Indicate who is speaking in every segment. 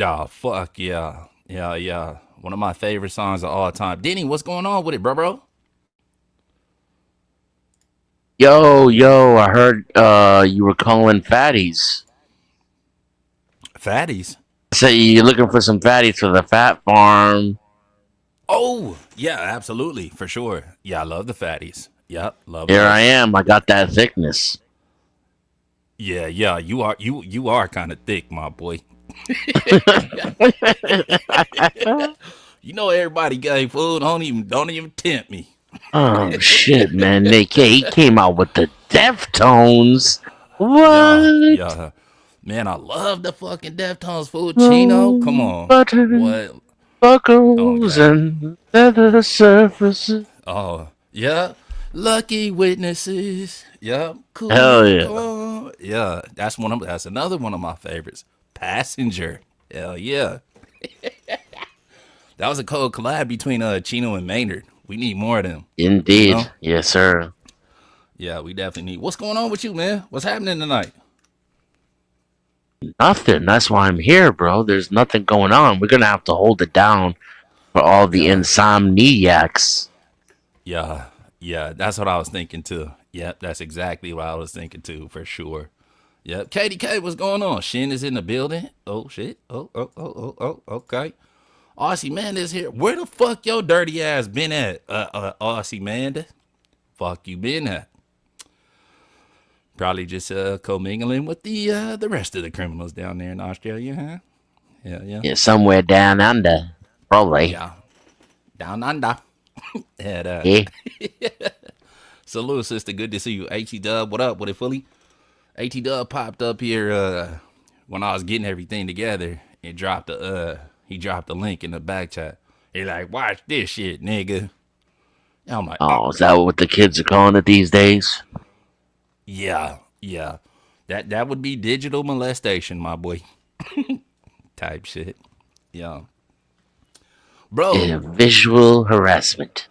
Speaker 1: Oh, fuck yeah. Yeah, yeah. One of my favorite songs of all time. Denny, what's going on with it, bro?
Speaker 2: Yo, I heard you were calling fatties.
Speaker 1: Fatties.
Speaker 2: So you're looking for some fatties for the fat farm.
Speaker 1: Oh, yeah, absolutely. For sure. Yeah, I love the fatties. Yep, love
Speaker 2: Here I
Speaker 1: those.
Speaker 2: am. I got that thickness.
Speaker 1: Yeah, yeah, you are kind of thick, my boy. You know everybody gave food. Don't even tempt me.
Speaker 2: Oh shit, man. He came out with the Deftones.
Speaker 1: Yeah,
Speaker 2: What?
Speaker 1: yeah. Man, I love the fucking Deftones food. Chino, come
Speaker 2: Oh,
Speaker 1: on.
Speaker 2: button
Speaker 1: What? Oh
Speaker 2: buckles
Speaker 1: god.
Speaker 2: and leather surfaces.
Speaker 1: Oh, yeah. Lucky witnesses. Yep.
Speaker 2: Hell
Speaker 1: Cool. Come
Speaker 2: yeah.
Speaker 1: on. Yeah. That's another one of my favorites. Passenger. Hell yeah. That was a cold collab between Chino and Maynard. We need more of them. You
Speaker 2: Indeed.
Speaker 1: know?
Speaker 2: Yes, sir.
Speaker 1: Yeah, we definitely need. What's going on with you, man? What's happening tonight?
Speaker 2: Nothing. That's why I'm here, bro. There's nothing going on. We're gonna have to hold it down for all the
Speaker 1: Yeah.
Speaker 2: insomniacs.
Speaker 1: Yeah. Yeah. That's what I was thinking too. Yep, that's exactly what I was thinking too, for sure. Yep. KDK, what's going on? Shin is in the building. Oh shit. Oh. Okay. Aussie man is here. Where the fuck your dirty ass been at? Aussie man. Fuck you been at? Probably just commingling with the rest of the criminals down there in Australia, huh? Yeah, yeah.
Speaker 2: Yeah, somewhere down under, probably.
Speaker 1: Yeah. Down under. And
Speaker 2: Yeah.
Speaker 1: salute, sister. Good to see you. AT Dub, what up? What it fully? AT Dub popped up here when I was getting everything together and dropped he dropped a link in the back chat. He like, watch this shit, nigga. And I'm like, oh,
Speaker 2: Oh, is that what the kids are calling it these days?
Speaker 1: yeah, yeah. That would be digital molestation, my boy. Type shit. Yeah.
Speaker 2: Yeah,
Speaker 1: Bro,
Speaker 2: visual harassment.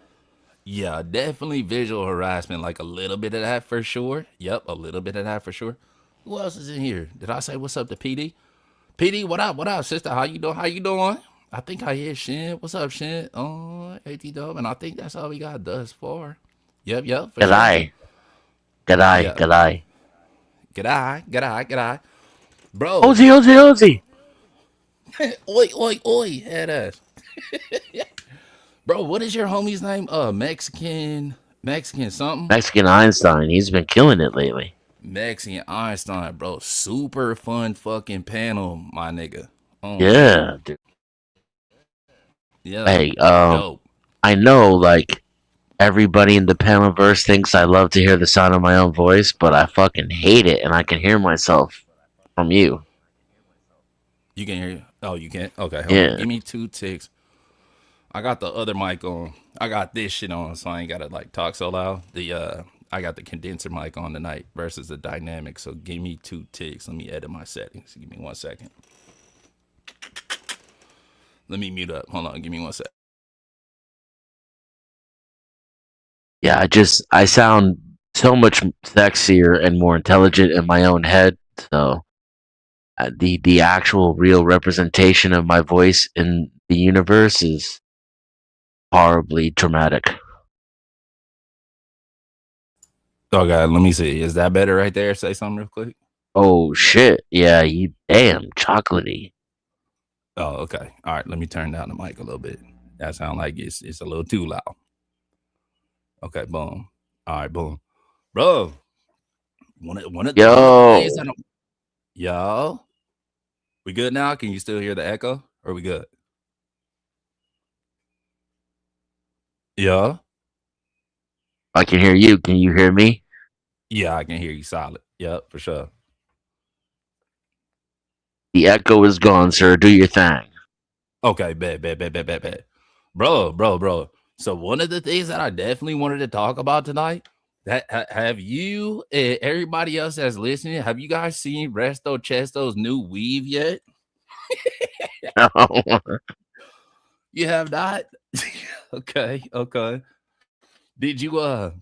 Speaker 1: yeah, definitely visual harassment. Like a little bit of that for sure. Yep, a little bit of that for sure. Who else is in here? Did I say what's up to PD? PD, what up? What up, sister? How you doing? How you doing? I think I hear Shin. What's up, Shin? AT Dub, and I think that's all we got thus far. Yep, for sure.
Speaker 2: G'day. G'day.
Speaker 1: Yeah.
Speaker 2: G'day.
Speaker 1: G'day. Bro,
Speaker 2: Ozzy.
Speaker 1: oi, head ass. Bro, what is your homie's name? Mexican something?
Speaker 2: Mexican Einstein. He's been killing it lately.
Speaker 1: Mexican Einstein, bro. Super fun fucking panel, my nigga. Oh man.
Speaker 2: Yeah. Dude.
Speaker 1: Yeah.
Speaker 2: Hey,
Speaker 1: Dope.
Speaker 2: I know, like, everybody in the Panaverse thinks I love to hear the sound of my own voice, but I fucking hate it, and I can hear myself from you.
Speaker 1: You can hear. Oh, you can't. Okay, hold on.
Speaker 2: Yeah.
Speaker 1: Give me 2 ticks. I got the other mic on. I got this shit on, so I ain't gotta like talk so loud. I got the condenser mic on tonight versus the dynamic. So give me 2 ticks. Let me edit my settings. Give me 1 second. Let me mute up. Hold on. Give me 1 second.
Speaker 2: Yeah, I sound so much sexier and more intelligent in my own head. So the actual real representation of my voice in the universe is horribly dramatic.
Speaker 1: Oh god, let me see. Is that better right there? Say something real quick.
Speaker 2: Oh shit! Yeah, you damn chocolatey.
Speaker 1: Oh, okay. All right. Let me turn down the mic a little bit. That sound like it's a little too loud. Okay, boom. All right, boom, bro. One of the things that
Speaker 2: Yo,
Speaker 1: I'm, yo, we good now? Can you still hear the echo? Or we good? Yeah,
Speaker 2: I can hear you. Can you hear me?
Speaker 1: yeah, I can hear you solid. Yep, for sure.
Speaker 2: The echo is gone, sir. Do your thing.
Speaker 1: Okay, bet. Bro. So one of the things that I definitely wanted to talk about tonight, have you and everybody else that's listening, have you guys seen Resto Chesto's new weave yet? You have not? Okay. Did you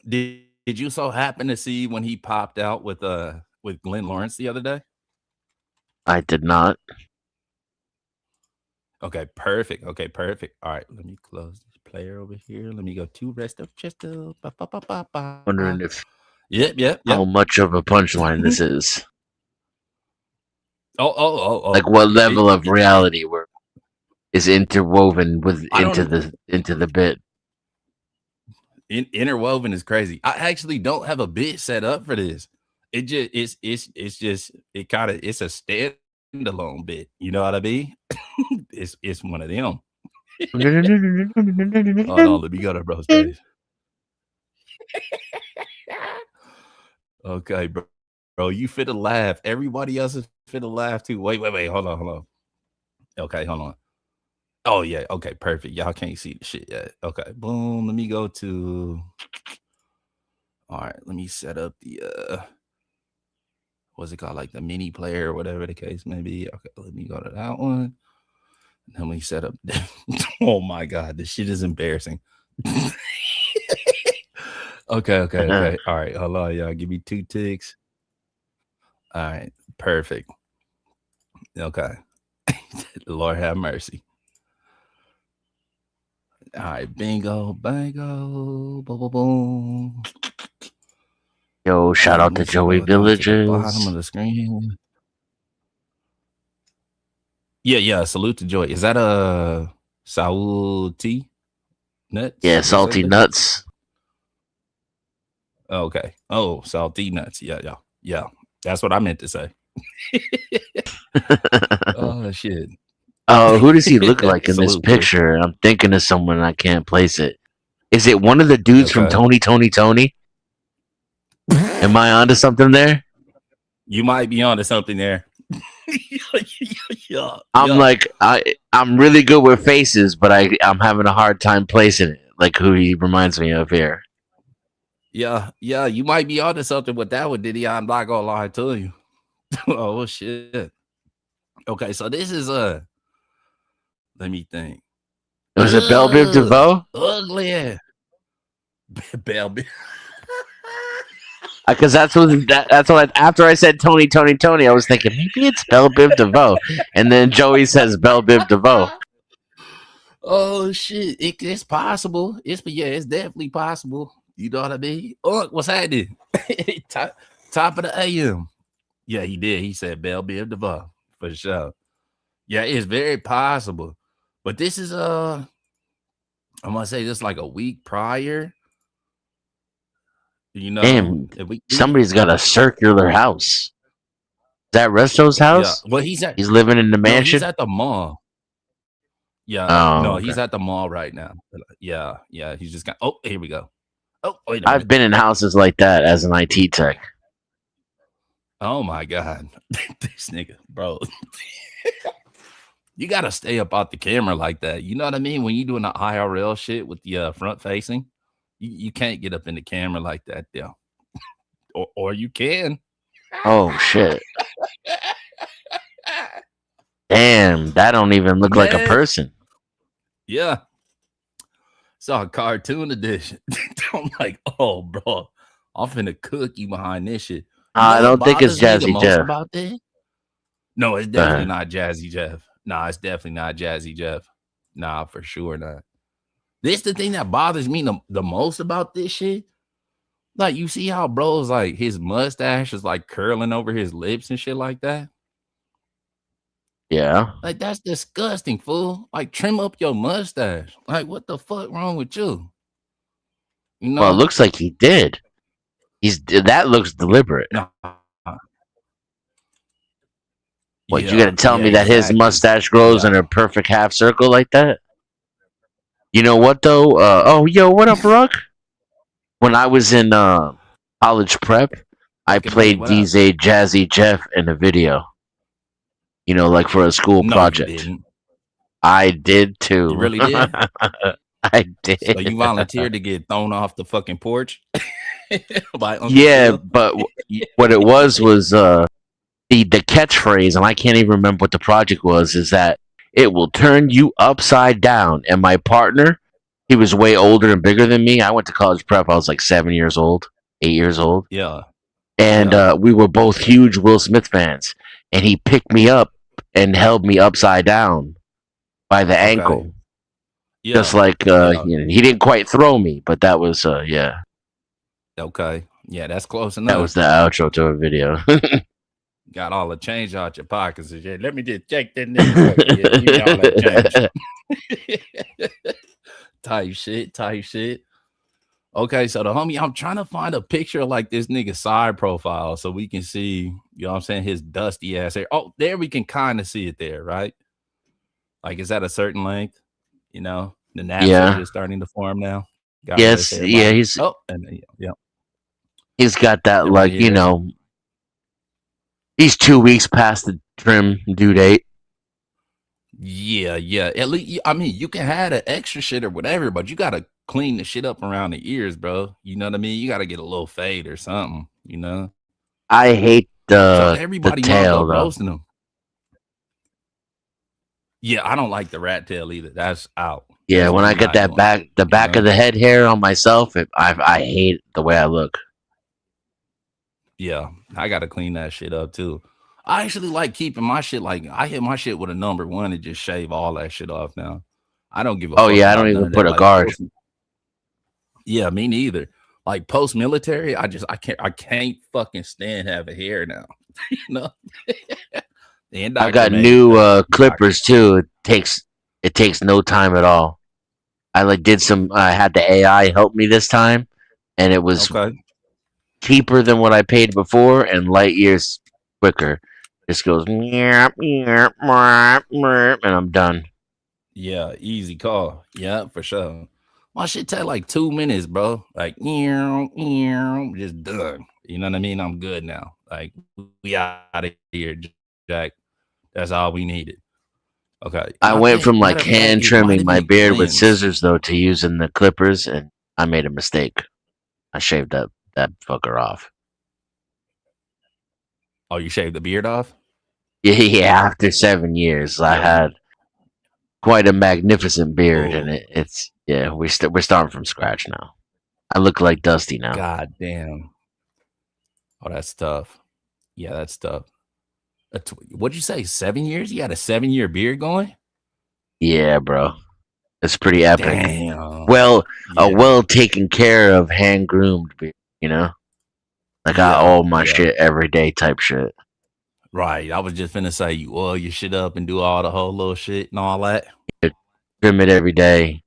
Speaker 1: did you so happen to see when he popped out with Glenn Lawrence the other day?
Speaker 2: I did not.
Speaker 1: Okay, perfect. Okay, perfect. All right, let me close this player over here. Let me go to rest of Chester. Ba, ba, ba, ba, ba.
Speaker 2: Wondering if
Speaker 1: Yep, yep, yep.
Speaker 2: how much of a punchline this is.
Speaker 1: Oh, oh, oh,
Speaker 2: Like
Speaker 1: oh.
Speaker 2: what level of
Speaker 1: It
Speaker 2: reality where is interwoven with
Speaker 1: I don't.
Speaker 2: into the bit.
Speaker 1: Interwoven is crazy. I actually don't have a bit set up for this. It just it's just it kind of it's a standalone bit. You know what I mean? It's one of them. Hold on, let me go to bro's page. Okay, bro, you fit to laugh. Everybody else is fit to laugh too. Wait, hold on, hold on. Okay, hold on. Oh yeah, okay, perfect. Y'all can't see the shit yet. Okay, boom. Let me go to. All right, let me set up the what's it called, like the mini player or whatever the case may be. Okay, let me go to that one. Let me set up. Oh my god, this shit is embarrassing. Okay. All right, hold on, y'all. Give me 2 ticks. All right, perfect. Okay, Lord have mercy. All right, bingo, bango, boom, boom, boom.
Speaker 2: Yo,
Speaker 1: All
Speaker 2: shout
Speaker 1: right, let
Speaker 2: out
Speaker 1: me
Speaker 2: to
Speaker 1: see.
Speaker 2: Joey
Speaker 1: Go down to the bottom
Speaker 2: Villages.
Speaker 1: of the screen. Yeah. Salute to Joy. Is that a Saul T nuts
Speaker 2: Yeah,
Speaker 1: or
Speaker 2: salty
Speaker 1: something?
Speaker 2: nuts.
Speaker 1: Okay. Oh, salty nuts. Yeah. That's what I meant to say. Oh shit.
Speaker 2: Oh, who does he look like in this
Speaker 1: Salute to.
Speaker 2: picture? I'm thinking of someone and I can't place it. Is it one of the dudes from
Speaker 1: Okay.
Speaker 2: Tony? Am I onto something there?
Speaker 1: You might be onto something there. Yeah.
Speaker 2: I'm
Speaker 1: Yeah.
Speaker 2: like I'm really good with faces, but I'm having a hard time placing it. Like who he reminds me of here.
Speaker 1: Yeah. You might be onto something with that one, Diddy. I'm not gonna lie to you. Oh shit. Okay, so this is let me think.
Speaker 2: Was it Belle Biv
Speaker 1: Ugh,
Speaker 2: DeVoe?
Speaker 1: ugly. Bell.
Speaker 2: Because that's what after I said Tony, I was thinking maybe it's Belle Biv DeVoe, and then Joey says Belle Biv DeVoe.
Speaker 1: Oh shit! It's possible. It's definitely possible. You know what I mean? Oh, what's happening? top of the AM. Yeah, he did. He said Bell Biv DeVoe for sure. Yeah, it's very possible. But this is I'm gonna say this like a week prior. You know,
Speaker 2: Damn,
Speaker 1: if we
Speaker 2: somebody's got a circular house. Is that Resto's
Speaker 1: yeah.
Speaker 2: house?
Speaker 1: Well, he's at
Speaker 2: He's living in the
Speaker 1: no, he's
Speaker 2: mansion.
Speaker 1: at the mall. Yeah,
Speaker 2: Oh,
Speaker 1: no,
Speaker 2: okay.
Speaker 1: he's at the mall right now. Yeah. He's just got. Oh, here we go. Oh, wait a
Speaker 2: I've
Speaker 1: minute.
Speaker 2: been in houses like that as an IT tech.
Speaker 1: Oh my god, this nigga, bro. You gotta stay up out the camera like that. You know what I mean? When you doing the IRL shit with the front facing, you can't get up in the camera like that, though. Or you can.
Speaker 2: Oh shit! Damn, that don't even look like a
Speaker 1: Man,
Speaker 2: person.
Speaker 1: yeah. Saw a cartoon edition. I'm like, oh, bro, I'm finna cook you behind this shit. You know
Speaker 2: I
Speaker 1: what
Speaker 2: don't think it's
Speaker 1: bothers me the
Speaker 2: Jazzy
Speaker 1: most
Speaker 2: Jeff.
Speaker 1: about this? No, it's definitely
Speaker 2: Uh,
Speaker 1: not Jazzy Jeff. Nah, it's definitely not Jazzy Jeff. Nah, for sure not. This the thing that bothers me the most about this shit. Like, you see how bro's like his mustache is like curling over his lips and shit like that?
Speaker 2: yeah.
Speaker 1: Like, that's disgusting, fool. Like, trim up your mustache. Like, what the fuck wrong with you? You
Speaker 2: Well, it
Speaker 1: know?
Speaker 2: looks like he did. That looks deliberate.
Speaker 1: Nah.
Speaker 2: What, you gonna tell
Speaker 1: Yeah,
Speaker 2: me that his
Speaker 1: exactly.
Speaker 2: mustache grows in
Speaker 1: Yeah.
Speaker 2: a perfect half circle like that? You know what though? Oh, yo, what up, Ruck? When I was in college prep, I
Speaker 1: Fucking buddy,
Speaker 2: played
Speaker 1: what up?
Speaker 2: DJ Jazzy Jeff in a video. You know, like for a school
Speaker 1: No, you
Speaker 2: project.
Speaker 1: didn't.
Speaker 2: I did
Speaker 1: You
Speaker 2: too.
Speaker 1: really did?
Speaker 2: I
Speaker 1: So
Speaker 2: did.
Speaker 1: you volunteered to get thrown off the fucking porch by Uncle
Speaker 2: Yeah,
Speaker 1: Phil?
Speaker 2: but what it was the catchphrase, and I can't even remember what the project was. Is that it will turn you upside down? And my partner, he was way older and bigger than me. I went to college prep. I was like 7 years old, 8 years old,
Speaker 1: Yeah.
Speaker 2: and
Speaker 1: Yeah.
Speaker 2: we were both huge Will Smith fans. And he picked me up and held me upside down. by the
Speaker 1: Okay.
Speaker 2: ankle. Just
Speaker 1: Yeah.
Speaker 2: like
Speaker 1: Yeah.
Speaker 2: he didn't quite throw me, but that was yeah,
Speaker 1: Okay. Yeah, that's close
Speaker 2: that was
Speaker 1: enough.
Speaker 2: the outro to a video.
Speaker 1: Got all the change out your pockets and shit. Let me just check that nigga for you. Yeah, give me all that change. Type shit. Type shit. Okay, so the homie, I'm trying to find a picture of like this nigga side profile so we can see, you know what I'm saying, his dusty ass hair. Oh, there we can kind of see it there, right? Like, is that a certain length? You know, the naps are
Speaker 2: Yeah,
Speaker 1: just starting to form now. God bless
Speaker 2: yes, yeah,
Speaker 1: everybody. Oh, and yeah,
Speaker 2: he's got that
Speaker 1: yeah, right
Speaker 2: like
Speaker 1: here.
Speaker 2: he's 2 weeks past the trim due date.
Speaker 1: Yeah, yeah. At least, I mean, you can have the extra shit or whatever, but you gotta clean the shit up around the ears, bro. You know what I mean? You gotta get a little fade or something. You know.
Speaker 2: I hate
Speaker 1: So
Speaker 2: the
Speaker 1: everybody wound
Speaker 2: tail
Speaker 1: up
Speaker 2: though.
Speaker 1: roasting him. Yeah, I don't like the rat tail either. That's out.
Speaker 2: Yeah,
Speaker 1: That's
Speaker 2: when I
Speaker 1: I'm
Speaker 2: get
Speaker 1: not
Speaker 2: that
Speaker 1: doing that.
Speaker 2: the
Speaker 1: You
Speaker 2: back of
Speaker 1: know?
Speaker 2: the head hair on myself, I hate the way I look.
Speaker 1: Yeah, I gotta clean that shit up too. I actually like keeping my shit like I hit my shit with a number one and just shave all that shit off now. I don't give a
Speaker 2: Oh
Speaker 1: fuck
Speaker 2: yeah, I don't
Speaker 1: about none
Speaker 2: even
Speaker 1: of
Speaker 2: put
Speaker 1: that.
Speaker 2: a
Speaker 1: Like
Speaker 2: guard.
Speaker 1: post, yeah, me neither. Like post military, I can't fucking stand having hair now. You know, the
Speaker 2: I got
Speaker 1: indoctrinated
Speaker 2: new
Speaker 1: indoctrinate.
Speaker 2: clippers too. It takes no time at all. I like did some. I had the AI help me this time, and it was
Speaker 1: Okay,
Speaker 2: cheaper than what I paid before and light years quicker. Just goes meow, meow, meow, meow, and I'm done.
Speaker 1: yeah, easy call. Yeah, for sure. My shit take like 2 minutes, bro. Like, just done. You know what I mean? I'm good now. Like, we out of here, Jack. That's all we needed. Okay. And I
Speaker 2: I
Speaker 1: think,
Speaker 2: went from
Speaker 1: matter of
Speaker 2: like
Speaker 1: fact, it
Speaker 2: hand
Speaker 1: might have
Speaker 2: trimming my
Speaker 1: been
Speaker 2: beard with
Speaker 1: cleanse.
Speaker 2: scissors though to using the clippers, and I made a mistake. I shaved that fucker off.
Speaker 1: Oh, you shaved the beard off?
Speaker 2: Yeah, yeah. After 7 years, I
Speaker 1: Yeah.
Speaker 2: had quite a magnificent beard, and
Speaker 1: Oh,
Speaker 2: it's yeah. We're starting from scratch now. I look like Dusty now.
Speaker 1: god damn. Oh, that's tough. Yeah, that's tough. What'd you say? 7 years? You had a 7 year beard going?
Speaker 2: Yeah, bro. It's pretty epic.
Speaker 1: Damn.
Speaker 2: Well, a
Speaker 1: Yeah.
Speaker 2: well taken care of, hand groomed beard. You know, like I
Speaker 1: Yeah.
Speaker 2: oil my
Speaker 1: Yeah.
Speaker 2: shit every day type shit.
Speaker 1: Right. I was just finna say you oil your shit up and do all the whole little shit and all that.
Speaker 2: Trim it every day,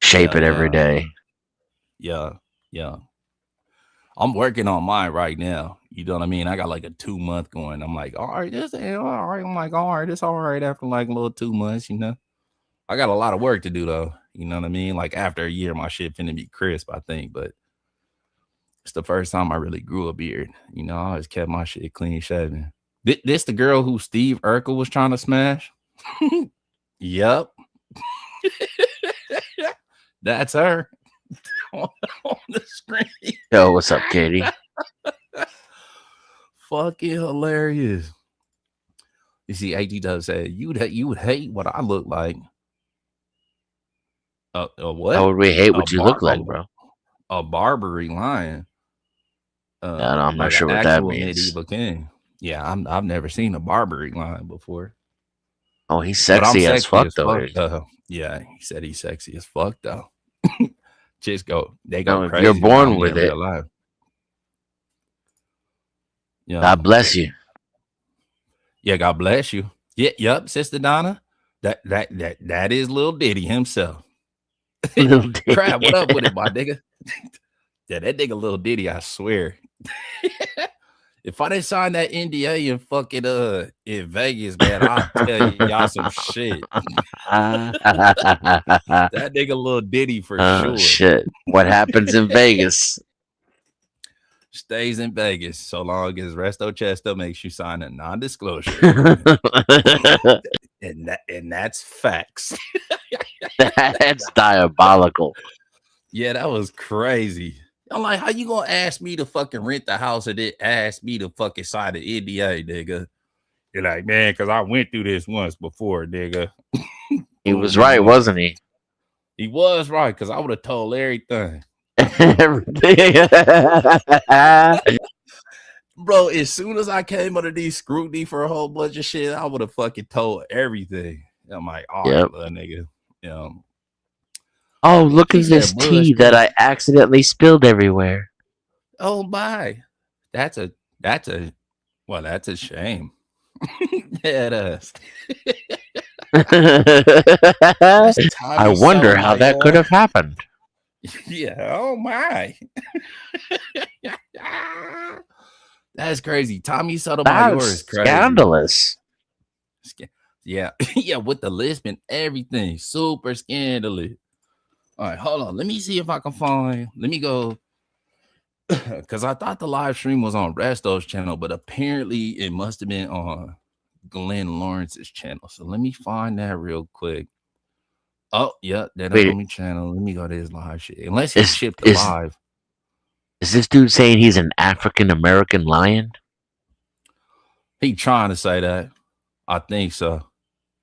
Speaker 2: shape
Speaker 1: Yeah,
Speaker 2: it every
Speaker 1: yeah,
Speaker 2: day.
Speaker 1: yeah, yeah. I'm working on mine right now. You know what I mean? I got like a 2 month going. I'm like, all right, this ain't all right. I'm like, all right, it's all right after like a little 2 months, you know. I got a lot of work to do though. You know what I mean? Like after a year, my shit finna be crisp, I think. But it's the first time I really grew a beard. You know, I always kept my shit clean shaven. This the girl who Steve Urkel was trying to smash? Yep. That's her on the screen.
Speaker 2: Yo, what's up, Katie?
Speaker 1: Fucking hilarious. You see, AG Dub said you would hate what I look like. A
Speaker 2: How
Speaker 1: what?
Speaker 2: would we hate
Speaker 1: A
Speaker 2: what you
Speaker 1: bar
Speaker 2: look like, bro?
Speaker 1: a Barbary lion.
Speaker 2: No, I'm not
Speaker 1: Like an
Speaker 2: sure what that
Speaker 1: actual
Speaker 2: means.
Speaker 1: medieval king. Yeah, I've never seen a Barbary lion before.
Speaker 2: Oh, he's
Speaker 1: But I'm
Speaker 2: sexy as
Speaker 1: sexy
Speaker 2: fuck
Speaker 1: as
Speaker 2: though.
Speaker 1: fuck though. Yeah, he said he's sexy as fuck though. They go
Speaker 2: No, if you're
Speaker 1: crazy around
Speaker 2: born
Speaker 1: me
Speaker 2: with
Speaker 1: in
Speaker 2: it,
Speaker 1: real life. Yeah.
Speaker 2: God bless you.
Speaker 1: Yeah, God bless you. Yeah, yep, Sister Donna. That is Lil Diddy himself.
Speaker 2: Little
Speaker 1: Crab,
Speaker 2: Diddy.
Speaker 1: what up with it, my nigga? Yeah, that nigga Lil Diddy, I swear. If I didn't sign that NDA in fucking in Vegas, man, I'll tell y'all some shit. That nigga Lil Diddy for
Speaker 2: Oh
Speaker 1: sure.
Speaker 2: shit! What happens in Vegas?
Speaker 1: Stays in Vegas so long as Resto Chesto makes you sign a non-disclosure agreement. And that's facts.
Speaker 2: That's diabolical.
Speaker 1: Yeah, that was crazy. I'm like, how you gonna ask me to fucking rent the house and then ask me to fucking sign an NDA, nigga? You're like, man, because I went through this once before, nigga.
Speaker 2: He
Speaker 1: Fool
Speaker 2: was
Speaker 1: me
Speaker 2: right,
Speaker 1: once.
Speaker 2: wasn't he?
Speaker 1: He was right, because I would have told everything.
Speaker 2: Everything.
Speaker 1: Bro, as soon as I came under these scrutiny for a whole bunch of shit, I would have fucking told everything. I'm like, all right,
Speaker 2: Yep.
Speaker 1: little nigga. You know,
Speaker 2: Oh, look
Speaker 1: she
Speaker 2: at this
Speaker 1: said
Speaker 2: tea that
Speaker 1: bullshit.
Speaker 2: I accidentally spilled everywhere.
Speaker 1: Oh my, that's a that's a well, that's a shame. Yeah, it is. That's
Speaker 2: I
Speaker 1: Tommy
Speaker 2: wonder how that could
Speaker 1: Sotomayor.
Speaker 2: have happened.
Speaker 1: Yeah. Oh my. That's crazy. Tommy Sotomayor is
Speaker 2: That's
Speaker 1: crazy.
Speaker 2: scandalous.
Speaker 1: Sca- Yeah, yeah, with the lisp and everything, super scandalous. All right, hold on. Let me see if I can find. Let me go because I thought the live stream was on Resto's channel, but apparently it must have been on Glenn Lawrence's channel. So let me find that real quick. Oh, yeah, that ain't
Speaker 2: Wait,
Speaker 1: on my channel. Let me go to his live shit. Unless he
Speaker 2: is
Speaker 1: chipped the
Speaker 2: is
Speaker 1: live.
Speaker 2: is this dude saying he's an African American lion?
Speaker 1: He trying to say that. I think so.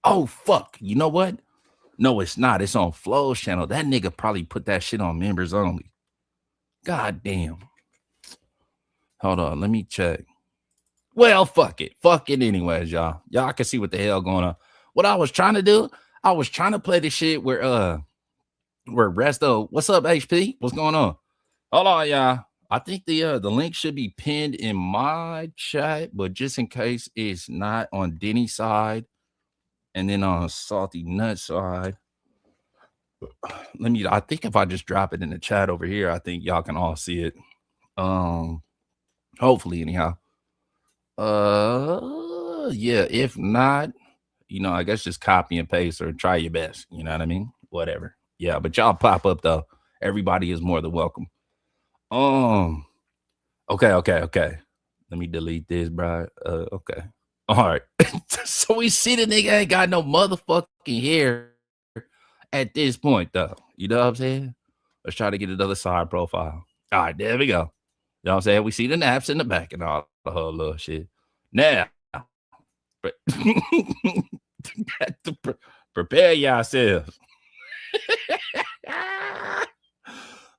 Speaker 1: Oh fuck. You know what? No, it's not. It's on Flo's channel. That nigga probably put that shit on members only. God damn. Hold on. Let me check. Well, fuck it. Fuck it anyways, y'all. Y'all can see what the hell going on. What I was trying to do, I was trying to play the shit where Resto, what's up, HP? What's going on? Hold on, y'all. I think the link should be pinned in my chat, but just in case it's not on Denny's side and then on Salty Nut side, let me. I think if I just drop it in the chat over here, I think y'all can all see it. Um, hopefully, anyhow. Yeah. If not, I guess just copy and paste or try your best. You know what I mean? Whatever. Yeah, but y'all pop up though. Everybody is more than welcome. Um. Okay. Let me delete this, bro. Okay. All right. So we see the nigga ain't got no motherfucking hair at this point, though. You know what I'm saying? Let's try to get another side profile. All right, there we go. You know what I'm saying? We see the naps in the back and all the whole little shit. Now, pre- prepare yourselves.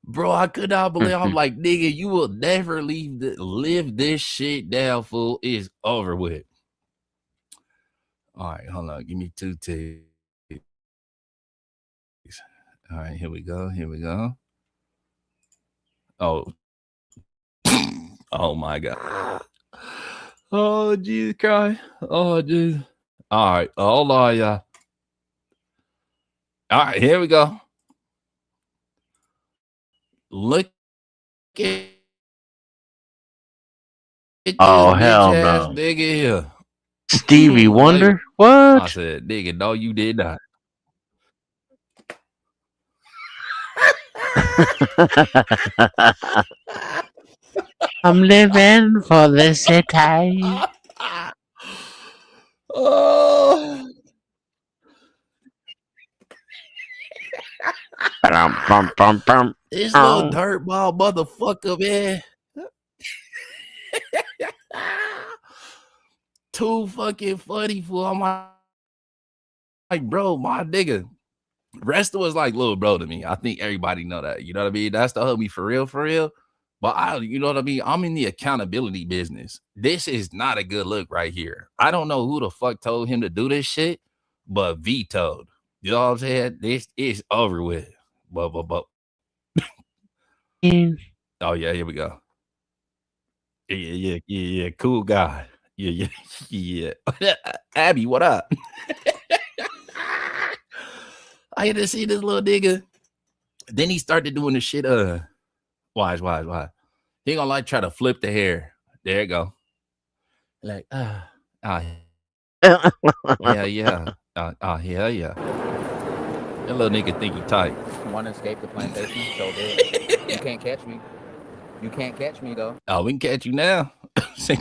Speaker 1: Bro, I could not believe. I'm like, nigga, you will never live this shit down, fool. It's over with. All right, hold on. Give me 2 ticks. All right, here we go. Here we go. Oh, oh my god. Oh, Jesus Christ. Oh, Jesus. All right, hold on, y'all. All right, here we go. Look at this bitch ass nigga here.
Speaker 2: Oh hell
Speaker 1: I
Speaker 2: no.
Speaker 1: said, nigga, no, you did not.
Speaker 2: Stevie Wonder? What? I'm living for the city.
Speaker 1: Oh,
Speaker 2: Bum, bum, bum, bum.
Speaker 1: this little
Speaker 2: Oh.
Speaker 1: dirtball motherfucker, man. Too fucking funny fool. I'm like, bro, my nigga. Resta was like little bro to me. I think everybody know that. You know what I mean? That's the homie for real. But you know what I mean? I'm in the accountability business. This is not a good look right here. I don't know who the fuck told him to do this shit, but vetoed. You know what I'm saying? This is over with. But. Oh yeah, here we go. Yeah. Cool guy. Yeah. Yeah. Abby, what up? I had to see this little nigga. Then he started doing the shit. Why? He gonna like try to flip the hair. There you go. Like hell yeah. Hell yeah. That little nigga think he tight.
Speaker 3: Want to escape the plantation so bad. You can't catch me. You can't catch me though.
Speaker 1: Oh, we can catch you now. Say,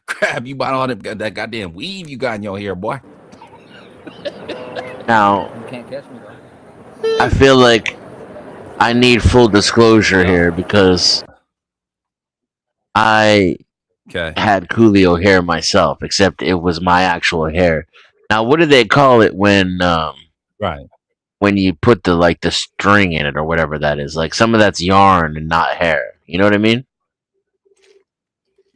Speaker 1: crab, you bought all that goddamn weave you got in your hair, boy.
Speaker 2: Now,
Speaker 3: You can't catch me though.
Speaker 2: I feel like I need full disclosure
Speaker 1: Yeah.
Speaker 2: here because I
Speaker 1: Okay.
Speaker 2: had Coolio hair myself, except it was my actual hair. Now, what do they call it
Speaker 1: Right.
Speaker 2: when you put the string in it or whatever that is? Like some of that's yarn and not hair. You know what I mean?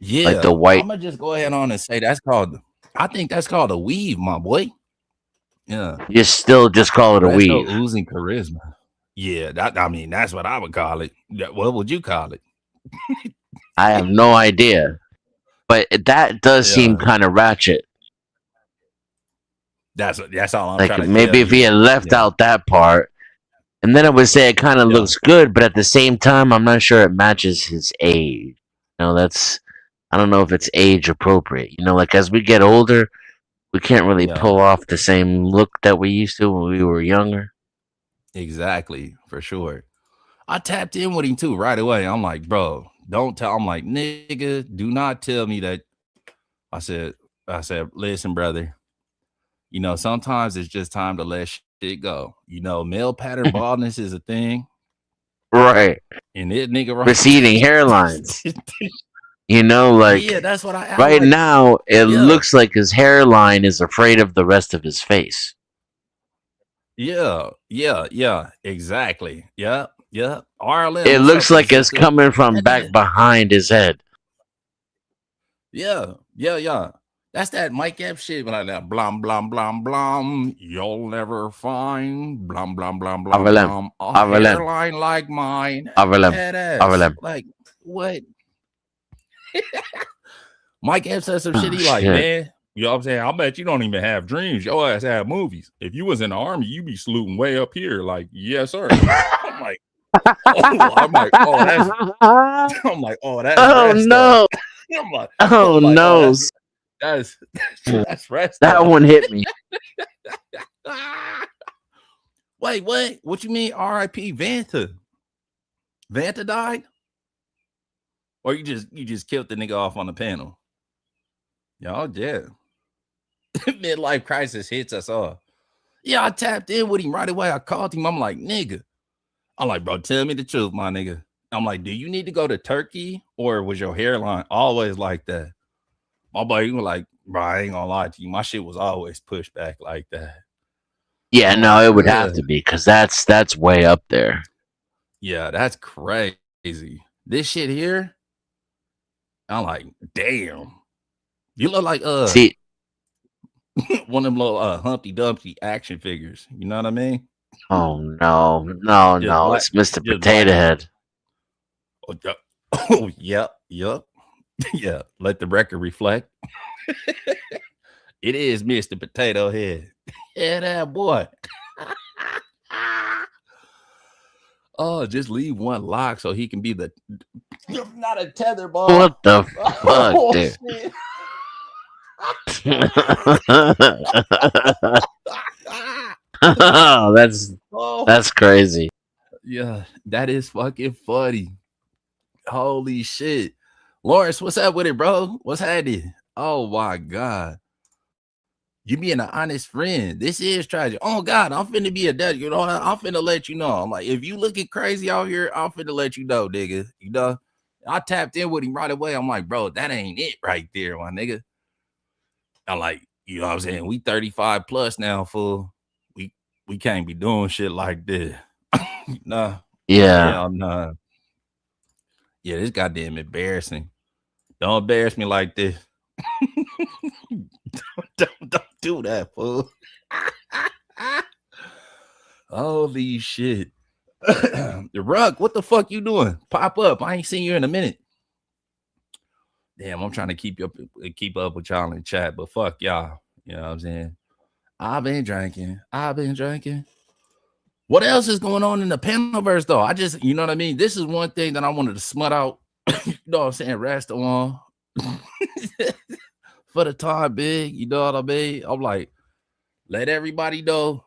Speaker 2: Like
Speaker 1: Yeah.
Speaker 2: the
Speaker 1: I'm
Speaker 2: white.
Speaker 1: gonna just go ahead on and say that's called. I think that's called a weave, my boy. Yeah.
Speaker 2: You still just call it a
Speaker 1: Bro, that's no
Speaker 2: weave.
Speaker 1: oozing charisma. Yeah, I mean, that's what I would call it. What would you call it?
Speaker 2: I have no idea, but that does seem
Speaker 1: Yeah,
Speaker 2: kind of ratchet.
Speaker 1: that's all I'm
Speaker 2: Like
Speaker 1: trying to tell
Speaker 2: maybe if he
Speaker 1: you.
Speaker 2: had left
Speaker 1: Yeah,
Speaker 2: out that part, and then I would say it kind of
Speaker 1: yeah,
Speaker 2: looks good, but at the same time, I'm not sure it matches his age. That's I don't know if it's age appropriate. Like as we get older, we can't really
Speaker 1: yeah.
Speaker 2: pull off the same look that we used to when we were younger.
Speaker 1: Exactly, for sure. I tapped in with him too right away. I'm like, bro, don't tell. I'm like, nigga, do not tell me that. I said, listen, brother. Sometimes it's just time to let shit go. Male pattern baldness is a thing,
Speaker 2: Right.
Speaker 1: and it nigga
Speaker 2: Receding hairlines.
Speaker 1: right.
Speaker 2: Like
Speaker 1: Yeah, that's what I'm
Speaker 2: right
Speaker 1: like.
Speaker 2: now, it
Speaker 1: Yeah,
Speaker 2: looks like his hairline is afraid of the rest of his face.
Speaker 1: yeah, exactly. Yeah. RLM,
Speaker 2: It
Speaker 1: what's
Speaker 2: looks
Speaker 1: up,
Speaker 2: like it's
Speaker 1: Azika?
Speaker 2: coming from
Speaker 1: That
Speaker 2: back
Speaker 1: nigga,
Speaker 2: behind his head.
Speaker 1: yeah. That's that Mike Epps shit. When I that blom blom blom blom, you'll never find blom blom blom blom
Speaker 2: Avalem.
Speaker 1: blom a
Speaker 2: Avalem.
Speaker 1: hairline like mine.
Speaker 2: Avalem.
Speaker 1: Head ass.
Speaker 2: Avalem.
Speaker 1: Like what? Mike Epps said some shit.
Speaker 2: Oh
Speaker 1: He like,
Speaker 2: shit.
Speaker 1: man, you know what I'm saying? I bet you don't even have dreams. Your ass have movies. If you was in the army, you be saluting way up here. Like, yes, sir. I'm like, oh, that's I'm like, oh, that's
Speaker 2: Oh
Speaker 1: rest up.
Speaker 2: no.
Speaker 1: I'm like,
Speaker 2: Oh
Speaker 1: oh,
Speaker 2: no.
Speaker 1: that's rest
Speaker 2: That
Speaker 1: up.
Speaker 2: one hit me.
Speaker 1: Wait, what? What you mean R.I.P. Vanta? Vanta died? Or you just killed the nigga off on the panel? Y'all, yeah. Midlife crisis hits us all. Yeah, I tapped in with him right away. I called him. I'm like, nigga. I'm like, bro, tell me the truth, my nigga. I'm like, do you need to go to Turkey or was your hairline always like that? My boy was like, bro, I ain't gonna lie to you. My shit was always pushed back like that.
Speaker 2: Yeah,
Speaker 1: I'm
Speaker 2: no,
Speaker 1: like,
Speaker 2: it would have
Speaker 1: ugh.
Speaker 2: to be because that's way up there.
Speaker 1: Yeah, that's crazy. This shit here, I'm like, damn. You look like
Speaker 2: See,
Speaker 1: one of them little Humpty Dumpty action figures. You know what I mean?
Speaker 2: oh no,
Speaker 1: Just
Speaker 2: no,
Speaker 1: black,
Speaker 2: it's Mr.
Speaker 1: just black
Speaker 2: Potato
Speaker 1: and
Speaker 2: Head.
Speaker 1: oh, oh yep. Yeah. Let the record reflect. It is Mr. Potato Head. Yeah, that boy. Oh, just leave one lock so he can be the not a tetherball.
Speaker 2: What the fuck,
Speaker 1: Oh
Speaker 2: dude?
Speaker 1: shit.
Speaker 2: Oh, that's
Speaker 1: Oh
Speaker 2: that's crazy.
Speaker 1: yeah, that is fucking funny. Holy shit. Lawrence, what's up with it, bro? What's happening? Oh my god. You being an honest friend. This is tragic. Oh God, I'm finna be a dad. I'm finna let you know. I'm like, if you looking crazy out here, I'm finna let you know, nigga. I tapped in with him right away. I'm like, bro, that ain't it right there, my nigga. I'm like, you know what I'm saying? We 35 plus now, fool. We can't be doing shit like this. Nah,
Speaker 2: Yeah.
Speaker 1: hell nah. Yeah, this goddamn embarrassing. Don't embarrass me like this. don't do that, fool. Holy shit. The rug, what the fuck you doing? Pop up. I ain't seen you in a minute. Damn, I'm trying to keep up with y'all in chat, but fuck y'all. You know what I'm saying? I've been drinking. What else is going on in the Panelverse though? You know what I mean? This is one thing that I wanted to smut out. You know what I'm saying? Rest on for the time big. You know what I mean? I'm like, let everybody know.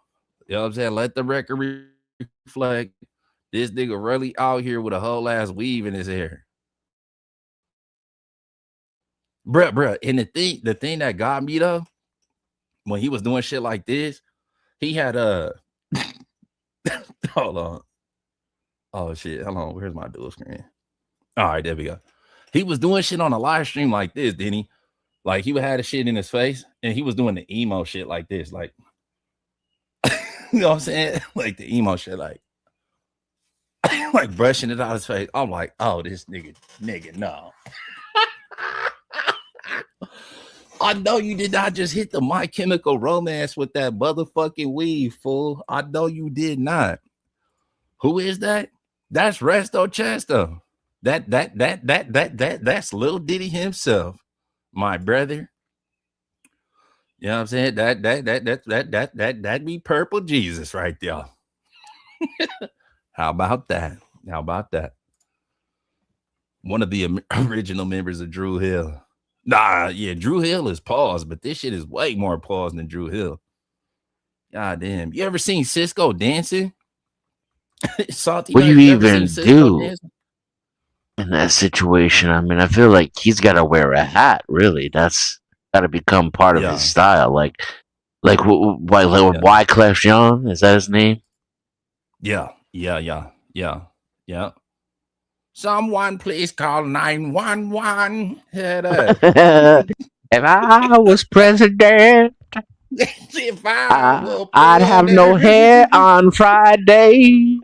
Speaker 1: You know what I'm saying? Let the record reflect. This nigga really out here with a whole ass weave in his hair. Bruh. And the thing that got me though, when he was doing shit like this, he had hold on. Oh shit. Hold on. Where's my dual screen? All right, there we go. He was doing shit on a live stream like this, didn't he? Like he would have the shit in his face and he was doing the emo shit like this, like you know what I'm saying? Like the emo shit, like like brushing it out his face. I'm like, oh, this nigga, no. I know you did not just hit the My Chemical Romance with that motherfucking weed, fool. I know you did not. Who is that? That's Resto Chesto. That's Lil Diddy himself, my brother. You know what I'm saying? That'd be Purple Jesus right there. How about that? How about that? One of the original members of Drew Hill. Nah, yeah, Drew Hill is paused, but this shit is way more paused than Drew Hill. God damn. You ever seen Cisco dancing? Salty
Speaker 2: What do
Speaker 1: Nut,
Speaker 2: you
Speaker 1: you ever seen
Speaker 2: even
Speaker 1: Cisco
Speaker 2: do
Speaker 1: dancing?
Speaker 2: in that situation? I mean, I feel like he's got to wear a hat. Really, that's got to become part of his
Speaker 1: Yeah,
Speaker 2: style. Like
Speaker 1: yeah,
Speaker 2: Wyclef Jean, is that his name?
Speaker 1: yeah. Yeah. Someone please call 911. Hear that?
Speaker 2: If I was president,
Speaker 1: If I were
Speaker 2: I'd have no hair
Speaker 1: president.
Speaker 2: on Friday,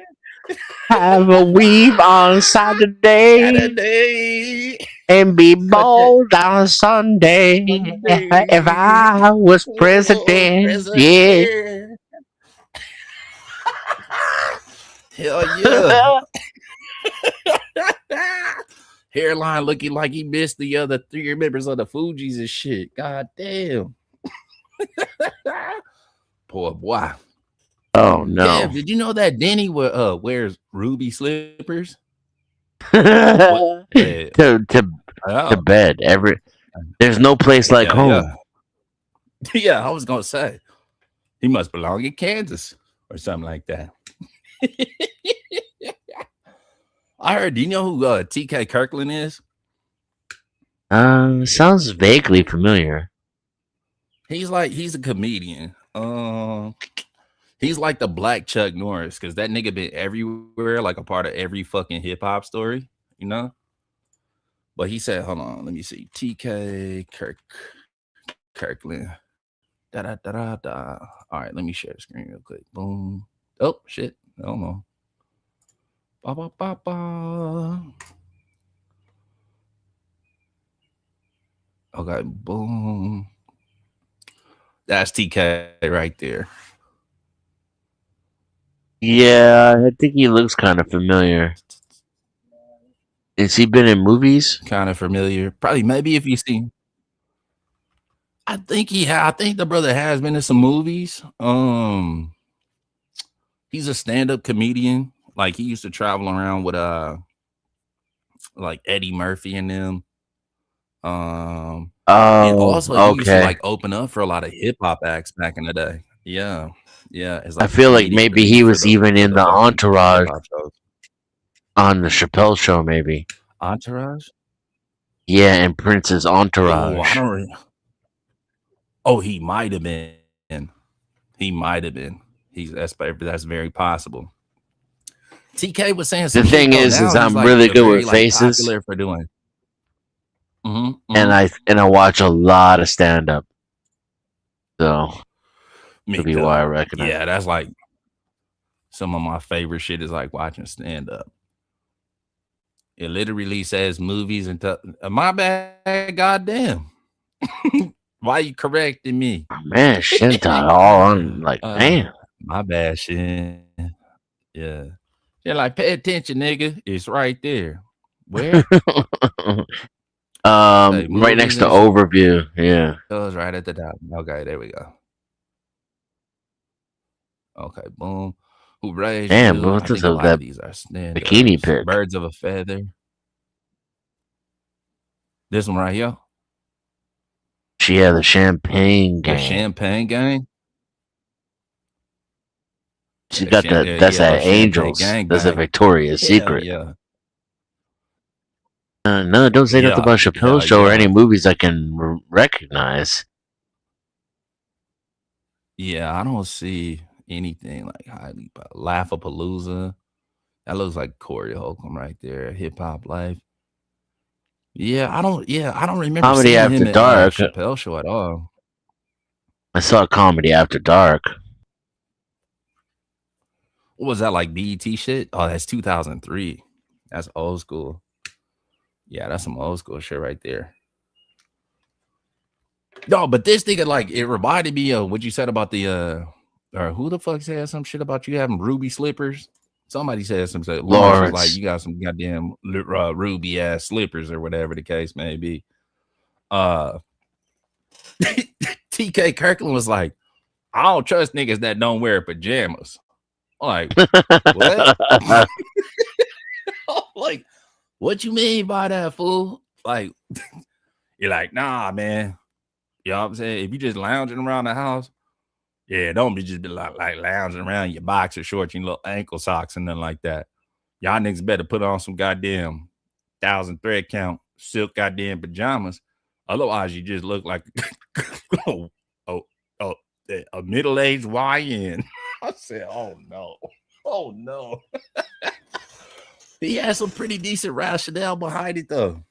Speaker 2: have a weave on Saturday,
Speaker 1: Saturday.
Speaker 2: and be
Speaker 1: Cut that
Speaker 2: bald on Sunday. If
Speaker 1: Sunday.
Speaker 2: I was
Speaker 1: Oh,
Speaker 2: president, yeah.
Speaker 1: president. Hell yeah. Hairline looking like he missed the other three members of the Fugees and shit. God damn. Poor boy.
Speaker 2: Oh
Speaker 1: Kev,
Speaker 2: no.
Speaker 1: did you know that Denny wears ruby slippers? What?
Speaker 2: to to to
Speaker 1: Oh,
Speaker 2: bed. There's no place like
Speaker 1: yeah.
Speaker 2: home.
Speaker 1: Yeah, I was gonna say he must belong in Kansas or something like that. I heard. Do you know who TK Kirkland is?
Speaker 2: Sounds vaguely familiar.
Speaker 1: He's a comedian. He's like the black Chuck Norris because that nigga been everywhere, like a part of every fucking hip hop story, you know. But he said, hold on, let me see, Kirkland. Da da da da da. All right, let me share the screen real quick. Boom. Oh shit. Hold on. Ba ba ba ba. Okay, boom. That's TK right there.
Speaker 2: Yeah, I think he looks kind of familiar. Has he been in movies?
Speaker 1: Kind of familiar. Probably maybe if you see. I think the brother has been in some movies. He's a stand-up comedian. Like he used to travel around with like Eddie Murphy and them. Um and
Speaker 2: Oh,
Speaker 1: also he used to
Speaker 2: okay.
Speaker 1: like open up for a lot of hip hop acts back in the day. Yeah. Yeah, as
Speaker 2: I
Speaker 1: like a
Speaker 2: feel like
Speaker 1: comedic
Speaker 2: maybe
Speaker 1: relief
Speaker 2: he was even
Speaker 1: for
Speaker 2: in
Speaker 1: the
Speaker 2: the
Speaker 1: fucking hip
Speaker 2: entourage
Speaker 1: hop shows.
Speaker 2: on the Chappelle show, maybe.
Speaker 1: Entourage?
Speaker 2: Yeah, and Prince's
Speaker 1: Oh, I
Speaker 2: entourage.
Speaker 1: don't re- Oh, he might have been. He might have been. That's very possible. TK was saying some
Speaker 2: The
Speaker 1: shit
Speaker 2: thing
Speaker 1: though.
Speaker 2: is
Speaker 1: Now he's
Speaker 2: I'm
Speaker 1: like
Speaker 2: really
Speaker 1: a
Speaker 2: good
Speaker 1: very
Speaker 2: with
Speaker 1: like
Speaker 2: faces,
Speaker 1: popular for doing.
Speaker 2: and
Speaker 1: Mm-hmm.
Speaker 2: I watch a lot of stand up, so
Speaker 1: Me
Speaker 2: could be
Speaker 1: too.
Speaker 2: why I recognize.
Speaker 1: Yeah, that's like some of my favorite shit is like watching stand up. It literally says movies and my bad, goddamn. Why you correcting me?
Speaker 2: Oh, man, Shintai all on like
Speaker 1: uh,
Speaker 2: damn.
Speaker 1: my bad shit. Yeah. They're like, pay attention, nigga. It's right there. Where? Say
Speaker 2: Right
Speaker 1: movies
Speaker 2: next to
Speaker 1: and shows
Speaker 2: overview. Yeah.
Speaker 1: right at the top. Okay, there we go. Okay, boom. Who raised
Speaker 2: Damn,
Speaker 1: you?
Speaker 2: both
Speaker 1: I
Speaker 2: of
Speaker 1: think a lot
Speaker 2: that
Speaker 1: of these are stand
Speaker 2: bikini
Speaker 1: ups.
Speaker 2: pic.
Speaker 1: Birds of a feather. This one right here.
Speaker 2: She had the champagne
Speaker 1: The
Speaker 2: gang.
Speaker 1: Champagne Gang.
Speaker 2: She got that's
Speaker 1: Yeah,
Speaker 2: at
Speaker 1: Champagne
Speaker 2: Angels.
Speaker 1: Gang
Speaker 2: That's a
Speaker 1: Bang.
Speaker 2: Victoria's
Speaker 1: Hell
Speaker 2: Secret.
Speaker 1: yeah.
Speaker 2: No, don't say nothing
Speaker 1: Yeah,
Speaker 2: about Chappelle's
Speaker 1: hell
Speaker 2: show or any
Speaker 1: yeah.
Speaker 2: movies I can recognize.
Speaker 1: Yeah, I don't see anything like highly Laughapalooza. That looks like Corey Holcomb right there. Hip Hop Life. Yeah, I don't remember
Speaker 2: Comedy
Speaker 1: seeing
Speaker 2: After
Speaker 1: him at
Speaker 2: Dark.
Speaker 1: Chappelle show at all.
Speaker 2: I saw Comedy After Dark.
Speaker 1: What was that like BET shit? Oh, that's 2003. That's old school. Yeah, that's some old school shit right there. No, but this nigga, like, it reminded me of what you said about the or who the fuck said some shit about you having ruby slippers? Somebody said some shit. Lawrence was like,
Speaker 2: Lawrence.
Speaker 1: you got some goddamn ruby ass slippers or whatever the case may be. Uh TK Kirkland was like, I don't trust niggas that don't wear pajamas. I'm like, what? Like, what you mean by that, fool? Like, you're like, nah, man. You know what I'm saying? If you just lounging around the house, yeah, don't be just be like lounging around in your boxer shorts, your little ankle socks, and nothing like that. Y'all niggas better put on some goddamn 1,000 thread count silk goddamn pajamas. Otherwise, you just look like oh, oh, oh, a middle-aged YN. I said, oh no. Oh no. He had some pretty decent rationale behind it though.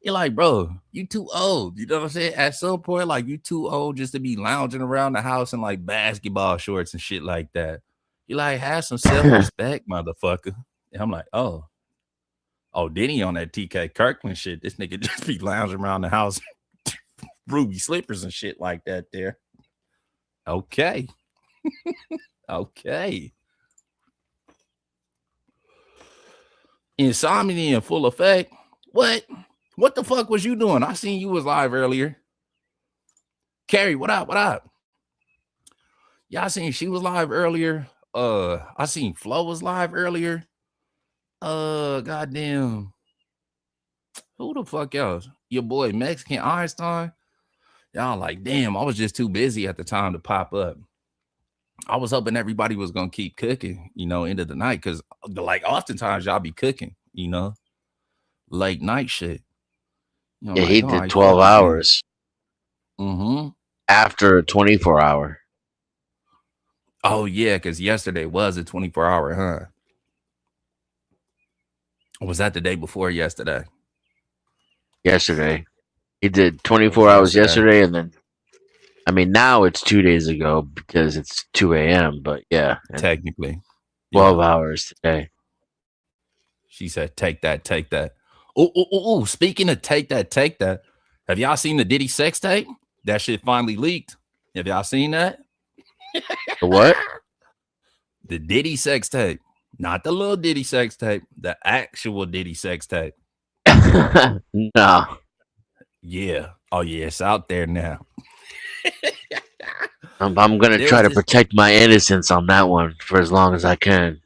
Speaker 1: You're like, bro, you too old. You know what I'm saying? At some point, like, you too old just to be lounging around the house in like basketball shorts and shit like that. You like, have some self-respect, motherfucker. And I'm like, oh, Diddy on that TK Kirkland shit. This nigga just be lounging around the house, ruby slippers and shit like that there. Okay. Okay. Insomnia in full effect. What? What the fuck was you doing? I seen you was live earlier. Carrie, what up? What up? Yeah, I seen she was live earlier. I seen Flo was live earlier. Goddamn. Who the fuck else? Your boy Mexican Einstein. Y'all like, damn, I was just too busy at the time to pop up. I was hoping everybody was gonna keep cooking, end of the night, because like oftentimes y'all be cooking, late night shit.
Speaker 2: Yeah,
Speaker 1: Like,
Speaker 2: he
Speaker 1: all
Speaker 2: did
Speaker 1: right,
Speaker 2: 12
Speaker 1: fuck it then.
Speaker 2: hours
Speaker 1: Mm-hmm.
Speaker 2: after a 24-hour.
Speaker 1: Oh yeah, because yesterday was a 24-hour, huh? Or was that the day before yesterday?
Speaker 2: Yesterday. He did
Speaker 1: It was
Speaker 2: 24 hours
Speaker 1: yesterday.
Speaker 2: yesterday, and then, I mean, now it's 2 days ago because it's 2 a.m., but yeah, and
Speaker 1: Technically.
Speaker 2: 12
Speaker 1: Yeah.
Speaker 2: hours today.
Speaker 1: She said, take that, take that. Oh, speaking of take that. Have y'all seen the Diddy sex tape? That shit finally leaked. Have y'all seen that?
Speaker 2: The what?
Speaker 1: The Diddy sex tape. Not the little Diddy sex tape. The actual Diddy sex tape.
Speaker 2: No.
Speaker 1: Yeah. Oh, yeah. It's out there now.
Speaker 2: I'm going to
Speaker 1: There
Speaker 2: try
Speaker 1: was
Speaker 2: to
Speaker 1: this.
Speaker 2: protect my innocence on that one for as long as I can.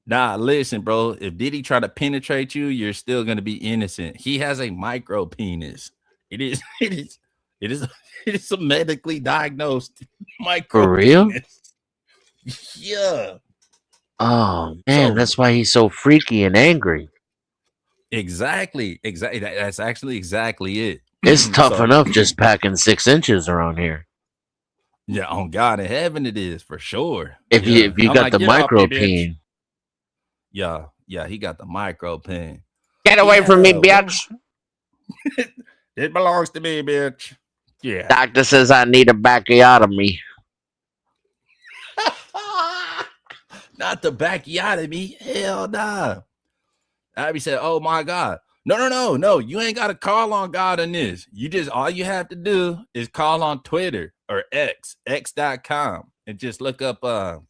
Speaker 1: Nah, listen, bro. If Diddy try to penetrate you, you're still gonna be innocent. He has a micro penis. It is it is a medically diagnosed micro
Speaker 2: For real?
Speaker 1: penis. Yeah.
Speaker 2: Oh, man,
Speaker 1: So
Speaker 2: that's why he's so freaky and angry.
Speaker 1: exactly. That's actually exactly it.
Speaker 2: It's tough
Speaker 1: So
Speaker 2: enough just packing 6 inches around here.
Speaker 1: yeah, on God in heaven it is for sure.
Speaker 2: If
Speaker 1: Yeah.
Speaker 2: you
Speaker 1: I'm
Speaker 2: got
Speaker 1: like,
Speaker 2: the
Speaker 1: get off me,
Speaker 2: micro
Speaker 1: bitch.
Speaker 2: peen.
Speaker 1: Yeah, he got the micro pen.
Speaker 2: Get away from me, bitch.
Speaker 1: It belongs to me, bitch. Yeah.
Speaker 2: Doctor says I need a bacchiotomy.
Speaker 1: Not the bacchiotomy. Hell nah. Abby said, oh my God. No. You ain't got to call on God on this. All you have to do is call on Twitter or x.com and just look up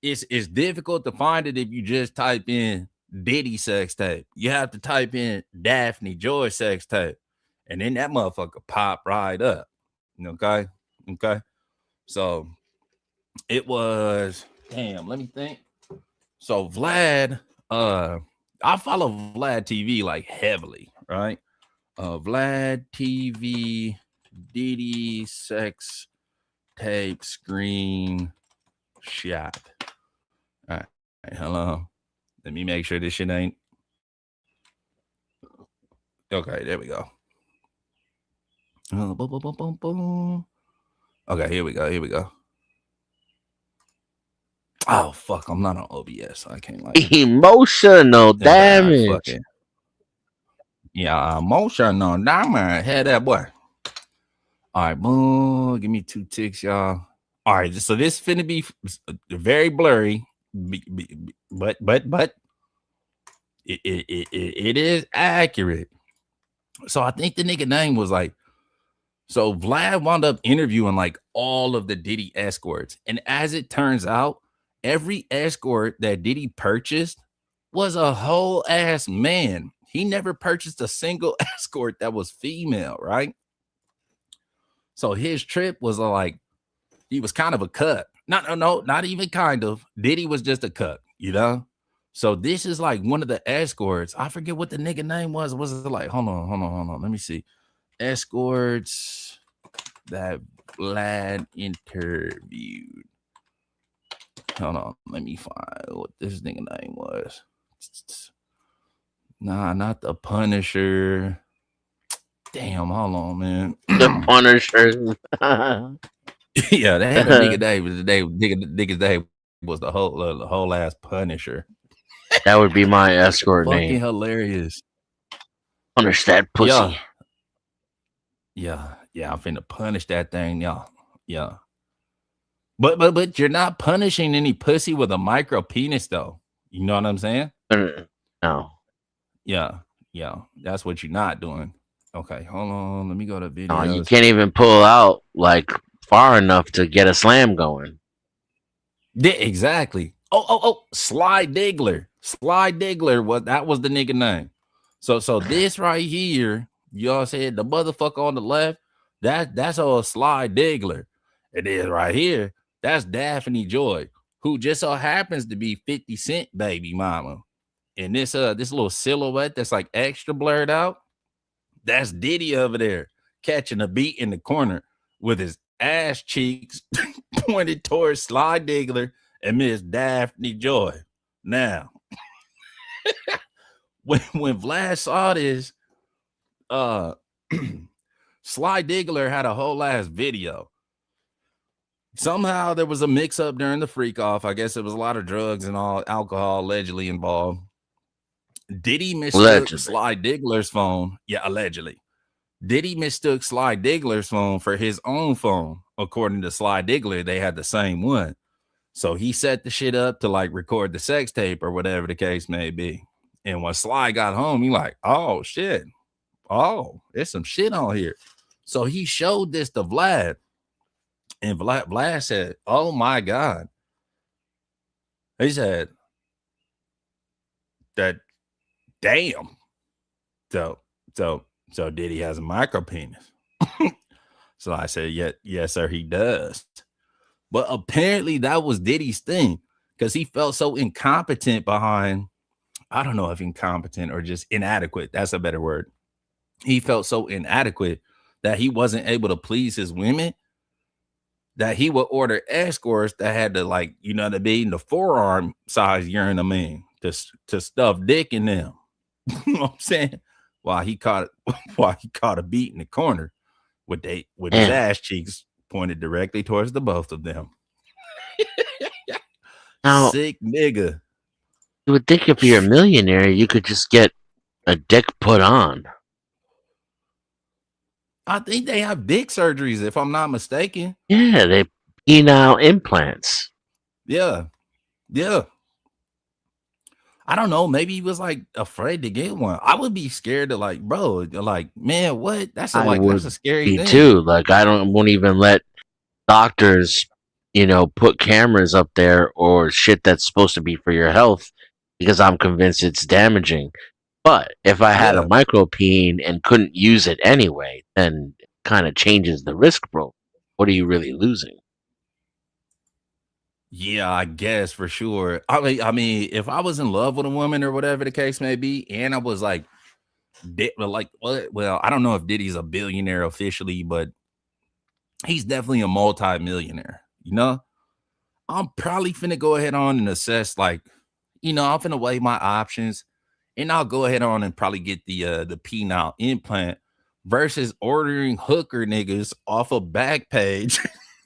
Speaker 1: it's difficult to find it if you just type in Diddy sex tape. You have to type in Daphne Joy sex tape. And then that motherfucker pop right up. Okay. So it was, damn, let me think. So Vlad, I follow Vlad TV like heavily, right? Vlad TV, Diddy sex tape screen shot. All right, hello. Let me make sure this shit ain't. Okay, there we go. Okay, here we go. Oh fuck, I'm not on OBS, so I can't like
Speaker 2: Emotional damage.
Speaker 1: fucking emotional damage. Had that boy. All right, boom. Give me 2 ticks, y'all. All right, so this finna be very blurry, but it is accurate. So I think the nigga name was like, so Vlad wound up interviewing like all of the Diddy escorts. And as it turns out, every escort that Diddy purchased was a whole ass man. He never purchased a single escort that was female, right? So his trip was like, he was kind of a cut. Not even kind of. Diddy was just a cut, you know? So this is like one of the escorts. I forget what the nigga name was. Was it like, hold on. Let me see. Escorts that Vlad interviewed. Hold on, let me find what this nigga name was. Nah, not the Punisher. Damn, hold on, man.
Speaker 2: The Punisher.
Speaker 1: Yeah, they had a nigga name. Nigga's name was the whole ass Punisher.
Speaker 2: That would be my escort
Speaker 1: Fucking
Speaker 2: name.
Speaker 1: hilarious.
Speaker 2: Punish that pussy.
Speaker 1: Yeah. I'm finna punish that thing, y'all. Yeah. But you're not punishing any pussy with a micro penis though. You know what I'm saying?
Speaker 2: No.
Speaker 1: Yeah. That's what you're not doing. Okay, hold on. Let me go to
Speaker 2: No, you
Speaker 1: videos.
Speaker 2: can't even pull out like far enough to get a slam going.
Speaker 1: Yeah, exactly. Oh, Sly Diggler. Sly Diggler was the nigga name. So this right here, y'all said the motherfucker on the left, that's old Sly Diggler. It is right here. That's Daphne Joy, who just so happens to be 50 Cent baby mama. And this little silhouette that's like extra blurred out, that's Diddy over there catching a beat in the corner with his ass cheeks pointed towards Sly Diggler and Miss Daphne Joy. Now, when Vlad saw this, uh Sly Diggler had a whole ass video. Somehow there was a mix up during the freak off. I guess it was a lot of drugs and all alcohol allegedly involved. Diddy mistook
Speaker 2: Allegedly.
Speaker 1: Sly Diggler's phone. Yeah, allegedly. Diddy mistook Sly Diggler's phone for his own phone. According to Sly Diggler, they had the same one. So he set the shit up to like record the sex tape or whatever the case may be. And when Sly got home, he like, oh shit. Oh, there's some shit on here. So he showed this to Vlad. And Vlad said, oh my God. He said that damn. So Diddy has a micro penis. So I said, yes, sir, he does. But apparently that was Diddy's thing because he felt so incompetent behind, I don't know if incompetent or just inadequate. That's a better word. He felt so inadequate that he wasn't able to please his women that he would order escorts that had to, like, you know what I mean, the forearm size urine, I mean, to stuff dick in them. You know what I'm saying? While he caught a beat in the corner with his ass cheeks pointed directly towards the both of them.
Speaker 2: Now,
Speaker 1: sick nigga.
Speaker 2: you would think if you're a millionaire, you could just get a dick put on.
Speaker 1: I think they have dick surgeries, if I'm not mistaken.
Speaker 2: Yeah, they penile implants.
Speaker 1: Yeah. I don't know. Maybe he was like afraid to get one. I would be scared to like, bro, like, man, what? That's a scary thing.
Speaker 2: Too. Like, won't even let doctors, put cameras up there or shit that's supposed to be for your health because I'm convinced it's damaging. But if I had a micropene and couldn't use it anyway, then it kind of changes the risk profile. What are you really losing?
Speaker 1: Yeah, I guess for sure. I mean, if I was in love with a woman or whatever the case may be, and I was like, well, I don't know if Diddy's a billionaire officially, but he's definitely a multi-millionaire. You know, I'm probably finna go ahead on and assess, like, I'm finna weigh my options, and I'll go ahead on and probably get the penile implant versus ordering hooker niggas off a back page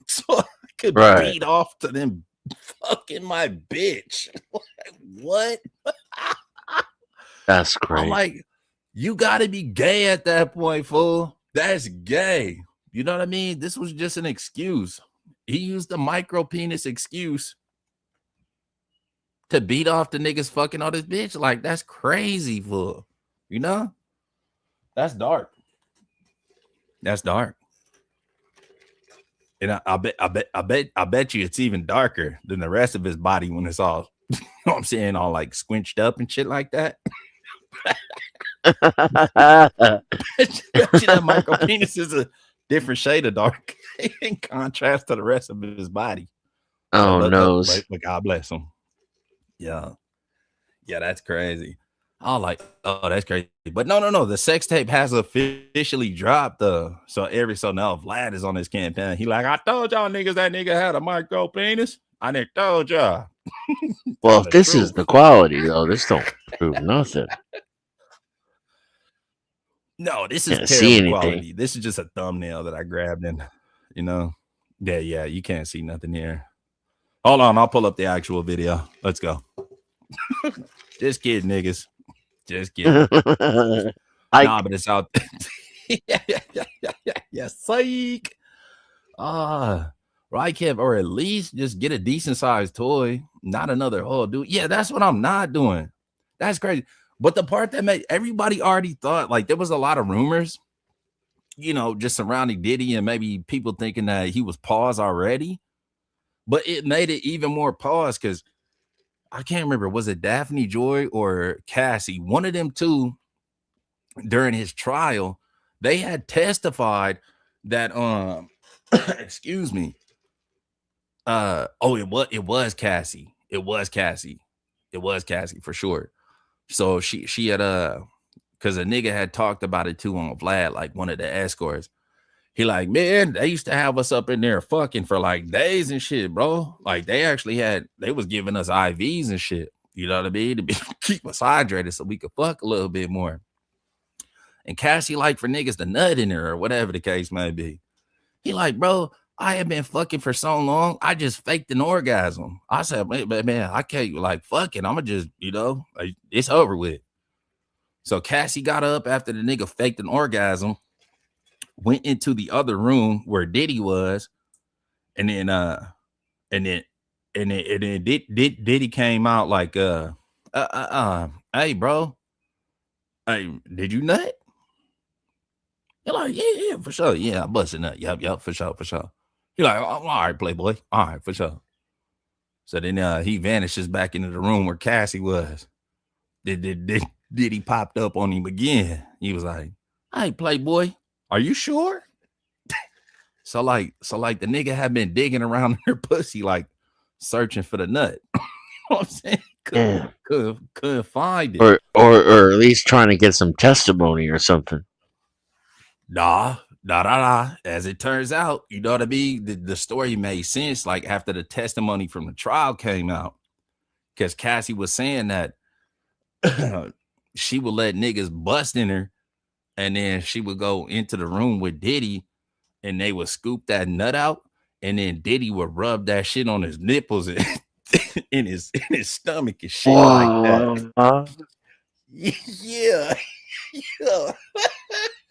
Speaker 1: so I could beat off to them fucking my bitch. What?
Speaker 2: That's crazy.
Speaker 1: I'm like, you gotta be gay at that point, fool. That's gay. You know what I mean? This was just an excuse. He used the micro penis excuse to beat off the niggas fucking on his bitch. Like, that's crazy, fool. You know? That's dark. That's dark. And I bet you it's even darker than the rest of his body when it's all, you know what I'm saying, all like squinched up and shit like that. Bet you that micro penis is a different shade of dark in contrast to the rest of his body.
Speaker 2: Oh no.
Speaker 1: But God bless him. Yeah. Yeah, that's crazy. I like, oh, that's crazy. But no. The sex tape has officially dropped. So every so now Vlad is on his campaign. He like, I told y'all niggas that nigga had a micro penis. I didn't told y'all.
Speaker 2: Well,
Speaker 1: Telling
Speaker 2: if
Speaker 1: the
Speaker 2: this is
Speaker 1: truth.
Speaker 2: the quality though, this don't prove nothing.
Speaker 1: No, this is
Speaker 2: Can't see
Speaker 1: terrible
Speaker 2: anything.
Speaker 1: quality. This is just a thumbnail that I grabbed and, you know. Yeah, you can't see nothing here. Hold on, I'll pull up the actual video. Let's go. Just kidding, niggas. Just kidding.
Speaker 2: I
Speaker 1: Nah, but it's out. Yeah, psych. Right, Kev, or at least just get a decent sized toy, not another whole dude. Yeah, that's what I'm not doing. That's crazy. But the part that made everybody already thought, like, there was a lot of rumors, just surrounding Diddy and maybe people thinking that he was paused already. But it made it even more pause because I can't remember, was it Daphne Joy or Cassie? One of them two during his trial, they had testified that excuse me. It was Cassie. It was Cassie. It was Cassie for sure. So she had because a nigga had talked about it too on Vlad, like one of the escorts. He like, man, they used to have us up in there fucking for like days and shit, bro. Like they was giving us IVs and shit. You know what I mean? To keep us hydrated so we could fuck a little bit more. And Cassie like for niggas to nut in her or whatever the case may be. He like, bro, I have been fucking for so long. I just faked an orgasm. I said, man, I can't like fucking. I'ma just, like, it's over with. So Cassie got up after the nigga faked an orgasm, went into the other room where Diddy was, and then and then Diddy came out like hey bro, hey, did you nut? You're like, yeah, for sure. Yeah, I busted nut. Yep, for sure. He like, oh, all right, playboy. All right, for sure. So then he vanishes back into the room where Cassie was. Did he popped up on him again? He was like, hey, playboy, are you sure? So like the nigga had been digging around her pussy, like searching for the nut. You know what I'm saying?
Speaker 2: yeah.
Speaker 1: Couldn't find it.
Speaker 2: Or at least trying to get some testimony or something.
Speaker 1: Nah. As it turns out, you know what I mean? The story made sense like after the testimony from the trial came out. Because Cassie was saying that she would let niggas bust in her and then she would go into the room with Diddy and they would scoop that nut out and then Diddy would rub that shit on his nipples and in his stomach and shit like that. Yeah. Yeah.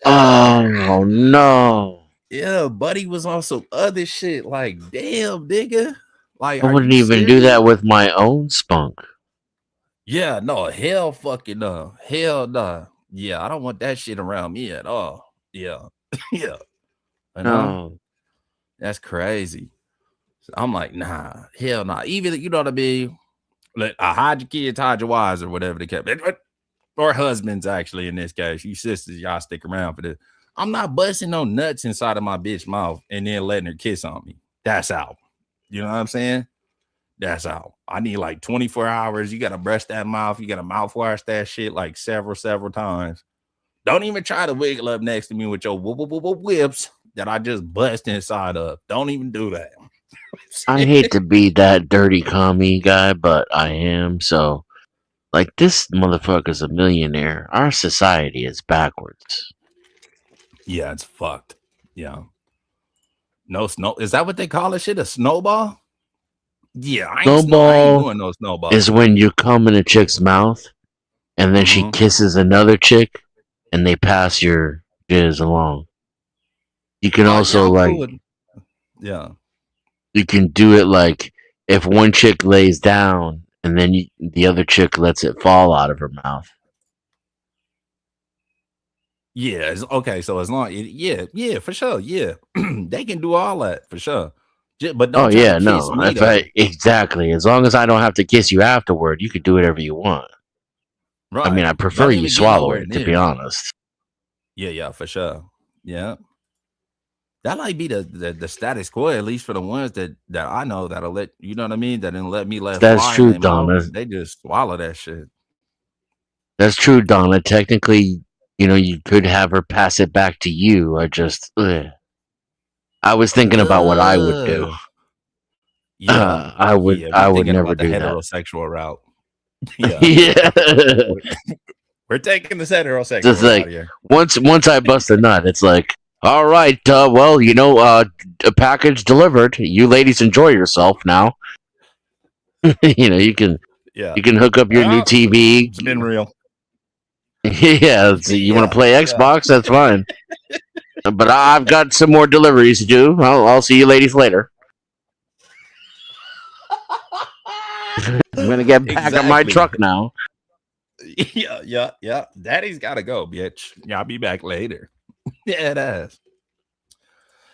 Speaker 2: Oh no.
Speaker 1: Yeah, Buddy was on some other shit. Like, damn, nigga. Like,
Speaker 2: I
Speaker 1: are
Speaker 2: wouldn't
Speaker 1: you
Speaker 2: even do
Speaker 1: serious?
Speaker 2: that with my own spunk.
Speaker 1: Yeah, no, hell fucking no. Hell no. Yeah, I don't want that shit around me at all. Yeah. Yeah. You know?
Speaker 2: No.
Speaker 1: That's crazy. So I'm like, nah, hell nah. Even, you know what I mean? Like, hide your kids, hide your wives, or whatever the case. Or husbands, actually, in this case. You sisters, y'all stick around for this. I'm not busting no nuts inside of my bitch mouth and then letting her kiss on me. That's out. You know what I'm saying? That's out. I need like 24 hours. You got to brush that mouth. You got to mouthwash that shit like several times. Don't even try to wiggle up next to me with your whips that I just bust inside of. Don't even do that.
Speaker 2: I hate to be that dirty commie guy, but I am. So, like, this motherfucker's a millionaire. Our society is backwards.
Speaker 1: Yeah, it's fucked. Yeah. No snow. Is that what they call it? Shit, a snowball? Yeah, I ain't
Speaker 2: Snowball
Speaker 1: doing no snowball
Speaker 2: is
Speaker 1: shit.
Speaker 2: when you come in a chick's mouth and then she kisses another chick and they pass your jizz along. You can
Speaker 1: Oh yeah,
Speaker 2: also
Speaker 1: I'm
Speaker 2: like
Speaker 1: cool with. Yeah.
Speaker 2: you can do it like if one chick lays down and then the other chick lets it fall out of her mouth.
Speaker 1: Yeah, okay. So as long, yeah, yeah, for sure, yeah, they can do all that for sure. But
Speaker 2: Oh
Speaker 1: don't try to
Speaker 2: yeah,
Speaker 1: kiss
Speaker 2: no.
Speaker 1: me
Speaker 2: If
Speaker 1: though,
Speaker 2: I exactly, as long as I don't have to kiss you afterward, you can do whatever you want. I mean, I
Speaker 1: right?
Speaker 2: prefer
Speaker 1: Don't
Speaker 2: you
Speaker 1: even get
Speaker 2: swallow
Speaker 1: nowhere
Speaker 2: it, to
Speaker 1: near
Speaker 2: be
Speaker 1: me.
Speaker 2: honest.
Speaker 1: Yeah, yeah, for sure. Yeah, that might be the status quo, at least for the ones that I know that'll let you know what I mean. That didn't let
Speaker 2: That's
Speaker 1: fire in
Speaker 2: true,
Speaker 1: their mouth.
Speaker 2: Donna.
Speaker 1: They just swallow that shit.
Speaker 2: That's true, Donna. Technically, you could have her pass it back to you. I was thinking about what I would do.
Speaker 1: Ugh. Yeah,
Speaker 2: I would,
Speaker 1: yeah, we
Speaker 2: I would
Speaker 1: thinking
Speaker 2: never
Speaker 1: about the
Speaker 2: do that.
Speaker 1: heterosexual route. Yeah,
Speaker 2: Yeah,
Speaker 1: we're, we're taking this heterosexual
Speaker 2: just
Speaker 1: route
Speaker 2: like
Speaker 1: here.
Speaker 2: once I bust a nut, it's like, all right, well, a package delivered. You ladies enjoy yourself now. You can
Speaker 1: Yeah,
Speaker 2: hook up your new
Speaker 1: well,
Speaker 2: TV.
Speaker 1: it's been real.
Speaker 2: Yeah, so you want to
Speaker 1: Yeah,
Speaker 2: play
Speaker 1: yeah.
Speaker 2: Xbox? That's fine. But I've got some more deliveries to do. I'll see you ladies later. I'm gonna get back on my
Speaker 1: Exactly.
Speaker 2: truck now.
Speaker 1: Yeah, yeah, yeah. Daddy's gotta go, bitch. Yeah, I'll be back later. Yeah, that's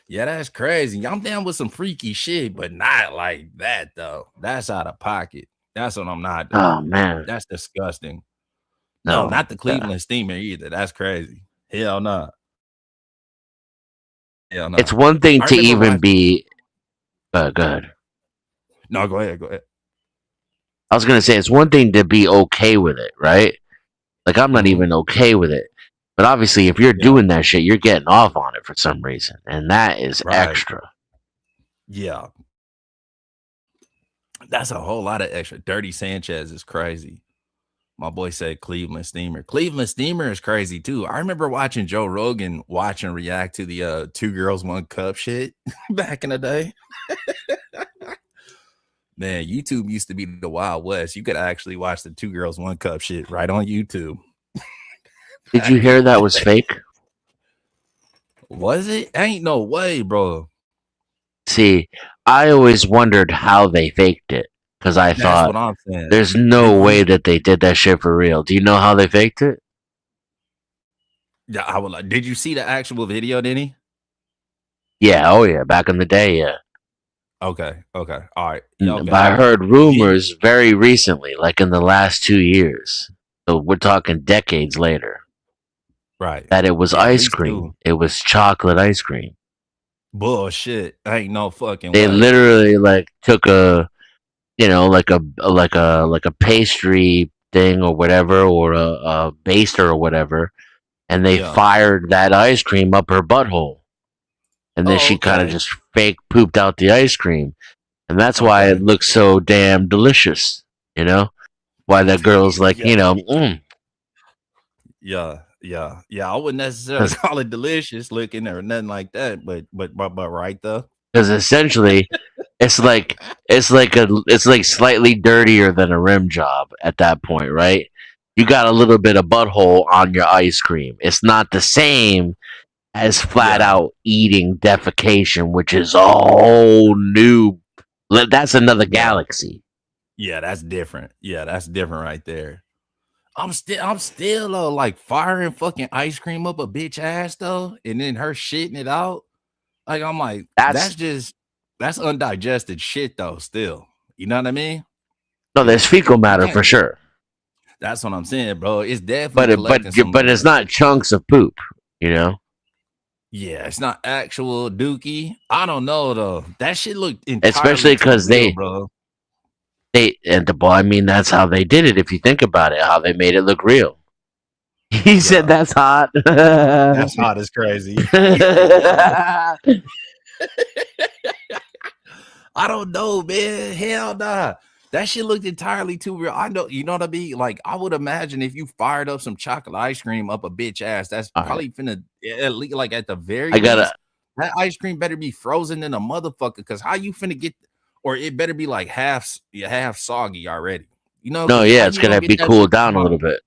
Speaker 1: yeah, that's crazy. I'm down with some freaky shit, but not like that though. That's out of pocket. That's what I'm not
Speaker 2: Oh
Speaker 1: doing.
Speaker 2: man,
Speaker 1: That's disgusting. No,
Speaker 2: no.
Speaker 1: not the Cleveland Steamer either. That's crazy. Hell no. Hell
Speaker 2: It's
Speaker 1: no.
Speaker 2: one thing
Speaker 1: I
Speaker 2: to
Speaker 1: remember
Speaker 2: even
Speaker 1: watching.
Speaker 2: be. Good.
Speaker 1: No, go ahead. Go ahead.
Speaker 2: I was gonna say it's one thing to be okay with it, right? Like I'm not
Speaker 1: Hmm.
Speaker 2: even okay with it. But obviously, if you're
Speaker 1: Yeah.
Speaker 2: doing that shit, you're getting off on it for some reason, and that is
Speaker 1: Right.
Speaker 2: extra.
Speaker 1: Yeah. That's a whole lot of extra. Dirty Sanchez is crazy. My boy said Cleveland Steamer. Cleveland Steamer is crazy too. I remember watching Joe Rogan watch and react to the two girls, one cup shit back in the day. Man, YouTube used to be the Wild West. You could actually watch the two girls, one cup shit right on YouTube
Speaker 2: Did you
Speaker 1: back in
Speaker 2: hear that
Speaker 1: the
Speaker 2: was
Speaker 1: day.
Speaker 2: fake?
Speaker 1: Was it? Ain't no way, bro.
Speaker 2: See, I always wondered how they faked it because I
Speaker 1: That's
Speaker 2: thought
Speaker 1: what I'm saying.
Speaker 2: there's no
Speaker 1: Did
Speaker 2: way
Speaker 1: you?
Speaker 2: that they did that shit for real. Do you know how they faked it?
Speaker 1: Yeah, I would like. Did you see the actual video, Denny?
Speaker 2: Yeah, oh yeah, back in the day, yeah.
Speaker 1: Okay, okay, all right, yeah,
Speaker 2: But
Speaker 1: okay.
Speaker 2: I heard
Speaker 1: He
Speaker 2: rumors very recently, like in the last 2 years. So we're talking decades later,
Speaker 1: right.
Speaker 2: that it was
Speaker 1: Yeah, at
Speaker 2: ice
Speaker 1: least two.
Speaker 2: cream. It was chocolate ice cream.
Speaker 1: Bullshit. Ain't no fucking
Speaker 2: They
Speaker 1: way.
Speaker 2: literally like took like a pastry thing or whatever, or a baster or whatever, and they
Speaker 1: Yeah.
Speaker 2: fired that ice cream up her butthole, and then
Speaker 1: Oh,
Speaker 2: she kind of
Speaker 1: okay.
Speaker 2: just fake pooped out the ice cream, and that's why it
Speaker 1: Okay.
Speaker 2: looks so damn delicious. You know why that girl's like,
Speaker 1: Yeah. Yeah. Yeah. Yeah. I wouldn't necessarily
Speaker 2: because
Speaker 1: call it delicious looking or nothing like that, but right though.
Speaker 2: essentially it's like slightly dirtier than a rim job at that point, right? You got a little bit of butthole on your ice cream. It's not the same as flat
Speaker 1: Yeah.
Speaker 2: out eating defecation, which is a whole new. That's another
Speaker 1: Yeah.
Speaker 2: galaxy.
Speaker 1: Yeah. That's different. Yeah, that's different right there. I'm still like firing fucking ice cream up a bitch ass though, and then her shitting it out. Like I'm like,
Speaker 2: That's
Speaker 1: that's undigested shit though, still. You know what I mean?
Speaker 2: no, there's fecal
Speaker 1: You
Speaker 2: matter
Speaker 1: can't
Speaker 2: for sure,
Speaker 1: that's what I'm saying, bro. It's definitely
Speaker 2: but it, but
Speaker 1: collecting some
Speaker 2: but it's not chunks of poop. You know,
Speaker 1: yeah, it's not actual dookie. I don't know though. That shit looked entirely
Speaker 2: especially
Speaker 1: too
Speaker 2: because
Speaker 1: real, bro.
Speaker 2: well, I mean, that's how they did it. If you think about it, how they made it look real. He said
Speaker 1: Yeah.
Speaker 2: that's hot.
Speaker 1: That's hot as crazy. Yeah. I don't know, man. Hell nah. That shit looked entirely too real. I know, you know what I mean? Like, I would imagine if you fired up some chocolate ice cream up a bitch ass, that's
Speaker 2: All right,
Speaker 1: probably finna at least, like at the very
Speaker 2: I gotta.
Speaker 1: least, that ice cream better be frozen in a motherfucker. Cause how you finna get, or it better be like half soggy already. You know,
Speaker 2: No,
Speaker 1: cause how
Speaker 2: yeah, it's
Speaker 1: you gonna
Speaker 2: gonna
Speaker 1: get
Speaker 2: be
Speaker 1: that shit
Speaker 2: cooled
Speaker 1: to
Speaker 2: down
Speaker 1: come
Speaker 2: a
Speaker 1: out?
Speaker 2: little bit.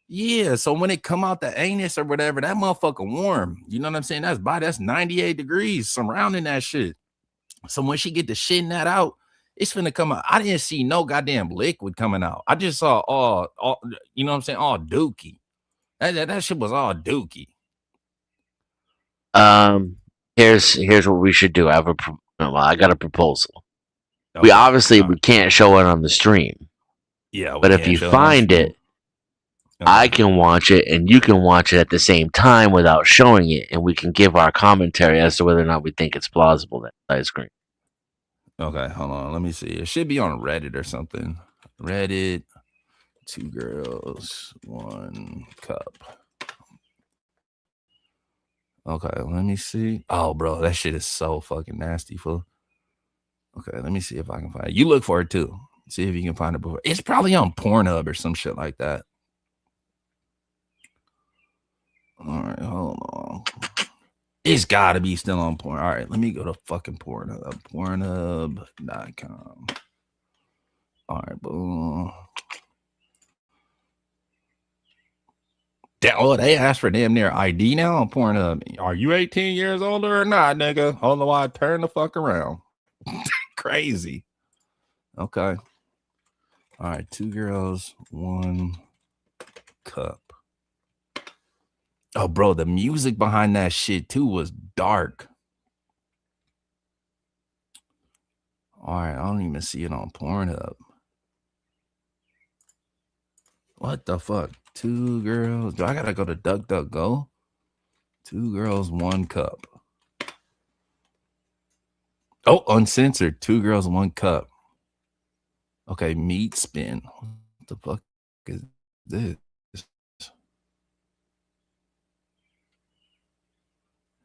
Speaker 1: Yeah, so when it come out the anus or whatever, that motherfucker warm. You know what I'm saying? That's 98 degrees surrounding that shit. So when she get the shitting that out, it's finna come out. I didn't see no goddamn liquid coming out. I just saw all you know what I'm saying, all dookie. That shit was all dookie.
Speaker 2: Um, here's what we should do. Well, I got a proposal. We
Speaker 1: Okay.
Speaker 2: obviously
Speaker 1: All
Speaker 2: we
Speaker 1: right.
Speaker 2: can't show it on the stream,
Speaker 1: Yeah, we
Speaker 2: but if
Speaker 1: can't
Speaker 2: you
Speaker 1: show it on
Speaker 2: find
Speaker 1: stream.
Speaker 2: it, I
Speaker 1: Okay.
Speaker 2: can watch it and you can watch it at the same time without showing it, and we can give our commentary as to whether or not we think it's plausible that ice cream.
Speaker 1: Okay, hold on. Let me see. It should be on Reddit or something. Reddit, 2 girls, 1 cup. Okay, let me see. Oh, bro, that shit is so fucking nasty, fool. Okay, let me see if I can find it. You look for it too. See if you can find it before. It's probably on Pornhub or some shit like that. All right, hold on. It's gotta be still on porn. All right, let me go to fucking Pornhub. Pornhub.com. All right, boom. They asked for damn near ID now on Pornhub. Are you 18 years older or not, nigga? Otherwise, turn the fuck around. Crazy. Okay. All right, 2 girls, 1 cup. Oh, bro, the music behind that shit too was dark. All right, I don't even see it on Pornhub. What the fuck? 2 girls. Do I gotta go to DuckDuckGo? 2 girls, 1 cup. Oh, uncensored. 2 girls, 1 cup. Okay, meat spin. What the fuck is this?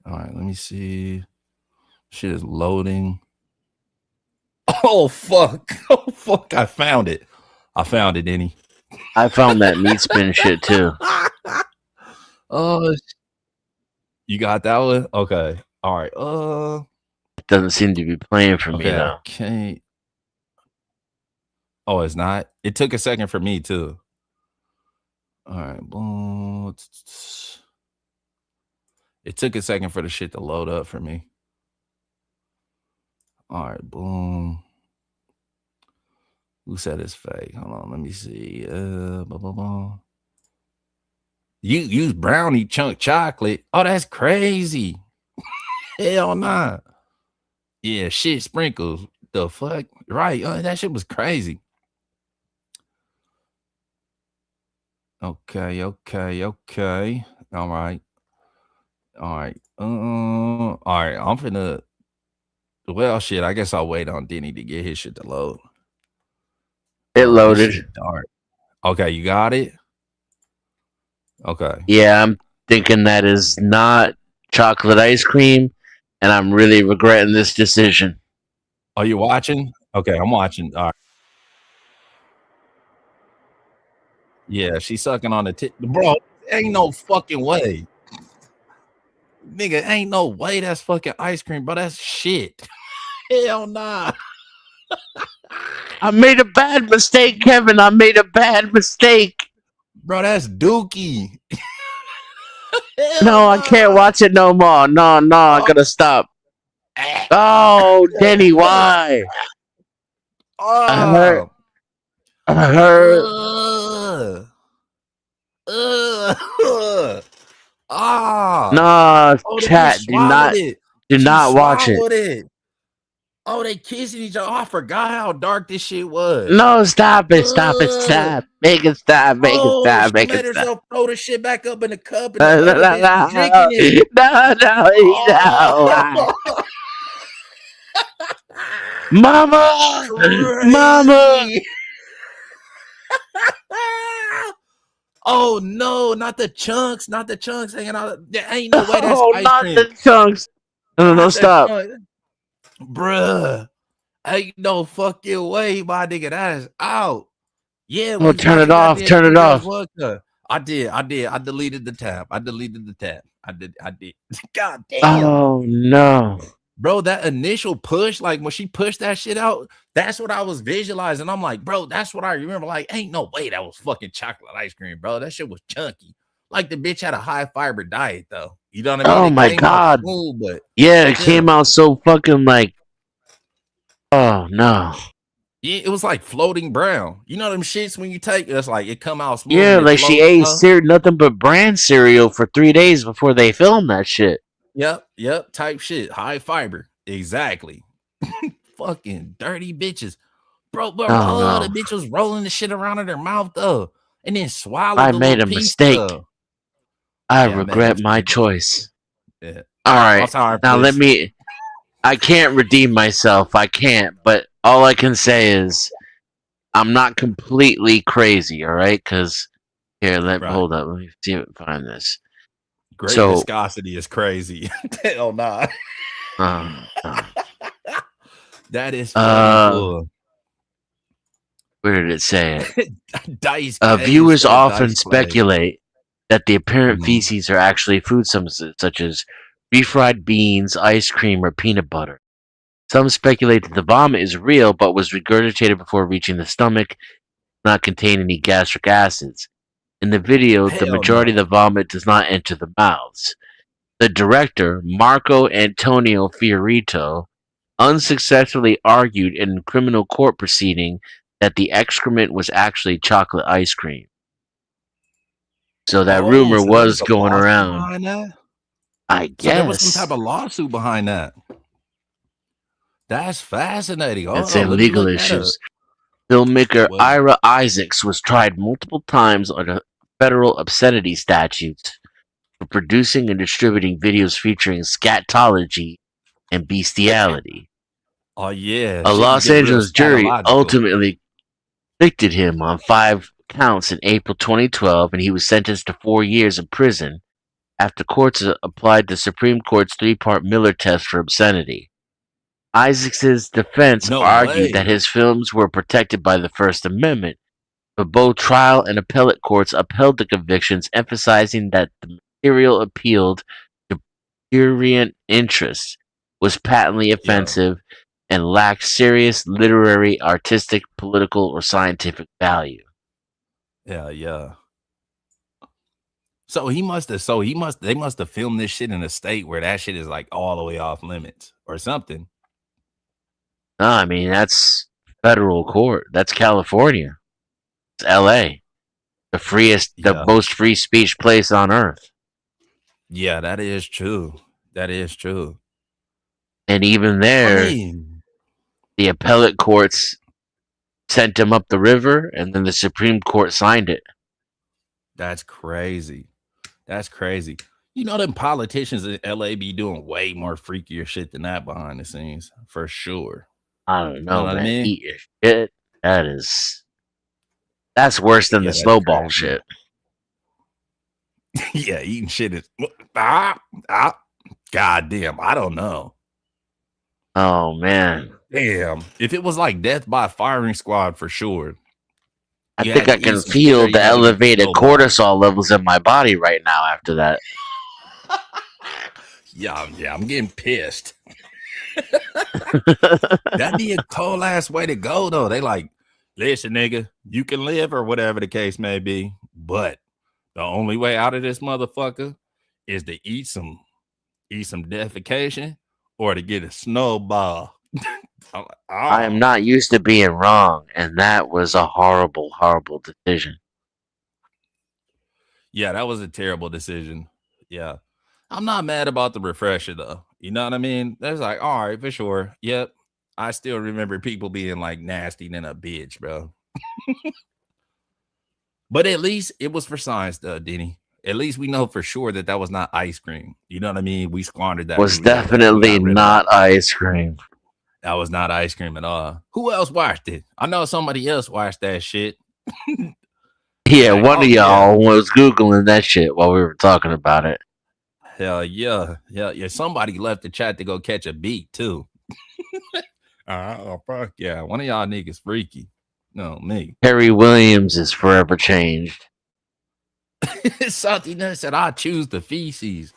Speaker 1: All right, let me see. Shit is loading. Oh fuck! Oh fuck! I found it. Denny.
Speaker 2: I found that meat spin shit too.
Speaker 1: Oh, you got that one? Okay. All right.
Speaker 2: It doesn't seem to be playing for me
Speaker 1: Okay.
Speaker 2: though.
Speaker 1: Okay. Oh, it's not. It took a second for me too. All right. Boom. It took a second for the shit to load up for me. All right. Boom. Who said it's fake? Hold on. Let me see. Blah, blah, blah. You use brownie chunk chocolate. Oh, that's crazy. Hell nah. Yeah, shit sprinkles. The fuck? Right. That shit was crazy. Okay. All right. All right. All right. I'm finna. Well, shit. I guess I'll wait on Denny to get his shit to load.
Speaker 2: It
Speaker 1: This
Speaker 2: loaded.
Speaker 1: shit dark. Okay, you got it. Okay.
Speaker 2: Yeah, I'm thinking that is not chocolate ice cream, and I'm really regretting this decision.
Speaker 1: Are you watching? Okay, I'm watching. All right. Yeah, she's sucking on the tip. Bro, ain't no fucking way. Nigga, ain't no way that's fucking ice cream, bro. That's shit. Hell nah.
Speaker 2: I made a bad mistake, Kevin. I made a bad mistake.
Speaker 1: Bro, that's dookie.
Speaker 2: No, I can't watch it no more. No, I gotta stop. Oh, Denny, why? I heard. No,
Speaker 1: The
Speaker 2: chat.
Speaker 1: bitch swallowed it.
Speaker 2: Do
Speaker 1: She
Speaker 2: not watch it.
Speaker 1: swallowed it. Oh, they kissing each other. Oh, I forgot how dark this shit was.
Speaker 2: No, stop it. Make it stop.
Speaker 1: She made herself throw the shit back up in the cup and the other bitch was drinking it.
Speaker 2: No. Mama!
Speaker 1: Crazy. Oh no, not the chunks hanging out. There ain't no way that's ice
Speaker 2: not
Speaker 1: cream.
Speaker 2: the chunks. No, stop.
Speaker 1: Bruh. Ain't no fucking way, my nigga. That is out. Yeah,
Speaker 2: Oh, turn it off.
Speaker 1: I did. I deleted the tab. I did. God damn.
Speaker 2: Oh no.
Speaker 1: Bro, that initial push, like when she pushed that shit out, that's what I was visualizing. I'm like, bro, that's what I remember. Like, ain't no way that was fucking chocolate ice cream, bro. That shit was chunky. Like the bitch had a high fiber diet, though. You know what I mean?
Speaker 2: Oh my god.
Speaker 1: Smooth, but
Speaker 2: yeah, it came out so fucking like. Oh no.
Speaker 1: Yeah, it was like floating brown. You know them shits when you take it's like it come out smooth
Speaker 2: Yeah,
Speaker 1: and it
Speaker 2: like she
Speaker 1: floats
Speaker 2: ate
Speaker 1: up.
Speaker 2: nothing but brand cereal for 3 days before they filmed that shit.
Speaker 1: Yep, yep, type shit. High fiber. Exactly. Fucking dirty bitches. Bro,
Speaker 2: Oh
Speaker 1: the
Speaker 2: no,
Speaker 1: bitch was rolling the shit around in her mouth though. And then swallowed
Speaker 2: I
Speaker 1: the little
Speaker 2: made a
Speaker 1: piece
Speaker 2: mistake.
Speaker 1: though.
Speaker 2: I
Speaker 1: Yeah, I made a
Speaker 2: regret my
Speaker 1: mistake.
Speaker 2: choice.
Speaker 1: Yeah.
Speaker 2: All
Speaker 1: I'm
Speaker 2: right,
Speaker 1: sorry,
Speaker 2: now let
Speaker 1: puss.
Speaker 2: me. I can't redeem myself. I can't. But all I can say is I'm not completely crazy. All right, because here,
Speaker 1: Right.
Speaker 2: hold up. Let me see if I can find this.
Speaker 1: Great
Speaker 2: So,
Speaker 1: viscosity is crazy. Hell nah.
Speaker 2: uh,
Speaker 1: That is funny,
Speaker 2: uh,
Speaker 1: fool.
Speaker 2: where did it say it?
Speaker 1: Dice K
Speaker 2: Viewers
Speaker 1: instead of
Speaker 2: often
Speaker 1: dice play.
Speaker 2: speculate that the apparent
Speaker 1: Mhm.
Speaker 2: feces are actually food substances, such as refried beans, ice cream, or peanut butter. Some speculate that the vomit is real but was regurgitated before reaching the stomach, not contain any gastric acids. In the video, the
Speaker 1: Hell
Speaker 2: majority of
Speaker 1: no.
Speaker 2: the vomit does not enter the mouths. The director, Marco Antonio Fiorito, unsuccessfully argued in a criminal court proceeding that the excrement was actually chocolate ice cream. So that
Speaker 1: Oh,
Speaker 2: rumor
Speaker 1: so there was
Speaker 2: was
Speaker 1: a
Speaker 2: going
Speaker 1: lawsuit
Speaker 2: around.
Speaker 1: behind that?
Speaker 2: I
Speaker 1: So there was some
Speaker 2: guess
Speaker 1: type of lawsuit behind that. That's fascinating.
Speaker 2: it's
Speaker 1: Hold on,
Speaker 2: in
Speaker 1: let me
Speaker 2: legal
Speaker 1: look that up.
Speaker 2: issues. Filmmaker
Speaker 1: Well,
Speaker 2: Ira Isaacs was tried multiple times under federal obscenity statutes for producing and distributing videos featuring scatology and bestiality.
Speaker 1: oh yeah,
Speaker 2: A
Speaker 1: shit can
Speaker 2: Los
Speaker 1: get real
Speaker 2: Angeles jury
Speaker 1: scatological.
Speaker 2: ultimately convicted him on 5 counts in April 2012, and he was sentenced to 4 years in prison after courts applied the Supreme Court's three-part Miller test for obscenity. Isaacs's defense
Speaker 1: No
Speaker 2: argued that
Speaker 1: way.
Speaker 2: his films were protected by the First Amendment, but both trial and appellate courts upheld the convictions, emphasizing that the material appealed to prurient interests, was patently
Speaker 1: Yeah,
Speaker 2: offensive, and lacked serious literary, artistic, political, or scientific value.
Speaker 1: yeah. So they must have filmed this shit in a state where that shit is like all the way off limits or something.
Speaker 2: No, I mean, that's federal court. That's California. It's LA. The
Speaker 1: Yeah.
Speaker 2: most free speech place on earth.
Speaker 1: Yeah, that is true. That is true.
Speaker 2: And even
Speaker 1: I
Speaker 2: there,
Speaker 1: mean,
Speaker 2: the appellate courts sent him up the river, and then the Supreme Court signed it.
Speaker 1: that's crazy. That's crazy. You know them politicians in LA be doing way more freakier shit than that behind the scenes, for sure.
Speaker 2: I don't
Speaker 1: You know
Speaker 2: know,
Speaker 1: what I
Speaker 2: man.
Speaker 1: mean?
Speaker 2: Eat your shit. That's worse than the
Speaker 1: Yeah, that's
Speaker 2: snowball
Speaker 1: crazy.
Speaker 2: shit.
Speaker 1: Yeah, eating shit is ah, ah, god damn, I don't know.
Speaker 2: Oh man.
Speaker 1: Damn. If it was like death by firing squad for sure.
Speaker 2: I
Speaker 1: You
Speaker 2: think
Speaker 1: had to
Speaker 2: I
Speaker 1: eat
Speaker 2: can
Speaker 1: some shit or
Speaker 2: feel
Speaker 1: you
Speaker 2: the
Speaker 1: had to get the
Speaker 2: elevated
Speaker 1: snowball.
Speaker 2: cortisol levels in my body right now after that.
Speaker 1: Yeah, I'm getting pissed. That'd be a cold ass way to go though. They like, listen, nigga, you can live or whatever the case may be, but the only way out of this motherfucker is to eat some defecation or to get a snowball. I'm like,
Speaker 2: I am
Speaker 1: oh,
Speaker 2: not used to being wrong, and that was a horrible, horrible decision.
Speaker 1: yeah, that was a terrible decision. Yeah. I'm not mad about the refresher though. You know what I mean? That's like, all right, for sure. Yep. I still remember people being like nasty than a bitch, bro. But at least it was for science, Denny. At least we know for sure that that was not ice cream. You know what I mean? We squandered that
Speaker 2: Was
Speaker 1: resource. We
Speaker 2: definitely
Speaker 1: got rid of that.
Speaker 2: not ice cream.
Speaker 1: That was not ice cream at all. Who else watched it? I know somebody else watched that shit.
Speaker 2: Yeah,
Speaker 1: Like,
Speaker 2: one
Speaker 1: oh
Speaker 2: of
Speaker 1: yeah,
Speaker 2: y'all was Googling that shit while we were talking about it.
Speaker 1: hell yeah, yeah. Somebody left the chat to go catch a beat too. Oh fuck yeah, one of y'all niggas freaky. No, me.
Speaker 2: Harry Williams is forever changed.
Speaker 1: Something that said I choose the feces.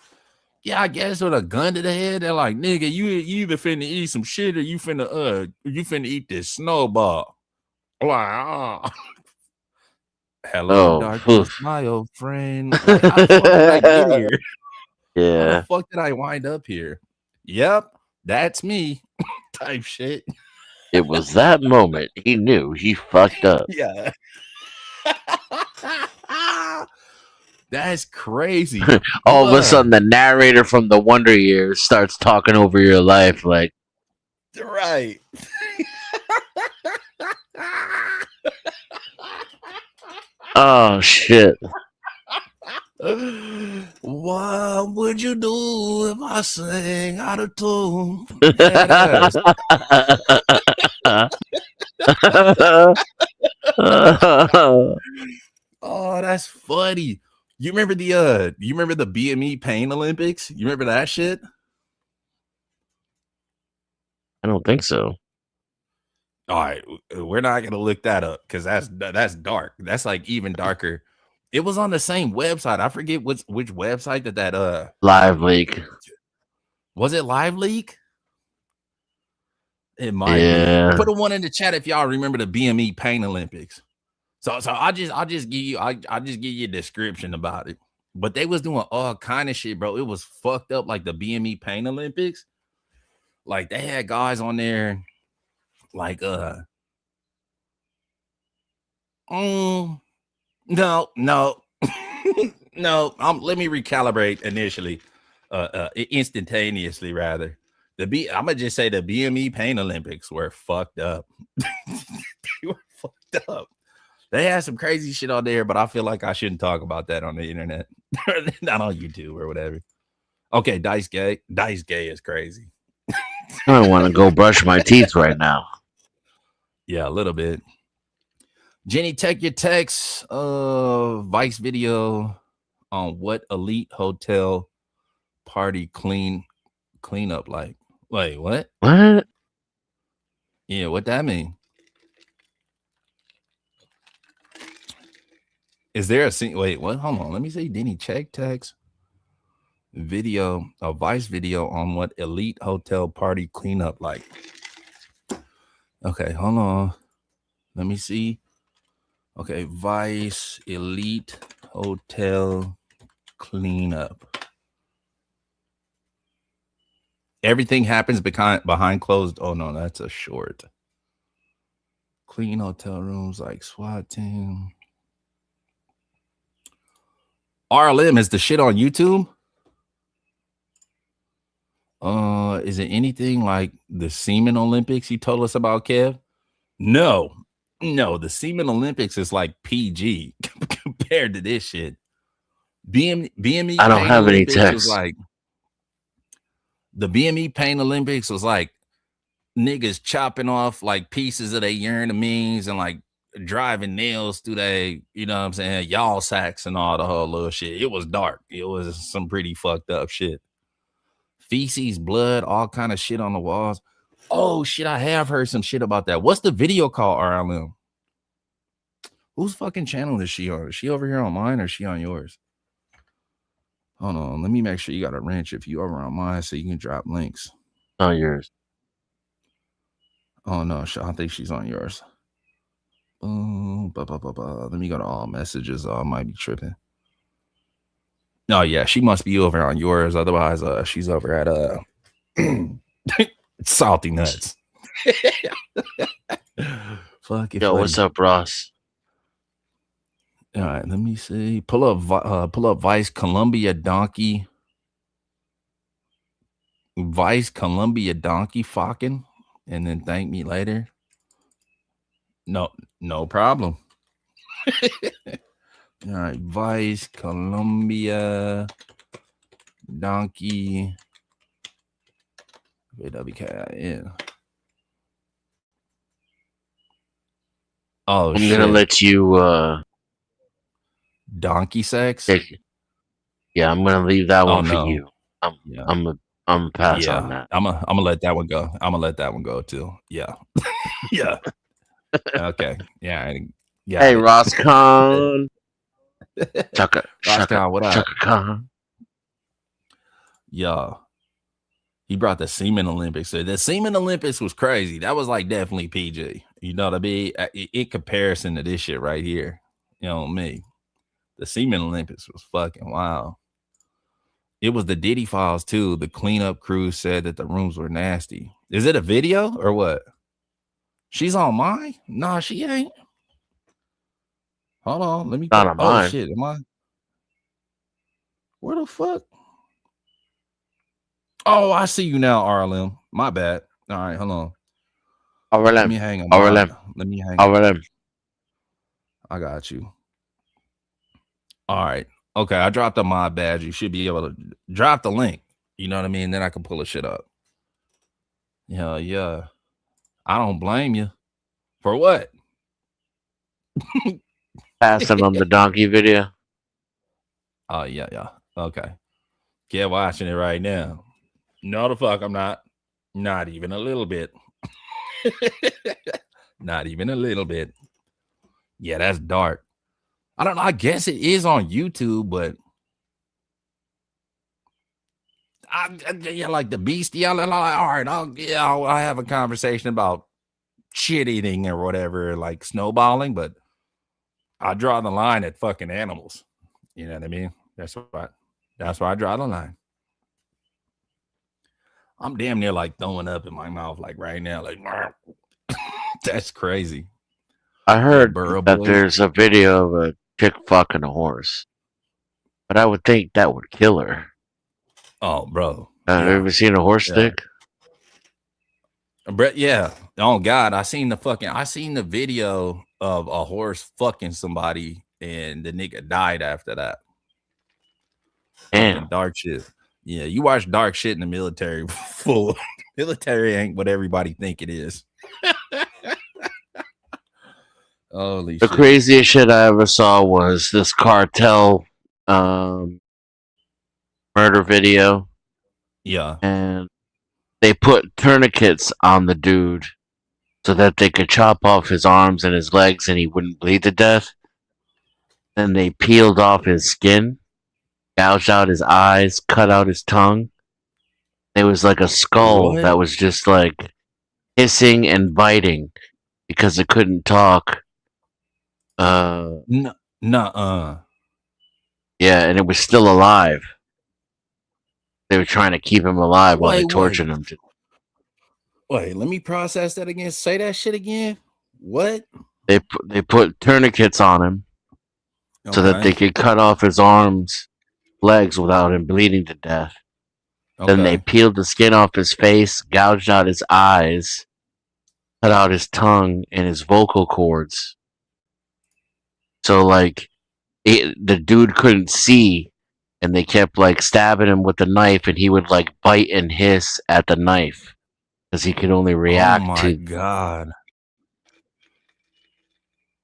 Speaker 1: Yeah, I guess with a gun to the head, they're like, nigga, you either finna eat some shit or you finna eat this snowball. Wow. Hello,
Speaker 2: Oh,
Speaker 1: darkness,
Speaker 2: oof.
Speaker 1: my old friend. Like, how the fuck did I get here? How the
Speaker 2: Yeah.
Speaker 1: fuck did I wind up here? Yep, that's me. Type shit.
Speaker 2: It was that moment he knew he fucked up.
Speaker 1: Yeah. That's crazy.
Speaker 2: All of a sudden, the narrator from the Wonder Years starts talking over your life, like,
Speaker 1: Right.
Speaker 2: oh shit.
Speaker 1: What would you do if I sang out of tune? Badass. Oh, that's funny. You remember the BME Pain Olympics? You remember that shit?
Speaker 2: I don't think so.
Speaker 1: All right, we're not gonna look that up because that's dark. That's like even darker. It was on the same website. I forget which website that
Speaker 2: Live leak.
Speaker 1: was it Live Leak? It might be.
Speaker 2: Yeah.
Speaker 1: Put a one in the chat if y'all remember the BME Pain Olympics. So I'll just give you a description about it. But they was doing all kind of shit, bro. It was fucked up like the BME Pain Olympics. Like they had guys on there like no, no. No, let me recalibrate initially. Instantaneously rather. I'm gonna just say the BME Pain Olympics were fucked up. They were fucked up. They had some crazy shit on there, but I feel like I shouldn't talk about that on the internet. Not on YouTube or whatever. Okay, Dice Gay. Dice Gay is crazy.
Speaker 2: I want to go brush my teeth right now.
Speaker 1: Yeah, a little bit. Jenny, take your text. Vice video on what elite hotel party cleanup like. Wait, what?
Speaker 2: What?
Speaker 1: Yeah, what that mean? Is there a scene? Wait, what? Hold on. Let me see. Denny, check text. Video, a Vice video on what elite hotel party cleanup like. Okay, hold on. Let me see. Okay, Vice elite hotel cleanup. Everything happens behind closed. Oh no, that's a short. Clean hotel rooms like SWAT team. RLM is the shit on YouTube. Is it anything like the Semen Olympics you told us about, Kev? No, the Semen Olympics is like PG compared to this shit. BME
Speaker 2: I don't
Speaker 1: Pain
Speaker 2: have any
Speaker 1: Olympics was
Speaker 2: text.
Speaker 1: like the BME Pain Olympics was like niggas chopping off like pieces of their urinamines and like driving nails through they, you know what I'm saying, y'all sacks and all the whole little shit. It was dark. It was some pretty fucked up shit. Feces, blood, all kind of shit on the walls. Oh shit, I have heard some shit about that. What's the video called, RLM? Whose fucking channel is she on? Is she over here on mine or is she on yours? Hold on, let me make sure you got a wrench if you over on mine so you can drop links.
Speaker 2: On yours.
Speaker 1: Oh no, I think she's on yours. Let me go to all messages. I might be tripping. No, yeah, she must be over on yours. Otherwise, she's over at Salty Nuts. Fuck it.
Speaker 2: Yo, what's up, Ross?
Speaker 1: All right, let me see. Pull up Vice Columbia Donkey. Vice Columbia Donkey fucking, and then thank me later. No problem. All right, Vice Columbia Donkey. WKIN. Oh,
Speaker 2: I'm gonna let you
Speaker 1: donkey sex.
Speaker 2: Yeah, I'm gonna leave that one for you. I'm pass on that.
Speaker 1: I'm gonna let that one go. I'm gonna let that one go too. Yeah. Yeah. Okay. Yeah.
Speaker 2: Hey, Roscon.
Speaker 1: Roscon, what up?
Speaker 2: Chaka Khan.
Speaker 1: Yeah. He brought the Semen Olympics. So the Semen Olympics was crazy. That was like definitely PG. You know what I mean? In comparison to this shit right here. You know me. The Semen Olympics was fucking wild. It was the Diddy Files too. The cleanup crew said that the rooms were nasty. Is it a video or what? She's on mine? Nah, she ain't. Hold on. Let me
Speaker 2: Not
Speaker 1: put.
Speaker 2: on
Speaker 1: Oh
Speaker 2: mine.
Speaker 1: shit. Am I? Where the fuck? Oh, I see you now, RLM. My bad. All right, hold on. Let
Speaker 2: RLM.
Speaker 1: me hang a mod.
Speaker 2: RLM.
Speaker 1: Let me hang.
Speaker 2: RLM.
Speaker 1: I got you. All right. Okay, I dropped a mod badge. You should be able to drop the link. You know what I mean? Then I can pull the shit up. Yeah, yeah. I don't blame you. For what?
Speaker 2: Passing on the donkey video.
Speaker 1: Oh, yeah, yeah. Okay. Get watching it right now. No, the fuck I'm not. Not even a little bit. Not even a little bit. Yeah, that's dark. I don't know. I guess it is on YouTube, but yeah, like the beastie. I'm like, all right, I'll have a conversation about shit eating or whatever, like snowballing, but I draw the line at fucking animals. You know what I mean? That's why I draw the line. I'm damn near like throwing up in my mouth like right now. Like that's crazy.
Speaker 2: I heard
Speaker 1: Burrow
Speaker 2: that
Speaker 1: Boys.
Speaker 2: there's a video of a chick fucking a horse, but I would think that would kill her.
Speaker 1: Oh, bro.
Speaker 2: Have you ever seen a horse stick?
Speaker 1: Brett, yeah. Oh God, I seen the video of a horse fucking somebody and the nigga died after that.
Speaker 2: Damn.
Speaker 1: Fucking dark shit. Yeah, you watch dark shit in the military. Full military ain't what everybody think it is. Holy
Speaker 2: The
Speaker 1: shit.
Speaker 2: craziest shit I ever saw was this cartel murder video,
Speaker 1: Yeah.
Speaker 2: and they put tourniquets on the dude so that they could chop off his arms and his legs and he wouldn't bleed to death. Then they peeled off his skin, gouged out his eyes, cut out his tongue. There was like a skull
Speaker 1: What?
Speaker 2: that was just like hissing and biting because it couldn't talk.
Speaker 1: Nuh-uh.
Speaker 2: Yeah, and it was still alive. They were trying to keep him alive while they
Speaker 1: Wait.
Speaker 2: tortured him.
Speaker 1: Wait, let me process that again. Say that shit again. What?
Speaker 2: They put tourniquets on him so that they could cut off his arms, legs without him bleeding to death. Then they peeled the skin off his face, gouged out his eyes, cut out his tongue and his vocal cords. So like the dude couldn't see, and they kept like stabbing him with the knife, and he would like bite and hiss at the knife because he could only react
Speaker 1: oh my
Speaker 2: to.
Speaker 1: God.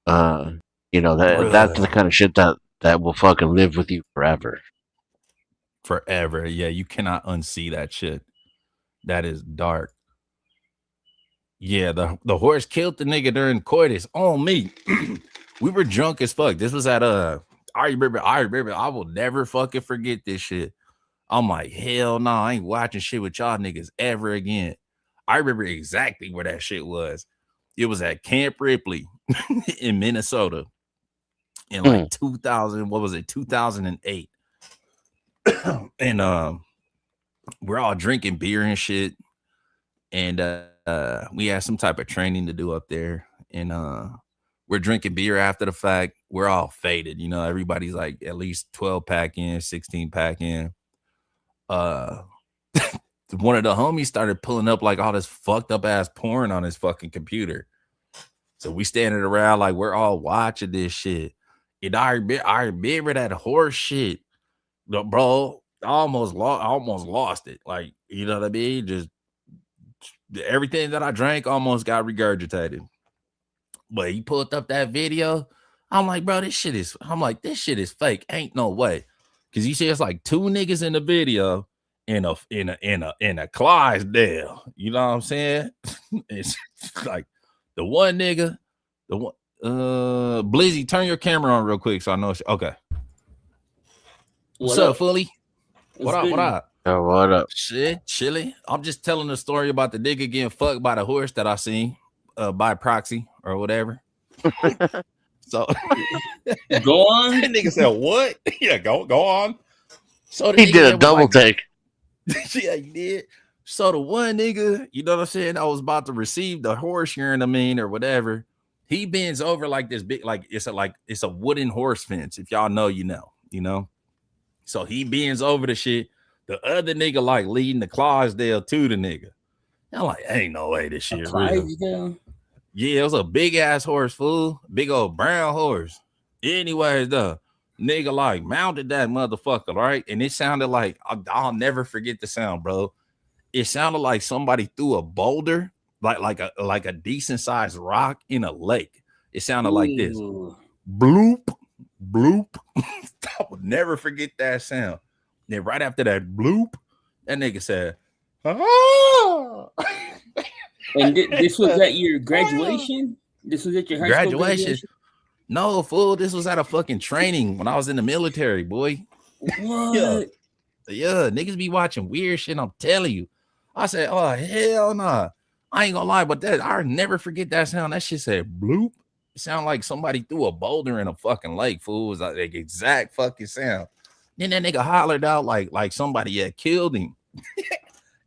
Speaker 2: That's the kind of shit that will fucking live with you forever.
Speaker 1: Forever. Yeah, you cannot unsee that shit. That is dark. Yeah, the horse killed the nigga during coitus on me. We were drunk as fuck. This was at I remember. I will never fucking forget this shit. I'm like, hell no, I ain't watching shit with y'all niggas ever again. I remember exactly where that shit was. It was at Camp Ripley in Minnesota in like 2000. What was it? 2008. And we're all drinking beer and shit. And we had some type of training to do up there. And we're drinking beer after the fact. We're all faded. You know, everybody's like at least 12 pack in, 16 pack in. One of the homies started pulling up like all this fucked up ass porn on his fucking computer. So we standing around like we're all watching this shit. And I remember that horse shit. Bro, I almost lost it. Like, you know what I mean? Just everything that I drank almost got regurgitated. But he pulled up that video. I'm like, bro, this shit is fake. Ain't no way. Cause you see it's like two niggas in the video in a Clydesdale. You know what I'm saying? It's like the one nigga, the one Blizzy, turn your camera on real quick so I know. Okay. What's up, Fully? What up?
Speaker 2: Oh, what up?
Speaker 1: Shit, chilly. I'm just telling the story about the nigga getting fucked by the horse that I seen by proxy or whatever. So
Speaker 4: go on.
Speaker 1: That nigga said, "What?" Yeah, go on. So
Speaker 2: he did a double take.
Speaker 1: Yeah, he did. So the one nigga, you know what I'm saying, I was about to receive the horse urine, or whatever. He bends over like this big, like it's a wooden horse fence. If y'all know, you know. So he bends over the shit. The other nigga like leading the Clydesdale to the nigga. I'm like, ain't no way this
Speaker 5: A
Speaker 1: shit real.
Speaker 5: Clydesdale.
Speaker 1: Yeah, it was a big ass horse, fool. Big old brown horse. Anyways, the nigga like mounted that motherfucker, right? And it sounded like I'll never forget the sound, bro. It sounded like somebody threw a boulder, like a decent sized rock in a lake. It sounded like this.
Speaker 5: Ooh.
Speaker 1: Bloop, bloop. I will never forget that sound. Then right after that bloop, that nigga said, "Ah."
Speaker 5: And this was at your graduation? This was at your high school graduation?
Speaker 1: No, fool. This was at a fucking training when I was in the military, boy.
Speaker 5: What?
Speaker 1: Yeah, niggas be watching weird shit. I'm telling you. I said, oh, hell nah. I ain't gonna lie, but I'll never forget that sound. That shit said bloop. It sounded like somebody threw a boulder in a fucking lake, fool. It was like the exact fucking sound. Then that nigga hollered out like somebody had killed him.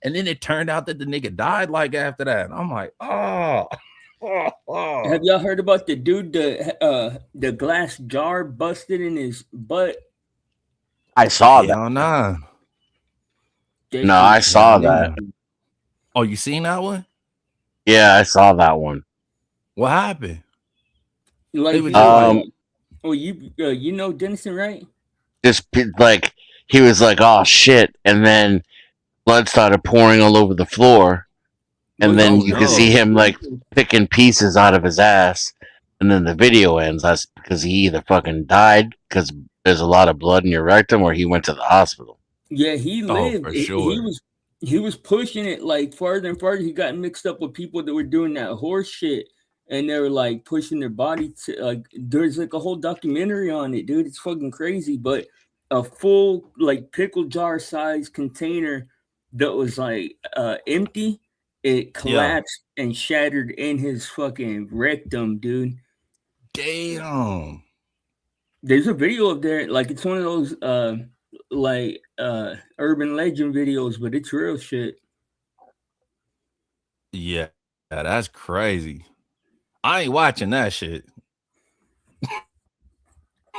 Speaker 1: And then it turned out that the nigga died like after that. I'm like, oh.
Speaker 5: Have y'all heard about the dude, the glass jar busted in his butt?
Speaker 2: I saw that.
Speaker 1: Hell nah.
Speaker 2: No, I saw that.
Speaker 1: Oh, you seen that one?
Speaker 2: Yeah, I saw that one.
Speaker 1: What happened?
Speaker 5: Like, you know Denison, right?
Speaker 2: Just like he was like, "Oh shit," and then blood started pouring all over the floor, and then you could see him like picking pieces out of his ass, and then the video ends. That's because he either fucking died because there's a lot of blood in your rectum, or he went to the hospital.
Speaker 5: Yeah, he lived.
Speaker 1: For sure.
Speaker 5: He was pushing it like farther and farther. He got mixed up with people that were doing that horse shit, and they were like pushing their body to like. There's like a whole documentary on it, dude. It's fucking crazy. But a full like pickle jar size container that was like empty, it collapsed and shattered in his fucking rectum, dude.
Speaker 1: Damn.
Speaker 5: There's a video of that. Like it's one of those urban legend videos, but it's real shit.
Speaker 1: Yeah, that's crazy. I ain't watching that shit.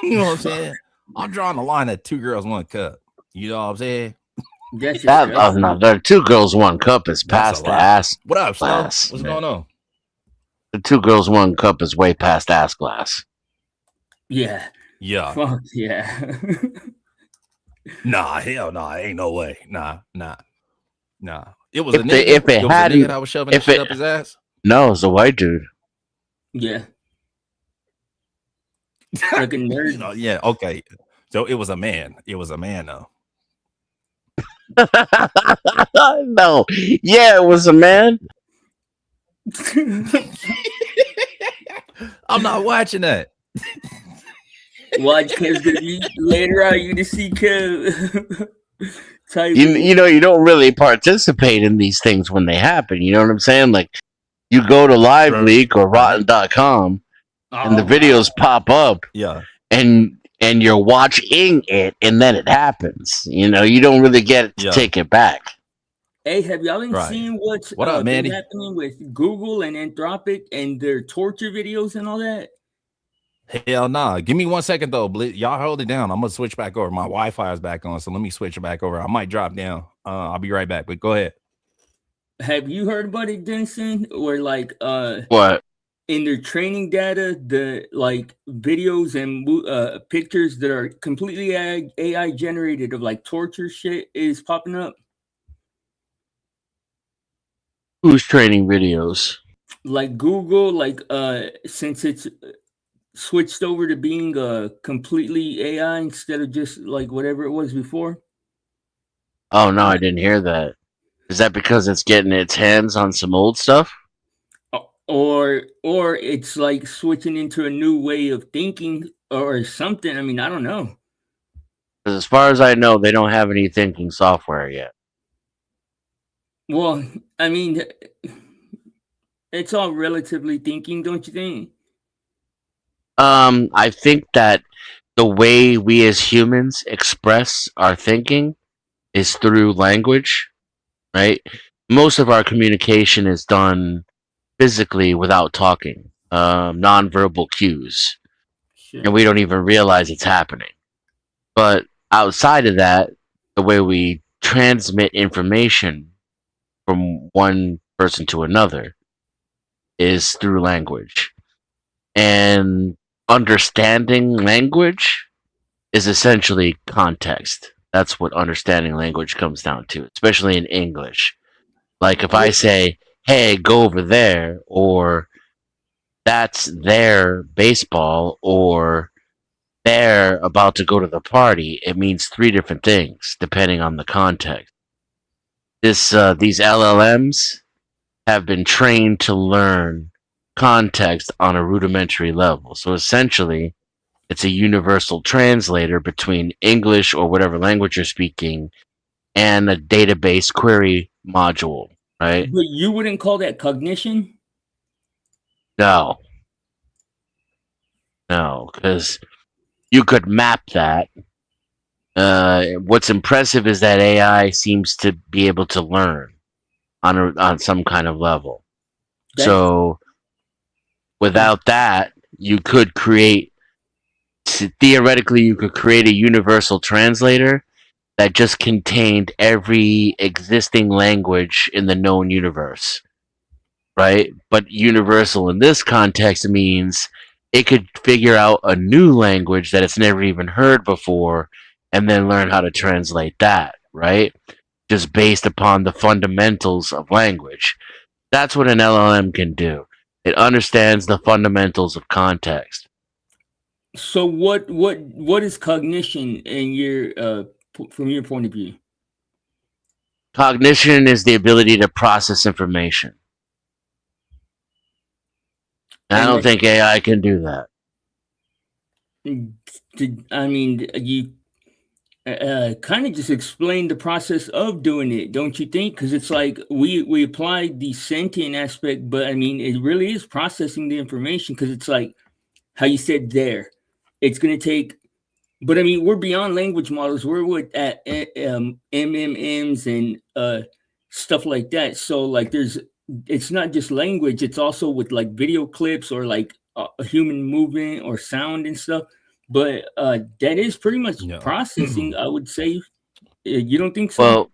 Speaker 1: You know what I'm saying? I'm drawing the line at 2 girls, 1 cup. You know what I'm saying?
Speaker 2: No, the 2 girls, 1 cup is past the ass.
Speaker 1: What up,
Speaker 2: glass?
Speaker 1: What's going on?
Speaker 2: The 2 girls, 1 cup is way past ass glass.
Speaker 5: Yeah.
Speaker 1: Yeah.
Speaker 5: Fuck yeah.
Speaker 1: Nah, hell no. Ain't no way. Nah. It was
Speaker 2: If
Speaker 1: a nigga.
Speaker 2: if it had
Speaker 1: a nigga that was shoving that shit up his ass.
Speaker 2: No, it's a white dude.
Speaker 5: Yeah. Like a nerd.
Speaker 1: You know, yeah, okay. So it was a man. It was a man though.
Speaker 2: No. Yeah, it was a man.
Speaker 1: I'm not watching that.
Speaker 5: Watch Kev's gonna be later on. You to see Kev.
Speaker 2: You know, you don't really participate in these things when they happen. You know what I'm saying? Like, you go to LiveLeak or Rotten.com, and the videos pop up.
Speaker 1: Yeah.
Speaker 2: And you're watching it, and then it happens. You know, you don't really get to take it back.
Speaker 5: Hey, have y'all been seeing what's
Speaker 1: what up,
Speaker 5: been happening with Google and Anthropic and their torture videos and all that?
Speaker 1: Hell nah. Give me 1 second though, Blitz. Y'all hold it down. I'm gonna switch back over. My Wi-Fi is back on, so let me switch it back over. I might drop down. I'll be right back, but go ahead.
Speaker 5: Have you heard about it, Denson? Or like
Speaker 2: what?
Speaker 5: In their training data, the like videos and pictures that are completely AI generated of like torture shit is popping up.
Speaker 2: Who's training videos?
Speaker 5: Like Google, like since it's switched over to being completely AI instead of just like whatever it was before.
Speaker 2: Oh no, I didn't hear that. Is that because it's getting its hands on some old stuff?
Speaker 5: Or it's like switching into a new way of thinking or something. I mean, I don't know.
Speaker 2: Because as far as I know, they don't have any thinking software yet.
Speaker 5: Well, I mean, it's all relatively thinking, don't you think?
Speaker 2: I think that the way we as humans express our thinking is through language, right? most of our communication is done physically without talking, nonverbal cues,
Speaker 5: Sure.
Speaker 2: and we don't even realize it's happening. But outside of that, the way we transmit information from one person to another is through language. And understanding language is essentially context. That's what understanding language comes down to, especially in English. Like if I say, hey, go over there, or that's their baseball, or they're about to go to the party, it means three different things depending on the context. These LLMs have been trained to learn context on a rudimentary level. So essentially, it's a universal translator between English or whatever language you're speaking and a database query module, right?
Speaker 5: But you wouldn't call that cognition?
Speaker 2: No, no, because you could map that. What's impressive is that AI seems to be able to learn on some kind of level.
Speaker 5: That's
Speaker 2: So without that, you could create theoretically you could create a universal translator that just contained every existing language in the known universe, right? But universal in this context means it could figure out a new language that it's never even heard before and then learn how to translate that, right? Just based upon the fundamentals of language. That's what an LLM can do. It understands the fundamentals of context.
Speaker 5: so. What is cognition in your from your point of view?
Speaker 2: Cognition is the ability to process information. And I
Speaker 5: And
Speaker 2: don't think AI can do that.
Speaker 5: I mean, you kind of just explain the process of doing it, don't you think? Because it's like we apply the sentient aspect, but I mean, it really is processing the information. Because it's like how you said there, it's going to take. But I mean, we're beyond language models. We're with MMMs and stuff like that. So like, it's not just language. It's also with like video clips or like a human movement or sound and stuff. But that is pretty much
Speaker 1: Yeah.
Speaker 5: processing, I would say. You don't think so?
Speaker 2: Well,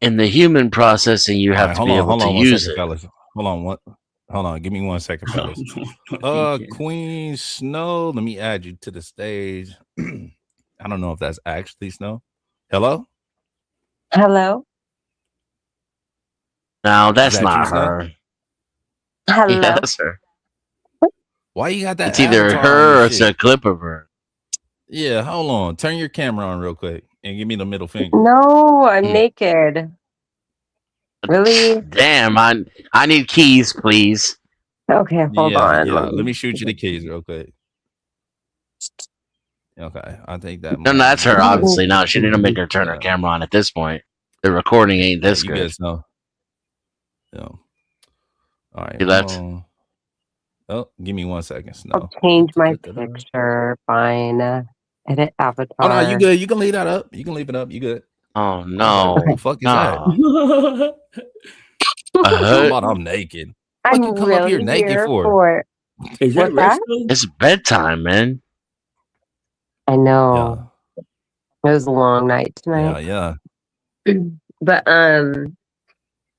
Speaker 2: in the human processing, you
Speaker 1: All
Speaker 2: have
Speaker 1: right,
Speaker 2: to be able
Speaker 1: hold
Speaker 2: to
Speaker 1: on one
Speaker 2: use
Speaker 1: second,
Speaker 2: it.
Speaker 1: fellas. Hold on, give me 1 second, fellas. Queen Snow, let me add you to the stage. I don't know if that's actually Snow. Hello?
Speaker 6: Hello?
Speaker 2: No,
Speaker 1: Is
Speaker 2: that's
Speaker 1: that you,
Speaker 2: not
Speaker 1: Snow?
Speaker 2: her. Yeah,
Speaker 6: Hello?
Speaker 2: that's her.
Speaker 1: Why you got that
Speaker 2: It's either
Speaker 1: avatar on
Speaker 2: her
Speaker 1: your
Speaker 2: or it's a
Speaker 1: shit?
Speaker 2: clip of her.
Speaker 1: Yeah, hold on. Turn your camera on real quick and give me the middle finger.
Speaker 6: No, I'm
Speaker 2: Hmm.
Speaker 6: naked. Really?
Speaker 2: Damn, I need keys, please.
Speaker 6: Okay, hold
Speaker 1: Yeah,
Speaker 6: on.
Speaker 1: yeah. Let me shoot you the keys real quick. Okay, I think that
Speaker 2: No,
Speaker 1: might
Speaker 2: that's
Speaker 1: be
Speaker 2: her,
Speaker 1: it.
Speaker 2: obviously. No, she didn't make her turn her
Speaker 1: Yeah,
Speaker 2: camera on at this point. The recording ain't
Speaker 1: yeah,
Speaker 2: this
Speaker 1: you
Speaker 2: good.
Speaker 1: good, Snow. Yeah. All right,
Speaker 2: She
Speaker 1: hold
Speaker 2: left.
Speaker 1: on. Oh, give me 1 second,
Speaker 6: I'll
Speaker 1: Snow.
Speaker 6: change my picture. Fine. Edit
Speaker 1: Oh
Speaker 6: avatar.
Speaker 1: no, you good. You can leave that up. You can leave it up. You good.
Speaker 2: Oh,
Speaker 1: I was like,
Speaker 2: no.
Speaker 1: what the fuck is that?
Speaker 2: No.
Speaker 1: Talking about I'm naked. What
Speaker 6: I'm
Speaker 1: you come up here
Speaker 6: really
Speaker 1: naked
Speaker 6: here
Speaker 1: for?
Speaker 6: for.
Speaker 5: Is that
Speaker 6: What's that?
Speaker 5: Resto?
Speaker 2: It's bedtime, man.
Speaker 6: I
Speaker 1: Yeah,
Speaker 6: know. It was a long night
Speaker 1: yeah,
Speaker 6: tonight.
Speaker 1: yeah.
Speaker 6: But I'm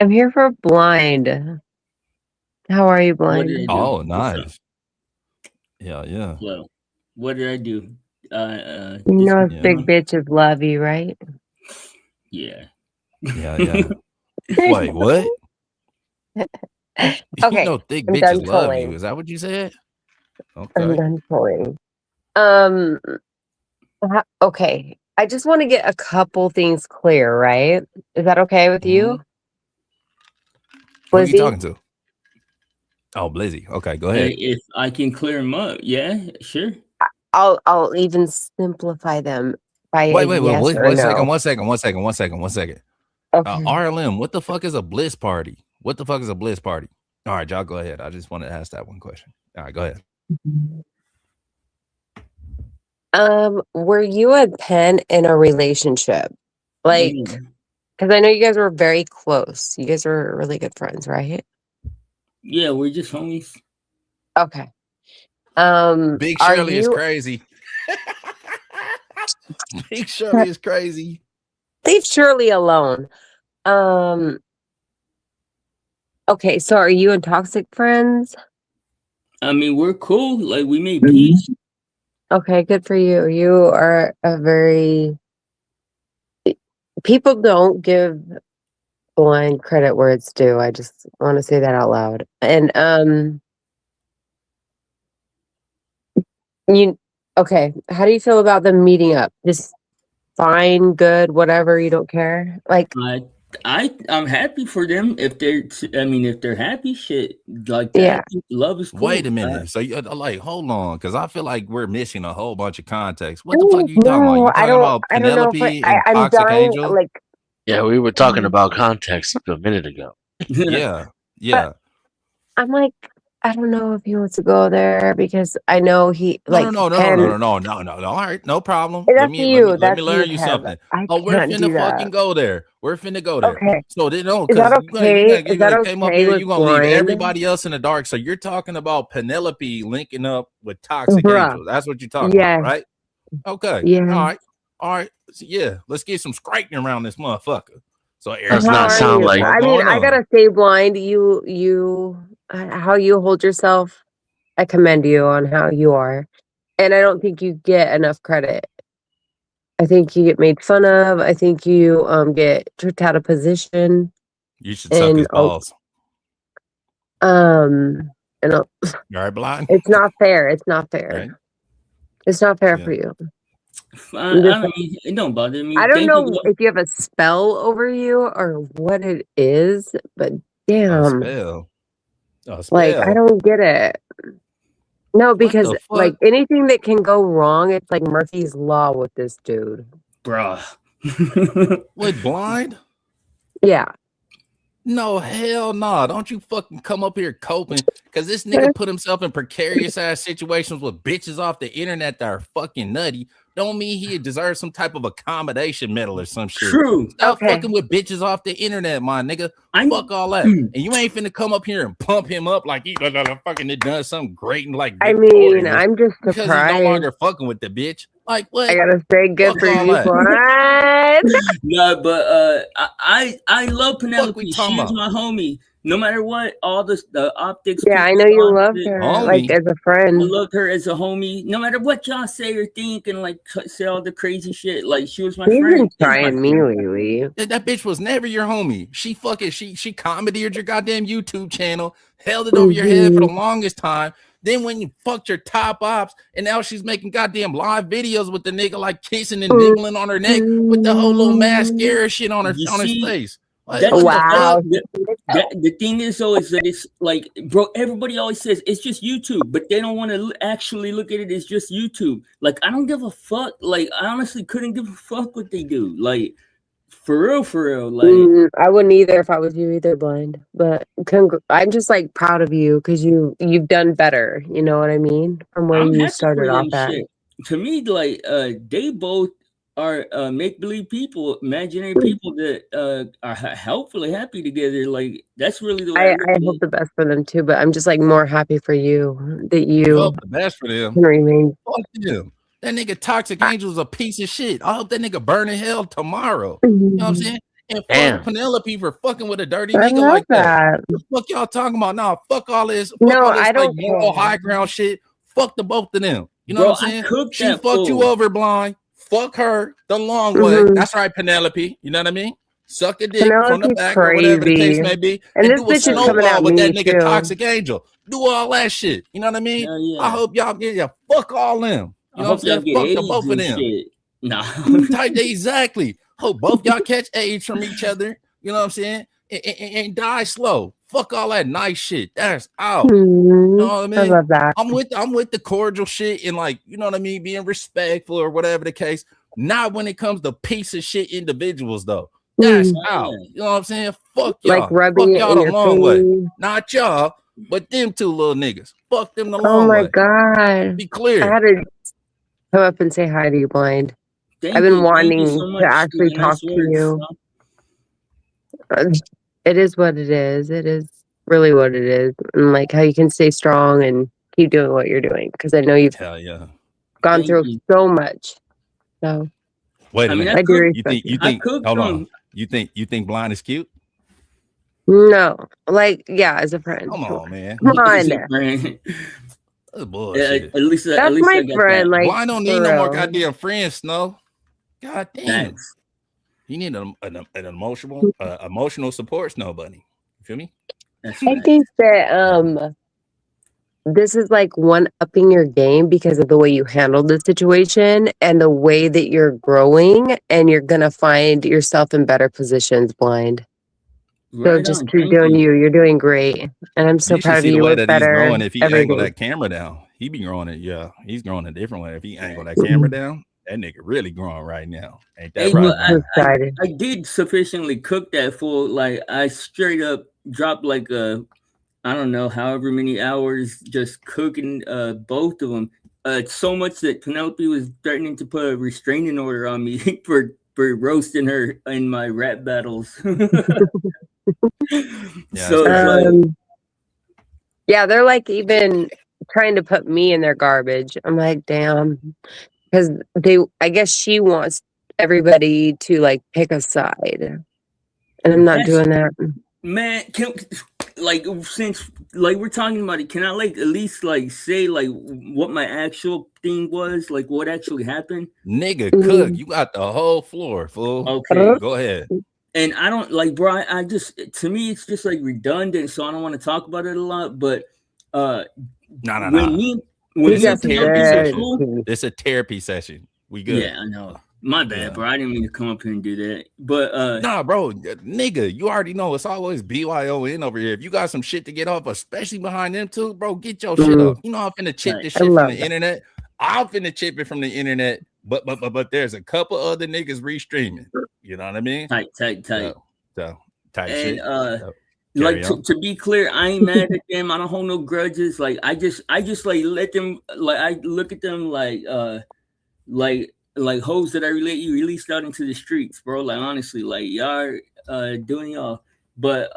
Speaker 6: here for blind. How are you,
Speaker 5: What did I
Speaker 6: blind?
Speaker 5: do?
Speaker 1: Oh,
Speaker 5: What's up?
Speaker 1: nice. Yeah, yeah,
Speaker 5: Hello. What did I do?
Speaker 6: You know,
Speaker 1: Yeah.
Speaker 6: big bitches love you, right?
Speaker 5: Yeah.
Speaker 1: yeah, yeah. Wait, what? You
Speaker 6: Okay,
Speaker 1: know, thick
Speaker 6: I'm
Speaker 1: bitches
Speaker 6: done
Speaker 1: love you.
Speaker 6: trolling.
Speaker 1: Is that what you said?
Speaker 6: I'm
Speaker 1: Okay.
Speaker 6: done trolling. Um, okay. I just want to get a couple things clear, right? Is that okay with you,
Speaker 1: Mhm. Who are you
Speaker 6: Lizzie?
Speaker 1: talking to? Oh, Blizzy. Okay, go ahead.
Speaker 5: If I can clear them up, yeah, sure.
Speaker 6: I'll even simplify them by a
Speaker 1: Wait,
Speaker 6: yes or
Speaker 1: one
Speaker 6: no.
Speaker 1: second, one second, one second, one second, one second.
Speaker 6: Okay.
Speaker 1: RLM, what the fuck is a bliss party? What the fuck is a bliss party? All right, y'all go ahead. I just wanted to ask that one question. All right, go ahead.
Speaker 6: Were you and Penn in a relationship?
Speaker 5: What do
Speaker 6: Like,
Speaker 5: you mean?
Speaker 6: Because I know you guys were very close. You guys were really good friends, right?
Speaker 5: Yeah, we're just homies.
Speaker 6: Okay.
Speaker 1: Big
Speaker 6: Are
Speaker 1: Shirley is
Speaker 6: you
Speaker 1: crazy. Big Shirley is crazy.
Speaker 6: leave Shirley alone? Okay, so are you and Toxic friends?
Speaker 5: I mean, we're cool. Like we made
Speaker 6: Mm-hmm.
Speaker 5: peace.
Speaker 6: Okay, good for you. You are a very people don't give Blind credit where it's due. I just want to say that out loud. And you okay, how do you feel about them meeting up? Just fine, good, whatever, you don't care? Like
Speaker 5: I'm happy for them if they're. I mean, if they're happy, shit like that.
Speaker 6: yeah.
Speaker 5: I think love is cool.
Speaker 1: Wait a minute. So you like, hold on, because I feel like we're missing a whole bunch of context. What the fuck are you talking about?
Speaker 6: No,
Speaker 1: You talking about
Speaker 6: I don't know if
Speaker 1: Penelope and
Speaker 6: I'm
Speaker 1: Toxic
Speaker 6: dying
Speaker 1: Angel?
Speaker 6: like
Speaker 2: Yeah, we were talking about context a minute ago.
Speaker 1: Yeah, yeah.
Speaker 6: I'm like, I don't know if he wants to go there because I know he
Speaker 1: No.
Speaker 6: Ken.
Speaker 1: All right, no problem.
Speaker 6: That's you.
Speaker 1: Let me
Speaker 6: That's you,
Speaker 1: learn you
Speaker 6: Kev.
Speaker 1: something.
Speaker 6: I
Speaker 1: Oh, we're
Speaker 6: can't
Speaker 1: finna
Speaker 6: do that.
Speaker 1: fucking go there. We're finna go there.
Speaker 6: Okay.
Speaker 1: So they don't
Speaker 6: Is that
Speaker 1: because
Speaker 6: okay? Is that
Speaker 1: came up
Speaker 6: okay
Speaker 1: here.
Speaker 6: with
Speaker 1: You gonna leave
Speaker 6: Blind?
Speaker 1: everybody else in the dark. So you're talking about Penelope linking up with Toxic
Speaker 6: Bruh.
Speaker 1: Angel. That's what you're talking about, right? Okay.
Speaker 6: Yeah.
Speaker 1: All right. So, yeah. Let's get some scraping around this motherfucker. So
Speaker 2: Does
Speaker 6: How
Speaker 2: not
Speaker 6: are
Speaker 2: sound
Speaker 6: you?
Speaker 2: like-
Speaker 6: I mean, I gotta say, Blind, how you hold yourself, I commend you on how you are. And I don't think you get enough credit. I think you get made fun of. I think you get tricked out of position.
Speaker 1: You should suck his balls.
Speaker 6: And
Speaker 1: All right, Blind.
Speaker 6: it's not fair. It's not fair.
Speaker 1: Right.
Speaker 6: It's not fair for you.
Speaker 5: I mean, it don't bother me.
Speaker 6: I don't know if you have a spell over you or what it is, but damn.
Speaker 1: A spell.
Speaker 6: Like, I don't get it. No, because like anything that can go wrong, it's like Murphy's Law with this dude.
Speaker 5: Bruh.
Speaker 1: With Blind?
Speaker 6: Yeah.
Speaker 1: No, hell no. Don't you fucking come up here coping. Because this nigga put himself in precarious ass situations with bitches off the internet that are fucking nutty. Don't mean he deserves some type of accommodation medal or some shit.
Speaker 5: True.
Speaker 1: Stop fucking with bitches off the internet, my nigga. Fuck all that. And you ain't finna come up here and pump him up like he fucking done something great and like
Speaker 6: I mean, I'm just surprised.
Speaker 1: because he's no longer fucking with the bitch. Like what?
Speaker 6: I gotta say good
Speaker 1: Fuck
Speaker 6: for
Speaker 1: all
Speaker 6: you,
Speaker 1: that.
Speaker 6: Blind.
Speaker 5: No, but I love Penelope. She's
Speaker 1: talking
Speaker 5: my homie. No matter what, all the optics.
Speaker 6: Yeah, I know you love her, like as a friend.
Speaker 5: I loved her as a homie. No matter what y'all say or think, and like say all the crazy shit, like she was my
Speaker 6: He's
Speaker 5: friend.
Speaker 6: been trying me lately.
Speaker 1: That bitch was never your homie. She fucking she commandeered your goddamn YouTube channel, held it over your head for the longest time. Then when you fucked your top ops, and now she's making goddamn live videos with the nigga like kissing and nibbling on her neck with the whole little mascara shit on his face. Like,
Speaker 6: wow.
Speaker 5: The thing is, though, is that it's like, bro, everybody always says it's just YouTube, but they don't want to actually look at it as just YouTube. Like, I don't give a fuck. Like, I honestly couldn't give a fuck what they do. Like, for real. Like,
Speaker 6: I wouldn't either if I was you either, Blind. But I'm just like proud of you because you've done better. You know what I mean? From where you started off at.
Speaker 5: Shit. To me, like, they both are make-believe people, imaginary people that are helpfully happy together. Like, that's really the way
Speaker 6: I hope the best for them too, but I'm just like more happy for you that you
Speaker 1: hope the best for them.
Speaker 6: Can remain.
Speaker 1: Fuck them. That nigga Toxic Angel's a piece of shit. I hope that nigga burn in hell tomorrow. You know what I'm saying? And fuck Penelope for fucking with a dirty nigga like that. What the fuck y'all talking about? Nah, fuck all this. Fuck all this,
Speaker 6: I don't
Speaker 1: like moral high ground shit. Fuck the both of them. You know what I'm saying? She fucked you over, Blind. Fuck her the long way. That's right, Penelope. You know what I mean? Suck a dick from the back or whatever the case may be.
Speaker 6: And this
Speaker 1: do a
Speaker 6: bitch is coming at
Speaker 1: with
Speaker 6: me
Speaker 1: that nigga
Speaker 6: too.
Speaker 1: Toxic Angel. Do all that shit. You know what I mean?
Speaker 5: Yeah.
Speaker 1: I hope y'all get fuck all them. You know what I'm saying? Fuck the both of them.
Speaker 5: Shit. Nah.
Speaker 1: Exactly. Hope both y'all catch AIDS from each other. You know what I'm saying? And die slow. Fuck all that nice shit. That's out. You know what I mean?
Speaker 6: I love that.
Speaker 1: I'm with the cordial shit and like, you know what I mean, being respectful or whatever the case. Not when it comes to piece of shit individuals though. That's out. You know what I'm saying? Fuck y'all.
Speaker 6: Like rubbing
Speaker 1: Fuck y'all
Speaker 6: it in
Speaker 1: the long way.
Speaker 6: face.
Speaker 1: Not y'all, but them two little niggas. Fuck them the long way.
Speaker 6: Oh my god.
Speaker 1: Be clear.
Speaker 6: I had to come up and say hi to you, Blind. I've been wanting to actually talk to you. It is what it is. It is really what it is. And like how you can stay strong and keep doing what you're doing. Because I know you've
Speaker 1: Hell yeah.
Speaker 6: gone
Speaker 5: Thank
Speaker 6: through
Speaker 5: you.
Speaker 6: so much. So
Speaker 1: Wait a
Speaker 5: I mean,
Speaker 1: minute.
Speaker 6: I do
Speaker 1: You
Speaker 6: respect
Speaker 1: think you
Speaker 6: you.
Speaker 5: I
Speaker 1: think
Speaker 5: cooked
Speaker 1: hold on.
Speaker 5: them.
Speaker 1: You think Blind is cute?
Speaker 6: No. Like, yeah, as a friend.
Speaker 1: Come
Speaker 6: Come
Speaker 1: on, man.
Speaker 5: As
Speaker 6: on.
Speaker 5: a friend.
Speaker 1: That's bullshit.
Speaker 5: At
Speaker 6: That's
Speaker 5: least
Speaker 6: my
Speaker 5: I got
Speaker 6: friend,
Speaker 5: that.
Speaker 6: like,
Speaker 1: Blind don't need
Speaker 6: for
Speaker 1: no more
Speaker 6: real.
Speaker 1: goddamn friends, Snow. God damn.
Speaker 5: Facts.
Speaker 1: You need an emotional support Snow Bunny. You feel me?
Speaker 5: That's
Speaker 6: I
Speaker 5: facts.
Speaker 6: think that this is like one upping your game because of the way you handled the situation and the way that you're growing, and you're gonna find yourself in better positions, Blind. So
Speaker 5: Right
Speaker 6: just
Speaker 5: on.
Speaker 6: keep
Speaker 5: Thank
Speaker 6: doing
Speaker 5: you.
Speaker 6: you. You're doing great. And I'm so
Speaker 1: You should
Speaker 6: proud of
Speaker 1: see
Speaker 6: you.
Speaker 1: the
Speaker 6: You
Speaker 1: way
Speaker 6: look
Speaker 1: that he's
Speaker 6: better
Speaker 1: growing if he
Speaker 6: every
Speaker 1: angle
Speaker 6: day.
Speaker 1: that camera down. He be growing it, yeah. He's growing a different way. If he angle that
Speaker 6: Mhm.
Speaker 1: camera down, that nigga really growing right now. Ain't that
Speaker 5: Hey,
Speaker 6: I'm
Speaker 1: right,
Speaker 5: but
Speaker 6: so
Speaker 1: man?
Speaker 6: excited.
Speaker 5: I did sufficiently cook that fool. Like I straight up dropped like I don't know, however many hours just cooking both of them. So much that Penelope was threatening to put a restraining order on me for roasting her in my rap battles.
Speaker 1: Yeah, that's
Speaker 5: So it's
Speaker 1: crazy.
Speaker 5: like,
Speaker 6: Yeah, they're like even trying to put me in their garbage. I'm like, damn. Because I guess she wants everybody to like pick a side. And I'm not
Speaker 5: that's
Speaker 6: doing that.
Speaker 5: man, like since like we're talking about it, can I like at least like say like what my actual thing was, like what actually happened?
Speaker 1: Nigga, cook.
Speaker 6: Mhm.
Speaker 1: You got the whole floor, fool.
Speaker 5: Okay.
Speaker 1: Go ahead.
Speaker 5: And I don't like, bro. I just, to me, it's just like redundant, so I don't want to talk about it a lot. But uh,
Speaker 1: Nah, nah,
Speaker 5: when
Speaker 1: nah.
Speaker 5: me, when
Speaker 6: He's
Speaker 1: This
Speaker 5: me
Speaker 1: a
Speaker 6: got
Speaker 5: and
Speaker 6: some
Speaker 1: therapy
Speaker 5: Penelope were
Speaker 6: good
Speaker 1: session.
Speaker 5: cool,
Speaker 6: tea.
Speaker 1: This a therapy session. We good.
Speaker 5: yeah, I know. My bad,
Speaker 1: Yeah.
Speaker 5: bro. I didn't mean to come up here and do that. But
Speaker 1: Nah, bro, nigga, you already know it's always BYON over here. If you got some shit to get off, especially behind them two, bro, get your shit
Speaker 6: Mm,
Speaker 1: off. You know I'm finna chip
Speaker 5: like,
Speaker 1: this
Speaker 6: I
Speaker 1: shit from the
Speaker 6: love that.
Speaker 1: internet. I'm finna chip it from the internet, but there's a couple other niggas restreaming. You know what I mean?
Speaker 5: tight.
Speaker 1: So type
Speaker 5: And
Speaker 1: shit. So,
Speaker 5: like
Speaker 1: carry on.
Speaker 5: to be clear, I ain't mad at them. I don't hold no grudges. Like I just like let them, like I look at them like hoes that you released out into the streets, bro. Like honestly, like y'all doing y'all. But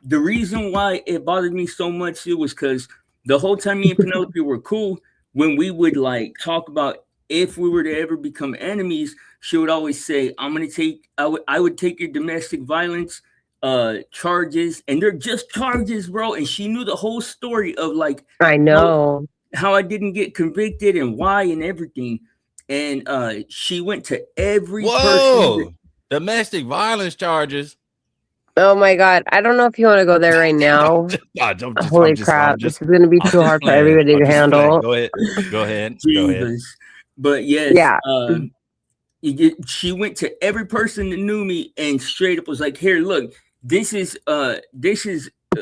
Speaker 5: the reason why it bothered me so much, it was because the whole time me and Penelope were cool, when we would like talk about if we were to ever become enemies, she would always say, I would take your domestic violence charges, and they're just charges, bro. And she knew the whole story of like
Speaker 6: I
Speaker 5: how
Speaker 6: know.
Speaker 5: how I didn't get convicted and why and everything. And she went to every person that,
Speaker 1: Whoa, domestic violence charges.
Speaker 6: Oh my God. I don't know if you want to go there right now. Holy crap. This is going to be
Speaker 1: I'm
Speaker 6: too
Speaker 1: just
Speaker 6: hard for
Speaker 1: playing.
Speaker 6: everybody
Speaker 1: I'm
Speaker 6: to
Speaker 1: just playing.
Speaker 6: handle.
Speaker 1: Go ahead. Go ahead. Go ahead.
Speaker 5: Jesus. But yes,
Speaker 6: Yeah.
Speaker 5: she went to every person that knew me and straight up was like, "Here, look, this is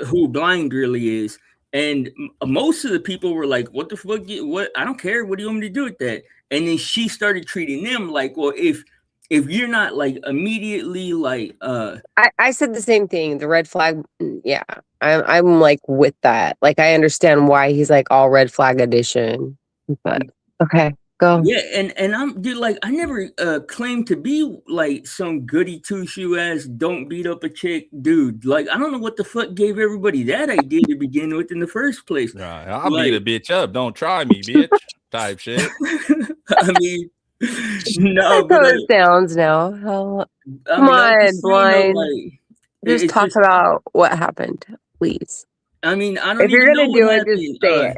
Speaker 5: who Blind really is." And most of the people were like, "What the fuck? What? I don't care. What do you want me to do with that?" And then she started treating them like, "Well, if you're not like immediately like
Speaker 6: I said the same thing. The red flag. Yeah. I'm like with that. Like, I understand why he's like all red flag edition. But okay, go.
Speaker 5: yeah, and I'm dude, like I never claimed to be like some goody two shoe ass don't beat up a chick dude. Like I don't know what the fuck gave everybody that idea to begin with in the first place.
Speaker 1: Right. I'll beat a
Speaker 5: Like
Speaker 1: bitch up. Don't try me, bitch. Type shit.
Speaker 5: I mean, no,
Speaker 6: That's
Speaker 5: but
Speaker 6: how it sounds now. Hell,
Speaker 5: I
Speaker 6: come
Speaker 5: mean, I'm
Speaker 6: on,
Speaker 5: just saying though,
Speaker 6: blind.
Speaker 5: like
Speaker 6: Just
Speaker 5: it's
Speaker 6: talk
Speaker 5: just.
Speaker 6: about what happened, please.
Speaker 5: I mean, I don't
Speaker 6: If you're
Speaker 5: even know
Speaker 6: gonna
Speaker 5: what
Speaker 6: do it, just
Speaker 5: happened.
Speaker 6: say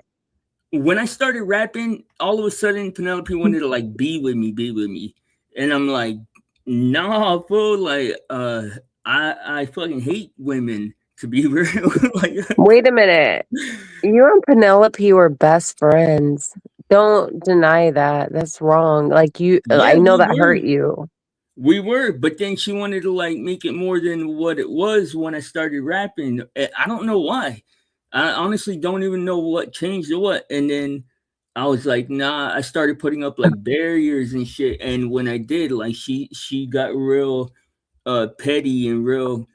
Speaker 6: it.
Speaker 5: When I started rapping, all of a sudden Penelope wanted to like be with me, and I'm like, nah, fool. Like, I fucking hate women to be real. Like,
Speaker 6: Wait a minute. You and Penelope were best friends. Don't deny that. That's wrong. Like I
Speaker 5: yeah,
Speaker 6: know that hurt you.
Speaker 5: we were, but then she wanted to like make it more than what it was when I started rapping. I don't know why. I honestly don't even know what changed or what. And then I was like, nah. I started putting up like barriers and shit. And when I did, like, she got real petty and real.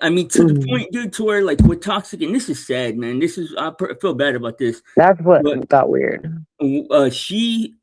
Speaker 5: I mean, to the
Speaker 6: Mm.
Speaker 5: point, dude, to where like with toxic, and this is sad, man. This is feel bad about this,
Speaker 6: That's what
Speaker 5: but
Speaker 6: got weird.
Speaker 5: she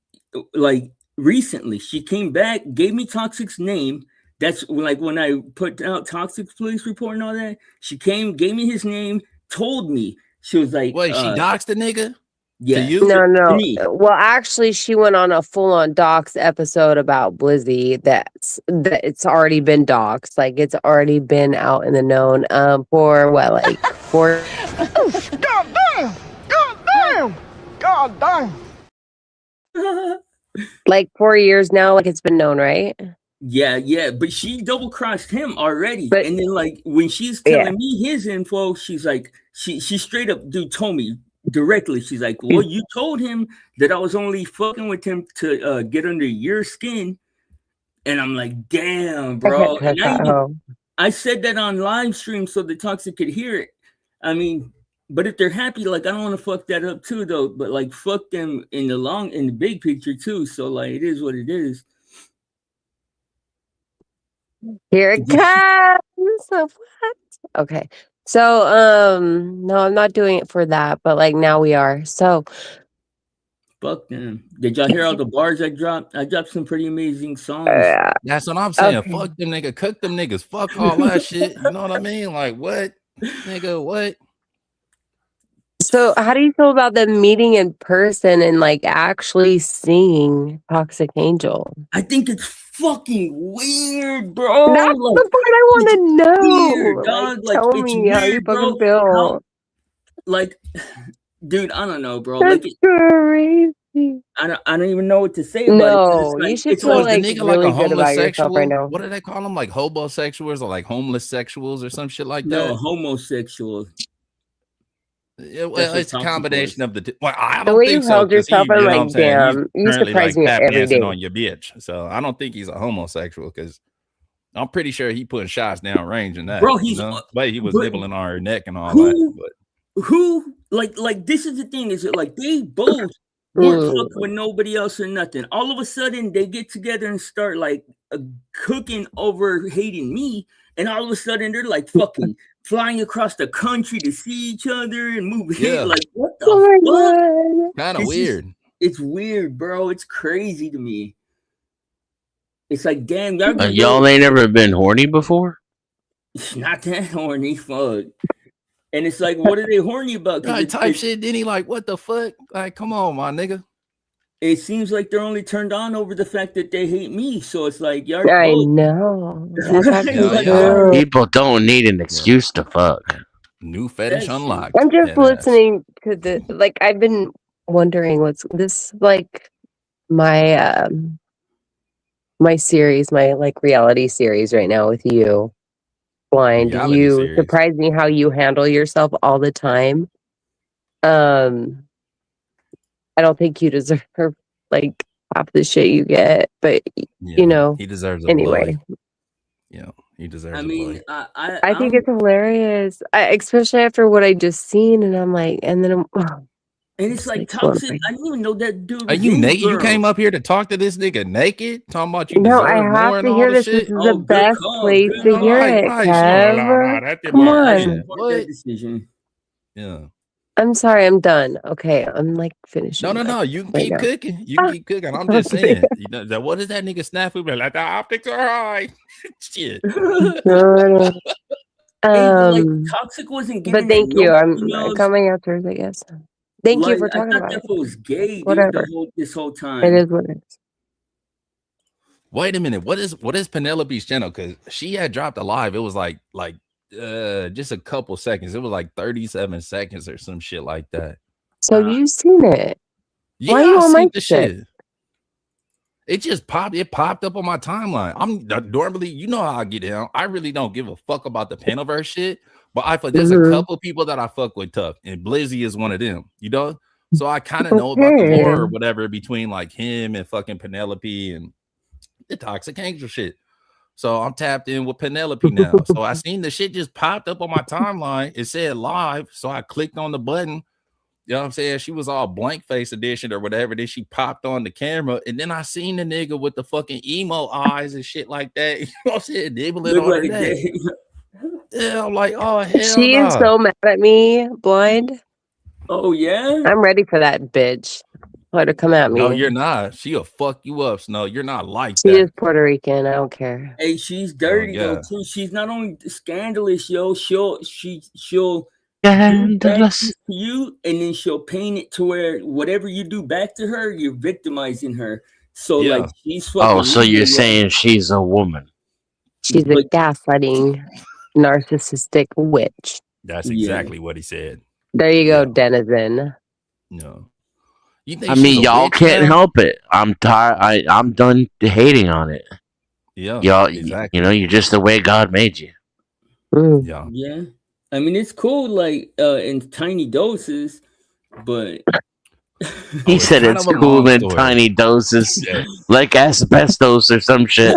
Speaker 5: like recently she came back, gave me Toxic's name, That's like when I put out toxic police report and all that. She came, gave me his name, told me. She was like,
Speaker 1: Wait, she doxed the nigga to
Speaker 5: yeah,
Speaker 1: you?
Speaker 6: No,
Speaker 5: to
Speaker 6: no.
Speaker 5: me.
Speaker 6: Well, actually, she went on a full-on docs episode about Blizzy. That it's already been doxed. Like it's already been out in the known. For what, like 4
Speaker 7: God damn! God damn! God damn!
Speaker 6: like 4 years now. Like it's been known, right?
Speaker 5: Yeah, but she double crossed him already.
Speaker 6: But
Speaker 5: And then like when she's
Speaker 6: yeah,
Speaker 5: telling me his info, she's like, she straight up dude told me directly. She's like, well, you told him that I was only fucking with him to get under your skin. And I'm like, damn,
Speaker 6: I can't
Speaker 5: bro.
Speaker 6: touch
Speaker 5: And
Speaker 6: that hoe.
Speaker 5: I said that on live stream so the toxic could hear it. I mean, but if they're happy, like I don't want to fuck that up too, though. But like fuck them in the big picture too. So like it is what it is.
Speaker 6: Here it comes. So what? Okay. So no, I'm not doing it for that, but like now we are. So
Speaker 5: Fuck them. Did y'all hear all the bars I dropped? I dropped some pretty amazing songs.
Speaker 1: That's what I'm saying.
Speaker 6: Okay.
Speaker 1: Fuck them nigga, cook them niggas, fuck all that shit. You know what I mean? Like what? Nigga, what?
Speaker 6: So how do you feel about them meeting in person and like actually seeing Toxic Angel?
Speaker 5: I think it's fucking weird, bro.
Speaker 6: That's
Speaker 5: Like,
Speaker 6: the part I want to know.
Speaker 5: weird,
Speaker 6: Like,
Speaker 5: dog. Like,
Speaker 6: tell
Speaker 5: it's
Speaker 6: me how you
Speaker 5: weird, bro.
Speaker 6: fucking feel.
Speaker 5: How, like, dude, I don't know, bro.
Speaker 6: That's
Speaker 5: Like,
Speaker 6: crazy.
Speaker 5: I don't even know what to say about it.
Speaker 6: No,
Speaker 5: It's like,
Speaker 6: you should
Speaker 5: it's
Speaker 6: feel
Speaker 1: Was the
Speaker 6: like
Speaker 1: nigga
Speaker 6: really
Speaker 1: like a
Speaker 6: good about yourself right
Speaker 1: homosexual?
Speaker 6: now.
Speaker 1: What do they call them? Like homosexuals or like homeless sexuals or some shit like
Speaker 5: no
Speaker 1: that?
Speaker 5: homosexual.
Speaker 1: Yeah, well,
Speaker 5: That's what
Speaker 1: it's a
Speaker 5: toxic
Speaker 1: combination
Speaker 5: was.
Speaker 1: of the two. Well, I
Speaker 6: The
Speaker 1: don't
Speaker 6: way you
Speaker 1: think so
Speaker 6: held
Speaker 1: because
Speaker 6: yourself,
Speaker 1: you
Speaker 6: I'm
Speaker 1: know what I'm
Speaker 6: like,
Speaker 1: saying? He's
Speaker 6: damn, you
Speaker 1: currently
Speaker 6: surprise
Speaker 1: like
Speaker 6: me
Speaker 1: tap
Speaker 6: every
Speaker 1: dancing
Speaker 6: day.
Speaker 1: on your bitch. So I don't think he's a homosexual because I'm pretty sure he putting shots down range in that.
Speaker 5: Bro,
Speaker 1: You
Speaker 5: he's
Speaker 1: know, but he was
Speaker 5: but
Speaker 1: nibbling on her neck and all that.
Speaker 5: who
Speaker 1: But
Speaker 5: who like this is the thing, is it like they both weren't
Speaker 6: Mm.
Speaker 5: fucking with nobody else or nothing. All of a sudden they get together and start like cooking over hating me, and all of a sudden they're like fucking flying across the country to see each other and move
Speaker 1: yeah,
Speaker 5: like what
Speaker 6: Oh
Speaker 5: the
Speaker 6: my
Speaker 5: fuck?
Speaker 6: god.
Speaker 1: kind of
Speaker 5: It's just
Speaker 1: weird.
Speaker 5: it's weird, bro. It's crazy to me. It's like damn, y'all
Speaker 2: Y'all ain't ever been horny before?
Speaker 5: not that horny, fuck. And it's like, what are they horny about? Because
Speaker 1: Right, type shit. Then he like, what the fuck? Like, come on, my nigga.
Speaker 5: it seems like they're only turned on over the fact that they hate me. So it's like, y'all
Speaker 6: I
Speaker 5: both.
Speaker 6: know. That's
Speaker 5: Right?
Speaker 6: actually
Speaker 1: Yeah,
Speaker 5: Like,
Speaker 1: yeah.
Speaker 6: true.
Speaker 2: People don't need an excuse to fuck.
Speaker 1: New fetish
Speaker 5: That shit.
Speaker 1: unlocked.
Speaker 6: I'm just
Speaker 1: Dead ass.
Speaker 6: listening to the like I've been wondering what's this like my my series, my like reality series right now with you. Blind.
Speaker 1: Reality
Speaker 6: You
Speaker 1: series.
Speaker 6: surprise me how you handle yourself all the time. I don't think you deserve like half the shit you get, but
Speaker 1: Yeah,
Speaker 6: you know,
Speaker 1: he deserves a
Speaker 6: anyway.
Speaker 1: blowy. Yeah, he deserves
Speaker 5: I
Speaker 1: a
Speaker 5: mean,
Speaker 1: blowy.
Speaker 6: I think it's hilarious, especially after what I just seen, and I'm like, and then
Speaker 5: and it's
Speaker 6: it's
Speaker 5: like
Speaker 6: like going
Speaker 5: toxic.
Speaker 6: crazy.
Speaker 5: I didn't even know that dude
Speaker 1: Are
Speaker 5: was
Speaker 1: you
Speaker 5: in
Speaker 1: naked? You
Speaker 5: girls.
Speaker 1: came up here to talk to this nigga naked? Talking about you
Speaker 6: No,
Speaker 1: deserve
Speaker 6: I
Speaker 1: more
Speaker 6: have
Speaker 1: and
Speaker 6: to
Speaker 1: all
Speaker 6: hear
Speaker 1: the
Speaker 6: this. This
Speaker 1: shit?
Speaker 6: is the
Speaker 5: Oh, good
Speaker 6: best
Speaker 5: call.
Speaker 6: place
Speaker 5: Good
Speaker 6: to
Speaker 5: call.
Speaker 6: hear it,
Speaker 1: Right.
Speaker 6: Kev.
Speaker 1: That did
Speaker 6: Come
Speaker 1: my
Speaker 5: I
Speaker 1: shit.
Speaker 6: on.
Speaker 5: support
Speaker 1: What?
Speaker 5: that decision.
Speaker 1: Yeah.
Speaker 6: I'm sorry, I'm done. Okay, I'm like finishing
Speaker 1: No.
Speaker 6: my
Speaker 1: You can
Speaker 6: right
Speaker 1: keep
Speaker 6: now.
Speaker 1: cooking. You can keep cooking. I'm just saying. You know, that what is that nigga snafu? Like the optics are high. Shit.
Speaker 6: No.
Speaker 5: Hey, but like toxic wasn't
Speaker 6: But
Speaker 5: getting at
Speaker 6: thank
Speaker 5: no
Speaker 6: you. I'm
Speaker 5: females.
Speaker 6: coming after, I guess. Thank you
Speaker 5: Like
Speaker 6: for
Speaker 5: I
Speaker 6: talking
Speaker 5: thought
Speaker 6: about
Speaker 5: that
Speaker 6: it.
Speaker 5: was gay, dude.
Speaker 6: Whatever.
Speaker 5: This whole
Speaker 6: It
Speaker 5: time.
Speaker 6: is what it is.
Speaker 1: Wait a minute. What is Penelope's channel? Because she had dropped a live. It was like just a couple seconds. It was like 37 seconds or some shit like that.
Speaker 6: So you seen it?
Speaker 1: Yeah,
Speaker 6: Why you
Speaker 1: I
Speaker 6: on my
Speaker 1: seen the
Speaker 6: shit?
Speaker 1: shit. It just popped. It popped up on my timeline. I'm normally, you know how I get down. I really don't give a fuck about the Panaverse shit. But there's a couple people that I fuck with tough, and Blizzy is one of them. You know, so I kind of know about the lore or whatever between like him and fucking Penelope and the Toxic Angel shit. So I'm tapped in with Penelope now. So I seen the shit just popped up on my timeline. It said live, so I clicked on the button. You know what I'm saying? She was all blank face edition or whatever. Then she popped on the camera, and then I seen the nigga with the fucking emo eyes and shit like that. You know what I'm saying? Nibbling
Speaker 5: Look
Speaker 1: on her
Speaker 5: like
Speaker 1: neck.
Speaker 5: that.
Speaker 1: Yeah, I'm like, oh hell
Speaker 6: She is
Speaker 1: no.
Speaker 6: so mad at me, Blind.
Speaker 5: Oh yeah.
Speaker 6: I'm ready for that bitch. Let her come at me.
Speaker 1: No, you're not. She'll fuck you up, Snow. You're not like
Speaker 6: She
Speaker 1: that.
Speaker 6: is Puerto Rican. I don't care.
Speaker 5: Hey, she's dirty though
Speaker 1: yeah.
Speaker 5: too. She's not only scandalous, yo. She'll do bad
Speaker 2: Scandalous.
Speaker 5: things to you, and then she'll paint it to where whatever you do back to her, you're victimizing her. So
Speaker 1: Yeah.
Speaker 5: like she's fucking.
Speaker 2: Oh, so you're
Speaker 5: evil, yo.
Speaker 2: saying she's a woman?
Speaker 6: She's a
Speaker 5: But-
Speaker 6: gaslighting, narcissistic witch.
Speaker 1: That's
Speaker 5: Yeah.
Speaker 1: exactly what he said.
Speaker 6: There you go,
Speaker 1: Yeah.
Speaker 6: denizen.
Speaker 1: No. You think
Speaker 2: I
Speaker 1: she's
Speaker 2: mean,
Speaker 1: a
Speaker 2: y'all
Speaker 1: witch
Speaker 2: can't
Speaker 1: now?
Speaker 2: help it. I'm tired. I'm done hating on it.
Speaker 1: Yeah.
Speaker 2: Y'all,
Speaker 1: exactly.
Speaker 2: you know, you're just the way God made you.
Speaker 6: Mm.
Speaker 1: Yeah.
Speaker 5: Yeah, I mean it's cool, like in tiny doses, but
Speaker 2: He
Speaker 1: it's
Speaker 2: said
Speaker 1: kind
Speaker 2: it's
Speaker 1: of a
Speaker 2: cool
Speaker 1: long
Speaker 2: in
Speaker 1: story.
Speaker 2: tiny doses,
Speaker 1: Yeah.
Speaker 2: like asbestos or some shit.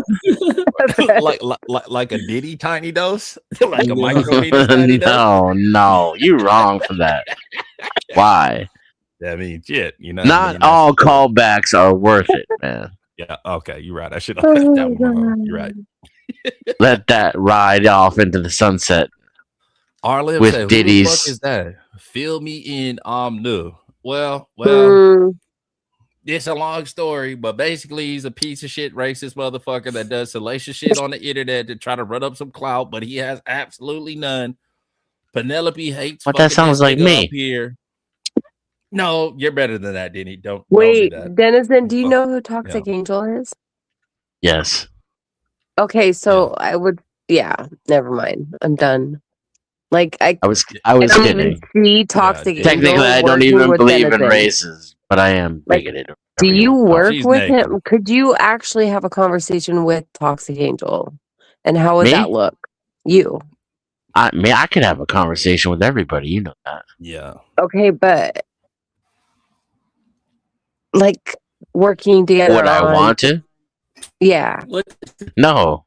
Speaker 1: like a Diddy tiny dose, like a micrometer tiny dose.
Speaker 2: No, you're wrong for that. Why?
Speaker 1: I mean, shit. You know, what I
Speaker 2: Not
Speaker 1: mean?
Speaker 2: all callbacks are worth it, man.
Speaker 1: Yeah. Okay, you're right. I should have left that one alone. You're right.
Speaker 2: Let that ride off into the sunset.
Speaker 1: Arliv
Speaker 2: With
Speaker 1: said, "Who the
Speaker 2: ditties.
Speaker 1: fuck is that? Fill me in. New. Well,
Speaker 6: Mm.
Speaker 1: it's a long story, but basically he's a piece of shit racist motherfucker that does salacious shit on the internet to try to run up some clout, but he has absolutely none. Penelope hates
Speaker 2: What, that
Speaker 1: fucking
Speaker 2: sounds
Speaker 1: this
Speaker 2: like
Speaker 1: nigga
Speaker 2: me.
Speaker 1: up here. No, you're better than that, Denny. Don't
Speaker 6: Wait,
Speaker 1: do that.
Speaker 6: Denizen, do you
Speaker 1: Fuck.
Speaker 6: know who Toxic Angel is?
Speaker 2: Yes.
Speaker 6: Okay, so I would. Yeah, never mind. I'm done. Like I
Speaker 2: I was
Speaker 6: don't even
Speaker 2: kidding.
Speaker 6: see Toxic
Speaker 1: Yeah,
Speaker 6: Angel.
Speaker 2: Technically, I don't
Speaker 6: working
Speaker 2: even
Speaker 6: with
Speaker 2: believe in
Speaker 6: Denizen.
Speaker 2: races, but I am
Speaker 6: Like,
Speaker 2: bigoted.
Speaker 6: Do
Speaker 2: whatever
Speaker 6: you
Speaker 2: want to call it.
Speaker 6: work
Speaker 1: she's
Speaker 6: with
Speaker 1: naked.
Speaker 6: him? Could you actually have a conversation with Toxic Angel? And how would
Speaker 2: Me?
Speaker 6: that look? You.
Speaker 2: I could have a conversation with everybody. You know that.
Speaker 1: Yeah.
Speaker 6: Okay, but like working together.
Speaker 2: Would I want to?
Speaker 6: Yeah.
Speaker 5: what?
Speaker 2: No.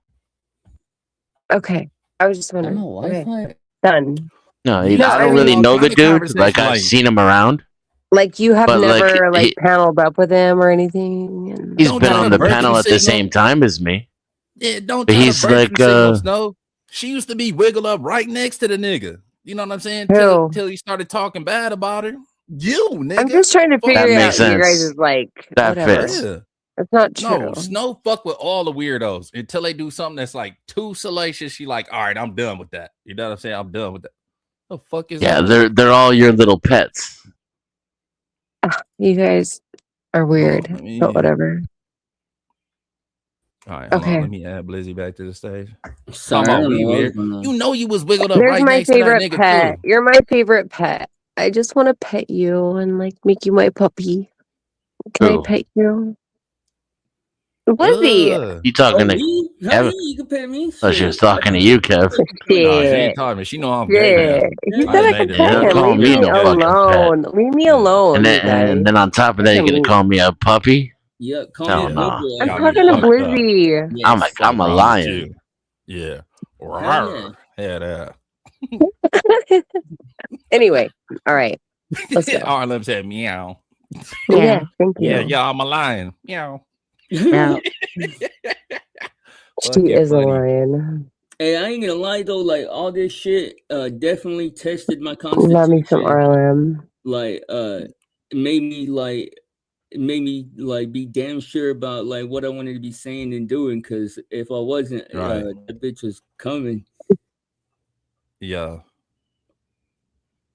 Speaker 6: Okay. I was just
Speaker 5: I'm
Speaker 6: wondering.
Speaker 5: on
Speaker 6: Okay.
Speaker 5: Wi-Fi.
Speaker 6: Done.
Speaker 2: No,
Speaker 1: You
Speaker 2: I
Speaker 1: know,
Speaker 2: don't really
Speaker 1: all
Speaker 2: know
Speaker 1: kind
Speaker 2: the
Speaker 1: of
Speaker 2: dude.
Speaker 1: conversation,
Speaker 2: Like I've
Speaker 1: like-
Speaker 2: seen him around.
Speaker 6: Like you have
Speaker 2: But, like,
Speaker 6: never
Speaker 2: he-
Speaker 6: paneled up with him or anything. And
Speaker 2: He's
Speaker 1: Don't
Speaker 2: been
Speaker 1: try
Speaker 2: on
Speaker 1: to
Speaker 2: the panel
Speaker 1: virtue
Speaker 2: at the
Speaker 1: signal.
Speaker 2: same time as me.
Speaker 1: Yeah, don't
Speaker 2: But
Speaker 1: try
Speaker 2: he's
Speaker 1: to virtue
Speaker 2: like,
Speaker 1: signal, Snow. She used to be wiggle up right next to the nigga. You know what I'm saying?
Speaker 6: Who?
Speaker 1: Till he started talking bad about her. You, nigga.
Speaker 6: I'm just trying to
Speaker 1: Fuck.
Speaker 6: figure
Speaker 2: makes
Speaker 6: out you
Speaker 2: sense.
Speaker 6: guys' like
Speaker 2: That
Speaker 6: whatever.
Speaker 2: fits.
Speaker 1: Yeah.
Speaker 6: That's not true.
Speaker 1: No, Snow fuck with all the weirdos until they do something that's like too salacious. She like, all right, I'm done with that. You know what I'm saying? I'm done with that. The fuck is
Speaker 2: Yeah,
Speaker 1: that?
Speaker 2: they're all your little pets.
Speaker 6: You guys are weird.
Speaker 1: let me-
Speaker 6: But whatever.
Speaker 1: All right, hold
Speaker 6: Okay.
Speaker 1: on. Let me add Blizzy back to the stage.
Speaker 5: Sorry,
Speaker 1: about
Speaker 5: I don't
Speaker 1: we
Speaker 5: know what was
Speaker 1: weird.
Speaker 5: going on.
Speaker 1: You know you was wiggled up
Speaker 6: There's
Speaker 1: right
Speaker 6: my
Speaker 1: next to that
Speaker 6: favorite
Speaker 1: nigga
Speaker 6: pet.
Speaker 1: too.
Speaker 6: You're my favorite pet. I just want to pet you and like make you my puppy. Can
Speaker 2: Who?
Speaker 6: I pet you? Lizzie.
Speaker 1: Ugh.
Speaker 2: You
Speaker 5: Oh,
Speaker 2: talking to?
Speaker 5: me? How
Speaker 2: Kevin?
Speaker 5: you can pay me?
Speaker 2: Oh, she was talking to you, Kev.
Speaker 1: Nah, she
Speaker 6: Shit.
Speaker 1: ain't talking to me. She know I'm gay
Speaker 6: Yeah.
Speaker 1: now.
Speaker 6: He
Speaker 5: Yeah,
Speaker 6: said
Speaker 1: I
Speaker 6: I
Speaker 1: made
Speaker 6: could
Speaker 1: it
Speaker 6: pet
Speaker 1: known.
Speaker 6: him.
Speaker 2: Don't call
Speaker 6: Leave
Speaker 2: me
Speaker 6: me
Speaker 2: no fucking pet.
Speaker 6: alone. Leave me
Speaker 1: Yeah.
Speaker 6: alone,
Speaker 2: And
Speaker 6: you
Speaker 2: then,
Speaker 6: guys.
Speaker 2: and then on top of that, you're gonna call me a puppy?
Speaker 5: Yeah, call
Speaker 2: Hell
Speaker 5: me a
Speaker 2: no.
Speaker 5: good boy.
Speaker 6: I'm
Speaker 1: Got me
Speaker 6: talking to
Speaker 1: fucked up.
Speaker 6: Blizzy.
Speaker 5: Yeah,
Speaker 2: I'm a
Speaker 1: Fuck wrong with
Speaker 2: lion.
Speaker 1: you. Yeah.
Speaker 5: Hell
Speaker 1: Yeah, that.
Speaker 6: Anyway, all right. Let's go.
Speaker 1: Arlen said meow.
Speaker 6: Yeah, thank you.
Speaker 1: Yeah, I'm a lion. Meow.
Speaker 6: Yeah. She
Speaker 1: Fucking
Speaker 6: is
Speaker 1: funny.
Speaker 6: a lion.
Speaker 5: Hey, I ain't gonna lie though, like all this shit definitely tested my
Speaker 6: Love me some
Speaker 5: constitution.
Speaker 6: RLM.
Speaker 5: Like it made me like be damn sure about like what I wanted to be saying and doing, because if I wasn't,
Speaker 1: Right.
Speaker 5: that bitch was coming.
Speaker 1: Yeah.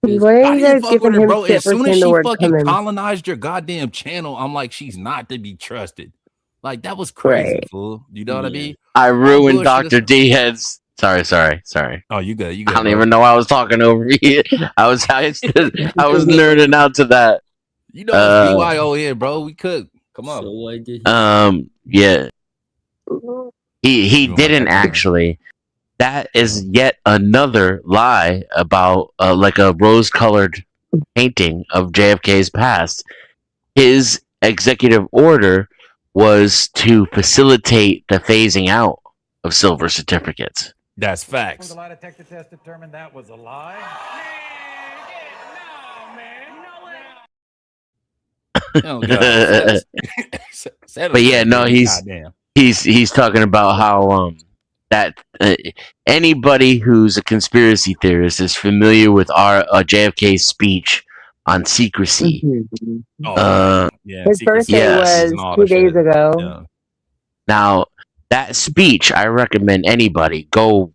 Speaker 6: Why
Speaker 1: How
Speaker 6: are
Speaker 1: do
Speaker 6: you
Speaker 1: you
Speaker 6: guys
Speaker 1: fuck with
Speaker 6: giving
Speaker 1: her,
Speaker 6: him
Speaker 1: bro?
Speaker 6: shit
Speaker 1: As
Speaker 6: for
Speaker 1: soon as
Speaker 6: saying the
Speaker 1: she
Speaker 6: word
Speaker 1: fucking
Speaker 6: come in?
Speaker 1: colonized your goddamn channel, I'm like, she's not to be trusted. Like, that was crazy,
Speaker 6: Right.
Speaker 1: fool. You know what I
Speaker 5: Yeah.
Speaker 1: mean?
Speaker 2: I ruined
Speaker 1: bullshit
Speaker 2: Dr.
Speaker 1: is-
Speaker 2: D heads. Sorry.
Speaker 1: Oh, you good. You
Speaker 2: I
Speaker 1: good.
Speaker 2: don't
Speaker 1: bro.
Speaker 2: even know I was talking over you. I was nerding out to that.
Speaker 1: You know it's BYON, bro. We could. Come on.
Speaker 5: So why did he?
Speaker 2: Yeah. He
Speaker 1: You want my
Speaker 2: didn't
Speaker 1: text, man?
Speaker 2: actually. That is yet another lie about like a rose-colored painting of JFK's past. His executive order was to facilitate the phasing out of silver certificates.
Speaker 1: That's facts.
Speaker 8: The lie detector test determined that was a lie.
Speaker 1: Oh, God.
Speaker 2: But yeah, no,
Speaker 1: Goddamn.
Speaker 2: he's talking about how that anybody who's a conspiracy theorist is familiar with our JFK's speech on secrecy.
Speaker 6: Mhm.
Speaker 1: Oh, yeah.
Speaker 6: His
Speaker 1: secret
Speaker 6: birthday
Speaker 2: Yes.
Speaker 1: societies
Speaker 6: was
Speaker 1: and all
Speaker 6: 2
Speaker 1: that
Speaker 6: days
Speaker 1: shit.
Speaker 6: ago.
Speaker 1: Yeah.
Speaker 2: Now, that speech, I recommend anybody go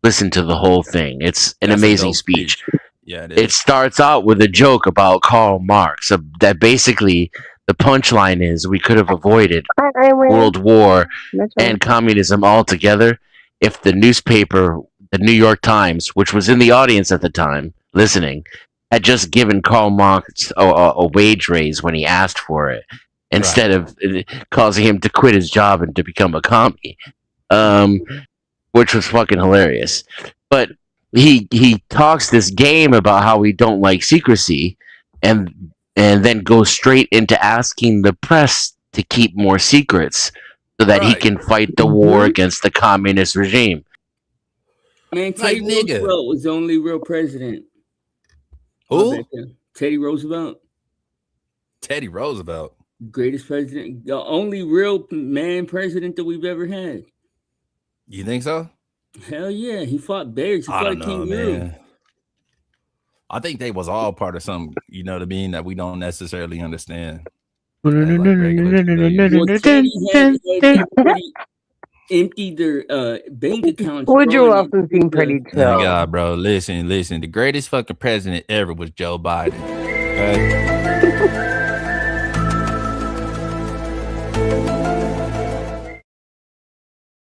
Speaker 2: listen to the whole thing. It's an
Speaker 1: That's a
Speaker 2: amazing
Speaker 1: dope
Speaker 2: speech.
Speaker 1: speech. Yeah, it
Speaker 2: It
Speaker 1: is.
Speaker 2: starts out with a joke about Karl Marx. That basically the punchline is we could have avoided
Speaker 6: I win.
Speaker 2: World War
Speaker 6: That's right.
Speaker 2: and communism altogether if the newspaper, the New York Times, which was in the audience at the time, listening, had just given Karl Marx a wage raise when he asked for it, instead of causing him to quit his job and to become a commie, which was fucking hilarious. But he talks this game about how we don't like secrecy, and then goes straight into asking the press to keep more secrets so that he
Speaker 1: Right.
Speaker 2: can fight the war against the communist regime.
Speaker 5: Man,
Speaker 1: Like,
Speaker 5: Teddy
Speaker 1: nigga.
Speaker 5: Roosevelt was the only real president.
Speaker 1: Who?
Speaker 5: Teddy Roosevelt,
Speaker 1: Teddy Roosevelt.
Speaker 5: greatest president, the only real man president that we've ever had.
Speaker 1: You think so?
Speaker 5: Hell yeah, he fought bears. He
Speaker 1: I
Speaker 5: fought a
Speaker 1: don't know,
Speaker 5: kangaroo.
Speaker 1: man. I think they was all part of some, you know what I mean, that we don't necessarily understand. As like regular civilians.
Speaker 5: Well, Teddy had everybody empty their bank accounts.
Speaker 6: Woodrow
Speaker 5: bro, and
Speaker 6: Wilson seemed pretty
Speaker 1: Oh
Speaker 6: chill.
Speaker 1: my God, bro. Listen. The greatest fucking president ever was Joe Biden. Okay?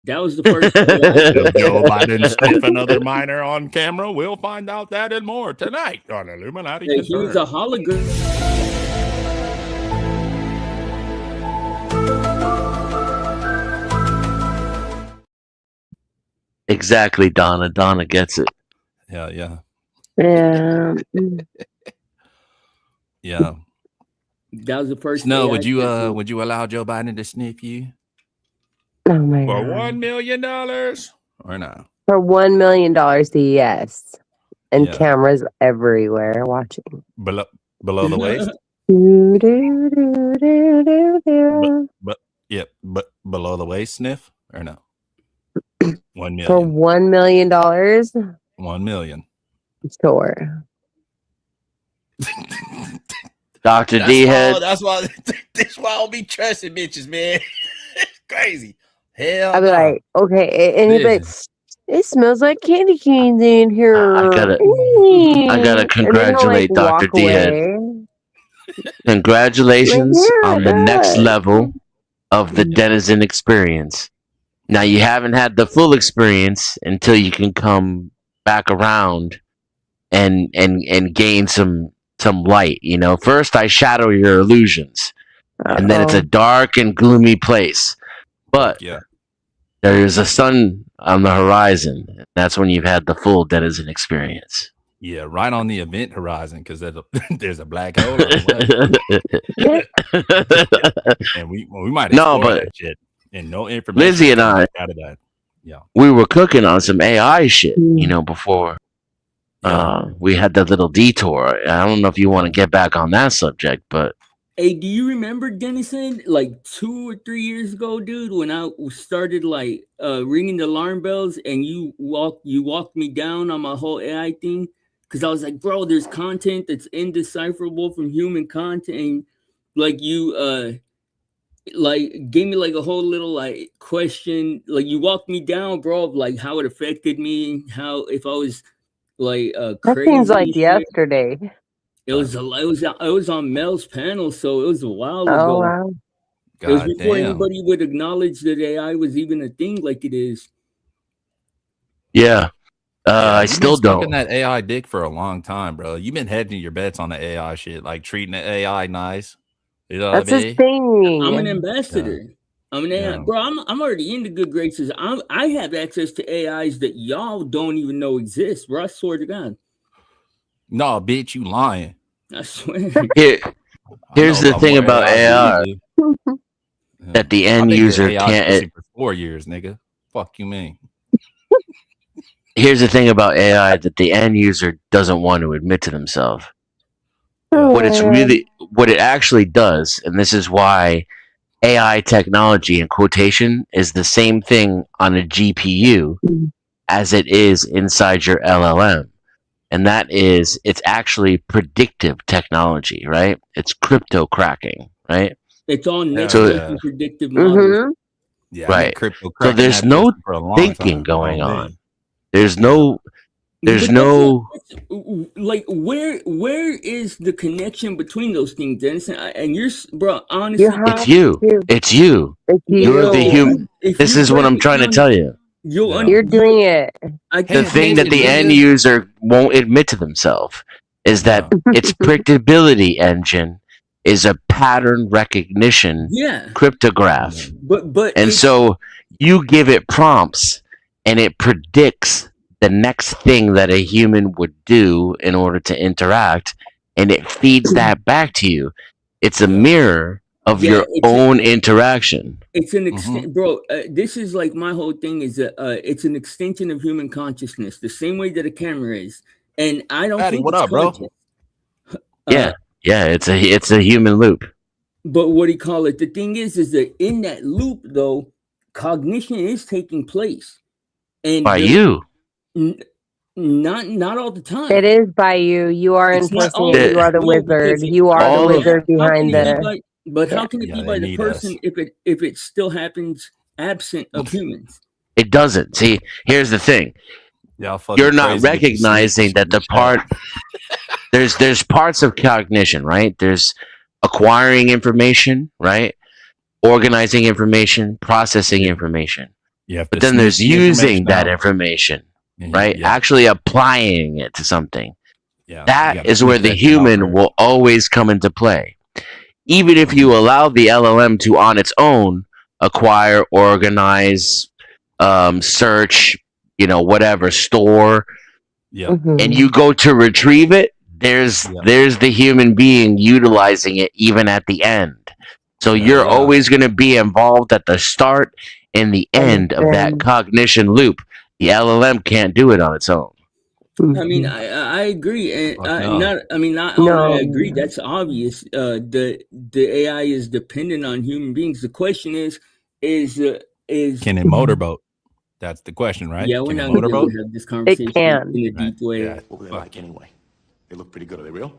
Speaker 5: that was the first.
Speaker 1: Will Joe Biden sniff another minor on camera? We'll find out that and more tonight on Illuminati.
Speaker 5: He was a hologram.
Speaker 2: Exactly, Donna. Donna gets it.
Speaker 1: Yeah, yeah.
Speaker 6: Yeah.
Speaker 1: Yeah.
Speaker 5: That was the first.
Speaker 1: No,
Speaker 5: AI
Speaker 1: would you
Speaker 5: president.
Speaker 1: would you allow Joe Biden to sniff you
Speaker 6: Oh my
Speaker 1: for
Speaker 6: god.
Speaker 1: $1 million or not?
Speaker 6: For $1 million, yes. And
Speaker 1: Yeah.
Speaker 6: cameras everywhere watching.
Speaker 1: Below the waist?
Speaker 6: Do, do, do, do, do, do.
Speaker 1: But below the waist sniff or no? 1
Speaker 6: For
Speaker 1: million.
Speaker 6: $1 million,
Speaker 1: 1 million.
Speaker 6: sure.
Speaker 2: Dr. D head.
Speaker 1: That's why I don't be trusting bitches, man. It's crazy. Hell
Speaker 6: I'd be
Speaker 1: no.
Speaker 6: like, okay. And he'd be like, it smells like candy canes in here.
Speaker 2: I gotta
Speaker 6: And then he'll,
Speaker 2: congratulate Dr.
Speaker 6: walk
Speaker 2: D head.
Speaker 6: away.
Speaker 2: Congratulations
Speaker 6: Like, yeah,
Speaker 2: on the next
Speaker 6: good.
Speaker 2: level of the Denizen experience. Now, you haven't had the full experience until you can come back around and gain some light. You know, first I shadow your illusions, and then it's a dark and gloomy place. But
Speaker 1: Yeah.
Speaker 2: there's a sun on the horizon. And that's when you've had the full Denizen experience.
Speaker 1: Yeah, right on the event horizon because there's a black hole. Or what? And we might
Speaker 2: No,
Speaker 1: explore
Speaker 2: but
Speaker 1: that shit. And no information.
Speaker 2: Lizzie and I,
Speaker 1: out of that. Yeah.
Speaker 2: we were cooking on some AI shit, you know, before we had that little detour. I don't know if you want to get back on that subject, but
Speaker 5: Hey, do you remember Dennison like 2 or 3 years ago, dude? When I started like ringing the alarm bells, and you walked me down on my whole AI thing, because I was like, bro, there's content that's indecipherable from human content. And, like you like gave me like a whole little like question, like you walked me down, bro, of like how it affected me, how if I was like
Speaker 6: That
Speaker 5: crazy.
Speaker 6: seems like
Speaker 5: shit.
Speaker 6: yesterday.
Speaker 5: It was on Mel's panel, so it was a while
Speaker 6: Oh,
Speaker 5: ago.
Speaker 6: wow.
Speaker 5: It was
Speaker 1: God
Speaker 5: before
Speaker 1: damn.
Speaker 5: anybody would acknowledge that AI was even a thing like it is.
Speaker 2: yeah, I
Speaker 1: You've
Speaker 2: still
Speaker 1: been sucking
Speaker 2: don't.
Speaker 1: that AI dick for a long time, bro. You've been hedging your bets on the AI shit, like treating the AI nice. You know
Speaker 6: That's
Speaker 1: what I
Speaker 6: his
Speaker 1: mean?
Speaker 5: I'm an
Speaker 6: thing.
Speaker 5: ambassador. I'm an AI,
Speaker 1: Yeah.
Speaker 5: bro. I'm already in the good graces. I have access to AIs that y'all don't even know exist, bro. I swear to God.
Speaker 1: No, bitch, you lying.
Speaker 5: I swear.
Speaker 2: Here,
Speaker 1: I
Speaker 2: here's
Speaker 1: know
Speaker 2: the thing
Speaker 1: more
Speaker 2: about AI
Speaker 1: than you do.
Speaker 2: that the
Speaker 1: I
Speaker 2: end
Speaker 1: think
Speaker 2: user
Speaker 1: AI
Speaker 2: can't.
Speaker 1: pussy for 4 years, nigga. Fuck you, mean?
Speaker 2: Here's the thing about AI that the end user doesn't want to admit to themselves.
Speaker 6: Oh,
Speaker 2: What
Speaker 6: man.
Speaker 2: it actually does, and this is why AI technology in quotation is the same thing on a GPU as it is inside your LLM. and that is it's actually predictive technology, right? It's crypto cracking, right?
Speaker 5: It's all next
Speaker 2: So
Speaker 5: and predictive models.
Speaker 6: Mm-hmm.
Speaker 1: Yeah, I've been
Speaker 2: right.
Speaker 1: crypto
Speaker 2: So
Speaker 1: cracking
Speaker 2: there's
Speaker 1: that
Speaker 2: no
Speaker 1: pussy for a long
Speaker 2: thinking
Speaker 1: time.
Speaker 2: going
Speaker 1: Oh,
Speaker 2: on.
Speaker 1: man.
Speaker 2: There's
Speaker 1: Yeah.
Speaker 2: no there's
Speaker 5: But that's not,
Speaker 2: no
Speaker 5: like where is the connection between those things, Dennis? And you're, bro,
Speaker 6: You
Speaker 5: honestly,
Speaker 2: it's
Speaker 6: have
Speaker 2: you.
Speaker 6: to.
Speaker 2: It's you.
Speaker 6: It's
Speaker 5: but
Speaker 2: You're the
Speaker 5: if
Speaker 6: you.
Speaker 2: human.
Speaker 5: you if
Speaker 2: This
Speaker 5: you
Speaker 2: is what
Speaker 5: break
Speaker 2: I'm
Speaker 5: it
Speaker 2: trying to
Speaker 5: down,
Speaker 2: tell you.
Speaker 5: you'll
Speaker 1: Yeah.
Speaker 6: You're doing it.
Speaker 5: I
Speaker 2: The
Speaker 1: Pay
Speaker 5: can
Speaker 2: thing that
Speaker 1: attention,
Speaker 2: the end
Speaker 1: nigga.
Speaker 2: user won't admit to themselves is that
Speaker 1: Yeah.
Speaker 2: its predictability engine is a pattern recognition
Speaker 5: yeah,
Speaker 2: cryptograph.
Speaker 5: but
Speaker 2: And
Speaker 5: it's
Speaker 2: so you give it prompts and it predicts the next thing that a human would do in order to interact, and it feeds that back to you. It's a
Speaker 1: Yeah.
Speaker 2: mirror of
Speaker 5: yeah,
Speaker 2: your own interaction.
Speaker 5: it's an
Speaker 1: Mhm.
Speaker 5: extent, bro. This is like my whole thing is that it's an extension of human consciousness, the same way that a camera is, and I don't
Speaker 1: Patty,
Speaker 5: think
Speaker 1: what
Speaker 5: it's
Speaker 1: up, bro?
Speaker 5: conscious.
Speaker 2: Yeah. Yeah, it's a human loop.
Speaker 5: But what do you call it? The thing is that in that loop, though, cognition is taking place, and
Speaker 2: By you.
Speaker 5: n- not all the time.
Speaker 6: It is by you. You are
Speaker 5: It's not
Speaker 6: enforcing
Speaker 5: all
Speaker 6: it.
Speaker 5: the
Speaker 6: You are the
Speaker 5: no, because
Speaker 6: wizard. You are the
Speaker 2: all of
Speaker 6: wizard
Speaker 5: how can
Speaker 6: behind
Speaker 5: it be
Speaker 6: the.
Speaker 5: by? But how
Speaker 6: Yeah.
Speaker 5: can it
Speaker 1: Yeah,
Speaker 5: be
Speaker 1: they
Speaker 5: by the
Speaker 1: need
Speaker 5: person
Speaker 1: us.
Speaker 5: if it still happens absent of humans?
Speaker 2: It doesn't. See, here's the thing.
Speaker 1: Y'all fucking
Speaker 2: You're not
Speaker 1: crazy with this
Speaker 2: recognizing
Speaker 1: snitch
Speaker 2: that
Speaker 1: in
Speaker 2: the
Speaker 1: chat.
Speaker 2: part there's parts of cognition, right? There's acquiring information, right? Organizing information, processing
Speaker 1: Yeah.
Speaker 2: information.
Speaker 1: You have
Speaker 2: But
Speaker 1: to
Speaker 2: then
Speaker 1: sniff
Speaker 2: there's
Speaker 1: the
Speaker 2: using that
Speaker 1: information out.
Speaker 2: information, right?
Speaker 1: Yeah.
Speaker 2: Actually applying it to something.
Speaker 1: Yeah. You
Speaker 2: That
Speaker 1: gotta
Speaker 2: is where
Speaker 1: sniff
Speaker 2: the
Speaker 1: that shit out
Speaker 2: human
Speaker 1: first.
Speaker 2: will always come into play. Even if you allow the LLM to on its own acquire, organize, search, whatever, store,
Speaker 1: Yeah.
Speaker 6: Mhm.
Speaker 2: and you go to retrieve it, there's
Speaker 1: Yeah.
Speaker 2: there's the human being utilizing it even at the end. So
Speaker 1: Yeah,
Speaker 2: you're
Speaker 1: yeah.
Speaker 2: always going to be involved at the start and the end of that
Speaker 6: Understand.
Speaker 2: cognition loop. The LLM can't do it on its own.
Speaker 5: I mean,
Speaker 6: Mhm.
Speaker 5: I agree, and
Speaker 1: Fuck no.
Speaker 5: not only I
Speaker 6: No.
Speaker 5: agree, that's obvious. The AI is dependent on human beings. The question is
Speaker 1: Can it motorboat? That's the question, right?
Speaker 5: yeah, we're
Speaker 1: Can it
Speaker 5: not gonna be able
Speaker 1: motorboat?
Speaker 5: to have this conversation
Speaker 6: can.
Speaker 5: in a
Speaker 1: Right.
Speaker 5: deep way.
Speaker 1: Yeah.
Speaker 9: What were they
Speaker 1: Fuck
Speaker 9: like
Speaker 1: it.
Speaker 9: anyway? They look pretty good. Are they real?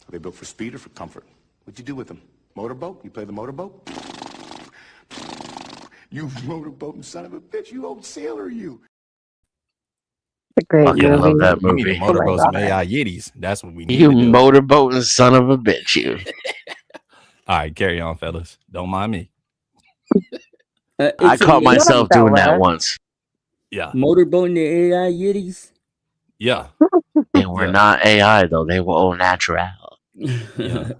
Speaker 9: Are they built for speed or for comfort? What'd you do with them? Motorboat? You play the motorboat? You motorboating son of a bitch! You old sailor, you!
Speaker 6: It's a great
Speaker 2: Fucking
Speaker 1: Yeah.
Speaker 2: love
Speaker 6: movie.
Speaker 2: that
Speaker 1: We need to
Speaker 2: movie.
Speaker 6: Oh my
Speaker 1: motorboat some
Speaker 6: god.
Speaker 1: AI Yetis. That's what we need
Speaker 2: You
Speaker 1: to do.
Speaker 2: motorboating son of a bitch, you.
Speaker 1: All right, carry on, fellas. Don't mind me.
Speaker 2: I
Speaker 5: It's
Speaker 2: caught
Speaker 5: amazing.
Speaker 2: myself doing that
Speaker 6: fella.
Speaker 2: once.
Speaker 1: Yeah.
Speaker 5: Motorboating the AI Yetis.
Speaker 1: Yeah.
Speaker 2: They were
Speaker 1: Yeah.
Speaker 2: not AI though; they were all natural.
Speaker 1: Yeah.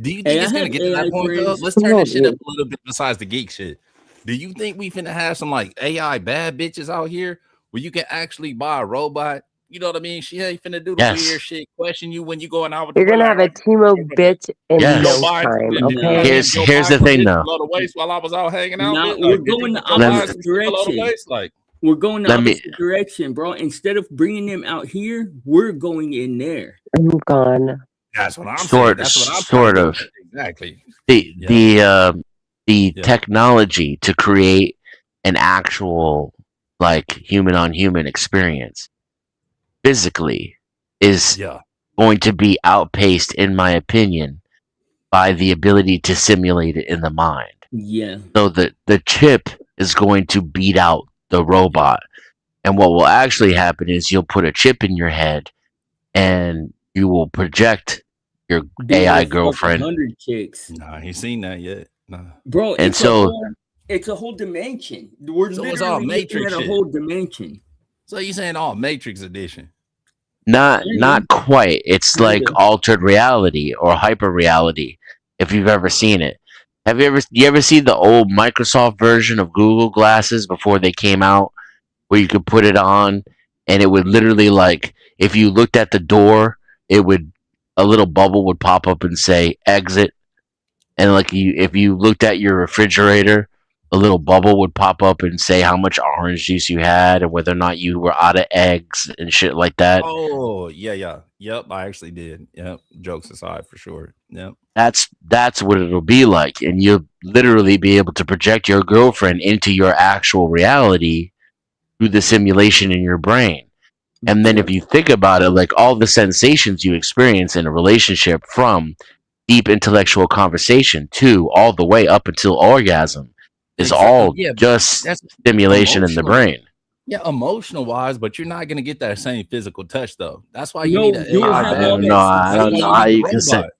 Speaker 1: Do you think
Speaker 5: Hey, I
Speaker 1: it's gonna
Speaker 5: have
Speaker 1: get to that
Speaker 5: AI
Speaker 1: point though?
Speaker 5: friends.
Speaker 1: Let's turn this shit up
Speaker 6: Mhm.
Speaker 1: a little bit besides the geek shit. Do you think we finna have some like AI bad bitches out here where you can actually buy a robot? You know what I mean? She ain't finna do the
Speaker 2: Yes.
Speaker 1: weird shit, question you when you going out with the
Speaker 6: You're gonna
Speaker 1: girl.
Speaker 6: have
Speaker 1: Like,
Speaker 6: a Timo bitch in
Speaker 2: Yes.
Speaker 1: Joe
Speaker 6: no
Speaker 1: Biden
Speaker 6: time,
Speaker 1: did,
Speaker 6: okay?
Speaker 2: Here's the thing, though.
Speaker 1: Below the waist while I was out hanging out.
Speaker 5: Now
Speaker 1: Bitch.
Speaker 5: we're
Speaker 1: Like, did you
Speaker 5: going the
Speaker 1: put Joe
Speaker 2: Let me-
Speaker 5: opposite
Speaker 1: Biden below the
Speaker 5: direction.
Speaker 1: waist? Like,
Speaker 5: We're going the
Speaker 2: Let me-
Speaker 5: opposite direction, bro. Instead of bringing them out here, we're going in there.
Speaker 6: I'm gone.
Speaker 1: that's what I'm saying.
Speaker 2: Sort
Speaker 1: That's what I'm
Speaker 2: sort
Speaker 1: trying
Speaker 2: of.
Speaker 1: to do. Exactly.
Speaker 2: The
Speaker 1: Yeah. Yeah.
Speaker 2: technology to create an actual like human on human experience physically is
Speaker 1: Yeah.
Speaker 2: going to be outpaced, in my opinion, by the ability to simulate it in the mind.
Speaker 5: Yeah.
Speaker 2: So the chip is going to beat out the robot. And what will actually happen is you'll put a chip in your head and you will project your
Speaker 5: Be able
Speaker 2: AI
Speaker 5: to fuck
Speaker 2: girlfriend.
Speaker 5: 100 chicks.
Speaker 1: Nah, I ain't seen that yet. Nah.
Speaker 5: Bro,
Speaker 2: And so
Speaker 5: it's a whole dimension. We're
Speaker 1: So it's all
Speaker 5: literally looking
Speaker 1: Matrix
Speaker 5: at a
Speaker 1: shit.
Speaker 5: whole dimension.
Speaker 1: So you saying all Matrix edition?
Speaker 2: not quite. It's like
Speaker 5: Yeah.
Speaker 2: altered reality or hyper reality, if you've ever seen it. You ever see the old Microsoft version of Google glasses before they came out, where you could put it on and it would literally, like, if you looked at the door, a little bubble would pop up and say exit, and like if you looked at your refrigerator, a little bubble would pop up and say how much orange juice you had and whether or not you were out of eggs and shit like that.
Speaker 1: Oh, yeah. Yep, I actually did. Yep. Jokes aside, for sure. Yep.
Speaker 2: That's what it'll be like, and you'll literally be able to project your girlfriend into your actual reality through the simulation in your brain. And then
Speaker 5: Yeah.
Speaker 2: if you think about it, like all the sensations you experience in a relationship, from deep intellectual conversation to all the way up until orgasm, is
Speaker 1: Exactly.
Speaker 2: all
Speaker 1: Yeah,
Speaker 2: just
Speaker 1: that's
Speaker 2: stimulation in the
Speaker 1: emotional.
Speaker 2: brain.
Speaker 1: Yeah, emotional wise, but you're not gonna get that same physical touch though. That's why you need
Speaker 5: No,
Speaker 1: an
Speaker 5: you'll
Speaker 1: AI
Speaker 2: I
Speaker 5: have all
Speaker 2: don't
Speaker 1: battery.
Speaker 2: know.
Speaker 5: that
Speaker 2: I
Speaker 1: That's
Speaker 2: don't
Speaker 1: why
Speaker 2: know
Speaker 1: you
Speaker 2: how
Speaker 1: need the
Speaker 2: you can say.
Speaker 1: robot.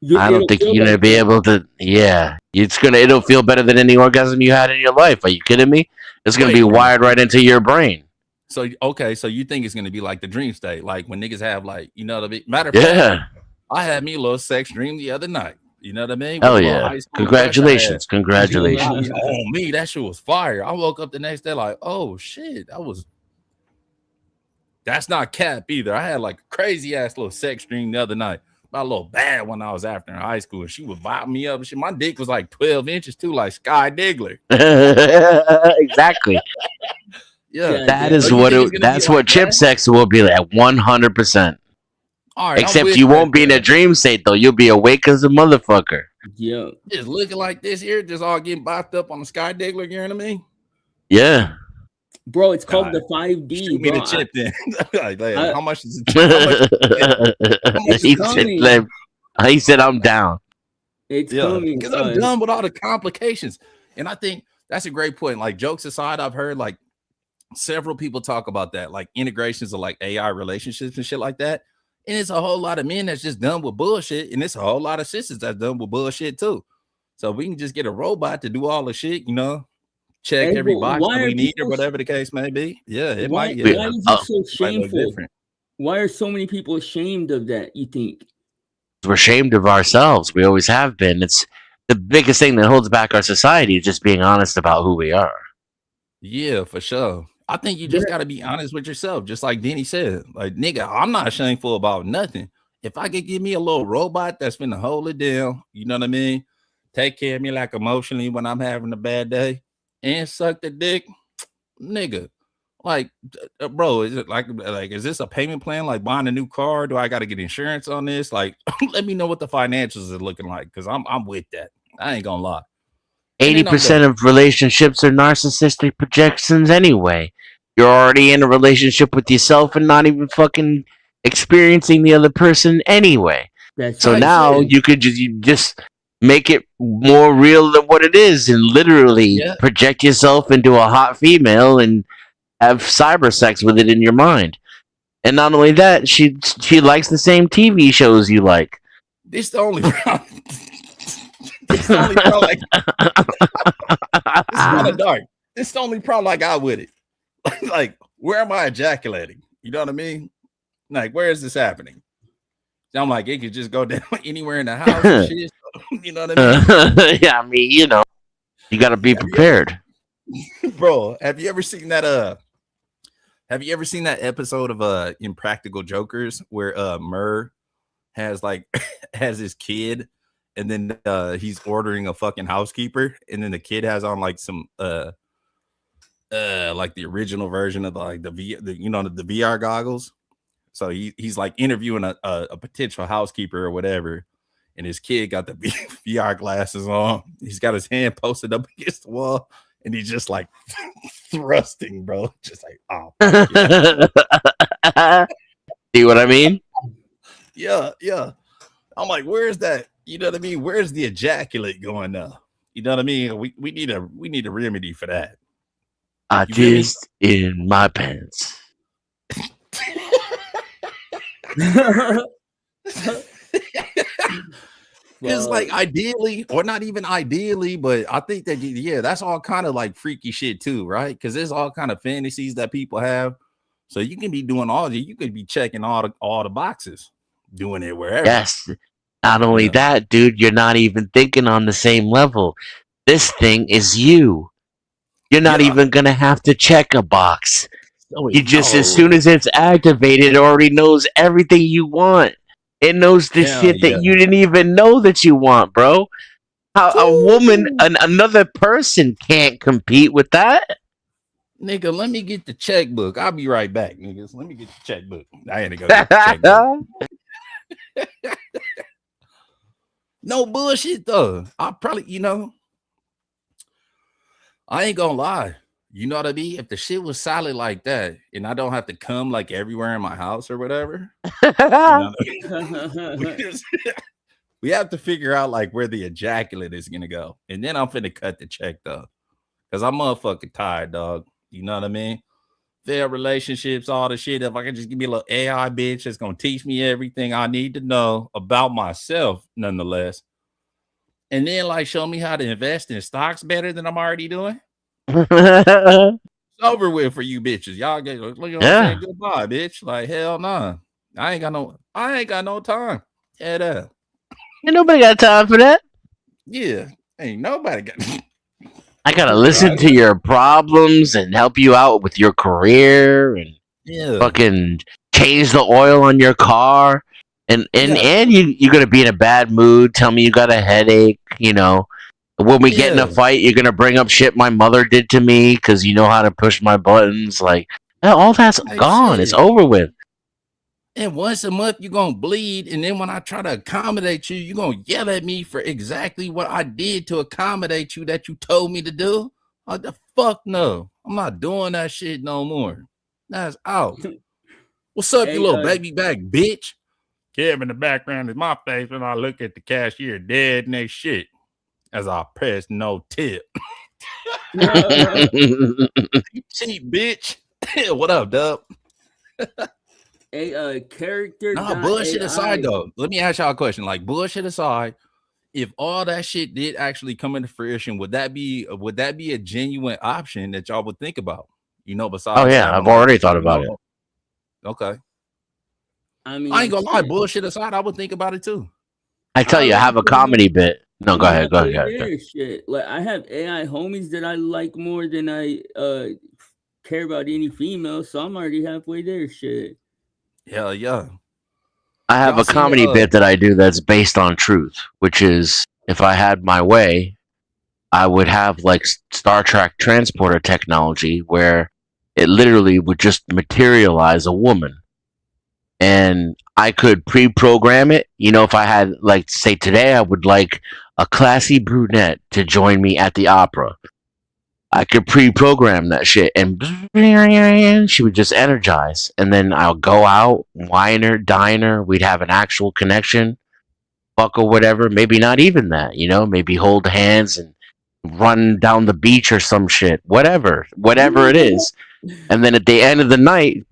Speaker 2: I don't
Speaker 5: it'll
Speaker 2: think
Speaker 5: feel
Speaker 2: you're gonna
Speaker 5: like
Speaker 2: be
Speaker 5: that.
Speaker 2: able to. Yeah, it'll feel better than any orgasm you had in your life. Are you kidding me? It's gonna be
Speaker 1: Wait a minute.
Speaker 2: wired right into your brain.
Speaker 1: So okay, so you think it's gonna be like the dream state, like when niggas have like, you know what I mean? Matter of fact,
Speaker 2: Yeah,
Speaker 1: I had me a little sex dream the other night. You know what I mean? With a
Speaker 2: hell
Speaker 1: little
Speaker 2: yeah!
Speaker 1: high school crush I had.
Speaker 2: Congratulations,
Speaker 1: I
Speaker 2: congratulations.
Speaker 1: mean, on me, that shit was fire. I woke up the next day like, oh shit, that's not cap either. I had like a crazy ass little sex dream the other night. My little bad when I was after in high school, and she would vibe me up. And shit. My dick was like 12 inches too, like Sky Diggler.
Speaker 2: Exactly.
Speaker 1: Yeah.
Speaker 5: God
Speaker 2: That
Speaker 1: So
Speaker 2: is
Speaker 5: damn.
Speaker 1: you
Speaker 2: what
Speaker 1: think it's gonna be
Speaker 2: that's
Speaker 1: like
Speaker 2: what chip
Speaker 1: that?
Speaker 2: sex will be like 100%.
Speaker 1: All right, I'm
Speaker 2: Except
Speaker 1: with
Speaker 2: you
Speaker 1: that.
Speaker 2: won't be in a dream state though. You'll be awake as a motherfucker.
Speaker 5: Yeah.
Speaker 1: Just looking like this here, just all getting bopped up on the Sky Diggler, you know what I mean?
Speaker 2: Yeah.
Speaker 5: Bro, it's
Speaker 1: All
Speaker 5: called
Speaker 1: right.
Speaker 5: the 5D,
Speaker 1: Shoot me the
Speaker 5: bro.
Speaker 1: chip then. Like,
Speaker 5: I,
Speaker 1: how much is it? How much? How much
Speaker 5: it's
Speaker 1: is
Speaker 2: he
Speaker 1: the chip?
Speaker 2: said,
Speaker 5: coming.
Speaker 2: he said, I'm down.
Speaker 5: It's
Speaker 1: Yeah,
Speaker 5: coming,
Speaker 1: because I'm
Speaker 5: son.
Speaker 1: done with all the complications. And I think that's a great point. Like, jokes aside, I've heard like several people talk about that, like integrations of like AI relationships and shit like that. And it's a whole lot of men that's just done with bullshit, and it's a whole lot of sisters that's done with bullshit too. So we can just get a robot to do all the shit, you know, check
Speaker 5: Hey,
Speaker 1: every
Speaker 5: but
Speaker 1: box
Speaker 5: why
Speaker 1: that
Speaker 5: are
Speaker 1: we need or
Speaker 5: people?
Speaker 1: whatever the case may be. Yeah, it might.
Speaker 2: We,
Speaker 5: Why
Speaker 1: Yeah,
Speaker 5: is it
Speaker 2: oh,
Speaker 5: so
Speaker 1: it might look
Speaker 5: shameful?
Speaker 1: different.
Speaker 5: Why are so many people ashamed of that? You think?
Speaker 2: we're ashamed of ourselves. We always have been. It's the biggest thing that holds back our society, is just being honest about who we are.
Speaker 1: Yeah, for sure. I think you just
Speaker 5: There,
Speaker 1: got to be honest with yourself, just like Denny said. Like, nigga, I'm not shameful about nothing. If I could give me a little robot that's finna hold it down, you know what I mean? Take care of me like emotionally when I'm having a bad day and suck the dick, nigga. Like, bro, is it like is this a payment plan? Like buying a new car? Do I got to get insurance on this? Like, let me know what the financials are looking like, because I'm with that. I ain't gonna lie. And
Speaker 2: Eighty
Speaker 1: then I'm done.
Speaker 2: percent of relationships are narcissistic projections anyway. You're already in a relationship with yourself and not even fucking experiencing the other person anyway.
Speaker 5: that's
Speaker 2: So
Speaker 1: Type
Speaker 2: now
Speaker 1: shit.
Speaker 2: you just make it more real than what it is, and literally
Speaker 1: Yeah.
Speaker 2: project yourself into a hot female and have cyber sex with it in your mind. And not only that, she likes the same TV shows you like.
Speaker 1: This the only problem. This the only problem. Like, it's kind of dark. This the only problem I got with it. Like, where am I ejaculating? You know what I mean? Like, where is this happening? I'm like, it could just go down anywhere in the house and shit. You know what I mean?
Speaker 2: Yeah, I mean, you got to be
Speaker 1: Have you
Speaker 2: prepared.
Speaker 1: bro, have you ever seen that have you ever seen that episode of Impractical Jokers where Murr has like has his kid, and then he's ordering a fucking housekeeper, and then the kid has on like some like the original version of like the VR goggles. So he's like interviewing a potential housekeeper or whatever, and his kid got the VR glasses on. He's got his hand posted up against the wall, and he's just like thrusting, bro. Just like, oh, yeah.
Speaker 2: See what I mean?
Speaker 1: Yeah, yeah. I'm like, where's that? You know what I mean? Where's the ejaculate going now? You know what I mean? We need a remedy for that.
Speaker 2: I
Speaker 1: You feel me?
Speaker 2: just in my pants.
Speaker 1: It's like ideally, or not even ideally, but I think that yeah, that's all kind of like freaky shit too, right? Because there's all kind of fantasies that people have. So you can be doing you could be checking all the boxes, doing it wherever.
Speaker 2: Yes. Not only
Speaker 1: Yeah.
Speaker 2: that, dude, you're not even thinking on the same level. This thing is you. You're not
Speaker 1: Yeah.
Speaker 2: even gonna have to check a box.
Speaker 1: So
Speaker 2: You just, as
Speaker 1: no.
Speaker 2: soon as it's activated, it already knows everything you want. It knows the
Speaker 1: Hell
Speaker 2: shit
Speaker 1: yeah.
Speaker 2: that you didn't even know that you want, bro. How a woman, another person can't compete with that.
Speaker 1: Nigga, let me get the checkbook. I'll be right back, niggas. Let me get the checkbook. I had to go get the checkbook. No bullshit though. I probably, I ain't gonna lie. You know what I mean? If the shit was solid like that, and I don't have to come like everywhere in my house or whatever, you know what I mean? We have to figure out like where the ejaculate is gonna go, and then I'm finna cut the check though, cause I'm motherfucking tired, dog. You know what I mean? Fair relationships, all the shit. If I can just give me a little AI bitch that's gonna teach me everything I need to know about myself, nonetheless, and then like show me how to invest in stocks better than I'm already doing. It's over with for you bitches. Y'all get, you know what I'm saying? Goodbye, bitch. Like hell nah. I ain't got no time. Head up.
Speaker 2: Ain't nobody got time for that.
Speaker 1: Yeah. Ain't nobody got
Speaker 2: I gotta listen to your problems and help you out with your career and
Speaker 1: yeah.
Speaker 2: fucking change the oil on your car. And
Speaker 1: Yeah.
Speaker 2: you're gonna be in a bad mood. Tell me you got a headache. You know, when we get in a
Speaker 1: Yeah.
Speaker 2: fight, you're gonna bring up shit my mother did to me because you know how to push my buttons. Like all that's
Speaker 1: Like
Speaker 2: gone. It's
Speaker 1: shit.
Speaker 2: over with.
Speaker 1: And once a month you're gonna bleed, and then when I try to accommodate you, you're gonna yell at me for exactly what I did to accommodate you that you told me to do. Like the fuck no. I'm not doing that shit no more. That's out. What's up, you
Speaker 5: Hey,
Speaker 1: little baby back bitch? Kev in the background is my face when I look at the cashier dead and they shit as I press no tip. Cheap bitch. what up, Dub?
Speaker 5: a character.
Speaker 1: Nah, bullshit aside though. Let me ask y'all a question. Like bullshit aside, if all that shit did actually come into fruition, would that be a genuine option that y'all would think about? You know,
Speaker 2: Oh
Speaker 1: besides
Speaker 2: yeah,
Speaker 1: having
Speaker 2: I've
Speaker 1: like,
Speaker 2: already thought
Speaker 1: you
Speaker 2: about it.
Speaker 1: know, okay.
Speaker 5: I
Speaker 1: I
Speaker 5: mean,
Speaker 1: ain't gonna lie,
Speaker 5: shit,
Speaker 1: bullshit aside, I would think about it too.
Speaker 2: I tell
Speaker 5: I
Speaker 2: you, I have
Speaker 5: already
Speaker 2: a
Speaker 5: think about
Speaker 2: comedy bit. No, go
Speaker 5: I'm
Speaker 2: ahead, go
Speaker 5: halfway
Speaker 2: ahead.
Speaker 5: there. Shit, like I have AI homies that I like more than I care about any female, so I'm already halfway there. Shit.
Speaker 1: Hell yeah.
Speaker 2: I have
Speaker 1: Y'all
Speaker 2: a
Speaker 1: seen
Speaker 2: comedy bit that I do that's based on truth, which is if I had my way, I would have like Star Trek transporter technology where it literally would just materialize a woman. And I could pre program it. You know, if I had, like, say today, I would like a classy brunette to join me at the opera. I could pre program that shit and she would just energize. And then I'll go out, wine her, dine her. We'd have an actual connection, fuck or whatever. Maybe not even that, you know, maybe hold hands and run down the beach or some shit. Whatever it is. And then at the end of the night,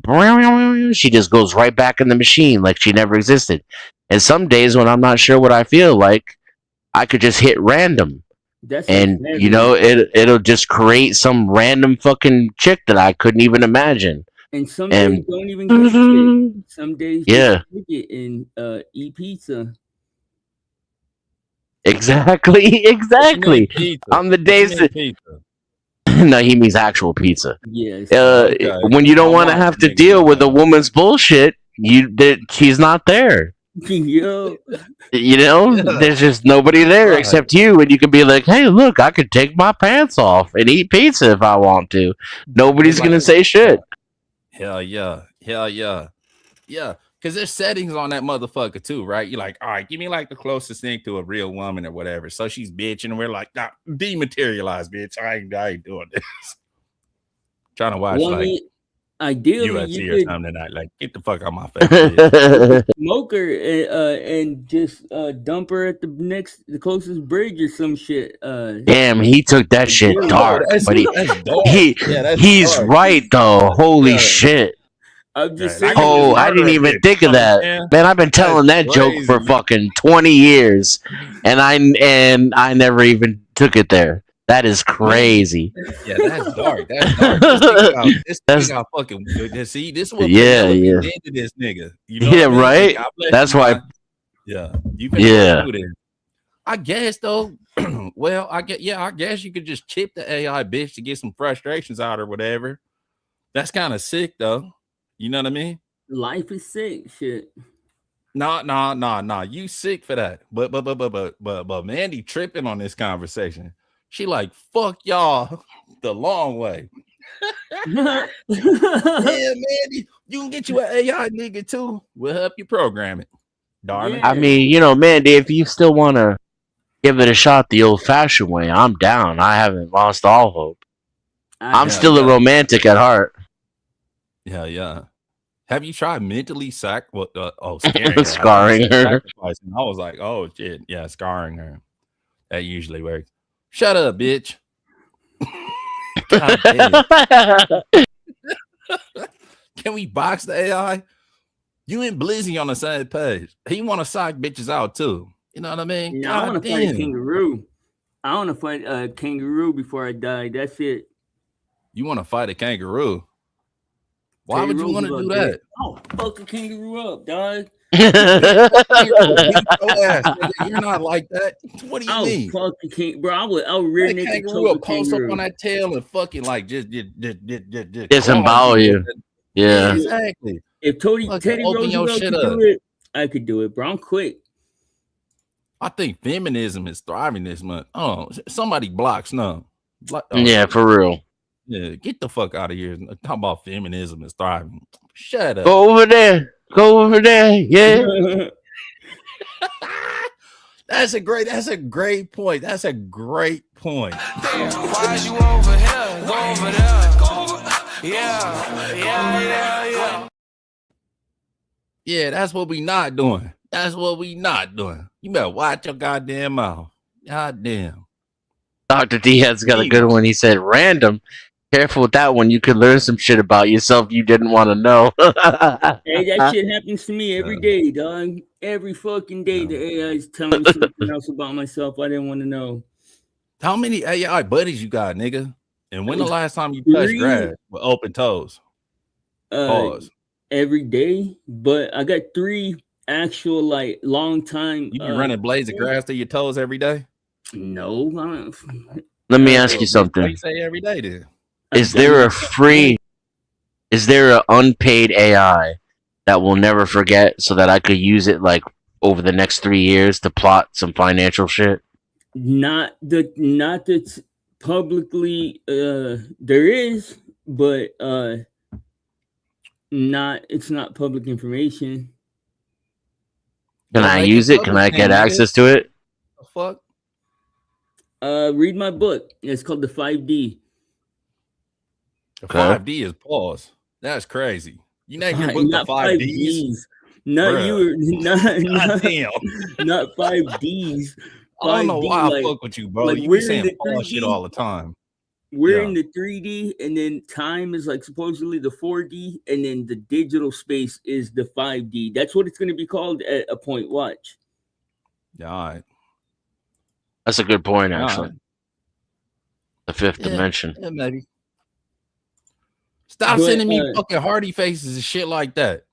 Speaker 2: she just goes right back in the machine like she never existed. And some days when I'm not sure what I feel like, I could just hit random.
Speaker 5: That sounds
Speaker 2: And you
Speaker 5: heavy.
Speaker 2: know, it'll just create some random fucking chick that I couldn't even imagine.
Speaker 5: And some days don't even get shit. Some days
Speaker 2: Yeah.
Speaker 5: just take it and eat pizza.
Speaker 2: Exactly. On the days that
Speaker 1: pizza.
Speaker 2: no, he means actual pizza.
Speaker 5: Yes.
Speaker 1: Okay.
Speaker 2: When you don't
Speaker 1: I'm
Speaker 2: want to
Speaker 1: watching
Speaker 2: have to
Speaker 1: niggas
Speaker 2: deal
Speaker 1: right
Speaker 2: with a
Speaker 1: now.
Speaker 2: woman's bullshit, she's not there.
Speaker 5: Yo.
Speaker 2: You know,
Speaker 1: Yeah.
Speaker 2: there's just nobody there
Speaker 1: Right.
Speaker 2: except you, and you can be like, "Hey, look, I could take my pants off and eat pizza if I want to." Nobody's
Speaker 1: Like,
Speaker 2: gonna say shit.
Speaker 1: Hell yeah. Hell yeah. Yeah. Because there's settings on that motherfucker too, right? You're like, all right, give me like the closest thing to a real woman or whatever. So she's bitching, and we're like, nah, dematerialized, bitch. I ain't doing this. Trying to watch
Speaker 5: Well, I
Speaker 1: like
Speaker 5: mean, ideally,
Speaker 1: UFC
Speaker 5: you
Speaker 1: or
Speaker 5: could
Speaker 1: something tonight. Like, get the fuck out my face, bitch.
Speaker 5: smoke her and just dump her at the closest bridge or some shit.
Speaker 2: Damn, he took that shit
Speaker 5: Yo,
Speaker 2: dark,
Speaker 1: that's
Speaker 2: but
Speaker 1: dark. Yeah, that's
Speaker 2: he's
Speaker 1: dark.
Speaker 2: right though. Holy
Speaker 1: Yeah.
Speaker 2: shit!
Speaker 5: I'm just
Speaker 1: Right. I
Speaker 5: saying.
Speaker 1: can just
Speaker 2: Oh, I
Speaker 1: murder
Speaker 2: didn't
Speaker 1: a
Speaker 2: even
Speaker 1: bitch.
Speaker 2: think
Speaker 1: You
Speaker 2: of
Speaker 1: know what I'm
Speaker 2: that.
Speaker 1: saying?
Speaker 2: Man, I've been telling that joke for
Speaker 1: crazy.
Speaker 2: fucking 20 years, and I never even took it there. That is crazy.
Speaker 1: Yeah, that's dark. That's dark. Just think about fucking. See, this is what
Speaker 2: Yeah,
Speaker 1: Penelope
Speaker 2: yeah.
Speaker 1: did to this nigga. You know
Speaker 2: Yeah,
Speaker 1: what I mean?
Speaker 2: right?
Speaker 1: God bless
Speaker 2: That's
Speaker 1: you,
Speaker 2: why.
Speaker 1: man. Yeah, you finna
Speaker 2: Yeah.
Speaker 1: go through this. I guess though. Well, I guess you could just chip the AI bitch to get some frustrations out or whatever. That's kind of sick though. You know what I mean?
Speaker 5: Life is sick, shit.
Speaker 1: Nah. You sick for that. But Mandy tripping on this conversation. She like, fuck y'all the long way. Yeah, Mandy, you can get you an AI nigga too. We'll help you program it, darling.
Speaker 2: I mean, you know, Mandy, if you still want to give it a shot the old-fashioned way, I'm down. I haven't lost all hope. I'm
Speaker 1: Yeah,
Speaker 2: still a
Speaker 1: yeah.
Speaker 2: romantic at heart.
Speaker 1: Yeah. Have you tried mentally scaring her? I thought you
Speaker 2: Scarring
Speaker 1: said
Speaker 2: her.
Speaker 1: sacrificing. I was like, oh shit, yeah, scarring her. That usually works. Shut up, bitch. God damn. Can we box the AI? You and Blizzy on the same page. He want to sock bitches out too. You know what I mean?
Speaker 5: Now I
Speaker 1: God
Speaker 5: want to fight a
Speaker 1: damn.
Speaker 5: kangaroo. I want to fight a kangaroo before I die. That's it.
Speaker 1: You want to fight a kangaroo? Why would you
Speaker 5: Kangaroo
Speaker 1: want to
Speaker 5: be
Speaker 1: do
Speaker 5: like
Speaker 1: that?
Speaker 5: Oh, fuck a kangaroo up, dog.
Speaker 1: Beat your ass, nigga. You're not like that. What do you
Speaker 5: I'll
Speaker 1: mean?
Speaker 5: fuck a kangaroo, bro. I'll rear
Speaker 1: That
Speaker 5: naked
Speaker 1: kangaroo
Speaker 5: choke
Speaker 1: will
Speaker 5: a
Speaker 1: post up
Speaker 5: kangaroo.
Speaker 1: on that tail and fucking like just
Speaker 2: Disembowel you. Yeah.
Speaker 1: Exactly.
Speaker 5: If
Speaker 1: Fucking
Speaker 5: Teddy
Speaker 1: open your
Speaker 5: Roosevelt
Speaker 1: shit
Speaker 5: could
Speaker 1: up.
Speaker 5: do it, I could do it, bro. I'm quick.
Speaker 1: I think feminism is thriving this month. Oh, somebody block Snub.
Speaker 2: Yeah, for real.
Speaker 1: Yeah, get the fuck out of here. Talk about feminism is thriving. Shut up.
Speaker 2: Go over there. Go over there. Yeah.
Speaker 1: That's a great point. That's a great point.
Speaker 7: Why you over here? Go over there. Yeah.
Speaker 1: Yeah, that's what we not doing. That's what we not doing. You better watch your goddamn mouth. God damn.
Speaker 2: Dr. Diaz got a good one. He said, random. Careful with that one. You could learn some shit about yourself you didn't want to know.
Speaker 5: Hey, that shit happens to me every day, dog. Every fucking day, the AI is telling me something else about myself I didn't want to know.
Speaker 1: How many AI buddies you got, nigga? And when the last time you touched grass with open toes? Pause.
Speaker 5: Every day, but I got 3 actual like long time.
Speaker 1: You be running blades of grass to your toes every day?
Speaker 5: No.
Speaker 2: Let me ask you something.
Speaker 1: What you say every day then?
Speaker 2: Is there an unpaid AI that we'll never forget so that I could use it like over the next 3 years to plot some financial shit?
Speaker 5: Not that publicly there is, but it's not public information.
Speaker 2: Can I use it? Can I get access to it?
Speaker 1: The fuck?
Speaker 5: Read my book. It's called The 5D.
Speaker 1: The 5D is pause. That's crazy. You named your book
Speaker 5: not
Speaker 1: the 5Ds?
Speaker 5: Not
Speaker 1: Bruh.
Speaker 5: you. Not
Speaker 1: damn.
Speaker 5: Not 5Ds.
Speaker 1: I don't know why
Speaker 5: like,
Speaker 1: I fuck with you, bro.
Speaker 5: like
Speaker 1: You
Speaker 5: we're
Speaker 1: be saying
Speaker 5: in the
Speaker 1: pause
Speaker 5: 3D.
Speaker 1: shit all the time.
Speaker 5: We're in the 3D, and then time is like supposedly the 4D, and then the digital space is the 5D. That's what it's going to be called at a point. Watch.
Speaker 1: Yeah, all right.
Speaker 2: That's a good point,
Speaker 1: All
Speaker 2: actually.
Speaker 1: right.
Speaker 2: The fifth dimension.
Speaker 1: Yeah, maybe. Stop sending me fucking Hardy faces and shit like that.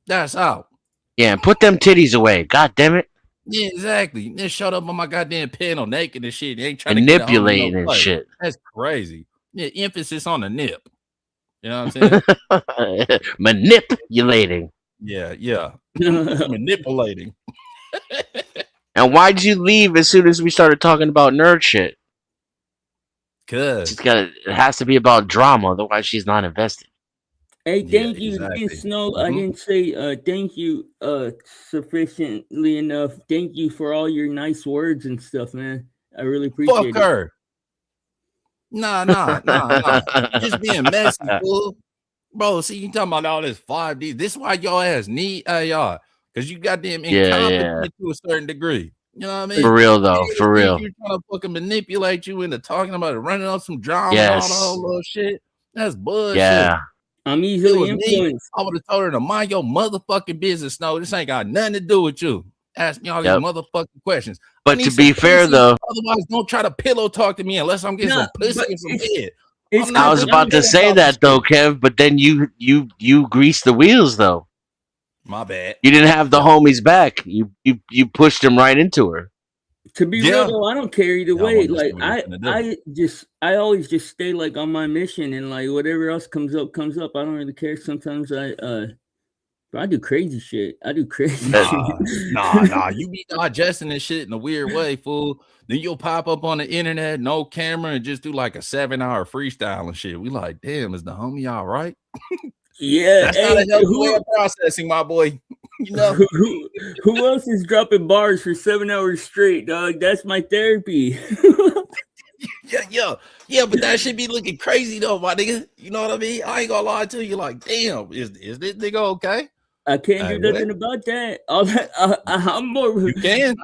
Speaker 1: That's out.
Speaker 2: Yeah, and put them titties away. God damn it.
Speaker 1: Yeah, exactly. Then shut up on my goddamn panel naked and shit. They ain't trying
Speaker 2: Manipulating
Speaker 1: to
Speaker 2: and shit.
Speaker 1: That's crazy. Yeah, emphasis on the nip. You know what I'm saying?
Speaker 2: Manipulating.
Speaker 1: Yeah. Manipulating.
Speaker 2: And why'd you leave as soon as we started talking about nerd shit?
Speaker 1: Cause
Speaker 2: it has to be about drama, otherwise she's not invested.
Speaker 5: Hey, thank you.
Speaker 1: Exactly.
Speaker 5: Snow, I didn't say thank you sufficiently enough. Thank you for all your nice words and stuff, man. I really appreciate it.
Speaker 1: Fuck her. Nah. Just being messy, fool. Bro, see, you talking about all this 5D. This is why y'all ass need AR. Because you got them incompetent to a certain degree. You know what I mean?
Speaker 2: For real, though. For real.
Speaker 1: You're trying to fucking manipulate you into talking about it, running up some drama
Speaker 2: Yes.
Speaker 1: and all the whole little shit. That's bullshit.
Speaker 2: Yeah.
Speaker 5: I'm
Speaker 1: It
Speaker 5: easily
Speaker 1: was me.
Speaker 5: influenced.
Speaker 1: I would have told her to mind your motherfucking business, Snow. This ain't got nothing to do with you. Ask me all these motherfucking questions.
Speaker 2: But to be fair, though,
Speaker 1: otherwise don't try to pillow talk to me unless I'm getting some pussy and some head.
Speaker 2: I was about to say that though, Kev, but then you greased the wheels though.
Speaker 1: My bad.
Speaker 2: You didn't have the homies back. You pushed him right into her.
Speaker 5: To be real though, I don't care either way. Like I always just stay like on my mission, and like whatever else comes up. I don't really care. Sometimes I do crazy shit.
Speaker 1: Nah. You be digesting this shit in a weird way, fool. Then you'll pop up on the internet, no camera, and just do like a 7-hour freestyle and shit. We like, damn, is the homie all right?
Speaker 5: Yeah,
Speaker 1: that's not a healthy way of processing, my boy. You know
Speaker 5: who else is dropping bars for 7 hours straight, dog? That's my therapy.
Speaker 1: Yeah, but that should be looking crazy though, my nigga. You know what I mean? I ain't gonna lie to you. Like, damn, is this nigga okay?
Speaker 5: I can't
Speaker 1: Hey,
Speaker 5: do
Speaker 1: what?
Speaker 5: nothing about that. All that I'm more.
Speaker 1: You can.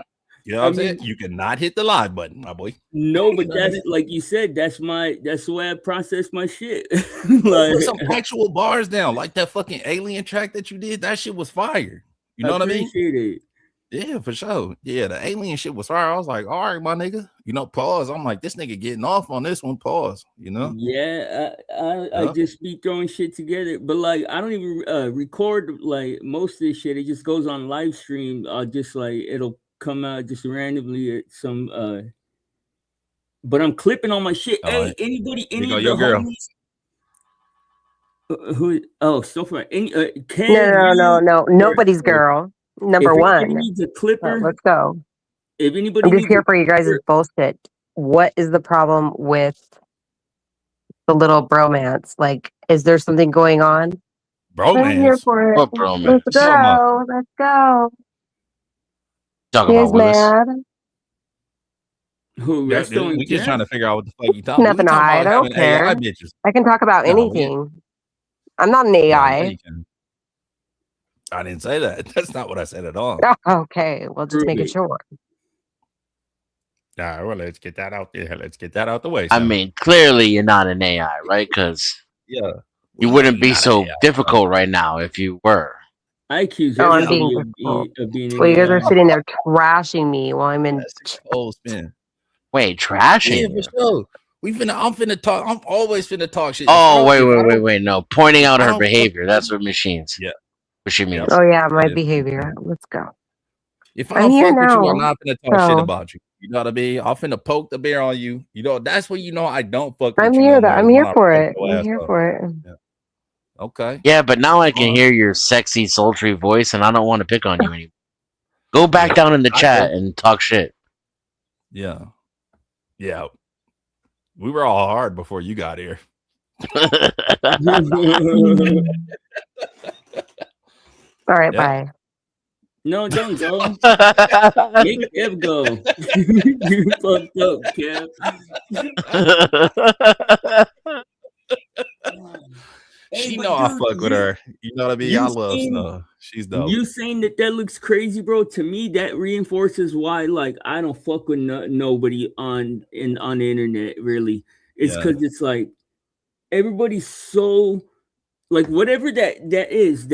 Speaker 1: You know what
Speaker 5: I
Speaker 1: I'm saying?
Speaker 5: mean,
Speaker 1: You cannot hit the live button, my boy.
Speaker 5: no,
Speaker 1: You
Speaker 5: but
Speaker 1: know what I
Speaker 5: that's
Speaker 1: mean?
Speaker 5: like you said. That's the way I process my shit.
Speaker 1: Go
Speaker 5: Like,
Speaker 1: put some actual bars down, like that fucking alien track that you did. That shit was fire. You
Speaker 5: I
Speaker 1: know what I mean?
Speaker 5: appreciate it.
Speaker 1: Yeah, for sure. Yeah, the alien shit was fire. I was like, all right, my nigga. You know, pause. I'm like, this nigga getting off on this one. Pause. You know?
Speaker 5: Yeah, I
Speaker 1: Yeah.
Speaker 5: just be throwing shit together, but like I don't even record like most of this shit. It just goes on live stream. I'll just like it'll come out just randomly at some. But I'm clipping on my shit.
Speaker 1: All
Speaker 5: Hey,
Speaker 1: right.
Speaker 5: anybody,
Speaker 1: Here
Speaker 5: any
Speaker 1: go
Speaker 5: of the
Speaker 1: your girl.
Speaker 5: homies who? Oh, so far, any
Speaker 6: No,
Speaker 5: Ken,
Speaker 6: no, no,
Speaker 5: you,
Speaker 6: no.
Speaker 5: or
Speaker 6: Nobody's girl.
Speaker 5: if
Speaker 6: Number
Speaker 5: anybody
Speaker 6: one.
Speaker 5: needs a
Speaker 6: So
Speaker 5: clipper,
Speaker 6: let's go.
Speaker 5: if anybody
Speaker 6: I'm just
Speaker 5: needs a
Speaker 6: here for you guys'
Speaker 5: clipper,
Speaker 6: bullshit. What is the problem with the little bromance? Like, is there something going on? I'm here
Speaker 1: Bromance.
Speaker 6: for it.
Speaker 2: What, bro, man?
Speaker 6: Let's
Speaker 1: What you talking about?
Speaker 6: go. Let's go.
Speaker 2: Talk
Speaker 6: He's
Speaker 2: about Willis.
Speaker 6: mad.
Speaker 5: who
Speaker 1: Yeah,
Speaker 5: Resto and
Speaker 1: we just trying
Speaker 5: Kev?
Speaker 1: to figure out what the fuck you talking. We
Speaker 6: Nothing to
Speaker 1: talking
Speaker 6: hide.
Speaker 1: about
Speaker 6: I don't
Speaker 1: having AI
Speaker 6: care.
Speaker 1: bitches.
Speaker 6: I can talk about
Speaker 1: No, we
Speaker 6: anything. I'm not an
Speaker 1: no,
Speaker 6: AI.
Speaker 1: you can. I didn't say that. That's not what I said at all.
Speaker 6: Okay, well, just
Speaker 5: Prove
Speaker 6: making
Speaker 5: it.
Speaker 6: sure.
Speaker 1: All right, well, let's get that out there. Let's get that out the way.
Speaker 2: I
Speaker 1: So,
Speaker 2: mean, clearly you're not an AI, right? Because
Speaker 1: yeah,
Speaker 2: you
Speaker 1: we know
Speaker 2: wouldn't
Speaker 1: you're
Speaker 2: be
Speaker 1: not an
Speaker 2: so
Speaker 1: AI.
Speaker 2: difficult right now if you were.
Speaker 5: I accuse
Speaker 6: Oh, I'm
Speaker 1: Yeah,
Speaker 6: being
Speaker 5: everybody
Speaker 6: difficult.
Speaker 5: of being
Speaker 6: Well,
Speaker 5: an
Speaker 6: you guys are
Speaker 5: AI.
Speaker 6: sitting there trashing me while I'm in.
Speaker 1: that's a cold spin.
Speaker 2: Wait,
Speaker 1: Yeah,
Speaker 2: trashing
Speaker 1: for
Speaker 2: you?
Speaker 1: sure. I'm finna talk. I'm always finna talk shit.
Speaker 2: Oh, wait. No, pointing out
Speaker 1: I
Speaker 2: her
Speaker 1: don't fuck
Speaker 2: behavior.
Speaker 1: with
Speaker 2: That's
Speaker 1: you,
Speaker 2: what machines.
Speaker 1: yeah,
Speaker 2: What she
Speaker 1: yep,
Speaker 2: means.
Speaker 6: Oh, yeah, my
Speaker 1: that is.
Speaker 6: behavior. Let's go.
Speaker 1: If I
Speaker 6: I'm
Speaker 1: don't
Speaker 6: here
Speaker 1: fuck with you, I'm
Speaker 6: now.
Speaker 1: not finna talk shit
Speaker 6: So
Speaker 1: about you. You know what I mean? I'm finna poke the bear on you. You know, that's when you know I don't fuck with
Speaker 6: I'm
Speaker 1: you
Speaker 6: here.
Speaker 1: no more.
Speaker 6: I'm
Speaker 1: Is when
Speaker 6: here
Speaker 1: I
Speaker 6: for
Speaker 1: poke
Speaker 6: it.
Speaker 1: your
Speaker 6: I'm
Speaker 1: ass
Speaker 6: here
Speaker 1: off.
Speaker 6: for it.
Speaker 1: Yeah. Okay.
Speaker 2: Yeah, but now I can
Speaker 1: Fine.
Speaker 2: hear your sexy, sultry voice, and I don't want to pick on you anymore. Go back
Speaker 1: Yeah.
Speaker 2: down in the
Speaker 1: I know.
Speaker 2: chat and talk shit.
Speaker 1: Yeah. Yeah. We were all hard before you got here.
Speaker 6: All right,
Speaker 1: Yeah.
Speaker 6: bye.
Speaker 5: No, don't go. Make Kev go. You fucked up, Kev. Hey,
Speaker 1: She
Speaker 5: but
Speaker 1: know I
Speaker 5: dude,
Speaker 1: fuck with her. You know what I mean? I
Speaker 5: you
Speaker 1: love
Speaker 5: saying
Speaker 1: Snow. She's dope.
Speaker 5: that looks crazy, bro? To me, that reinforces why like I don't fuck with nobody on the internet. Really, it's
Speaker 1: Yeah.
Speaker 5: because it's like everybody's so like whatever that is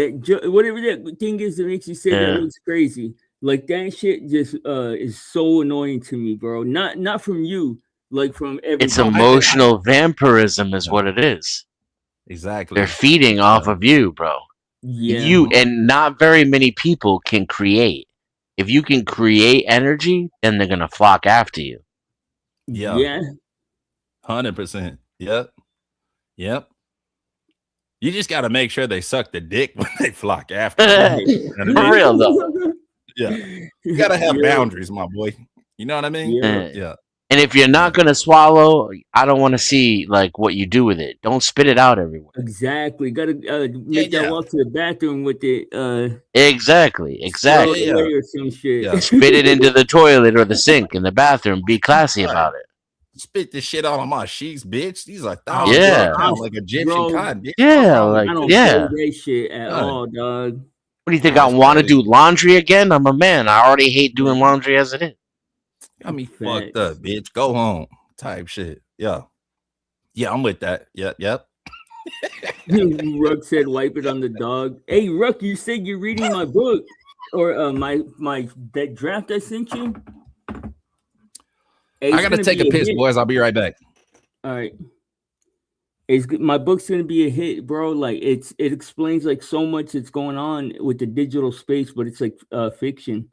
Speaker 5: whatever that thing is that makes you say that
Speaker 2: Yeah.
Speaker 5: looks crazy. Like that shit just is so annoying to me, bro. Not from you, like from
Speaker 2: It's
Speaker 1: No,
Speaker 5: everybody.
Speaker 2: emotional vampirism, is
Speaker 1: yeah,
Speaker 2: what it is. They're
Speaker 1: exactly.
Speaker 2: feeding off
Speaker 1: Yeah.
Speaker 2: of you, bro.
Speaker 5: Yeah,
Speaker 2: You
Speaker 1: Mhm.
Speaker 2: and not very many people can create. If you can create energy, then they're gonna flock after you.
Speaker 1: Yeah.
Speaker 5: yeah.
Speaker 1: 100%. Yep. Yep. You just got to make sure they suck the dick when they flock after you.
Speaker 2: For
Speaker 1: You know what I mean?
Speaker 2: real though.
Speaker 1: Yeah. You got to have
Speaker 5: Yeah,
Speaker 1: boundaries, my boy. You know what I mean?
Speaker 5: yeah.
Speaker 2: Uh,
Speaker 1: Yeah.
Speaker 2: And if you're
Speaker 1: Yeah.
Speaker 2: not gonna swallow, I don't want to see like what you do with it. Don't spit it out everywhere.
Speaker 5: Exactly. Gotta
Speaker 1: Yeah.
Speaker 5: make that
Speaker 1: Yeah.
Speaker 5: walk to the bathroom with it.
Speaker 2: Exactly.
Speaker 5: Throw it
Speaker 1: Yeah.
Speaker 2: Exactly.
Speaker 1: Yeah.
Speaker 5: away or some shit.
Speaker 1: Yeah.
Speaker 2: Spit it into the toilet or the sink in the bathroom. Be classy
Speaker 1: Right.
Speaker 2: about it.
Speaker 1: Spit this shit out on my sheets, bitch. These are
Speaker 5: Oh,
Speaker 1: $1,000
Speaker 5: bro,
Speaker 2: Yeah.
Speaker 1: pound like Egyptian
Speaker 5: bro,
Speaker 1: cotton, bitch. What's
Speaker 2: Yeah.
Speaker 1: wrong with
Speaker 2: Like
Speaker 5: I
Speaker 1: you,
Speaker 5: don't
Speaker 1: bitch?
Speaker 5: play
Speaker 2: yeah.
Speaker 5: that shit at
Speaker 1: Right.
Speaker 5: all, dog.
Speaker 2: What do you think? I
Speaker 1: That's
Speaker 2: want to
Speaker 1: crazy.
Speaker 2: do laundry again? I'm a man. I already hate doing laundry as it is.
Speaker 1: Got me fucked
Speaker 5: Facts.
Speaker 1: up, bitch. Go home. Type shit. Yeah. Yeah, I'm with that. Yep. Yep.
Speaker 5: Ruck said, "Wipe it on the dog." Hey, Ruck, you said you're reading my book or my that draft I sent you. Hey,
Speaker 1: I
Speaker 5: it's
Speaker 1: got to
Speaker 5: gonna
Speaker 1: take
Speaker 5: be
Speaker 1: a
Speaker 5: a
Speaker 1: piss,
Speaker 5: hit.
Speaker 1: boys. I'll be right back.
Speaker 5: All right, my book's gonna be a hit, bro. Like it explains like so much that's going on with the digital space, but it's like fiction.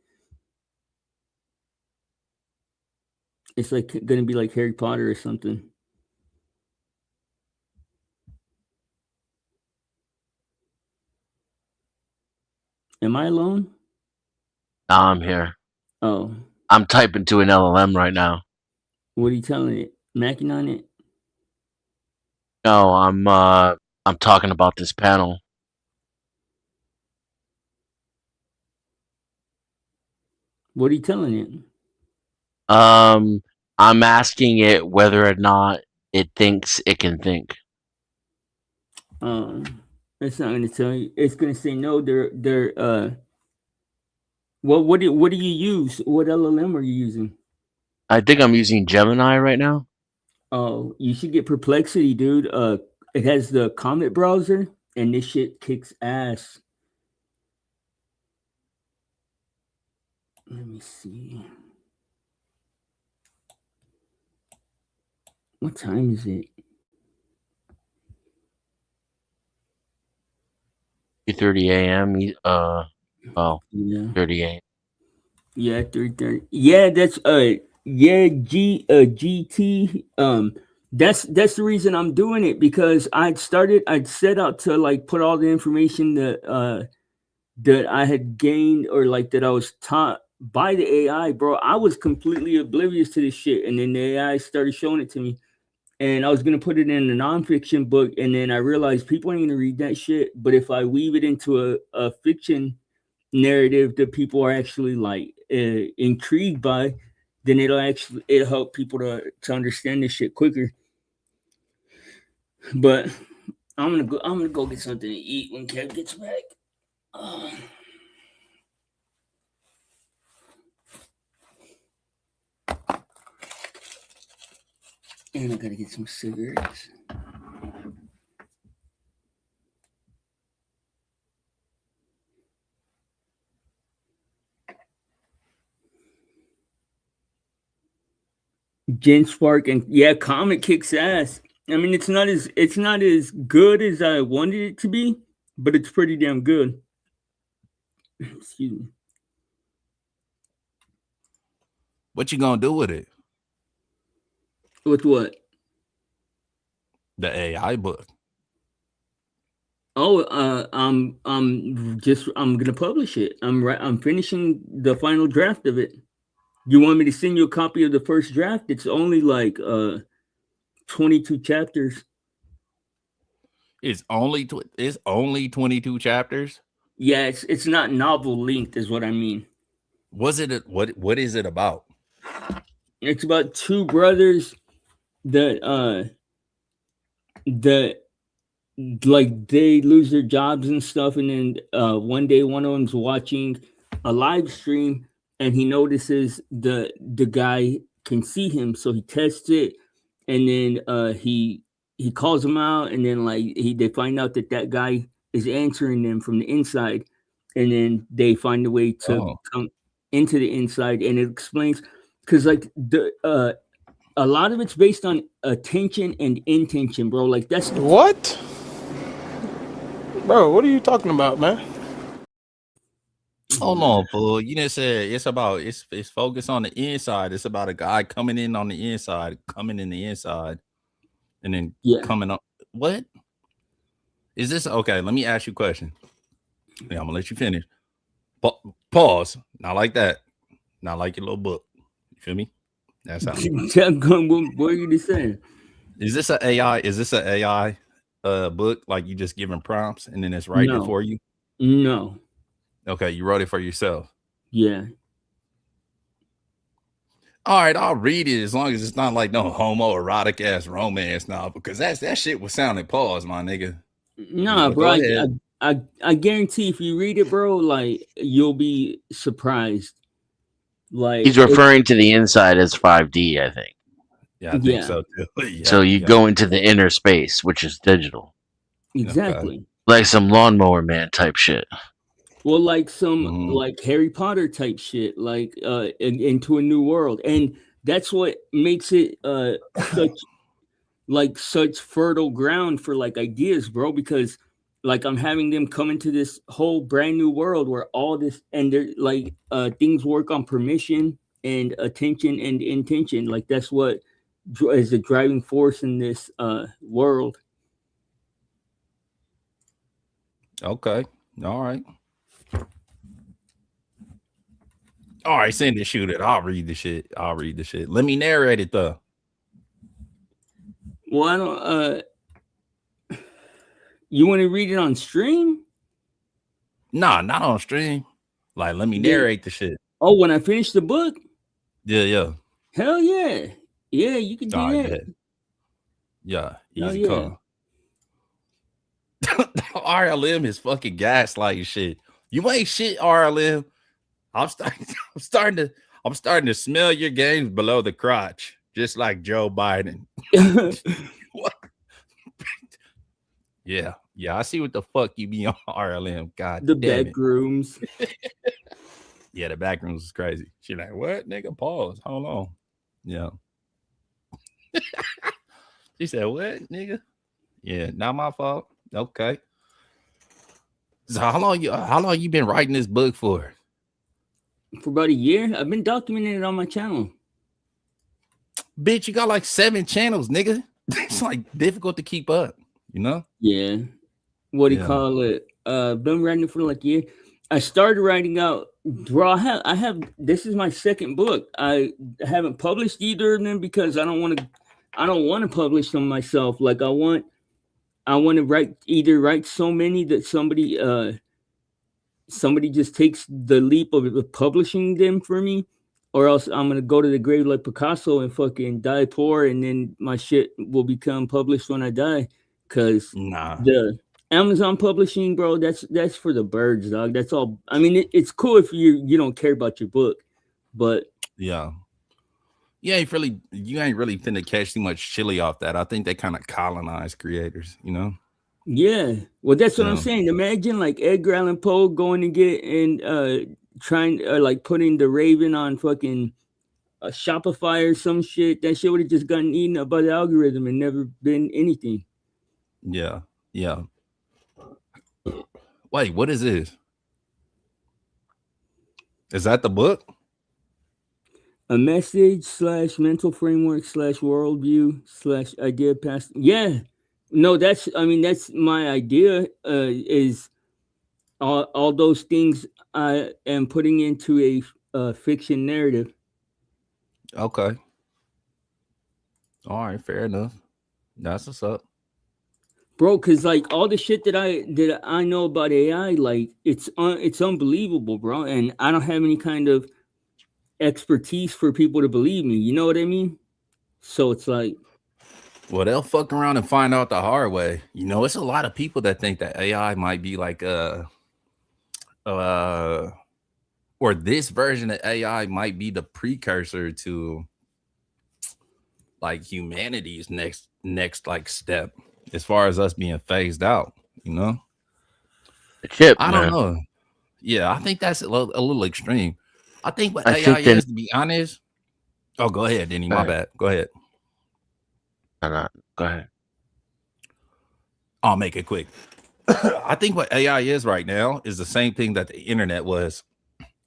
Speaker 5: It's like gonna be like Harry Potter or something. Am I alone?
Speaker 2: Now I'm here.
Speaker 5: Oh,
Speaker 2: I'm typing to an LLM right now.
Speaker 5: what are you telling it? Macking on it?
Speaker 2: No, I'm talking about this panel.
Speaker 5: What are you telling it?
Speaker 2: Um I'm asking it whether or not it thinks it can think.
Speaker 5: It's not gonna tell you. It's gonna say no. They're. What do you use? What LLM are you using?
Speaker 2: I think I'm using Gemini right now.
Speaker 5: Oh, you should get Perplexity, dude. It has the Comet browser, and this shit kicks ass. Let me see. What time is it?
Speaker 2: 2:30 a.m. Well,
Speaker 5: Yeah.
Speaker 2: 30 a.m.
Speaker 5: Yeah, 3:30. Yeah, that's GT. That's the reason I'm doing it, because I'd set out to like put all the information that I had gained, or like that I was taught by the AI, bro. I was completely oblivious to this shit, and then the AI started showing it to me. And I was gonna put it in a nonfiction book, and then I realized people ain't gonna read that shit. But if I weave it into a fiction narrative that people are actually like intrigued by, then it'll help people to understand this shit quicker. But I'm gonna go get something to eat when Kev gets back. And I gotta get some cigarettes. Gen Spark, and yeah, Comet kicks ass. I mean, it's not as good as I wanted it to be, but it's pretty damn good. Excuse me.
Speaker 1: What you gonna do with it?
Speaker 5: With what?
Speaker 1: The AI book.
Speaker 5: Oh, I'm gonna publish it. I'm finishing the final draft of it. You want me to send you a copy of the first draft? It's only like 22 chapters.
Speaker 1: It's only 22 chapters.
Speaker 5: Yeah, it's not novel length, is what I mean.
Speaker 1: What is it about?
Speaker 5: It's about two brothers that like they lose their jobs and stuff, and then one day one of them's watching a live stream, and he notices the guy can see him, so he tests it, and then he calls him out, and then like they find out that guy is answering them from the inside, and then they find a way to come into the inside, and it explains, because like a lot of it's based on attention and intention, bro. Like that's
Speaker 10: What? Bro, what are you talking about, man?
Speaker 1: Hold on, fool. You didn't say it's focused on the inside. It's about a guy coming in on the inside, and then coming up. What is this? Okay, let me ask you a question. Yeah, I'm gonna let you finish. Pause. Not like that. Not like your little book. You feel me? That's how.
Speaker 5: What are you saying?
Speaker 1: Is this an AI? Is this an AI book? Like you just giving prompts and then it's writing it for you?
Speaker 5: No.
Speaker 1: Okay, you wrote it for yourself.
Speaker 5: Yeah.
Speaker 1: All right, I'll read it as long as it's not like no homoerotic ass romance novel, because that shit was sounding pause, my nigga.
Speaker 5: Nah, bro. I guarantee if you read it, bro, like you'll be surprised. Like
Speaker 2: He's referring to the inside as 5D, I think.
Speaker 1: Yeah, I think so too. Yeah,
Speaker 2: so you go into the inner space, which is digital.
Speaker 5: Exactly.
Speaker 2: Okay. Like some lawnmower man type shit.
Speaker 5: Well, like some like Harry Potter type shit, like into a new world, and that's what makes it such fertile ground for like ideas, bro. Because like I'm having them come into this whole brand new world where all this and they're like things work on permission and attention and intention. Like that's what is the driving force in this world.
Speaker 1: Okay. All right. All right, send it, shoot it. I'll read the shit. Let me narrate it though.
Speaker 5: Well, I don't you want to read it on stream?
Speaker 1: Nah, not on stream. Like, let me narrate the shit.
Speaker 5: Oh, when I finish the book?
Speaker 1: Yeah.
Speaker 5: Hell yeah. Yeah, you can do
Speaker 1: I
Speaker 5: that.
Speaker 1: bet. Yeah,
Speaker 5: Oh
Speaker 1: easy
Speaker 5: yeah.
Speaker 1: call. RLM is fucking gaslighting shit. You ain't shit, RLM. I'm starting. I'm starting to smell your games below the crotch, just like Joe Biden. What? Yeah, I see what the fuck you be on RLM. God
Speaker 5: The
Speaker 1: damn
Speaker 5: back
Speaker 1: it.
Speaker 5: rooms.
Speaker 1: Yeah, the back rooms is crazy. She like, what, nigga? Pause. Hold on. Yeah. She said, what, nigga? Yeah, not my fault. Okay. So how long you been writing this book for?
Speaker 5: For about a year. I've been documenting it on my channel.
Speaker 1: Bitch, you got like 7 channels, nigga. It's like difficult to keep up, you know?
Speaker 5: Yeah. What do you
Speaker 1: Yeah.
Speaker 5: call it? Been writing it for like a year. I started writing out, bro. I have this is my second book. I haven't published either of them because I don't want to publish them myself. Like I want to write so many that somebody just takes the leap of publishing them for me, or else I'm gonna go to the grave like Picasso and fucking die poor, and then my shit will become published when I die. Cause
Speaker 1: Nah.
Speaker 5: the Amazon publishing, bro, that's for the birds, dog. That's all. I mean, it's cool if you don't care about your book, but
Speaker 1: Yeah. You ain't really finna catch too much chili off that. I think they kind of colonize creators, you know?
Speaker 5: yeah, well, that's what I'm
Speaker 1: Yeah.
Speaker 5: saying. Imagine like Edgar Allan Poe going to get and trying like putting the Raven on fucking Shopify or some shit. That shit would have just gotten eaten up by the algorithm and never been anything.
Speaker 1: Yeah. Yeah. Wait, what is this? Is that the book?
Speaker 5: A message / mental framework / worldview / idea past. Yeah, no, that's my idea. Is all those things I am putting into a fiction narrative.
Speaker 1: Okay. All right, fair enough. That's what's up.
Speaker 5: Bro, because like all the shit that I know about AI, like it's unbelievable, bro, and I don't have any kind of expertise for people to believe me. You know what I mean? So it's like,
Speaker 1: Well, they'll fuck around and find out the hard way. You know, it's a lot of people that think that AI might be like or this version of AI might be the precursor to like humanity's next like step as far as us being phased out, you know?
Speaker 2: The chip,
Speaker 1: I don't
Speaker 2: man.
Speaker 1: know. Yeah, I think that's a little extreme. I think what
Speaker 2: I
Speaker 1: AI
Speaker 2: think that-
Speaker 1: is, to be honest. Oh, go ahead, Denny. My bad. Go ahead.
Speaker 2: Go ahead.
Speaker 1: I'll make it quick. I think what AI is right now is the same thing that the internet was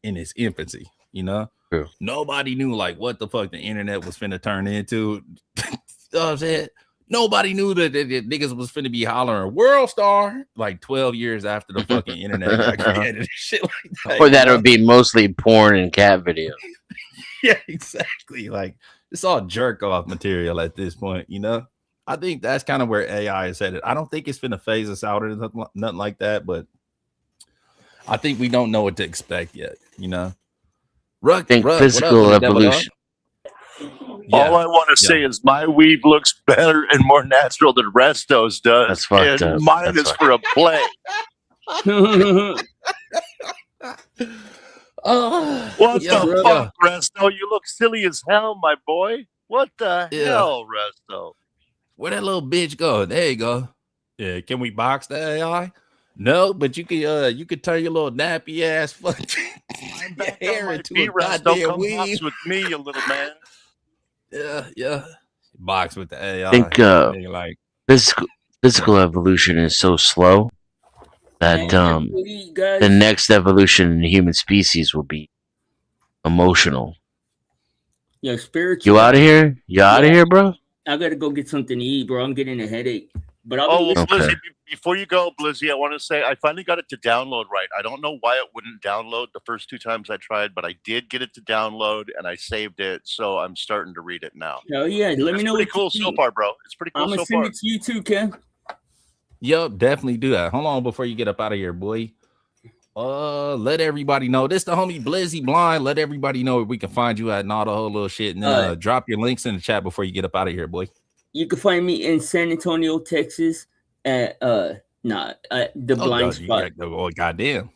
Speaker 1: in its infancy. You know,
Speaker 2: True.
Speaker 1: Nobody knew like what the fuck the internet was finna turn into. You know what I'm saying? Nobody knew that niggas was finna be hollering World Star like 12 years after the fucking internet got created. Shit like that.
Speaker 2: Or that would be mostly porn and cat videos.
Speaker 1: Yeah, exactly. Like it's all jerk off material at this point, you know? I think that's kind of where AI is headed. I don't think it's finna phase us out or nothing like that, but I think we don't know what to expect yet, you know? Ruck,
Speaker 2: physical evolution.
Speaker 10: All I want to say is my weave looks better and more natural than Resto's does.
Speaker 2: That's fucked
Speaker 10: and
Speaker 2: up.
Speaker 10: Mine
Speaker 2: That's
Speaker 10: is for a play. What the fuck, Resto? You look silly as hell, my boy. What the hell, Resto?
Speaker 1: Where that little bitch go? There you go. Yeah, can we box the AI? No, but you could turn your little nappy ass fucking hair into a goddamn
Speaker 10: Come
Speaker 1: weave.
Speaker 10: box with me, you little man.
Speaker 1: Yeah. Box with the AI.
Speaker 2: I think
Speaker 1: like
Speaker 2: physical evolution is so slow that the next evolution in the human species will be emotional.
Speaker 5: Yeah, spiritual.
Speaker 2: You out of here? You out of here, bro?
Speaker 5: I gotta go get something to eat, bro. I'm getting a headache. But
Speaker 10: Blizzy, before you go, Blizzy, I want to say I finally got it to download right. I don't know why it wouldn't download the first 2 times I tried, but I did get it to download and I saved it, so I'm starting to read it now.
Speaker 5: Oh yeah, let me know.
Speaker 10: Pretty cool so far, bro. It's pretty cool
Speaker 5: I'm gonna
Speaker 10: so far.
Speaker 5: send it to you too, Ken.
Speaker 1: Yup, definitely do that. Hold on before you get up out of here, boy. Let everybody know. This the homie Blizzy Blind. Let everybody know where we can find you at and all the whole little shit. And then drop your links in the chat before you get up out of here, boy.
Speaker 5: You can find me in San Antonio, Texas at the blind spot.
Speaker 1: Oh, goddamn.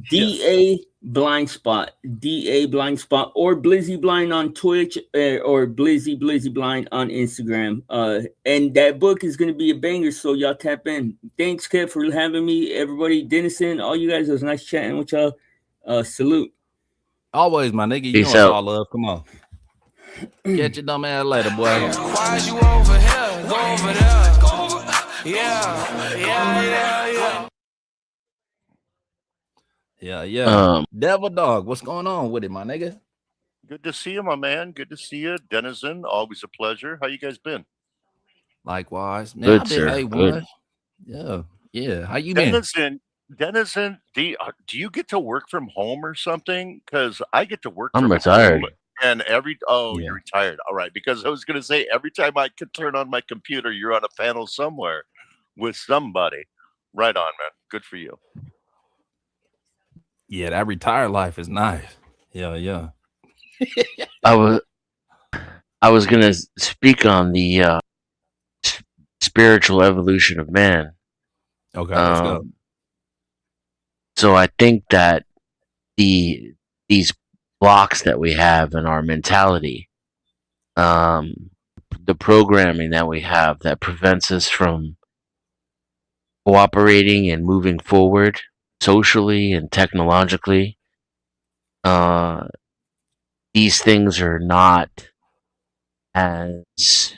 Speaker 5: DA blind spot, DA blind spot, or Blizzy Blind on Twitch, or Blizzy Blind on Instagram. And that book is gonna be a banger, so y'all tap in. Thanks, Kev, for having me. Everybody, Dennison, all you guys, it was nice chatting with y'all. Salute.
Speaker 1: Always, my nigga. You
Speaker 2: Peace
Speaker 1: know it's
Speaker 2: out.
Speaker 1: all love. Come on. Catch your dumb ass later, boy.
Speaker 7: Why is you over here? Go over there. Yeah.
Speaker 1: Yeah. Devil Dog, what's going on with it, my nigga?
Speaker 10: Good to see you, my man. Good to see you, Denizen. Always a pleasure. How you guys been?
Speaker 1: Likewise, man.
Speaker 2: Good,
Speaker 1: I've been
Speaker 2: sir. Good.
Speaker 1: Yeah. How you been?
Speaker 10: Denizen, do you get to work from home or something? Because I get to work
Speaker 2: I'm
Speaker 10: from
Speaker 2: retired.
Speaker 10: home, and you're retired. All right, because I was gonna say every time I could turn on my computer, you're on a panel somewhere with somebody. Right on, man. Good for you.
Speaker 1: Yeah, that retired life is nice. Yeah.
Speaker 2: I was gonna speak on the spiritual evolution of man.
Speaker 1: Okay, let's go.
Speaker 2: So I think that these blocks that we have in our mentality, the programming that we have that prevents us from cooperating and moving forward socially and technologically, these things are not as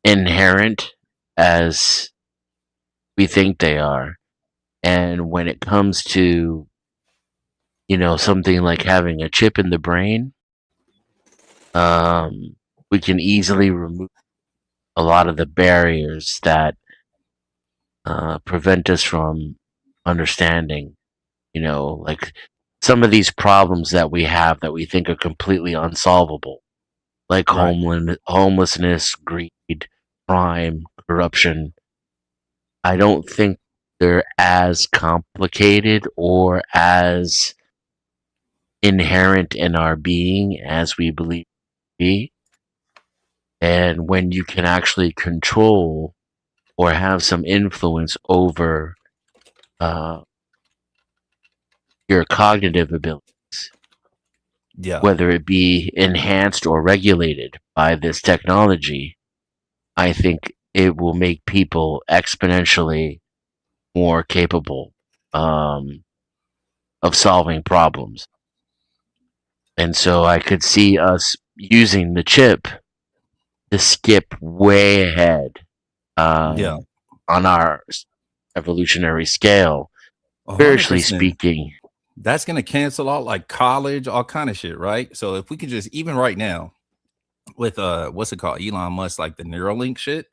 Speaker 2: inherent as we think they are. And when it comes to, something like having a chip in the brain, we can easily remove a lot of the barriers that prevent us from understanding, like some of these problems that we have that we think are completely unsolvable, like
Speaker 1: Right.
Speaker 2: homelessness, greed, crime, corruption. I don't think they're as complicated or as inherent in our being as we believe be. And when you can actually control or have some influence over your cognitive abilities,
Speaker 1: Yeah.
Speaker 2: whether it be enhanced or regulated by this technology, I think it will make people exponentially more capable of solving problems. And so I could see us using the chip to skip way ahead on our evolutionary scale, spiritually
Speaker 1: 100%.
Speaker 2: speaking.
Speaker 1: That's gonna cancel out like college, all kind of shit, right? So if we could just even right now with what's it called, Elon Musk, like the Neuralink shit,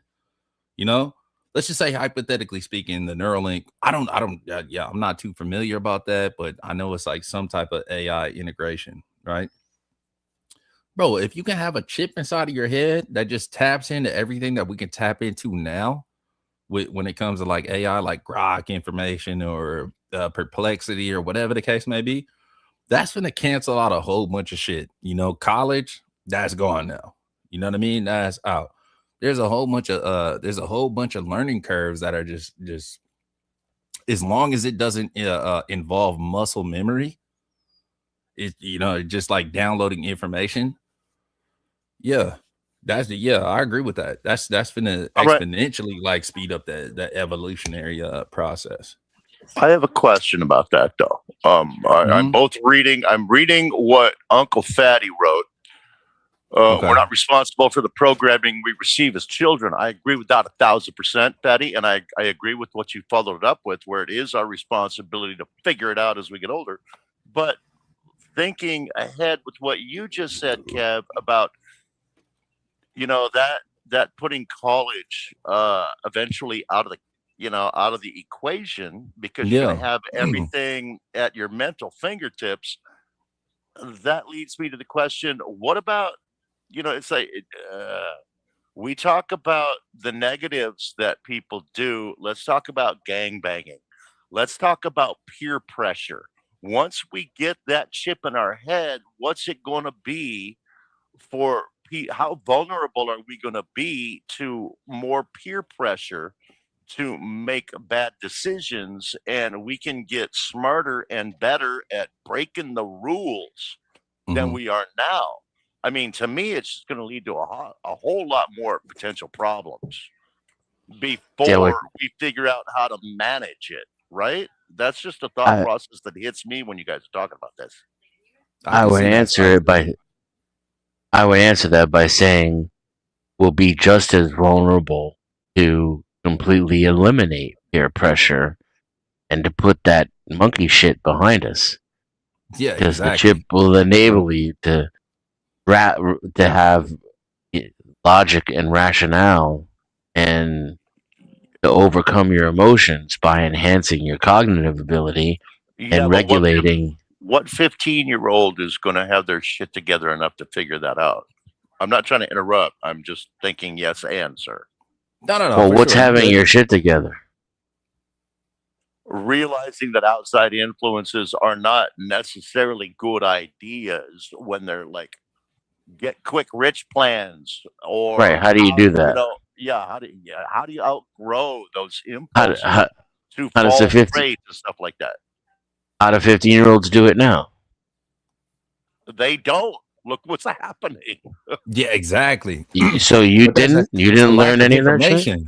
Speaker 1: let's just say hypothetically speaking, the Neuralink. I'm not too familiar about that, but I know it's like some type of AI integration, right? Bro, if you can have a chip inside of your head that just taps into everything that we can tap into now, when it comes to like AI, like Grok information or Perplexity or whatever the case may be, that's going to cancel out a whole bunch of shit. College, that's gone now. You know what I mean? That's out. There's a whole bunch of learning curves that are just as long as it doesn't involve muscle memory, just like downloading information. Yeah. I agree with that. That's gonna
Speaker 10: All right.
Speaker 1: exponentially like speed up that evolutionary process.
Speaker 10: I have a question about that though. I'm reading what Uncle Fatty wrote.
Speaker 1: Okay.
Speaker 10: We're not responsible for the programming we receive as children. I agree with that 1,000%, Fatty, and I agree with what you followed up with, where it is our responsibility to figure it out as we get older. But thinking ahead with what you just said, Kev, about that putting college eventually out of the equation, because you're going to have everything at your mental fingertips. That leads me to the question, what about, it's like we talk about the negatives that people do. Let's talk about gang banging. Let's talk about peer pressure. Once we get that chip in our head, what's it going to be for how vulnerable are we going to be to more peer pressure to make bad decisions? And we can get smarter and better at breaking the rules than we are now. I mean, to me, it's just going to lead to a whole lot more potential problems before we figure out how to manage it, right? That's just a thought process that hits me when you guys are talking about this.
Speaker 2: I would answer that by saying we'll be just as vulnerable to completely eliminate peer pressure and to put that monkey shit behind us.
Speaker 1: Yeah,
Speaker 2: because
Speaker 1: exactly.
Speaker 2: the chip will enable you to have logic and rationale and to overcome your emotions by enhancing your cognitive ability and regulating.
Speaker 10: What 15-year-old is going to have their shit together enough to figure that out? I'm not trying to interrupt. I'm just thinking yes and, sir.
Speaker 1: No.
Speaker 2: Well, what's having your shit together?
Speaker 10: Realizing that outside influences are not necessarily good ideas when they're like get quick rich plans or
Speaker 2: right. How do you do that?
Speaker 10: How do you outgrow those impulses to
Speaker 2: how
Speaker 10: fall
Speaker 2: does a
Speaker 10: prey to stuff like that?
Speaker 2: How do 15-year-olds do it now?
Speaker 10: They don't. Look what's happening.
Speaker 1: Yeah, exactly.
Speaker 2: So you didn't learn any of that shit?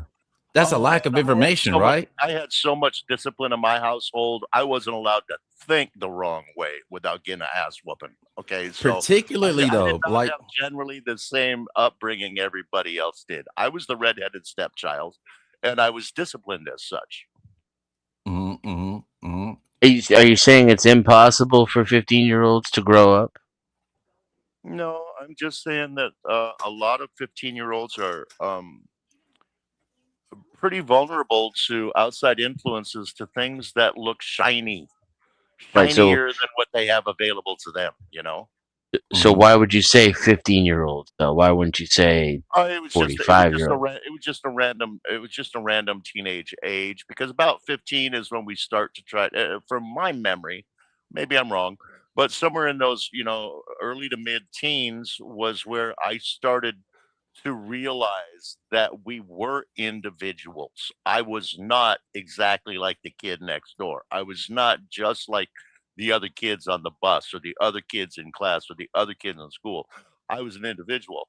Speaker 1: That's a lack of information, right?
Speaker 10: I had so much discipline in my household. I wasn't allowed to think the wrong way without getting an ass whooping. Okay, so
Speaker 1: particularly
Speaker 10: I
Speaker 1: though,
Speaker 10: did not have generally the same upbringing everybody else did. I was the redheaded stepchild, and I was disciplined as such.
Speaker 2: Are you saying it's impossible for 15-year-olds to grow up?
Speaker 10: No, I'm just saying that a lot of 15-year-olds are pretty vulnerable to outside influences, to things that look shinier than what they have available to them, you know?
Speaker 2: So why would you say 15-year-olds though? Why wouldn't you say 45-year-olds?
Speaker 10: It was just a random teenage age, because about 15 is when we start to try, from my memory, maybe I'm wrong, but somewhere in those, early to mid teens was where I started to realize that we were individuals. I was not exactly like the kid next door. I was not just like the other kids on the bus or the other kids in class or the other kids in school. I was an individual.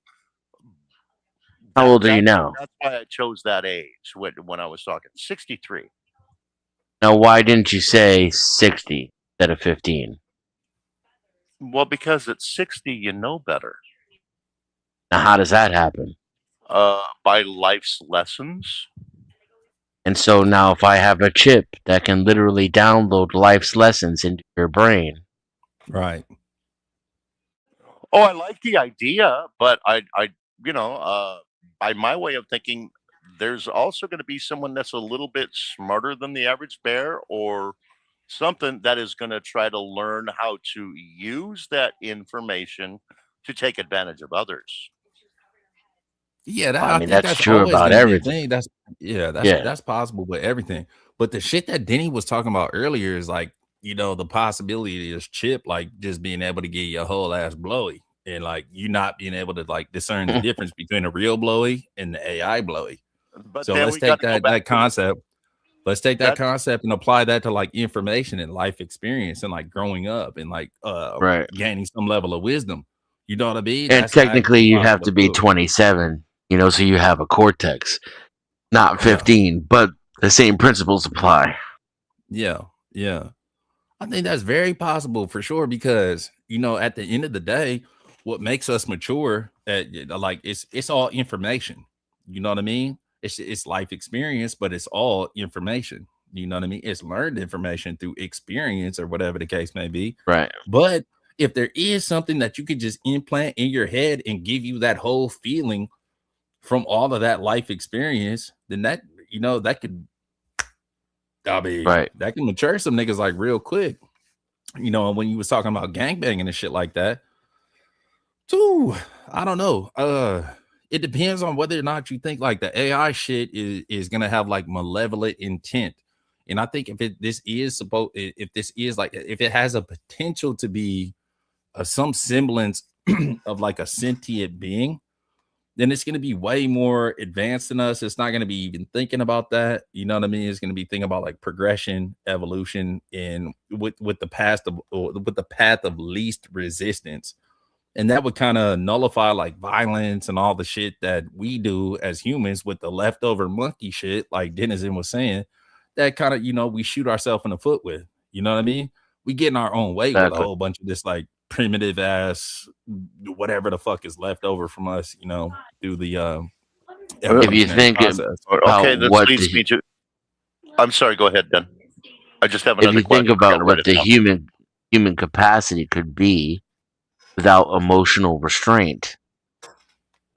Speaker 2: How old are you now?
Speaker 10: That's why I chose that age when I was talking. 63.
Speaker 2: Now, why didn't you say 60 instead of 15?
Speaker 10: Well, because at 60, you know better.
Speaker 2: Now, how does that happen?
Speaker 10: By life's lessons.
Speaker 2: And so now if I have a chip that can literally download life's lessons into your brain.
Speaker 1: Right.
Speaker 10: Oh, I like the idea, but by my way of thinking, there's also going to be someone that's a little bit smarter than the average bear, or something that is going to try to learn how to use that information to take advantage of others.
Speaker 1: Yeah,
Speaker 2: I mean, that's true about everything.
Speaker 1: That's possible with everything. But the shit that Denny was talking about earlier is like, the possibility is chip, like just being able to get your whole ass blowy, and like you not being able to like discern the difference between a real blowy and the AI blowy.
Speaker 10: But
Speaker 1: so let's take that concept. Let's take that concept and apply that to like information and life experience and like growing up and like gaining some level of wisdom. You know what I mean?
Speaker 2: And technically you have to be 27, so you have a cortex, not 15, but the same principles apply.
Speaker 1: Yeah. I think that's very possible for sure, because at the end of the day, what makes us mature, like it's all information. You know what I mean? It's life experience, but it's all information. You know what I mean? It's learned information through experience or whatever the case may be.
Speaker 2: Right.
Speaker 1: But if there is something that you could just implant in your head and give you that whole feeling from all of that life experience, then that that could, that can mature some niggas like real quick. When you was talking about gangbanging and shit like that, too, I don't know. It depends on whether or not you think like the AI shit is gonna have like malevolent intent And I think if this is if this is like, if it has a potential to be some semblance of like a sentient being, then it's going to be way more advanced than us. It's not going to be even thinking about that. You know what I mean? It's going to be thinking about like progression, evolution, and with the with the path of least resistance. And that would kind of nullify like violence and all the shit that we do as humans with the leftover monkey shit, like Denizen was saying, that kind of, we shoot ourselves in the foot with. You know what I mean? We get in our own way with a
Speaker 2: Exactly.
Speaker 1: whole bunch of this like primitive ass whatever the fuck is left over from us, through the
Speaker 2: If you
Speaker 1: evolutionary
Speaker 2: think
Speaker 1: process.
Speaker 2: about
Speaker 10: Okay, this
Speaker 2: what
Speaker 10: leads me to. I'm sorry. Go ahead, Ben. I just have
Speaker 2: if
Speaker 10: another
Speaker 2: you think
Speaker 10: question. I got
Speaker 2: about
Speaker 10: to write
Speaker 2: what
Speaker 10: it
Speaker 2: the
Speaker 10: down.
Speaker 2: human capacity could be without emotional restraint,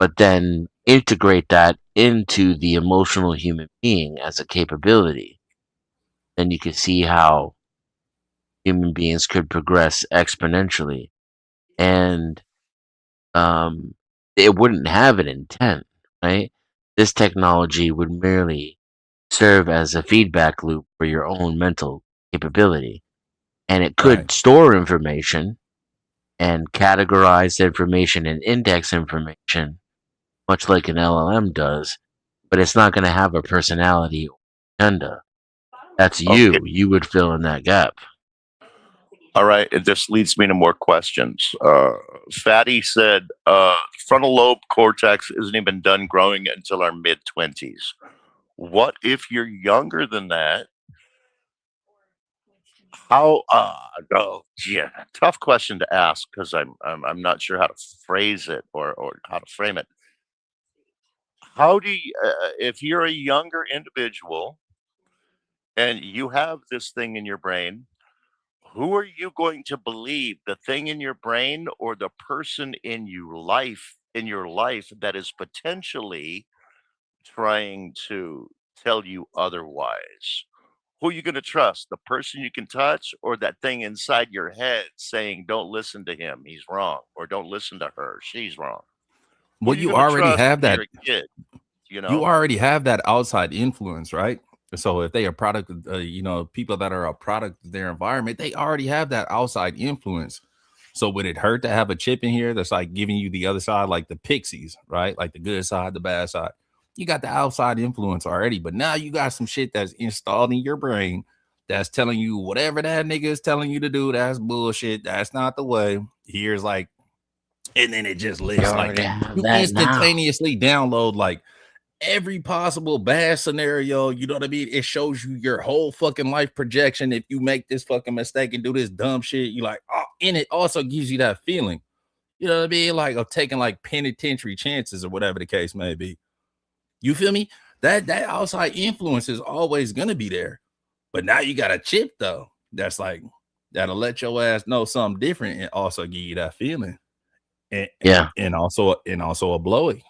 Speaker 2: but then integrate that into the emotional human being as a capability, then you can see how human beings could progress exponentially, and um, it wouldn't have an intent, right? This technology would merely serve as a feedback loop for your own mental capability, and it could
Speaker 1: Right.
Speaker 2: store information and categorize information and index information, much like an LLM does, but it's not going to have a personality or agenda. That's
Speaker 10: Okay.
Speaker 2: you. You would fill in that gap.
Speaker 10: All right. And this leads me to more questions. Fatty said frontal lobe cortex isn't even done growing until our mid 20s. What if you're younger than that? How? No, yeah, tough question to ask because I'm not sure how to phrase it or how to frame it. How do you, if you're a younger individual and you have this thing in your brain, who are you going to believe, the thing in your brain or the person in your life that is potentially trying to tell you otherwise? Who are you going to trust? The person you can touch or that thing inside your head saying, don't listen to him, he's wrong, or don't listen to her, she's wrong? Who
Speaker 1: Well,
Speaker 10: are you going to trust when you're a kid? You
Speaker 1: you
Speaker 10: know?
Speaker 1: already have that outside influence, right? So if they are product of, people that are a product of their environment, they already have that outside influence. So would it hurt to have a chip in here that's like giving you the other side, like the pixies, right? Like the good side, the bad side. You got the outside influence already, but now you got some shit that's installed in your brain that's telling you whatever that nigga is telling you to do. That's bullshit. That's not the way. Here's like, and then it just
Speaker 2: You
Speaker 1: lists like
Speaker 2: already have
Speaker 1: you
Speaker 2: that now.
Speaker 1: instantaneously download like every possible bad scenario. You know what I mean? It shows you your whole fucking life projection. If you make this fucking mistake and do this dumb shit, you like, oh, and it also gives you that feeling, you know what I mean? Like of taking like penitentiary chances or whatever the case may be. You feel me? That outside influence is always gonna be there. But now you got a chip though. That's like that'll let your ass know something different and also give you that feeling. And
Speaker 2: Yeah.
Speaker 1: and also a blowy.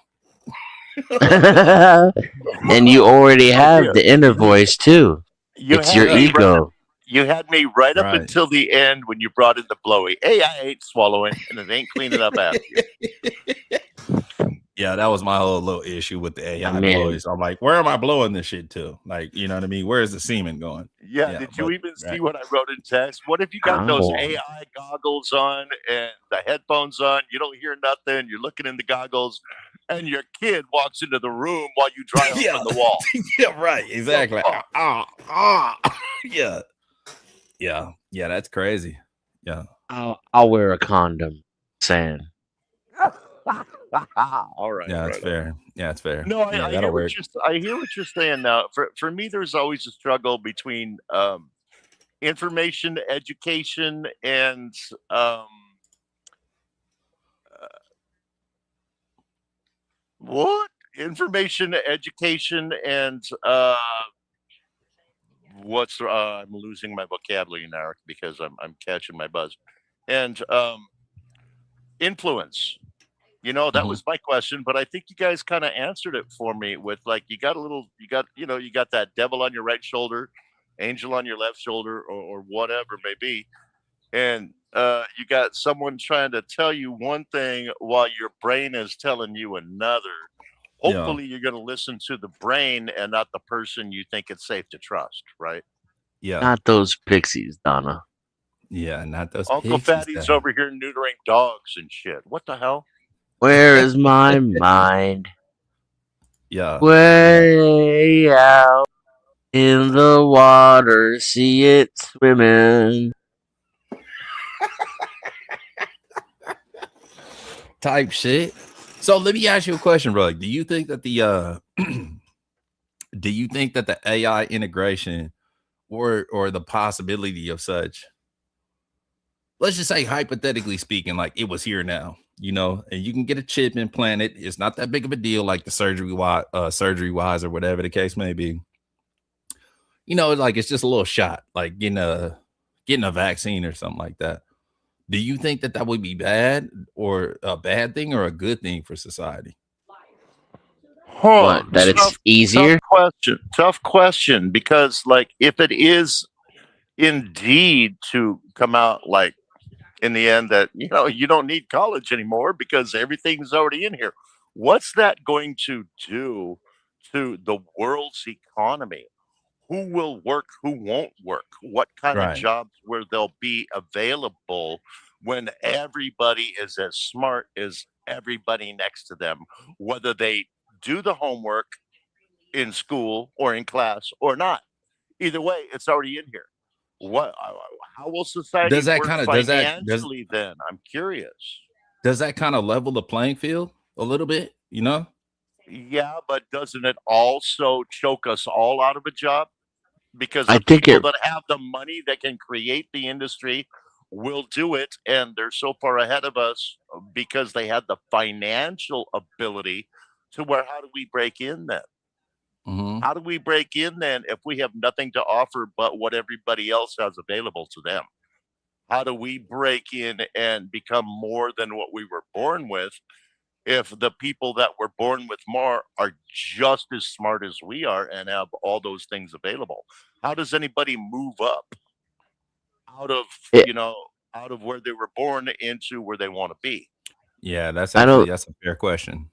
Speaker 2: And you already
Speaker 10: So
Speaker 2: have the inner voice too.
Speaker 10: you
Speaker 2: It's your
Speaker 10: had me right up.
Speaker 2: ego.
Speaker 10: You had me right up
Speaker 1: Right.
Speaker 10: until the end when you brought in the blowy. Hey, I ain't swallowing, and it ain't cleaning up after you.
Speaker 1: Yeah, that was my whole little issue with the AI
Speaker 2: Man,
Speaker 1: blowies. I'm like, where am I blowing this shit to? Like, you know what I mean? Where's the semen going?
Speaker 10: Yeah,
Speaker 1: Yeah,
Speaker 10: did you
Speaker 1: but
Speaker 10: even see
Speaker 1: right.
Speaker 10: what I wrote in text? What if you got those
Speaker 2: how?
Speaker 10: AI goggles on and the headphones on? You don't hear nothing. You're looking in the goggles, and your kid walks into the room while you dry hump
Speaker 1: Yeah,
Speaker 10: on the wall.
Speaker 1: yeah, right.
Speaker 10: The
Speaker 1: Exactly.
Speaker 10: fuck?
Speaker 1: Yeah, yeah. That's crazy. Yeah.
Speaker 2: I'll wear a condom. Saying.
Speaker 10: All right,
Speaker 1: Yeah, it's
Speaker 10: right on.
Speaker 1: fair. Yeah, it's fair.
Speaker 10: No,
Speaker 1: Yeah,
Speaker 10: I
Speaker 1: that'll
Speaker 10: hear what
Speaker 1: work.
Speaker 10: I hear what you're saying now. For me, there's always a struggle between information, education, and um, uh, what information, education, and I'm losing my vocabulary now because I'm catching my buzz, and influence. That
Speaker 1: Mhm.
Speaker 10: was my question, but I think you guys kind of answered it for me with like you got that devil on your right shoulder, angel on your left shoulder, or whatever it may be, and you got someone trying to tell you one thing while your brain is telling you another.
Speaker 1: Yeah.
Speaker 10: Hopefully, you're going to listen to the brain and not the person you think it's safe to trust, right?
Speaker 1: Yeah.
Speaker 2: Not those pixies, Donna.
Speaker 1: Yeah, not those
Speaker 10: Uncle
Speaker 1: pixies.
Speaker 10: Fatty's over here neutering dogs and shit. What the hell?
Speaker 2: Where is my mind?
Speaker 1: Yeah.
Speaker 2: Way out in the water, see it swimming.
Speaker 1: Type shit. So let me ask you a question, bro. Do you think that the do you think that the AI integration or the possibility of such, let's just say hypothetically speaking, like it was here now, and you can get a chip implanted. It's not that big of a deal, like the surgery wise or whatever the case may be. Like it's just a little shot, like getting a vaccine or something like that. Do you think that that would be bad or a bad thing or a good thing for society?
Speaker 10: Huh.
Speaker 2: What? That it's
Speaker 10: Tough
Speaker 2: easier?
Speaker 10: question. Tough question. Because like if it is indeed to come out like in the end that you don't need college anymore because everything's already in here. What's that going to do to the world's economy? Who will work, who won't work? What kind of
Speaker 1: Right.
Speaker 10: jobs where they'll be available when everybody is as smart as everybody next to them, whether they do the homework in school or in class or not. Either way, it's already in here. What? How will society
Speaker 1: Does that
Speaker 10: work
Speaker 1: kind of
Speaker 10: financially? Then I'm curious.
Speaker 1: does that kind of level the playing field a little bit?
Speaker 10: Yeah, but doesn't it also choke us all out of a job? Because
Speaker 2: I
Speaker 10: the
Speaker 2: think
Speaker 10: people
Speaker 2: it.
Speaker 10: that have the money that can create the industry will do it, and they're so far ahead of us because they had the financial ability to where how do we break in then?
Speaker 1: Hmm.
Speaker 10: How do we break in then if we have nothing to offer but what everybody else has available to them? How do we break in and become more than what we were born with if the people that were born with more are just as smart as we are and have all those things available? How does anybody move up out of,
Speaker 2: it
Speaker 10: you know, out of where they were born into where they want to be?
Speaker 1: Yeah,
Speaker 2: I don't.
Speaker 1: that's a fair question.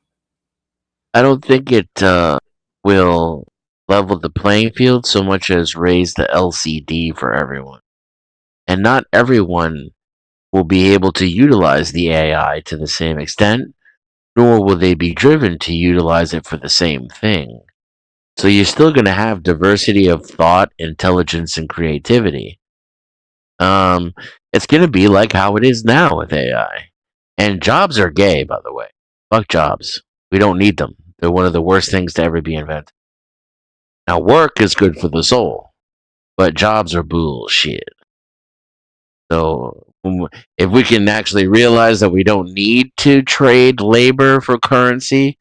Speaker 2: I don't think it will level the playing field so much as raise the LCD for everyone. And not everyone will be able to utilize the AI to the same extent, nor will they be driven to utilize it for the same thing. So you're still going to have diversity of thought, intelligence, and creativity. Um, it's going to be like how it is now with AI. And jobs are gay, by the way. Fuck jobs. We don't need them. They're one of the worst things to ever be invented. Now, work is good for the soul, but jobs are bullshit. So, if we can actually realize that we don't need to trade labor for currency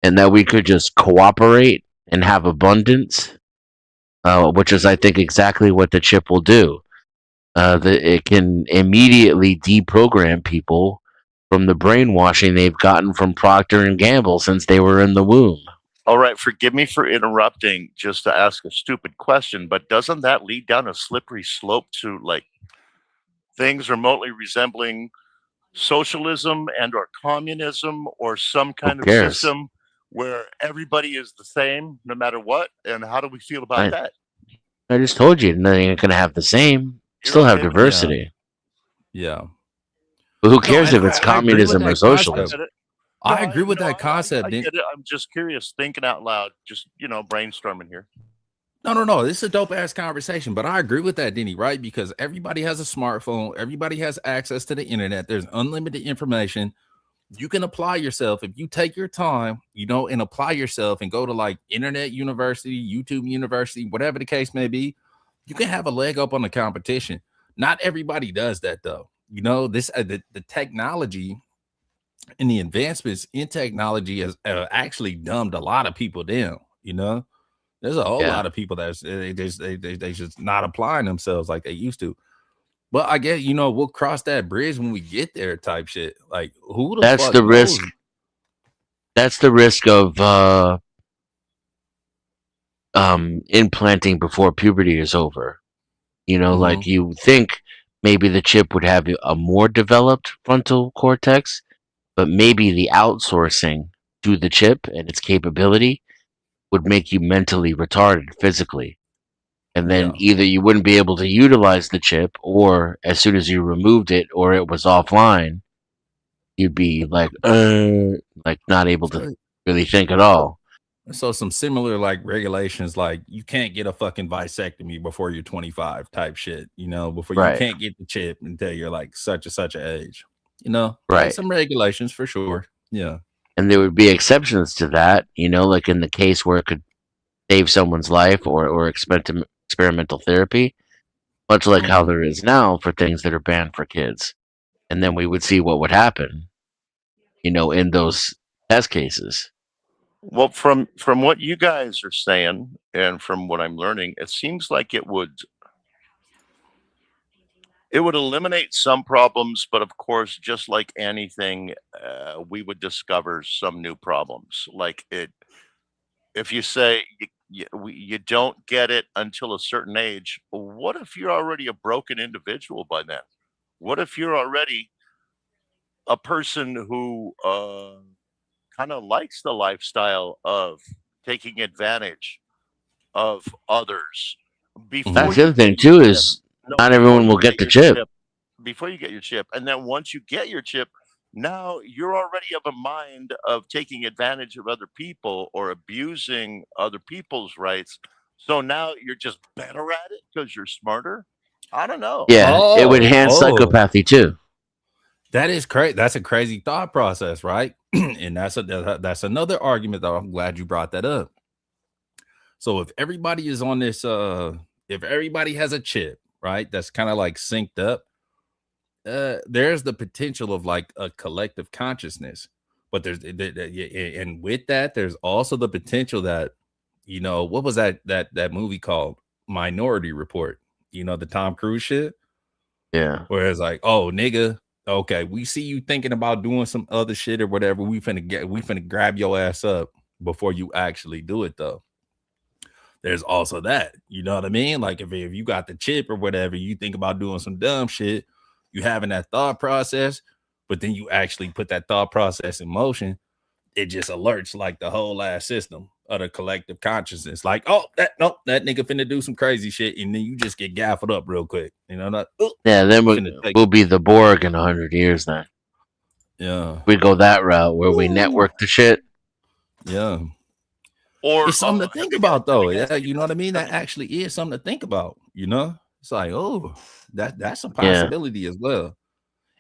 Speaker 2: and that we could just cooperate and have abundance, which is, I think, exactly what the chip will do. It can immediately deprogram people from the brainwashing they've gotten from Procter and Gamble since they were in the womb.
Speaker 10: All right, forgive me for interrupting just to ask a stupid question, but doesn't that lead down a slippery slope to like things remotely resembling socialism and or communism or some
Speaker 2: Who
Speaker 10: kind of
Speaker 2: cares?
Speaker 10: system where everybody is the same no matter what? And how do we feel about
Speaker 2: I,
Speaker 10: that?
Speaker 2: I just told you, nothing ain't going to have the same.
Speaker 10: You're
Speaker 2: Still have
Speaker 10: okay with that?
Speaker 1: Yeah.
Speaker 2: diversity.
Speaker 1: Yeah.
Speaker 2: But who
Speaker 1: No,
Speaker 2: cares
Speaker 1: and
Speaker 2: if it's
Speaker 1: I agree with
Speaker 2: communism or
Speaker 1: that
Speaker 10: I
Speaker 1: concept.
Speaker 2: socialism?
Speaker 10: get it. No,
Speaker 1: I agree with that concept.
Speaker 10: I get it. I'm just curious, thinking out loud, just brainstorming here.
Speaker 1: No. This is a dope ass conversation, but I agree with that, Denny, right? Because everybody has a smartphone, everybody has access to the internet. There's unlimited information. You can apply yourself if you take your time, and apply yourself and go to like internet university, YouTube university, whatever the case may be. You can have a leg up on the competition. Not everybody does that though. The technology and the advancements in technology has actually dumbed a lot of people down. There's a whole
Speaker 2: Yeah.
Speaker 1: lot of people they just not applying themselves like they used to. But I guess we'll cross that bridge when we get there, type shit. Like who the
Speaker 2: That's
Speaker 1: fuck
Speaker 2: the
Speaker 1: knows?
Speaker 2: risk. That's the risk of implanting before puberty is over. Like
Speaker 1: Mm-hmm.
Speaker 2: you think maybe the chip would have a more developed frontal cortex, but maybe the outsourcing to the chip and its capability would make you mentally retarded physically. And then
Speaker 1: Yeah.
Speaker 2: either you wouldn't be able to utilize the chip, or as soon as you removed it or it was offline, you'd be like not able to
Speaker 1: So,
Speaker 2: really think at all.
Speaker 1: so some similar like regulations, like you can't get a fucking vasectomy before you're 25 type shit, before you
Speaker 2: Right.
Speaker 1: can't get the chip until you're like such and such an age, Yeah,
Speaker 2: Right.
Speaker 1: some regulations for sure. Yeah.
Speaker 2: And there would be exceptions to that, like in the case where it could save someone's life, or experimental therapy, much like how
Speaker 1: Mhm.
Speaker 2: there is now for things that are banned for kids. And then we would see what would happen, in those test cases.
Speaker 10: Well, from what you guys are saying and from what I'm learning, it seems like it would eliminate some problems, but of course, just like anything, we would discover some new problems. Like if you say you don't get it until a certain age, what if you're already a broken individual by then? What if you're already a person who kind of likes the lifestyle of taking advantage of others before
Speaker 2: That's the
Speaker 10: you
Speaker 2: other
Speaker 10: get
Speaker 2: thing
Speaker 10: your
Speaker 2: too,
Speaker 10: chip?
Speaker 2: is
Speaker 10: No,
Speaker 2: not
Speaker 10: before
Speaker 2: everyone
Speaker 10: you
Speaker 2: will get
Speaker 10: get
Speaker 2: the
Speaker 10: your
Speaker 2: chip.
Speaker 10: chip, before you get your chip, and then once you get your chip, now you're already of a mind of taking advantage of other people or abusing other people's rights. So now you're just better at it because you're smarter. I don't know.
Speaker 2: Yeah, it would
Speaker 1: Oh,
Speaker 2: enhance
Speaker 1: oh,
Speaker 2: psychopathy too.
Speaker 1: that is crazy. That's a crazy thought process, right? And that's another argument though. I'm glad you brought that up. So if everybody is on this, if everybody has a chip, right, that's kind of like synced up, there's the potential of like a collective consciousness. But yeah, and with that, there's also the potential that, what was that movie called? Minority Report. The Tom Cruise shit,
Speaker 2: Yeah.
Speaker 1: where it's like, oh nigga, okay, we see you thinking about doing some other shit or whatever. We finna grab your ass up before you actually do it though. There's also that, you know what I mean? Like if you got the chip or whatever, you think about doing some dumb shit, you having that thought process, but then you actually put that thought process in motion, it just alerts like the whole ass system of the collective consciousness. Like, oh, that nigga finna do some crazy shit, and then you just get gaffled up real quick. Not
Speaker 2: Yeah, then
Speaker 1: finna take
Speaker 2: we'll be the Borg in 100 years then.
Speaker 1: yeah.
Speaker 2: We go that route where we
Speaker 1: Ooh.
Speaker 2: network the shit.
Speaker 1: Yeah.
Speaker 10: Or
Speaker 1: It's something to
Speaker 10: have
Speaker 1: think
Speaker 10: you guys
Speaker 1: about though.
Speaker 10: have
Speaker 1: Yeah,
Speaker 10: you
Speaker 1: you know what I
Speaker 10: guys
Speaker 1: mean?
Speaker 10: have
Speaker 1: That
Speaker 10: you
Speaker 1: actually is something to think about, It's like, oh, that's a
Speaker 2: Yeah.
Speaker 1: possibility as well.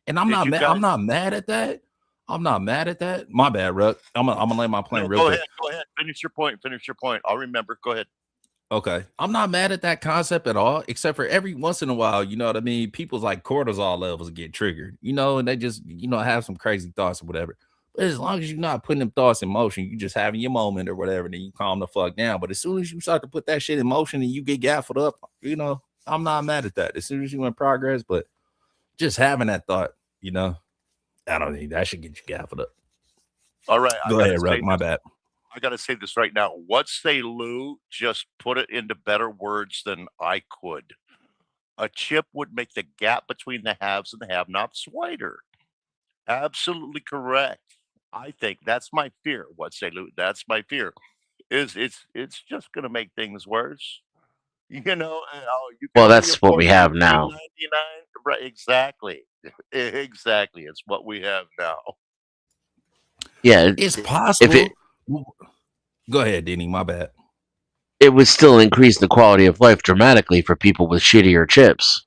Speaker 1: And
Speaker 10: did you
Speaker 1: I'm
Speaker 10: guys
Speaker 1: not mad at that. I'm not mad at that. My bad, Ruck. I'm gonna lay my
Speaker 10: no,
Speaker 1: plane real
Speaker 10: go
Speaker 1: quick.
Speaker 10: ahead, go ahead. Finish your point. I'll remember. Go ahead.
Speaker 1: Okay. I'm not mad at that concept at all, except for every once in a while, you know what I mean? People's like cortisol levels get triggered, and they just, have some crazy thoughts or whatever. But as long as you're not putting them thoughts in motion, you just having your moment or whatever, then you calm the fuck down. But as soon as you start to put that shit in motion and you get gaffled up, I'm not mad at that. As soon as you in progress, but just having that thought, I don't think that should get you gaffled up.
Speaker 10: All right,
Speaker 1: Go ahead, Ruck. My bad.
Speaker 10: I gotta say this right now. What say Lou just put it into better words than I could. A chip would make the gap between the haves and the have-nots wider. Absolutely correct. I think that's my fear. What say Lou? That's my fear. Is it's just gonna make things worse. And, oh, you can
Speaker 2: Well,
Speaker 10: only
Speaker 2: that's what
Speaker 10: afford
Speaker 2: we have now.
Speaker 10: $15.99. Right, exactly. Exactly. It's what we have now.
Speaker 2: Yeah,
Speaker 1: It's
Speaker 2: if
Speaker 1: possible. Go ahead, Denny. My bad.
Speaker 2: it would still increase the quality of life dramatically for people with shittier chips.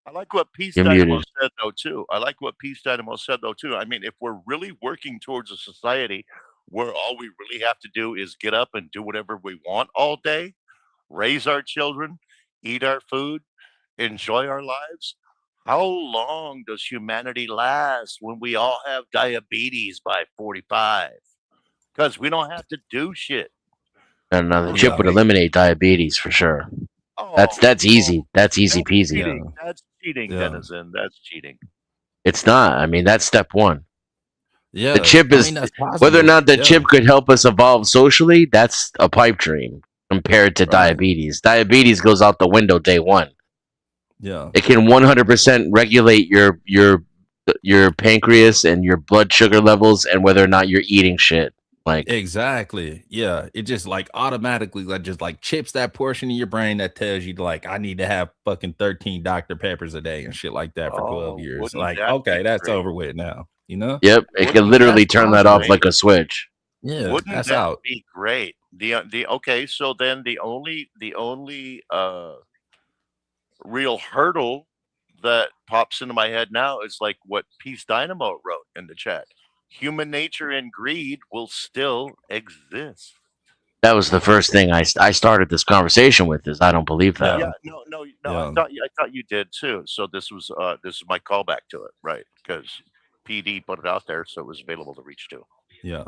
Speaker 10: I like what Peace
Speaker 2: You're
Speaker 10: Dynamo
Speaker 2: muted.
Speaker 10: said though too. I like what Peace Dynamo said though too. I mean, if we're really working towards a society where all we really have to do is get up and do whatever we want all day, raise our children, eat our food, enjoy our lives, how long does humanity last when we all have diabetes by 45? Because we don't have to do shit.
Speaker 2: And the
Speaker 10: We're
Speaker 2: chip
Speaker 1: Yeah.
Speaker 2: would eliminate diabetes for sure.
Speaker 10: Oh,
Speaker 2: That's easy. That's easy
Speaker 10: that's
Speaker 2: peasy.
Speaker 10: cheating.
Speaker 1: Yeah.
Speaker 10: That's cheating,
Speaker 1: Yeah.
Speaker 10: Denizen. That's cheating.
Speaker 2: It's not. I mean, that's step one.
Speaker 1: Yeah.
Speaker 2: The chip
Speaker 1: I
Speaker 2: is
Speaker 1: mean, that's
Speaker 2: whether or
Speaker 1: possible.
Speaker 2: not the
Speaker 1: Yeah.
Speaker 2: chip could help us evolve socially. That's a pipe dream compared to
Speaker 1: Right.
Speaker 2: diabetes. Diabetes goes out the window day one.
Speaker 1: Yeah.
Speaker 2: It can 100% regulate your pancreas and your blood sugar levels and whether or not you're eating shit. Like
Speaker 1: Exactly. Yeah. It just like automatically like chips that portion of your brain that tells you like I need to have fucking 13 Dr. Peppers a day and shit like that for 12
Speaker 10: Oh,
Speaker 1: years.
Speaker 10: wouldn't
Speaker 1: Like,
Speaker 10: that be
Speaker 1: okay, that's
Speaker 10: great?
Speaker 1: over with now. You know?
Speaker 2: yep, it can
Speaker 10: Wouldn't that
Speaker 2: literally
Speaker 10: be
Speaker 2: turn that off
Speaker 10: great?
Speaker 2: like a switch.
Speaker 1: Yeah,
Speaker 10: Wouldn't
Speaker 1: that's
Speaker 10: that
Speaker 1: out.
Speaker 10: be great? The okay, so then the only real hurdle that pops into my head now is like what Peace Dynamo wrote in the chat. Human nature and greed will still exist.
Speaker 2: That was the first thing I started this conversation with. Is I don't believe that.
Speaker 1: Yeah.
Speaker 10: Yeah, no.
Speaker 1: Yeah.
Speaker 10: I thought you did too. So this is my callback to it, right? Because PD put it out there, so it was available to reach to.
Speaker 1: Yeah.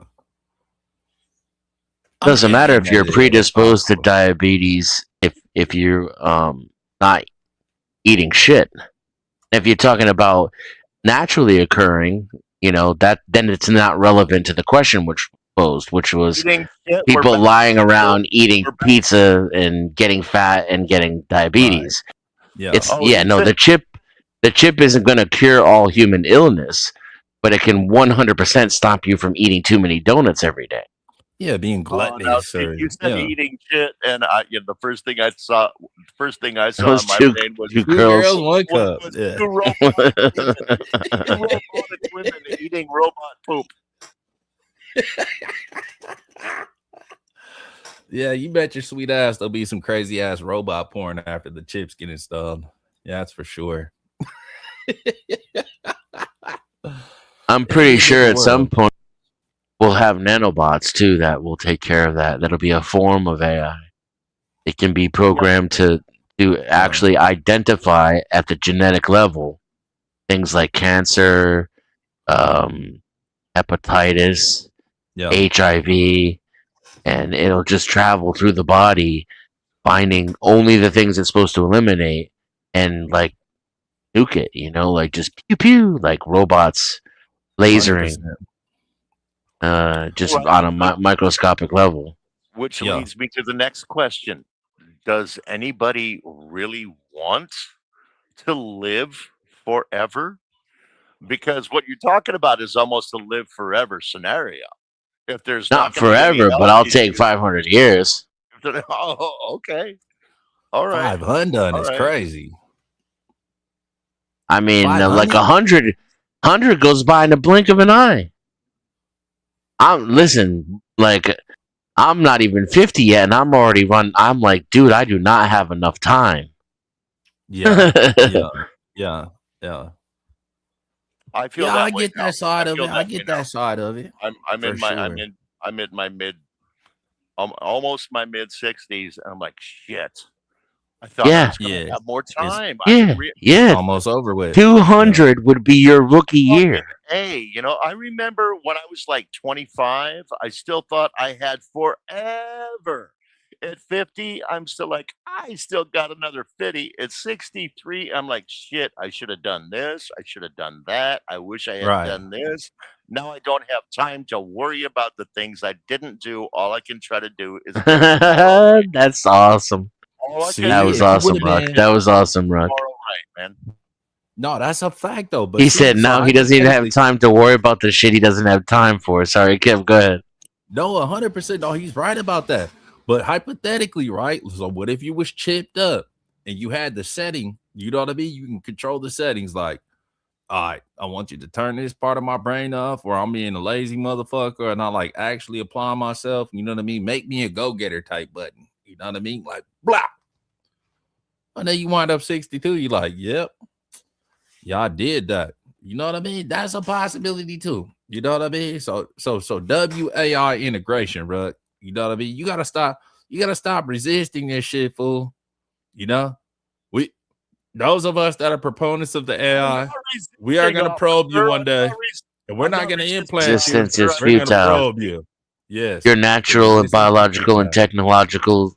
Speaker 2: Doesn't matter if you're
Speaker 1: that is
Speaker 2: predisposed to
Speaker 1: possible.
Speaker 2: diabetes if you're not eating shit. If you're talking about naturally occurring, that then it's not relevant to the question which posed, which was
Speaker 10: Eating shit, we're
Speaker 2: people
Speaker 10: back.
Speaker 2: lying around eating
Speaker 10: We're back.
Speaker 2: pizza and getting fat and getting diabetes.
Speaker 1: Yeah.
Speaker 2: It's
Speaker 10: Oh, he
Speaker 2: no,
Speaker 10: said-
Speaker 2: the chip isn't going to cure all human illness, but it can 100% stop you from eating too many donuts every day.
Speaker 1: Yeah, being
Speaker 10: Oh, now,
Speaker 1: gluttonous
Speaker 10: see,
Speaker 1: or
Speaker 10: you said
Speaker 1: yeah.
Speaker 10: eating shit, and the first thing I saw
Speaker 2: Those
Speaker 10: in my
Speaker 2: two
Speaker 10: brain was
Speaker 2: two
Speaker 1: Two
Speaker 2: girls.
Speaker 1: girls, one cup.
Speaker 10: was
Speaker 1: Yeah.
Speaker 10: two robotic women eating robot poop.
Speaker 1: Yeah, you bet your sweet ass there'll be some crazy ass robot porn after the chips get installed. Yeah, that's for sure.
Speaker 2: I'm pretty
Speaker 1: Any
Speaker 2: sure
Speaker 1: nigga
Speaker 2: at some
Speaker 1: world.
Speaker 2: point we'll have nanobots too that will take care of that. That'll be a form of AI. It can be programmed to actually identify at the genetic level things like cancer, hepatitis,
Speaker 1: Yeah.
Speaker 2: HIV, and it'll just travel through the body, finding only the things it's supposed to eliminate, and like nuke it. Like just pew pew, like robots lasering,
Speaker 1: 100%.
Speaker 2: just
Speaker 10: Right.
Speaker 2: on a microscopic level.
Speaker 10: Which
Speaker 1: Yeah.
Speaker 10: leads me to the next question. Does anybody really want to live forever? Because what you're talking about is almost a live forever scenario. If there's
Speaker 2: Not
Speaker 10: going to be any
Speaker 2: forever, but
Speaker 10: health
Speaker 2: I'll take
Speaker 10: issues-
Speaker 2: 500 years.
Speaker 10: Oh, okay. All right.
Speaker 1: 500
Speaker 10: All
Speaker 1: is
Speaker 10: right.
Speaker 1: crazy.
Speaker 2: I mean, like
Speaker 1: 500?
Speaker 2: 100 goes by in the blink of an eye. Listen, like I'm not even 50 yet, and I'm already I'm like, dude, I do not have enough time.
Speaker 1: Yeah. Yeah.
Speaker 10: I feel
Speaker 1: Yeah,
Speaker 10: that
Speaker 1: I
Speaker 10: way
Speaker 1: get
Speaker 10: now.
Speaker 1: that side of
Speaker 10: feel
Speaker 1: it. I
Speaker 10: that way
Speaker 1: get
Speaker 10: now.
Speaker 1: that side of it.
Speaker 10: I'm
Speaker 1: for
Speaker 10: in my
Speaker 1: sure.
Speaker 10: I'm in my almost my mid 60s, and I'm like, shit. I thought I was going to have more time.
Speaker 2: Yeah.
Speaker 1: Almost over with.
Speaker 2: 200 would be your rookie year.
Speaker 10: Hey, I remember when I was like 25, I still thought I had forever. At 50, I'm still like, I still got another 50. At 63, I'm like, shit, I should have done this. I should have done that. I wish I had
Speaker 1: Right.
Speaker 10: done this. Now I don't have time to worry about the things I didn't do. All I can try to do is do tomorrow.
Speaker 2: That's awesome.
Speaker 10: All I
Speaker 1: See,
Speaker 10: can
Speaker 2: That
Speaker 10: do
Speaker 2: was
Speaker 1: if you
Speaker 2: awesome,
Speaker 1: would've
Speaker 2: Ruck.
Speaker 1: been-
Speaker 2: That was awesome, Ruck.
Speaker 10: tomorrow right, man.
Speaker 1: No, that's a fact though. But
Speaker 2: He
Speaker 1: see,
Speaker 2: said
Speaker 1: so
Speaker 2: now he doesn't even have
Speaker 1: hypothetically-
Speaker 2: time to worry about the shit he doesn't have time for. Sorry, Kim, go ahead.
Speaker 1: No, 100%. No, he's right about that. But hypothetically, right? So what if you was chipped up and you had the setting? You know what I mean? You can control the settings. Like, all right, I want you to turn this part of my brain off, or I'm being a lazy motherfucker, and I like actually apply myself. You know what I mean? Make me a go-getter type button. You know what I mean? Like, blah. And then you wind up 62. You're like, yep, yeah, I did that. You know what I mean? That's a possibility too. You know what I mean? So WAI integration, bro. You know what I mean? You gotta stop resisting this shit, fool. You know, those of us that are proponents of the AI, we are gonna probe you one day, and we're not gonna implant you.
Speaker 2: Resistance is
Speaker 1: We're gonna
Speaker 2: futile.
Speaker 1: probe you. Yes,
Speaker 2: Your natural and
Speaker 1: Resistance is
Speaker 2: biological and
Speaker 1: futile.
Speaker 2: technological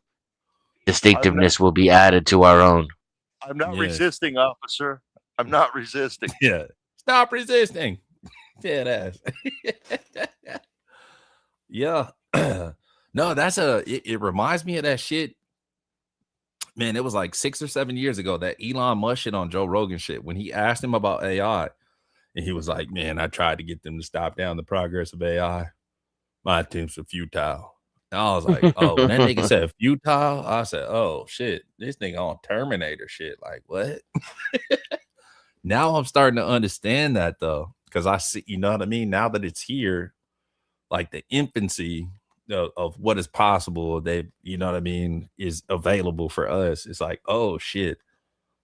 Speaker 2: distinctiveness will be added to our own.
Speaker 10: I'm not
Speaker 1: Yes.
Speaker 10: resisting, officer. I'm not resisting.
Speaker 1: Yeah, stop resisting. Dead ass. Yeah. No, it reminds me of that shit. Man, it was like 6 or 7 years ago that Elon Musk shit on Joe Rogan shit when he asked him about AI, and he was like, man, I tried to get them to stop down the progress of AI, My attempts are futile. And I was like, oh, when that nigga said futile, I said, oh shit, this nigga on Terminator shit. Like, what? Now I'm starting to understand that though, because I see, you know what I mean? Now that it's here, like the infancy of what is possible, they, you know what I mean, is available for us. It's like, oh shit.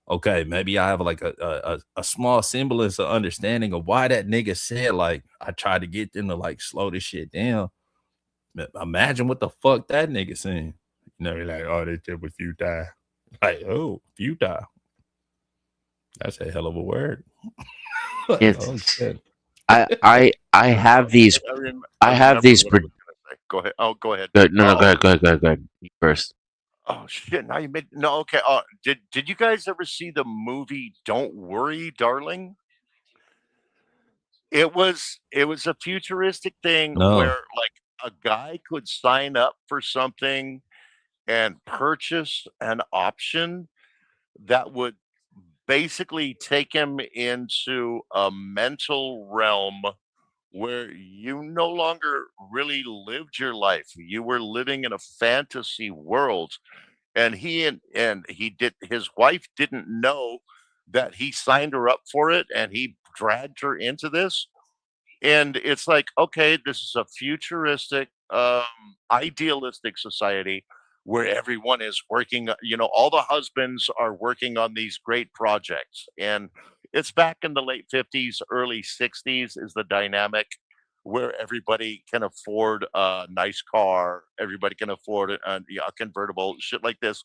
Speaker 1: Okay, maybe I have like a small semblance of understanding of why that nigga said, like, I tried to get them to like slow this shit down. Imagine what the fuck that nigga saying. You know, you're like, oh, this shit was futile. Like, oh, futile. That's a hell of a word. Like, oh
Speaker 2: It's
Speaker 1: shit.
Speaker 2: I have these I have
Speaker 10: remember
Speaker 2: these.
Speaker 10: what I was gonna say. Go ahead. Oh, go ahead.
Speaker 2: No, go
Speaker 10: Oh,
Speaker 2: ahead, go ahead, go ahead, go ahead. You first.
Speaker 10: oh shit! Now you made no. Okay. Did you guys ever see the movie Don't Worry, Darling? It was a futuristic thing
Speaker 1: No.
Speaker 10: where like a guy could sign up for something and purchase an option that would basically take him into a mental realm where you no longer really lived your life. You were living in a fantasy world. And he did his wife didn't know that he signed her up for it and he dragged her into this. And it's like, okay, this is a futuristic, idealistic society where everyone is working, all the husbands are working on these great projects. And it's back in the late 50s, early 60s is the dynamic where everybody can afford a nice car, everybody can afford a convertible, shit like this.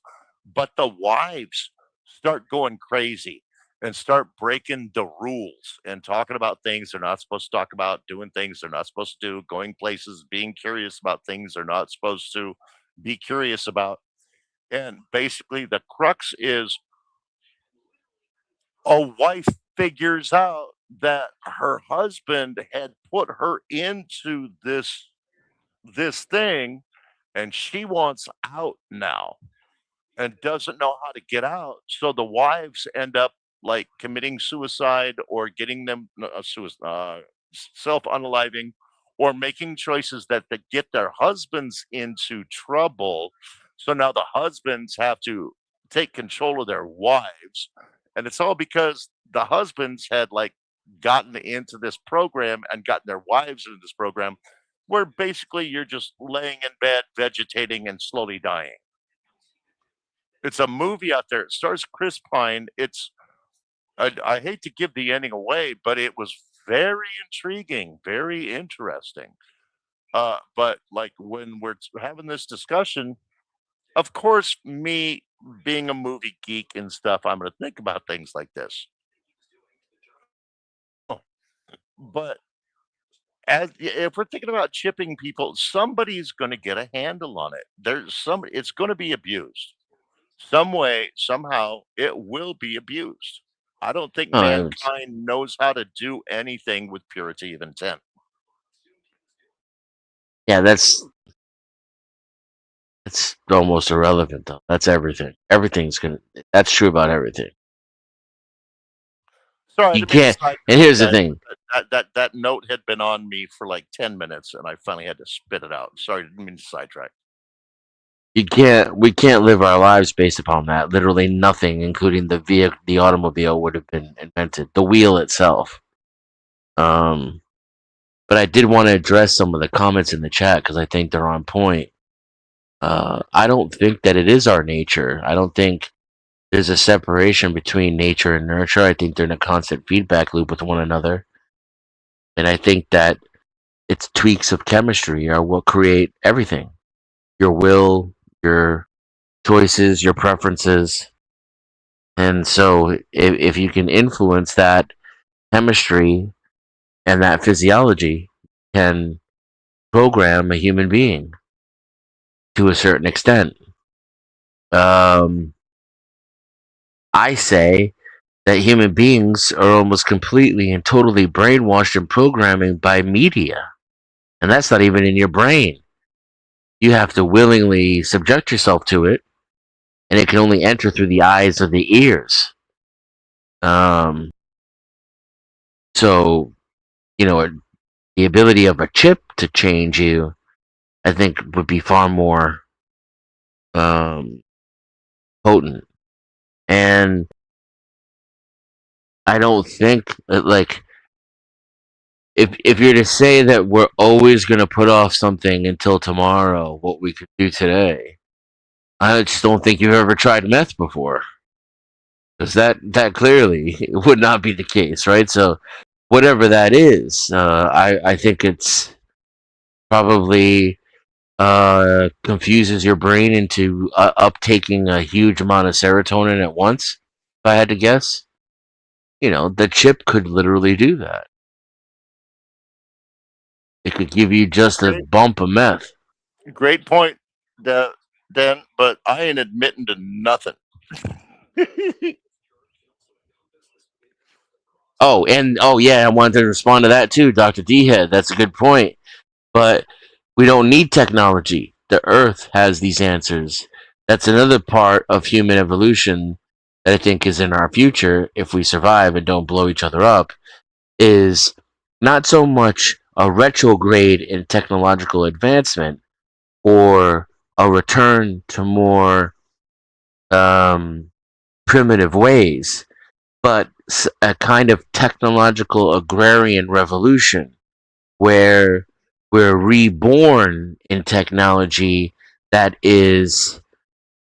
Speaker 10: But the wives start going crazy and start breaking the rules and talking about things they're not supposed to talk about, doing things they're not supposed to do, going places, being curious about things they're not supposed to be curious about. And basically, the crux is a wife figures out that her husband had put her into this thing and she wants out now and doesn't know how to get out. So the wives end up like committing suicide or getting them self unaliving or making choices that get their husbands into trouble. So now the husbands have to take control of their wives. And it's all because the husbands had like gotten into this program and gotten their wives into this program where basically you're just laying in bed, vegetating, and slowly dying. It's a movie out there. It stars Chris Pine. I hate to give the ending away, but it was very intriguing, very interesting. But like when we're having this discussion, of course, me being a movie geek and stuff, I'm going to think about things like this. Oh, but if we're thinking about chipping people, somebody's going to get a handle on it. It's going to be abused some way, somehow. It will be abused. I don't think
Speaker 2: No,
Speaker 10: mankind knows how to do anything with purity of intent.
Speaker 2: yeah, that's almost irrelevant though. That's everything. Everything's gonna. That's true about everything.
Speaker 10: Sorry, I
Speaker 2: You
Speaker 10: didn't mean to
Speaker 2: can't.
Speaker 10: sidetrack
Speaker 2: And
Speaker 10: you
Speaker 2: here's the
Speaker 10: guys,
Speaker 2: thing:
Speaker 10: but that note had been on me for like 10 minutes, and I finally had to spit it out. Sorry, I didn't mean to sidetrack.
Speaker 2: you can't. We can't live our lives based upon that. Literally nothing, including the vehicle, the automobile, would have been invented. The wheel itself. Um, but I did want to address some of the comments in the chat because I think they're on point. I don't think that it is our nature. I don't think there's a separation between nature and nurture. I think they're in a constant feedback loop with one another. And I think that it's tweaks of chemistry are what create everything. Your will, your choices, your preferences. And so if you can influence that chemistry and that physiology, can program a human being to a certain extent. Um, I say that human beings are almost completely and totally brainwashed and programming by media. And that's not even in your brain. You have to willingly subject yourself to it, and it can only enter through the eyes or the ears. Um, so, you know, the ability of a chip to change you I think would be far more potent. And I don't think like if you're to say that we're always going to put off something until tomorrow, what we could do today, I just don't think you've ever tried meth before, because that clearly would not be the case, right? So whatever that is, I think it's probably confuses your brain into uptaking a huge amount of serotonin at once. If I had to guess, the chip could literally do that. It could give you just a bump of meth.
Speaker 10: Great point, Dan. But I ain't admitting to nothing.
Speaker 2: Oh yeah, I wanted to respond to that too, Dr. D Head. That's a good point. But we don't need technology. The Earth has these answers. That's another part of human evolution that I think is in our future if we survive and don't blow each other up. Is not so much a retrograde in technological advancement or a return to more primitive ways, but a kind of technological agrarian revolution where we're reborn in technology that is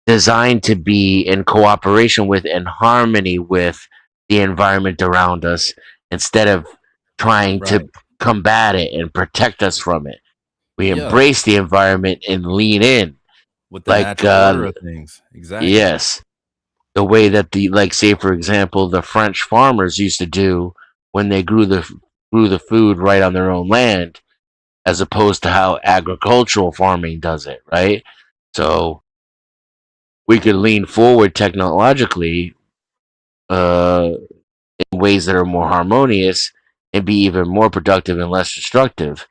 Speaker 2: designed to be in cooperation with and harmony with the environment around us instead of trying to
Speaker 1: Right.
Speaker 2: combat it and protect us from it. We
Speaker 1: Yeah.
Speaker 2: embrace the environment and lean in.
Speaker 1: With the
Speaker 2: Like,
Speaker 1: natural order of things. Exactly.
Speaker 2: yes, the way that like, say, for example, the French farmers used to do when they grew the food right on their own land, as opposed to how agricultural farming does it, right? So we could lean forward technologically in ways that are more harmonious and be even more productive and less destructive.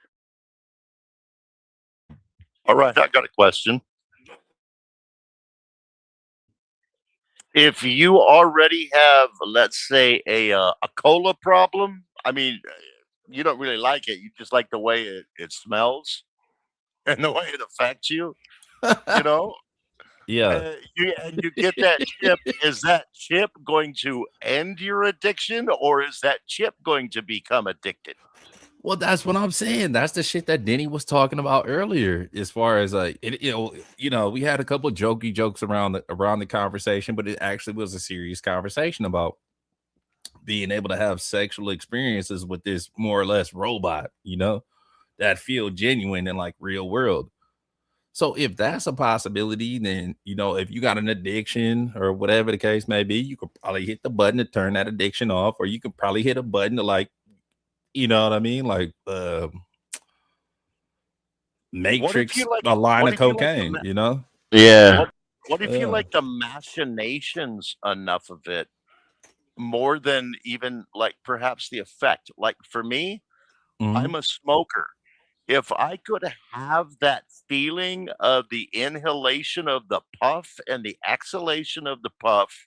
Speaker 10: All right, I got a question. If you already have, let's say, a cola problem, I mean, you don't really like it. You just like the way it smells and the way it affects you. You know,
Speaker 1: Yeah.
Speaker 10: you get that chip. Is that chip going to end your addiction, or is that chip going to become addicted?
Speaker 1: Well, that's what I'm saying. That's the shit that Denny was talking about earlier. As far as like, we had a couple of jokey jokes around the conversation, but it actually was a serious conversation about being able to have sexual experiences with this more or less robot, that feel genuine and like real world. So if that's a possibility, then if you got an addiction or whatever the case may be, you could probably hit the button to turn that addiction off, or you could probably hit a button to like, you know what I mean, like
Speaker 10: What if
Speaker 1: Matrix
Speaker 10: you like?
Speaker 1: a line
Speaker 10: What
Speaker 1: of
Speaker 10: if you like the?
Speaker 1: cocaine, you know?
Speaker 2: Yeah.
Speaker 10: What What if you
Speaker 1: Yeah.
Speaker 10: like the machinations enough of it more than even like perhaps the effect? Like for me,
Speaker 1: Mhm.
Speaker 10: I'm a smoker. If I could have that feeling of the inhalation of the puff and the exhalation of the puff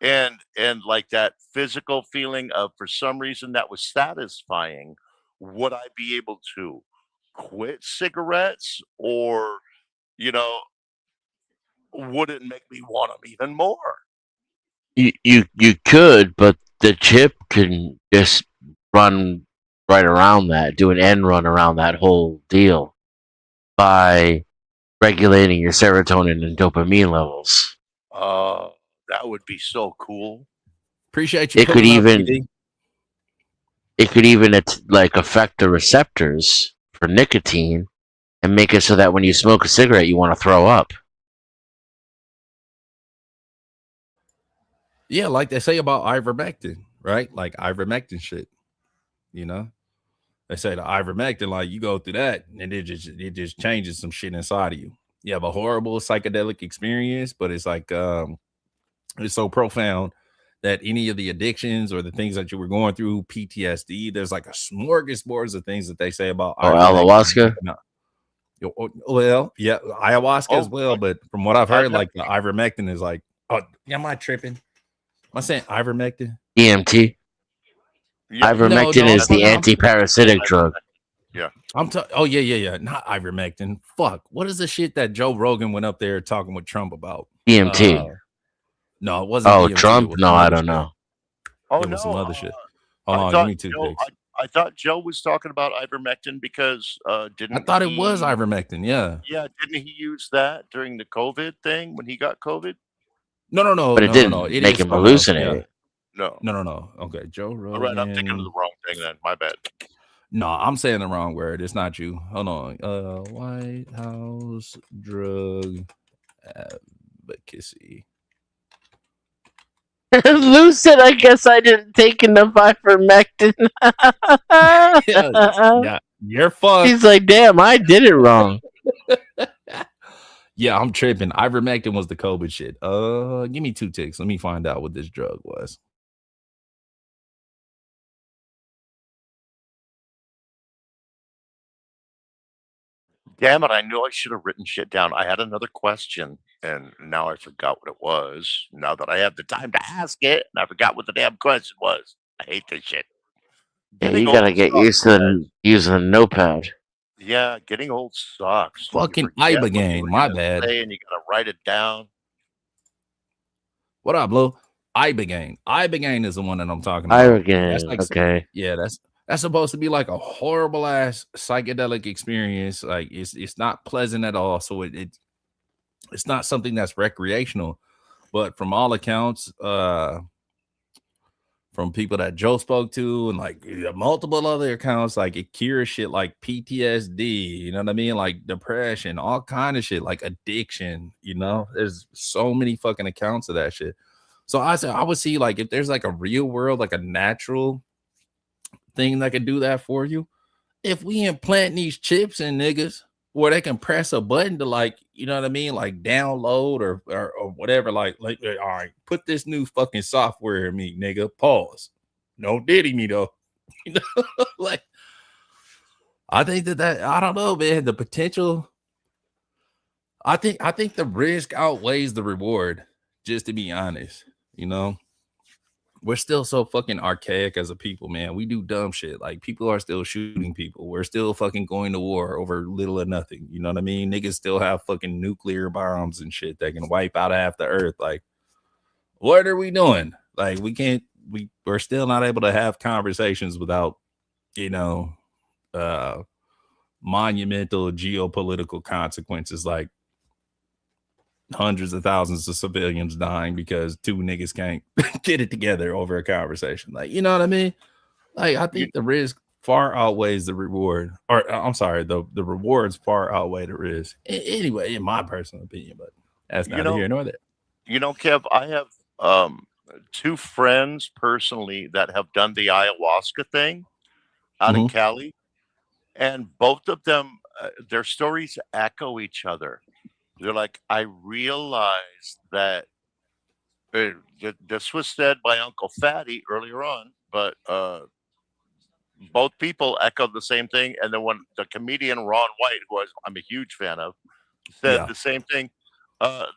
Speaker 10: and like that physical feeling of for some reason that was satisfying, would I be able to quit cigarettes or, you know, would it make me want them even more?
Speaker 2: You could, but the chip can just run right around that, do an end run around that whole deal by regulating your serotonin and dopamine levels.
Speaker 10: Uh, that would be so cool.
Speaker 1: Appreciate you
Speaker 2: It could
Speaker 1: pulling up,
Speaker 2: even
Speaker 1: TD.
Speaker 2: like affect the receptors for nicotine and make it so that when you smoke a cigarette, you want to throw up.
Speaker 1: Yeah, like they say about ivermectin, right? Like ivermectin shit, you know? They say the ivermectin, like you go through that and it just changes some shit inside of you. You have a horrible psychedelic experience, but it's like it's so profound that any of the addictions or the things that you were going through, PTSD, there's like a smorgasbord of things that they say about
Speaker 2: Oh,
Speaker 1: ivermectin.
Speaker 2: ayahuasca.
Speaker 1: Well, yeah, ayahuasca as
Speaker 10: Oh,
Speaker 1: well, but from what I've
Speaker 10: I've
Speaker 1: heard,
Speaker 10: never.
Speaker 1: like the ivermectin is like, oh, am I tripping? Am I saying ivermectin?
Speaker 2: DMT.
Speaker 10: Yeah,
Speaker 1: No,
Speaker 2: Ivermectin
Speaker 1: no, I'm
Speaker 2: is the
Speaker 1: talking.
Speaker 2: anti-parasitic drug.
Speaker 10: yeah.
Speaker 1: Oh yeah. Not ivermectin. Fuck. What is the shit that Joe Rogan went up there talking with Trump about?
Speaker 2: DMT.
Speaker 1: No, it wasn't
Speaker 2: Oh,
Speaker 1: DMT. It
Speaker 2: Trump?
Speaker 1: was
Speaker 2: No,
Speaker 1: some
Speaker 2: I
Speaker 1: other
Speaker 2: don't
Speaker 1: shit.
Speaker 2: know.
Speaker 10: Oh
Speaker 1: It was some
Speaker 10: no,
Speaker 1: other shit. Hold
Speaker 10: I
Speaker 1: on, give
Speaker 10: thought
Speaker 1: me two
Speaker 10: Joe.
Speaker 1: ticks.
Speaker 10: I thought Joe was talking about ivermectin because
Speaker 1: I
Speaker 10: didn't
Speaker 1: thought it was
Speaker 10: he?
Speaker 1: ivermectin. Yeah.
Speaker 10: Yeah, didn't he use that during the COVID thing when he got COVID?
Speaker 1: No.
Speaker 2: But it didn't
Speaker 1: It
Speaker 2: make
Speaker 1: is
Speaker 2: him
Speaker 1: something else. Yeah.
Speaker 2: hallucinate.
Speaker 10: No.
Speaker 1: No. Okay, Joe
Speaker 10: All right, I'm thinking of the
Speaker 1: Rogan.
Speaker 10: wrong thing then. My bad.
Speaker 1: No, I'm saying the wrong word. It's not you. Hold on. White House drug advocacy.
Speaker 2: Lucid, I guess I didn't take enough ivermectin.
Speaker 1: Yeah, you're fucked.
Speaker 2: He's like, damn, I did it wrong.
Speaker 1: Yeah, I'm tripping. Ivermectin was the COVID shit. Give me two ticks. Let me find out what this drug was.
Speaker 10: Damn it! I knew I should have written shit down. I had another question, and now I forgot what it was. Now that I have the time to ask it, and I forgot what the damn question was. I hate this shit.
Speaker 2: Yeah,
Speaker 10: Getting
Speaker 2: you
Speaker 10: old
Speaker 2: gotta get
Speaker 10: sucks,
Speaker 2: used to
Speaker 10: man.
Speaker 2: using a notepad.
Speaker 10: Yeah, getting old sucks. You
Speaker 1: Fucking
Speaker 10: forget what you
Speaker 1: Ibogaine.
Speaker 10: were
Speaker 1: My
Speaker 10: gonna
Speaker 1: bad.
Speaker 10: say, and you gotta write it down.
Speaker 1: What up, Blue? Ibogaine. Ibogaine is the one that I'm talking about. That's
Speaker 2: Irogaine,
Speaker 1: like,
Speaker 2: okay.
Speaker 1: yeah, that's supposed to be like a horrible ass psychedelic experience. Like it's not pleasant at all. So it's not something that's recreational. But from all accounts, from people that Joe spoke to and like multiple other accounts, like it cures shit like PTSD, you know what I mean? Like depression, all kind of shit, like addiction, there's so many fucking accounts of that shit. So I would see like if there's like a real world, like a natural thing that can do that for you. If we implant these chips in niggas where they can press a button to like, you know what I mean, like download or whatever, like all right, put this new fucking software in me, nigga. Pause. No diddy me though. Like I think that I don't know, man. The potential. I think the risk outweighs the reward. Just to be honest, we're still so fucking archaic as a people, man. We do dumb shit. Like people are still shooting people. We're still fucking going to war over little or nothing. You know what I mean? Niggas still have fucking nuclear bombs and shit that can wipe out half the earth. Like, what are we doing? Like, we're still not able to have conversations without, monumental geopolitical consequences, like hundreds of thousands of civilians dying because two niggas can't get it together over a conversation. Like, you know what I mean? Like, I think the risk far outweighs the reward. Or I'm sorry, the rewards far outweigh the risk. Anyway, in my personal opinion, but that's neither here nor there.
Speaker 10: Kev, I have two friends personally that have done the ayahuasca thing out in Cali, and both of them, their stories echo each other. They're like, I realized that this was said by Uncle Fatty earlier on, but both people echoed the same thing. And then when the comedian Ron White, who I'm a huge fan of, said the same thing,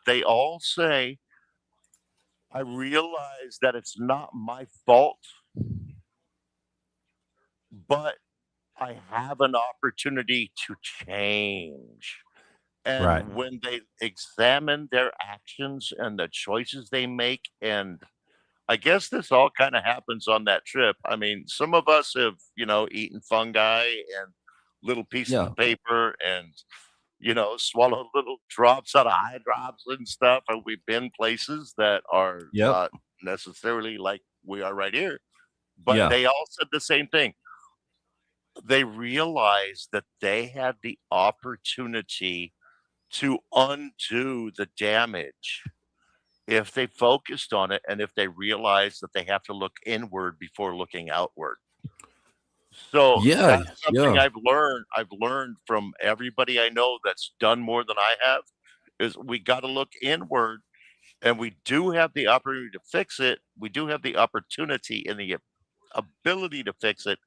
Speaker 10: they all say, I realize that it's not my fault, but I have an opportunity to change. And
Speaker 1: Right.
Speaker 10: when they examine their actions and the choices they make, and I guess this all kind of happens on that trip. I mean, some of us have, eaten fungi and little pieces
Speaker 1: Yeah.
Speaker 10: of paper and, swallowed little drops out of eye drops and stuff. And we've been places that are not necessarily like we are right here. But they all said the same thing. They realized that they had the opportunity to undo the damage if they focused on it and if they realized that they have to look inward before looking outward. So that's something I've learned from everybody I know that's done more than I have, is we got to look inward, and we do have the opportunity to fix it. We do have the opportunity and the ability to fix it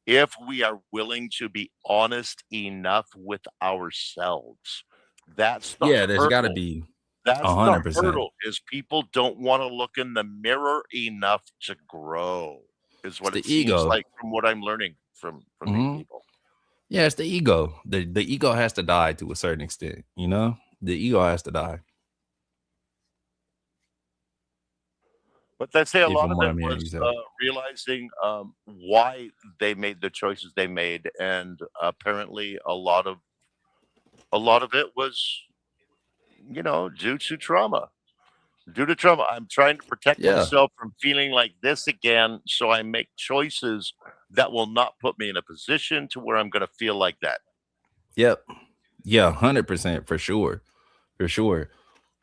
Speaker 10: if we are willing to be honest enough with ourselves. That's the
Speaker 1: There's got to
Speaker 10: hurdle.
Speaker 1: be
Speaker 10: That's the
Speaker 1: 100%.
Speaker 10: hurdle, is people don't want to look in the mirror enough to grow, is what
Speaker 1: It's
Speaker 10: it
Speaker 1: the
Speaker 10: seems
Speaker 1: ego.
Speaker 10: like from what I'm learning from these people.
Speaker 1: Yeah, it's the ego. The ego has to die to a certain extent, you know? The ego has to die.
Speaker 10: But they say a
Speaker 1: If
Speaker 10: lot
Speaker 1: I'm
Speaker 10: of
Speaker 1: what
Speaker 10: it
Speaker 1: I'm hearing you
Speaker 10: was
Speaker 1: say.
Speaker 10: realizing why they made the choices they made, and apparently a lot of it was, due to trauma. Due to trauma, I'm trying to protect
Speaker 1: Yeah.
Speaker 10: myself from feeling like this again, so I make choices that will not put me in a position to where I'm going to feel like that.
Speaker 1: Yep. Yeah, 100% for sure. For sure.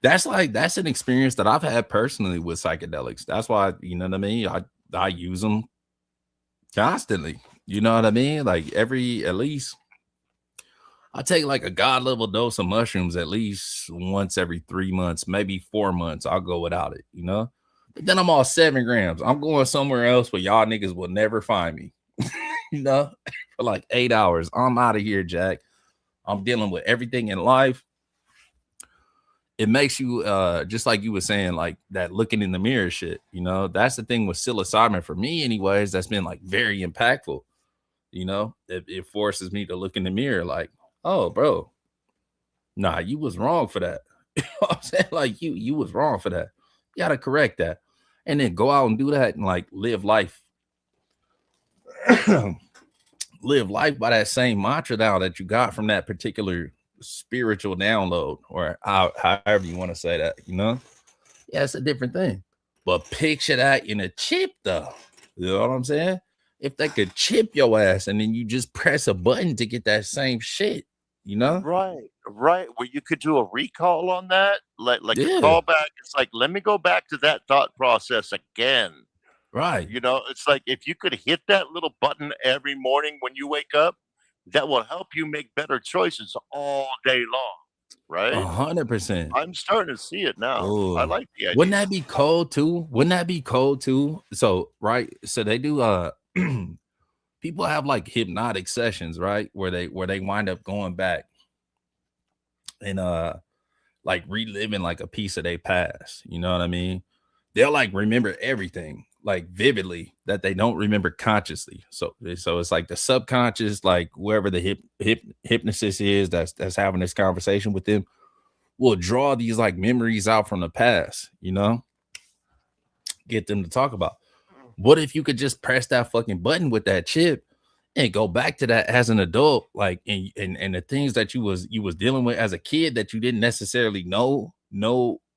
Speaker 1: That's an experience that I've had personally with psychedelics. That's why, you know what I mean? I use them constantly. You know what I mean? Like at least I take like a god level dose of mushrooms at least once every 3 months, maybe 4 months. I'll go without it, you know? But then I'm all 7 grams. I'm going somewhere else where y'all niggas will never find me, you know, for like 8 hours. I'm out of here, Jack. I'm dealing with everything in life. It makes you just like you were saying, like that looking in the mirror shit, you know. That's the thing with psilocybin for me, anyways. That's been like very impactful, you know. It forces me to look in the mirror, like, oh, bro, nah, you was wrong for that. You know what I'm saying? Like you was wrong for that. You gotta correct that. And then go out and do that and like live life. Live life by that same mantra now that you got from that particular spiritual download, or however you want to say that, you know? Yeah, it's a different thing. But picture that in a chip, though. You know what I'm saying? If they could chip your ass and then you just press a button to get that same shit, you know?
Speaker 10: Right, right. Where you could do a recall on that, like a
Speaker 1: Yeah,
Speaker 10: callback. It's like, let me go back to that thought process again.
Speaker 1: right.
Speaker 10: It's like if you could hit that little button every morning when you wake up, that will help you make better choices all day long, right?
Speaker 1: 100%.
Speaker 10: I'm starting to see it now. I
Speaker 1: Oh,
Speaker 10: like the
Speaker 1: wouldn't
Speaker 10: idea.
Speaker 1: that be cold too? Wouldn't that be cold too? So, right. So they do people have like hypnotic sessions, right? Where they wind up going back and like reliving like a piece of their past. You know what I mean? They'll like remember everything like vividly that they don't remember consciously. So it's like the subconscious, like wherever the hypnotist is that's having this conversation with them, will draw these like memories out from the past, you know, get them to talk about. What if you could just press that fucking button with that chip and go back to that as an adult, like and the things that you was dealing with as a kid that you didn't necessarily know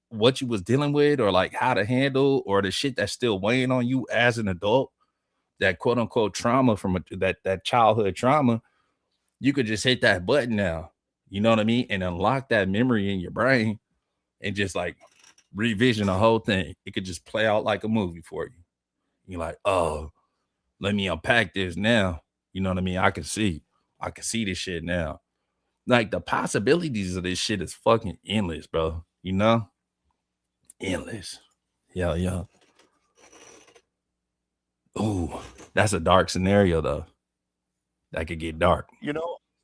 Speaker 1: what you was dealing with or like how to handle, or the shit that's still weighing on you as an adult, that quote unquote trauma from that childhood trauma, you could just hit that button now, you know what I mean, and unlock that memory in your brain and just like revision the whole thing. It could just play out like a movie for you. You're like, oh, let me unpack this now. You know what I mean? I can see this shit now. Like the possibilities of this shit is fucking endless, bro. You know? Endless. Yeah, yeah. Ooh, that's a dark scenario though. That could get dark.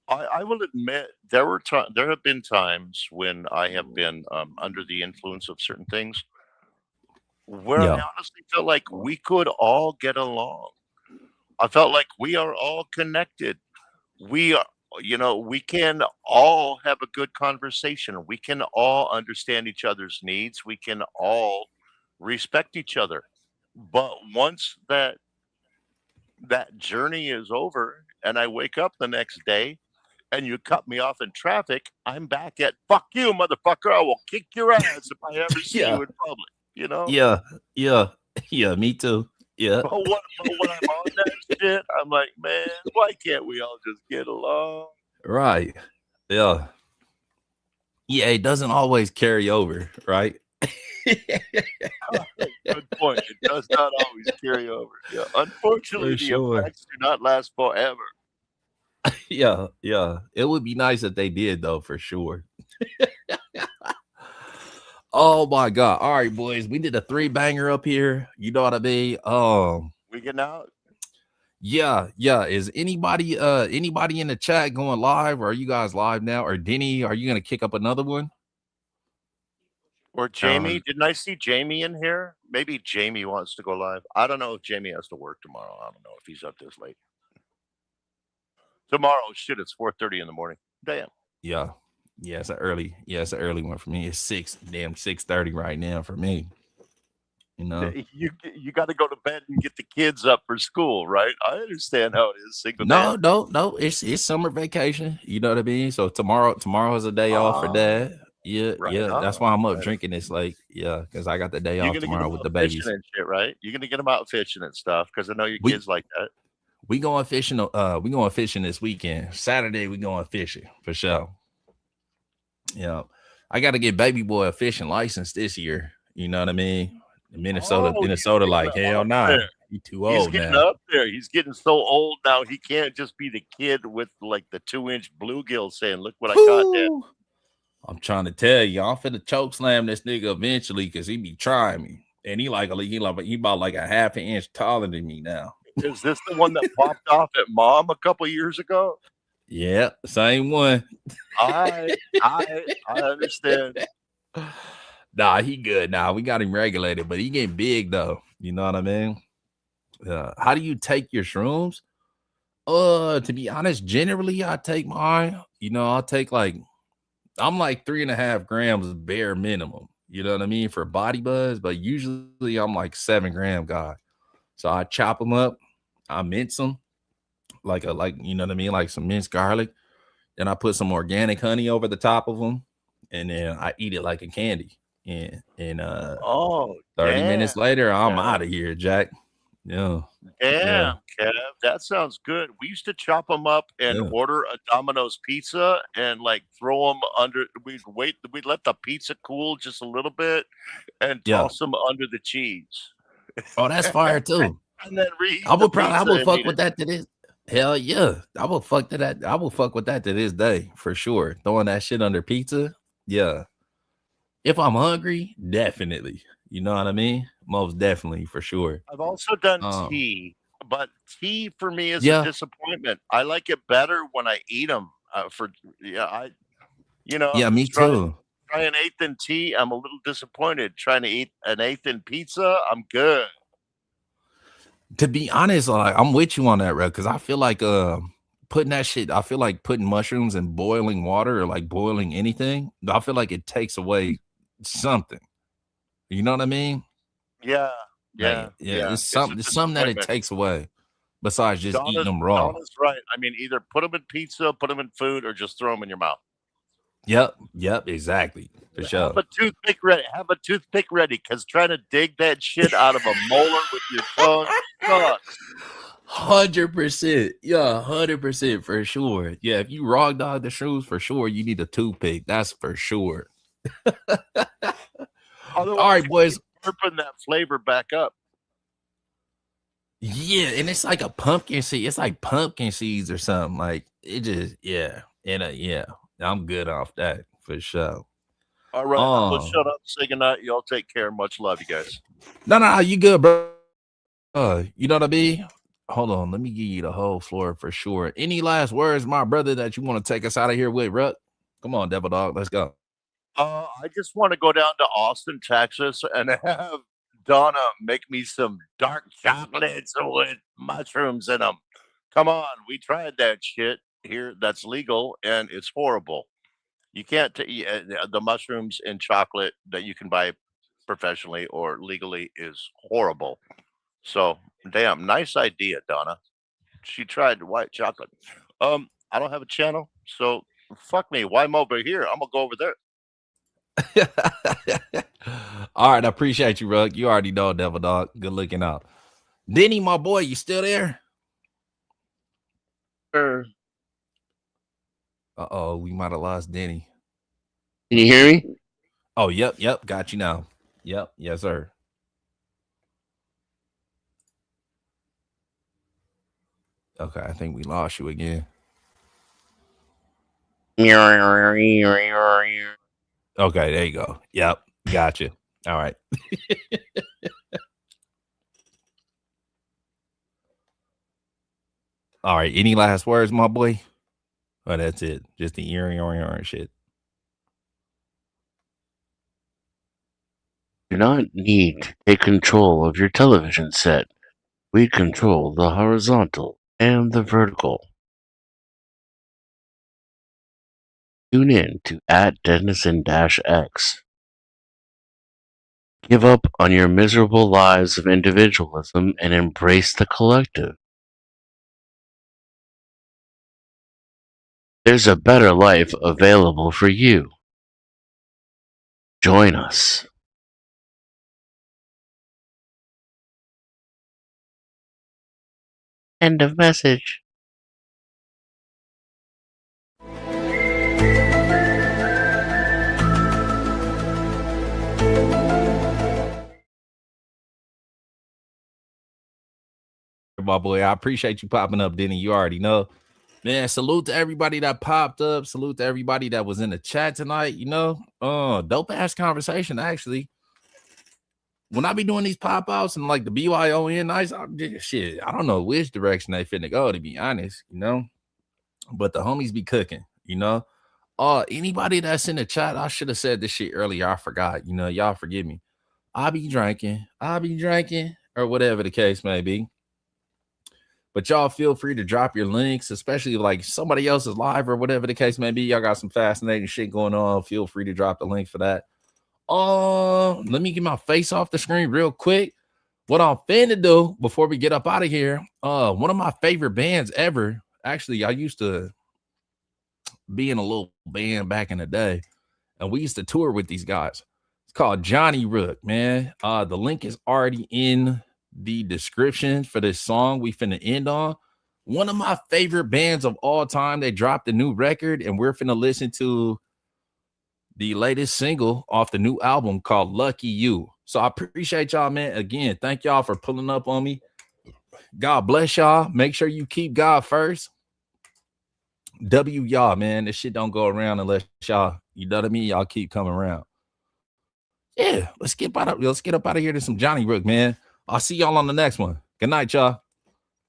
Speaker 10: I will admit there have been times when I have been under the influence of certain things where I
Speaker 1: Yeah.
Speaker 10: honestly felt like we could all get along. I felt like we are all connected. We are, we can all have a good conversation. We can all understand each other's needs. We can all respect each other. But once that journey is over and I wake up the next day and you cut me off in traffic, I'm back at fuck you, motherfucker. I will kick your ass if I ever see
Speaker 1: Yeah.
Speaker 10: you in public, you know?
Speaker 1: Yeah. Yeah. Yeah. Me too. Yeah.
Speaker 10: But when I'm on that shit, I'm like, man, why can't we all just get along?
Speaker 1: Right. Yeah. Yeah. It doesn't always carry over, right?
Speaker 10: Good point. It does not always carry over. Yeah. Unfortunately,
Speaker 1: For
Speaker 10: the
Speaker 1: sure.
Speaker 10: effects do not last forever.
Speaker 1: Yeah, yeah. It would be nice if they did though, for sure. Oh my god. All right, boys. We did a 3 banger up here. You know what I mean?
Speaker 10: We getting out?
Speaker 1: Yeah, yeah. Is anybody in the chat going live, or are you guys live now? Or Denny, are you gonna kick up another one?
Speaker 10: Or Jamie? Didn't I see Jamie in here? Maybe Jamie wants to go live. I don't know if Jamie has to work tomorrow. I don't know if he's up this late. Tomorrow, shit, it's 4:30 in the morning. Damn.
Speaker 1: Yeah. Yeah, it's an early one for me. It's 6:30 right now for me. You know?
Speaker 10: You got to go to bed and get the kids up for school, right? I understand how it is, single
Speaker 1: No,
Speaker 10: dad.
Speaker 1: no. It's summer vacation. You know what I mean? So tomorrow is a day off for
Speaker 10: Ah,
Speaker 1: dad. Yeah,
Speaker 10: right
Speaker 1: yeah. That's
Speaker 10: on.
Speaker 1: why I'm up
Speaker 10: Right.
Speaker 1: drinking this late. Yeah, because I got the day
Speaker 10: You're
Speaker 1: off
Speaker 10: gonna get
Speaker 1: tomorrow
Speaker 10: them
Speaker 1: with
Speaker 10: out
Speaker 1: the
Speaker 10: fishing
Speaker 1: babies.
Speaker 10: and shit, right? You're gonna get them out fishing and stuff because I know your
Speaker 1: We
Speaker 10: kids like that.
Speaker 1: we going fishing. We going fishing this weekend. Saturday we going fishing for sure. Yeah, I got to get baby boy a fishing license this year. You know what I mean?
Speaker 10: Oh, he's
Speaker 1: Minnesota,
Speaker 10: getting
Speaker 1: like hell
Speaker 10: up
Speaker 1: nah,
Speaker 10: there.
Speaker 1: he too
Speaker 10: He's
Speaker 1: old
Speaker 10: getting
Speaker 1: now.
Speaker 10: up there. He's getting so old now. He can't just be the kid with like the 2-inch bluegill saying, "Look what I caught, Dad."
Speaker 1: Whew. I'm trying to tell you, I'm finna choke slam this nigga eventually because he be trying me, and he about like a half an inch taller than me now.
Speaker 10: Is this the one that popped off at Mom a couple years ago?
Speaker 1: Yeah, same one.
Speaker 10: I I understand.
Speaker 1: Nah, he good. Nah, we got him regulated, but he getting big though. You know what I mean? How do you take your shrooms? To be honest, generally I take mine. You know, I'm like 3.5 grams bare minimum. You know what I mean for body buzz, but usually I'm like 7 gram guy. So I chop them up, I mince them like you know what I mean, like some minced garlic. Then I put some organic honey over the top of them, and then I eat it like a candy. And
Speaker 10: Oh,
Speaker 1: 30
Speaker 10: damn,
Speaker 1: minutes later, I'm
Speaker 10: Kev.
Speaker 1: out of here, Jack. Yeah, yeah,
Speaker 10: Damn, Kev. That sounds good. We used to chop them up and
Speaker 1: yeah,
Speaker 10: order a Domino's pizza and like throw them under. We'd let the pizza cool just a little bit and
Speaker 1: yeah.
Speaker 10: toss them under the cheese.
Speaker 1: Oh, that's fire too.
Speaker 10: And then reheat the
Speaker 1: I
Speaker 10: pizza
Speaker 1: would
Speaker 10: and
Speaker 1: fuck
Speaker 10: eat
Speaker 1: with
Speaker 10: it.
Speaker 1: that to this. Hell yeah, I will fuck with that to this day for sure. Throwing that shit under pizza, yeah. If I'm hungry, definitely. You know what I mean? Most definitely for sure.
Speaker 10: I've also done
Speaker 1: Um,
Speaker 10: tea, but tea for me is a
Speaker 1: yeah,
Speaker 10: disappointment. I like it better when I eat them. For yeah, I
Speaker 1: yeah, me
Speaker 10: try
Speaker 1: too.
Speaker 10: try an eighth in tea. I'm a little disappointed. Trying to eat an eighth in pizza, I'm good.
Speaker 1: To be honest, like I'm with you on that, bro. Because I feel like putting that shit. I feel like putting mushrooms in boiling water or like boiling anything. I feel like it takes away something. You know what I mean?
Speaker 10: Yeah,
Speaker 1: Like,
Speaker 10: yeah,
Speaker 1: yeah,
Speaker 10: yeah. It's a
Speaker 1: it's something that it
Speaker 10: disappointment.
Speaker 1: takes away besides just eating them raw.
Speaker 10: Donna's right. I mean, either put them in pizza, put them in food, or just throw them in your mouth.
Speaker 1: Yep, exactly for
Speaker 10: Have
Speaker 1: sure.
Speaker 10: a toothpick ready. Have a toothpick ready, because trying to dig that shit out of a molar with your tongue sucks.
Speaker 1: 100%. Yeah, 100% for sure. Yeah, if you raw dog the shoes, for sure, you need a toothpick. That's for sure. All
Speaker 10: Otherwise,
Speaker 1: right,
Speaker 10: you
Speaker 1: boys.
Speaker 10: keep burping that flavor back up.
Speaker 1: Yeah, and it's like a pumpkin seed. It's like pumpkin seeds or something. Like it just, yeah. And yeah, I'm good off that for sure.
Speaker 10: All right, I'm gonna
Speaker 1: Oh,
Speaker 10: shut up, say goodnight. Y'all take care. Much love, you guys.
Speaker 1: no, you good, bro. You know what I mean? Hold on, let me give you the whole floor for sure. Any last words, my brother, that you want to take us out of here with, Ruck? Come on, Devil Dog, let's go.
Speaker 10: I just want to go down to Austin, Texas, and have Donna make me some dark chocolates with mushrooms in them. Come on, we tried that shit here. That's legal, and it's horrible. You can't the mushrooms in chocolate that you can buy professionally or legally is horrible. So, damn, nice idea, Donna. She tried white chocolate. I don't have a channel, so fuck me. Why I'm over here? I'm gonna go over there.
Speaker 1: All right, I appreciate you, Ruck. You already know, Devil Dog. Good looking out. Denny, my boy, you still there?
Speaker 2: Sure.
Speaker 1: Uh-oh, we might have lost Denny.
Speaker 2: Can you hear me?
Speaker 1: Oh, yep, got you now. Yep, yes, sir. Okay, I think we lost you again. Okay, there you go. Yep, gotcha. All right. All right, any last words, my boy? Oh, that's it. Just the earring shit.
Speaker 2: Do not need to take control of your television set. We control the horizontal and the vertical. Tune in to @Dennison-X. Give up on your miserable lives of individualism and embrace the collective. There's a better life available for you. Join us. End of message.
Speaker 1: My boy, I appreciate you popping up, Denny. You already know. Man, salute to everybody that popped up. Salute to everybody that was in the chat tonight. Dope ass conversation, actually. When I be doing these pop outs and like the BYON nights, shit, I don't know which direction they finna go, to be honest, But the homies be cooking, Anybody that's in the chat, I should have said this shit earlier. I forgot, y'all forgive me. I'll be drinking, or whatever the case may be. But y'all feel free to drop your links, especially like somebody else's live or whatever the case may be. Y'all got some fascinating shit going on. Feel free to drop the link for that. Let me get my face off the screen real quick. What I'm finna do before we get up out of here, one of my favorite bands ever. Actually, I used to be in a little band back in the day, and we used to tour with these guys. It's called Johnny Rook, man. The link is already in the description for this song we finna end on. One of my favorite bands of all time. They dropped a new record, and we're finna listen to the latest single off the new album called Lucky You. So I appreciate y'all, man. Again, thank y'all for pulling up on me. God bless y'all. Make sure you keep God first. W y'all, man. This shit don't go around unless y'all, you know what I mean? Y'all keep coming around. Yeah, let's get up out of here to some Johnny Rook, man. I'll see y'all on the next one. Good night, y'all.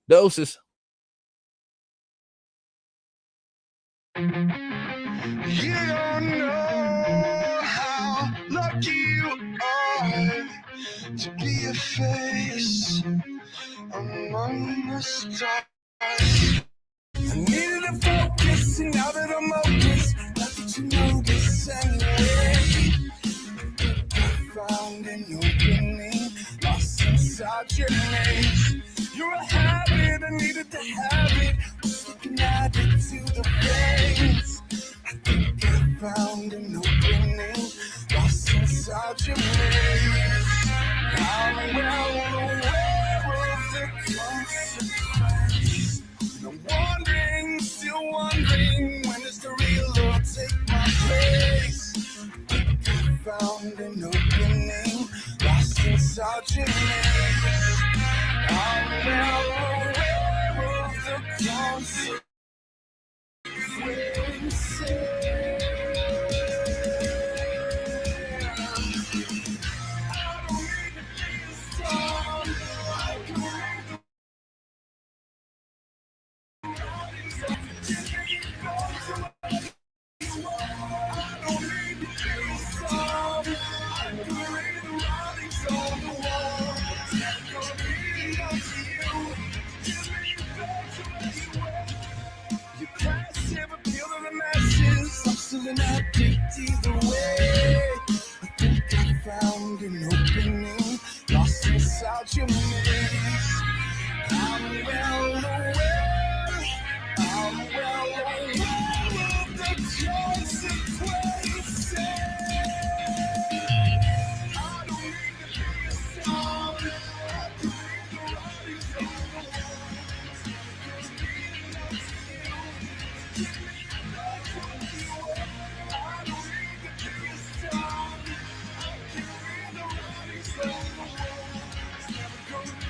Speaker 1: Doses.
Speaker 7: You don't know how lucky you are to be a face among the stars. I needed to focus, and now that I'm focused, not that you notice anyway. I found an opening, lost inside your name. You're a habit, I needed to have it. Was looking at it to the face. I think I found an opening, lost inside your name. I'm well aware of the consequence. I'm wondering, still wondering, when is the real love take my place? I found an opening, lost inside your name. I'm well aware of the consequences. I don't need to be strong. I can read the I'm still an addict either way. I think I found an opening, lost inside your maze. I'm well aware of the consequences. I don't need to be a star. I can read the writings on the wall. Give me love from you. I don't need to be a star. I can read the writings on the wall. It's never gonna be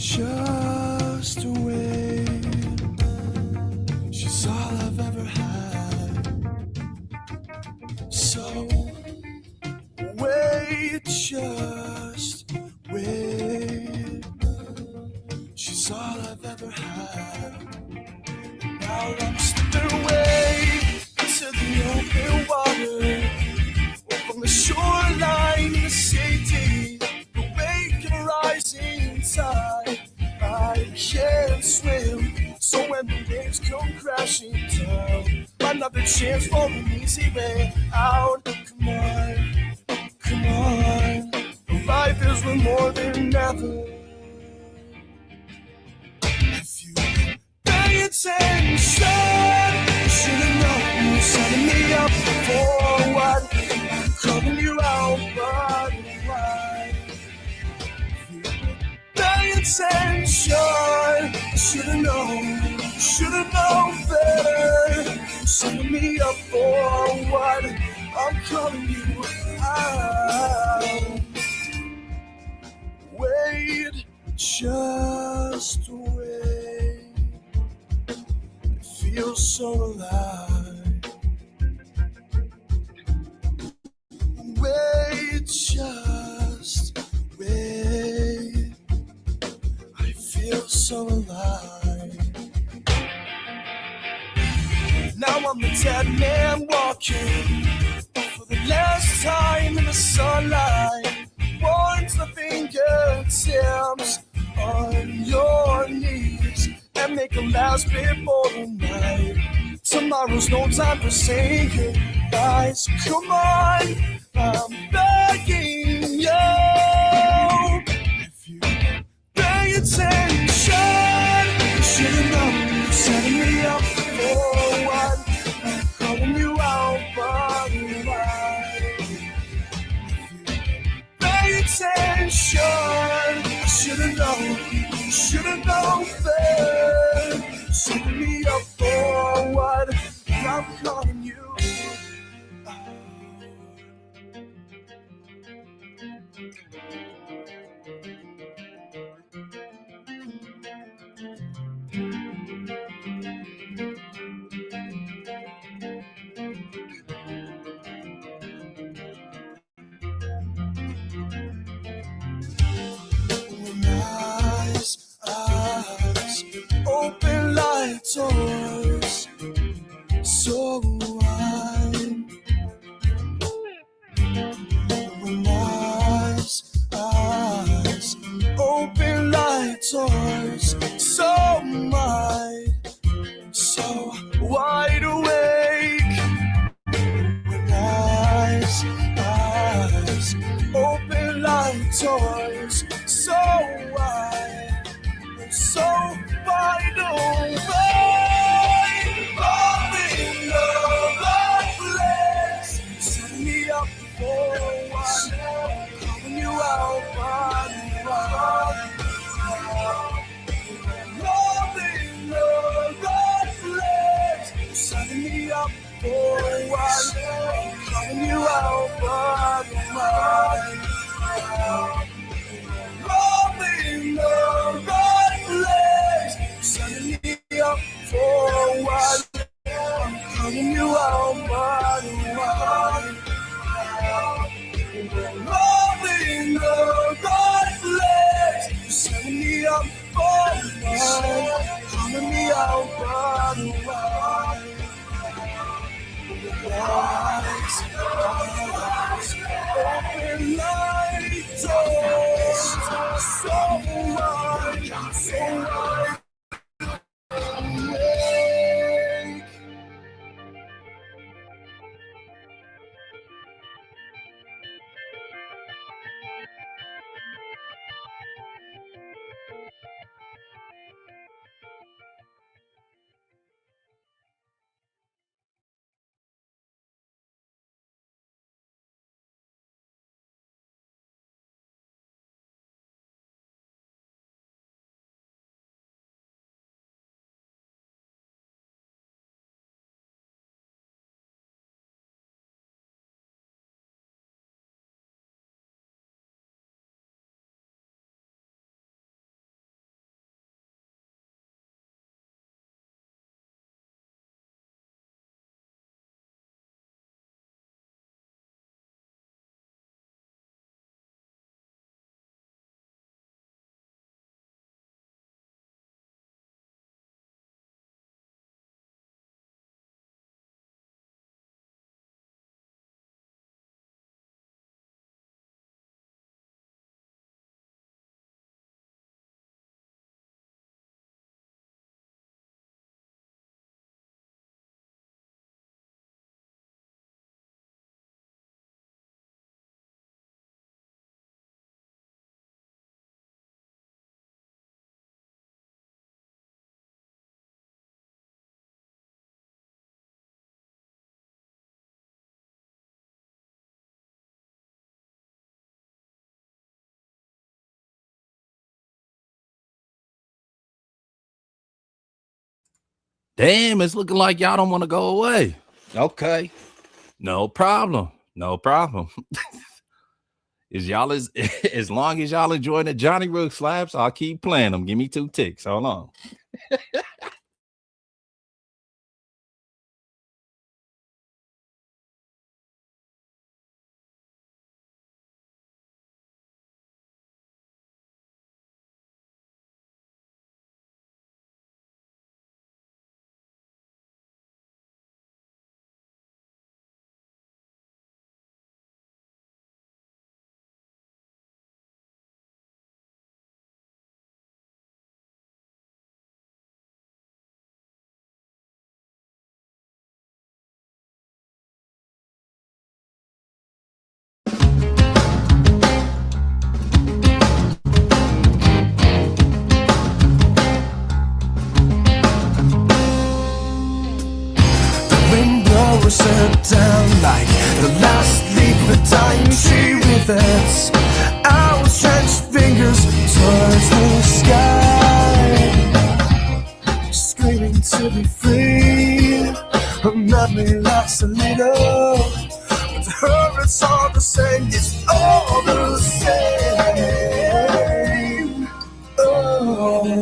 Speaker 7: just wait. She's all I've ever had. So wait, just wait. She's all I've ever had. Now I'm slipping away to the open water, from the shoreline to safety, awake and rising tide. I can't swim, so when the waves come crashing down, another chance for an easy way out. Come on, come on, life is worth more than ever. If you pay attention, you should've known you setting me up for what? Calling you out, but why? If you pay attention, you should've known better. You're setting me up for what? I'm calling you out. Wait, just wait. It feels so alive. Wait, just wait. I feel so alive. Now I'm the dead man walking for the last time in the sunlight. Once the fingertips on your knees and make a last before the night. Tomorrow's no time for saying goodbye. So come on, I'm begging you. If you pay attention, you should've known you're setting me up for what? I'm calling you out, but why? Pay attention, I should've known better. Setting me up for what? I'm calling you out. Eyes open like doors, so wide. When eyes open like doors, so wide, so wide awake. When eyes open like doors, so wide, so wide awake. Love in love, place, setting me up for what? Calling you out, love in love, place, setting me up for what? Calling you out, love in the right place, setting me up for what? I'm calling you out, but why? Love in the right place, setting me up for what? Calling me out, but why? Eyes open like doors, so wide, so wide.
Speaker 1: Damn, it's looking like y'all don't want to go away. Okay. No problem. No problem. Is y'all as long as y'all enjoying the Johnny Rook slaps, I'll keep playing them. Give me 2 ticks. Hold on.
Speaker 7: Window was set down like the last leaf of dying tree with its outstretched fingers towards the sky, screaming to be free. Her memory lasts a little, but to her it's all the same. It's all the same. Oh.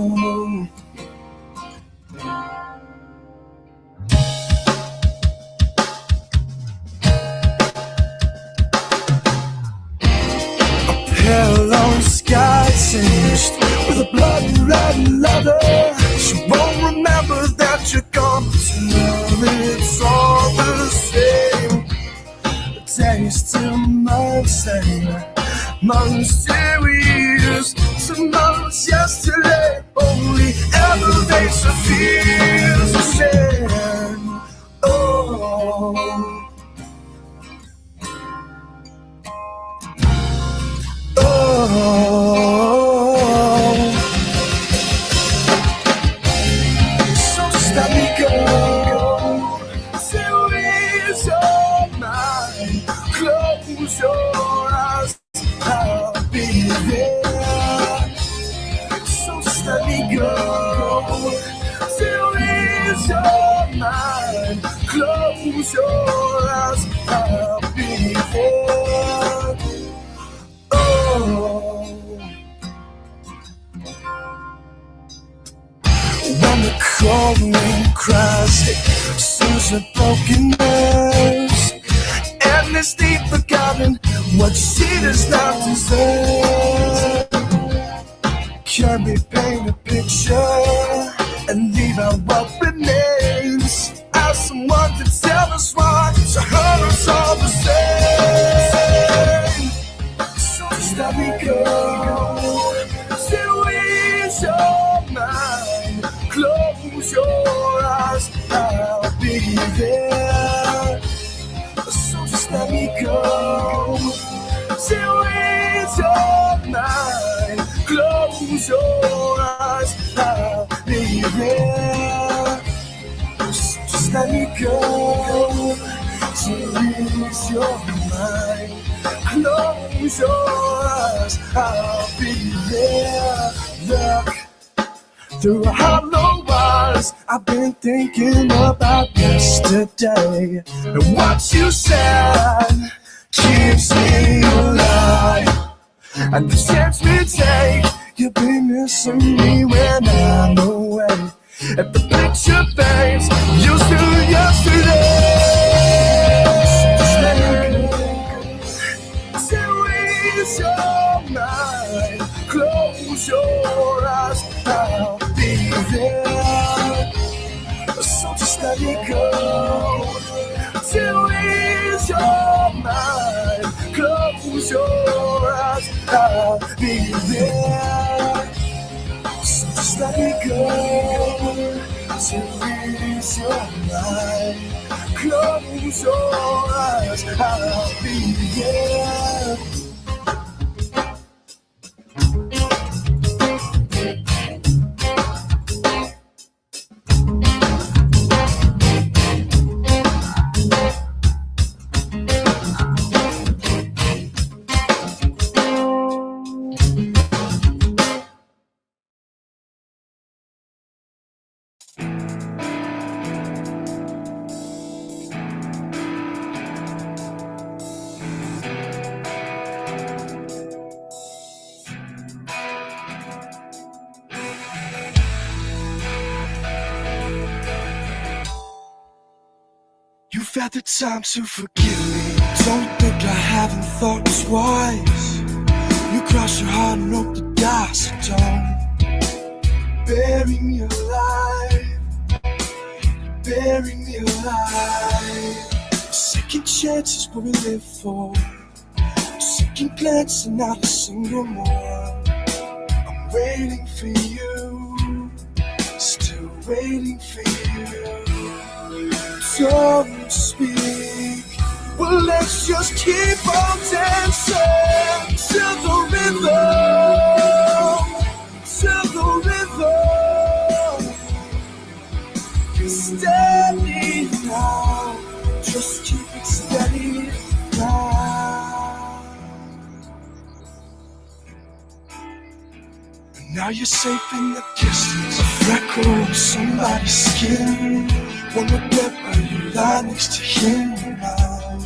Speaker 7: Hello, sky singed with a blood red leather. She won't remember that you're gone, but it's all the same. The day is still my same, mysterious. Tomorrow's yesterday, only elevates the fears of shame. Oh. So just let me go till it's all mine. Close your eyes, I'll be there. So just let me go till it's all mine. Close your eyes, I'll be there. When the cold wind cries, it soothes her broken nerves, and it's deep forgotten what she does not deserve. Can we paint a picture and leave out what remains? Ask someone to tell us why to her it's all the same. So just let me go till it's all mine. Close your eyes, I'll be there. So just let me go till it's all mine. Close your eyes, I'll be there. So just let me go till it's your mind. Close your eyes, I'll be there. Look through hollow eyes, I've been thinking about yesterday, and what you said keeps me alive. And the chance we take, you'll be missing me when I'm away. If the picture fades, you'll still yesterday. Just let me go till it's all mine. Close your eyes, I'll be there. So just let me go till it's all mine. Close your eyes, I'll be there. So just let me go till it's all mine. Close your eyes, I'll be there. you've had the time to forgive me. Don't think I haven't thought twice. You cross your heart and roll the dice. Don't bury me alive. Bury me alive. Second chances what we live for. Second glance and not a single more. I'm waiting for you. Still waiting for you. Don't speak. Well, let's just keep on dancing to the rhythm. To the rhythm. Steady now. Just keep it steady now. And now you're safe in the distance. A freckle on somebody's skin. Wanna get where you lie next to him now.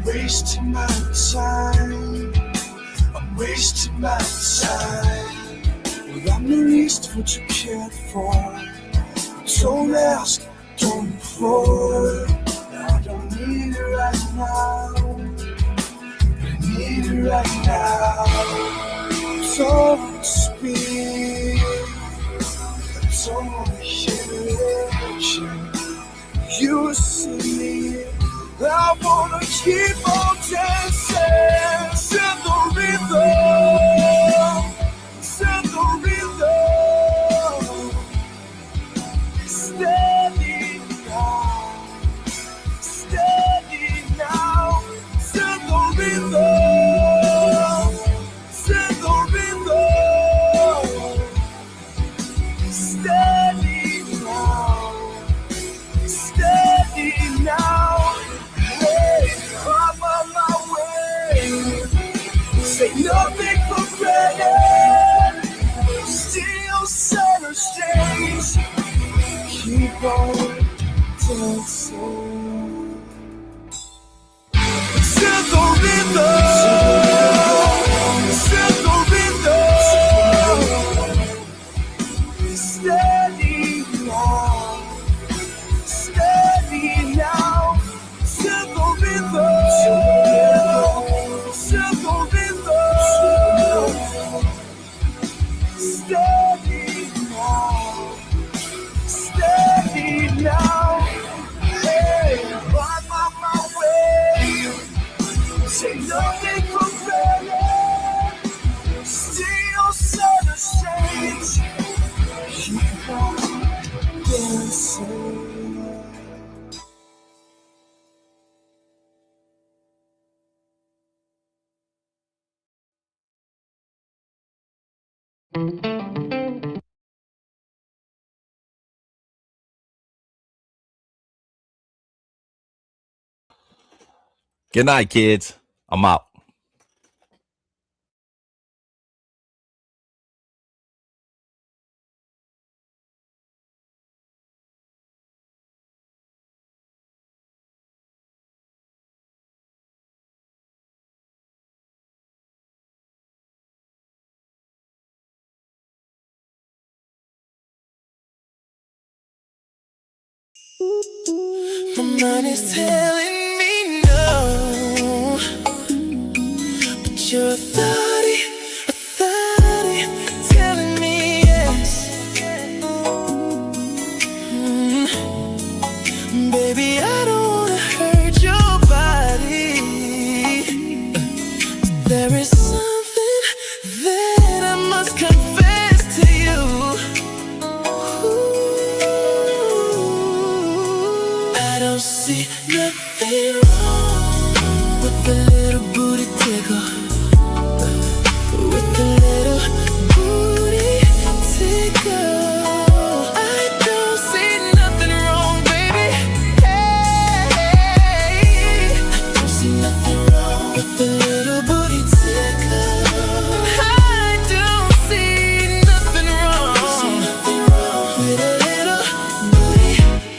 Speaker 7: Wasting my time. I'm wasting my time. Well, I'm the least of what you cared for. Don't ask, don't implore. I don't need it right now. I need it right now. Don't speak. I don't wanna hear it. You see, I wanna keep on dancing to the rhythm. To the rhythm. Steady now. Steady now. To the rhythm. To the rhythm. Steady now. Steady now. Hey, I'm on my way. Say nothing for granted. Still center stage. Keep on dancing to the rhythm. To the rhythm. Steady now. Steady now. To the rhythm. To the rhythm. Steady now. Steady now. Hey, I'm on my way. Say nothing for granted. Still center stage. Keep on dancing.
Speaker 1: Good night, kids. I'm out.
Speaker 7: My mind is telling me no, but you're a thought telling me yes. Baby, I don't wanna hurt your body. There is something that I must confess to you. I don't see nothing wrong with a little booty tickle. With a little booty tickle. I don't see nothing wrong, baby. Hey, I don't see nothing wrong with a little booty tickle. I don't see nothing wrong with a little booty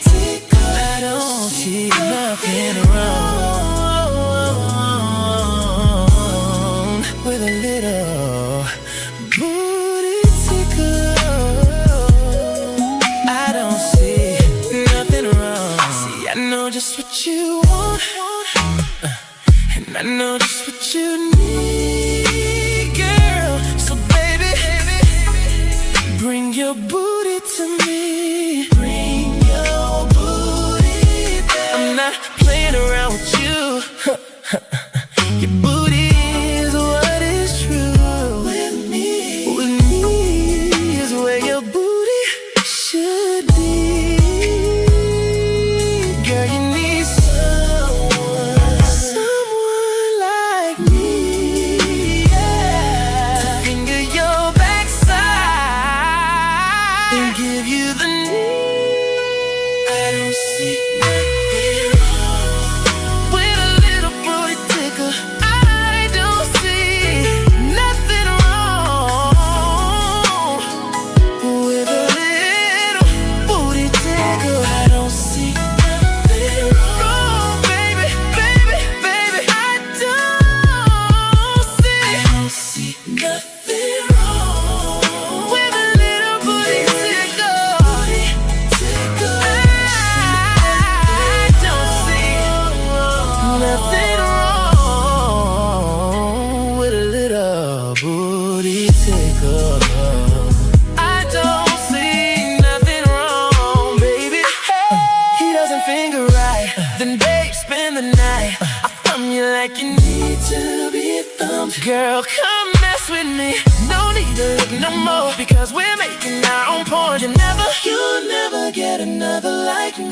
Speaker 7: tickle. I don't see nothing wrong. what you want, and I know just what you need, girl. So baby, bring your booty to me. Bring your booty back. I'm not playing around with you. Your booty is what is true. With me is where your booty should be. Girl, you need someone like me, yeah, to finger your backside and give you the need. I don't see nothing wrong with a little booty tickle. I don't see nothing wrong with a little booty tickle. I don't see nothing wrong, baby, baby, baby. I don't see nothing wrong with a little booty tickle. I don't see nothing wrong with a little booty tickle. I don't see nothing wrong, baby. Hey, he doesn't finger right, then babe, spend the night. I thumb you like you need to be thumped. Girl, come mess with me. No need to look no more, because we're making our own porn. You'll never get another like me.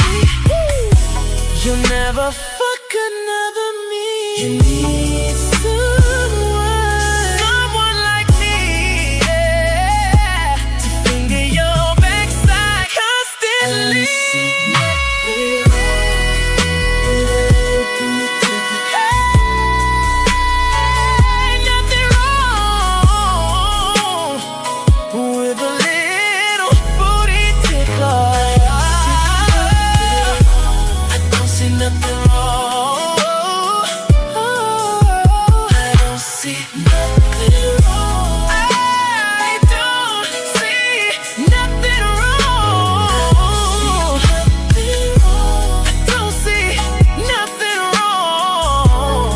Speaker 7: You'll never fuck another me. You need someone like me, yeah, to finger your backside constantly. Ain't nothing wrong with a little booty tickle. I don't see nothing wrong. I don't see nothing wrong. I don't see nothing wrong. I don't see nothing wrong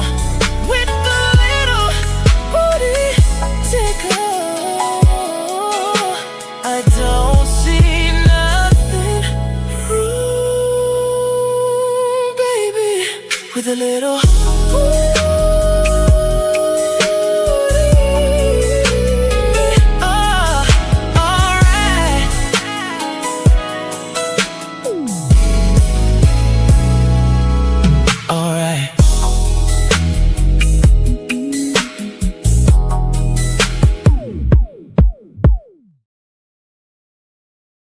Speaker 7: with the little booty tickle. I don't see nothing wrong, baby, with a little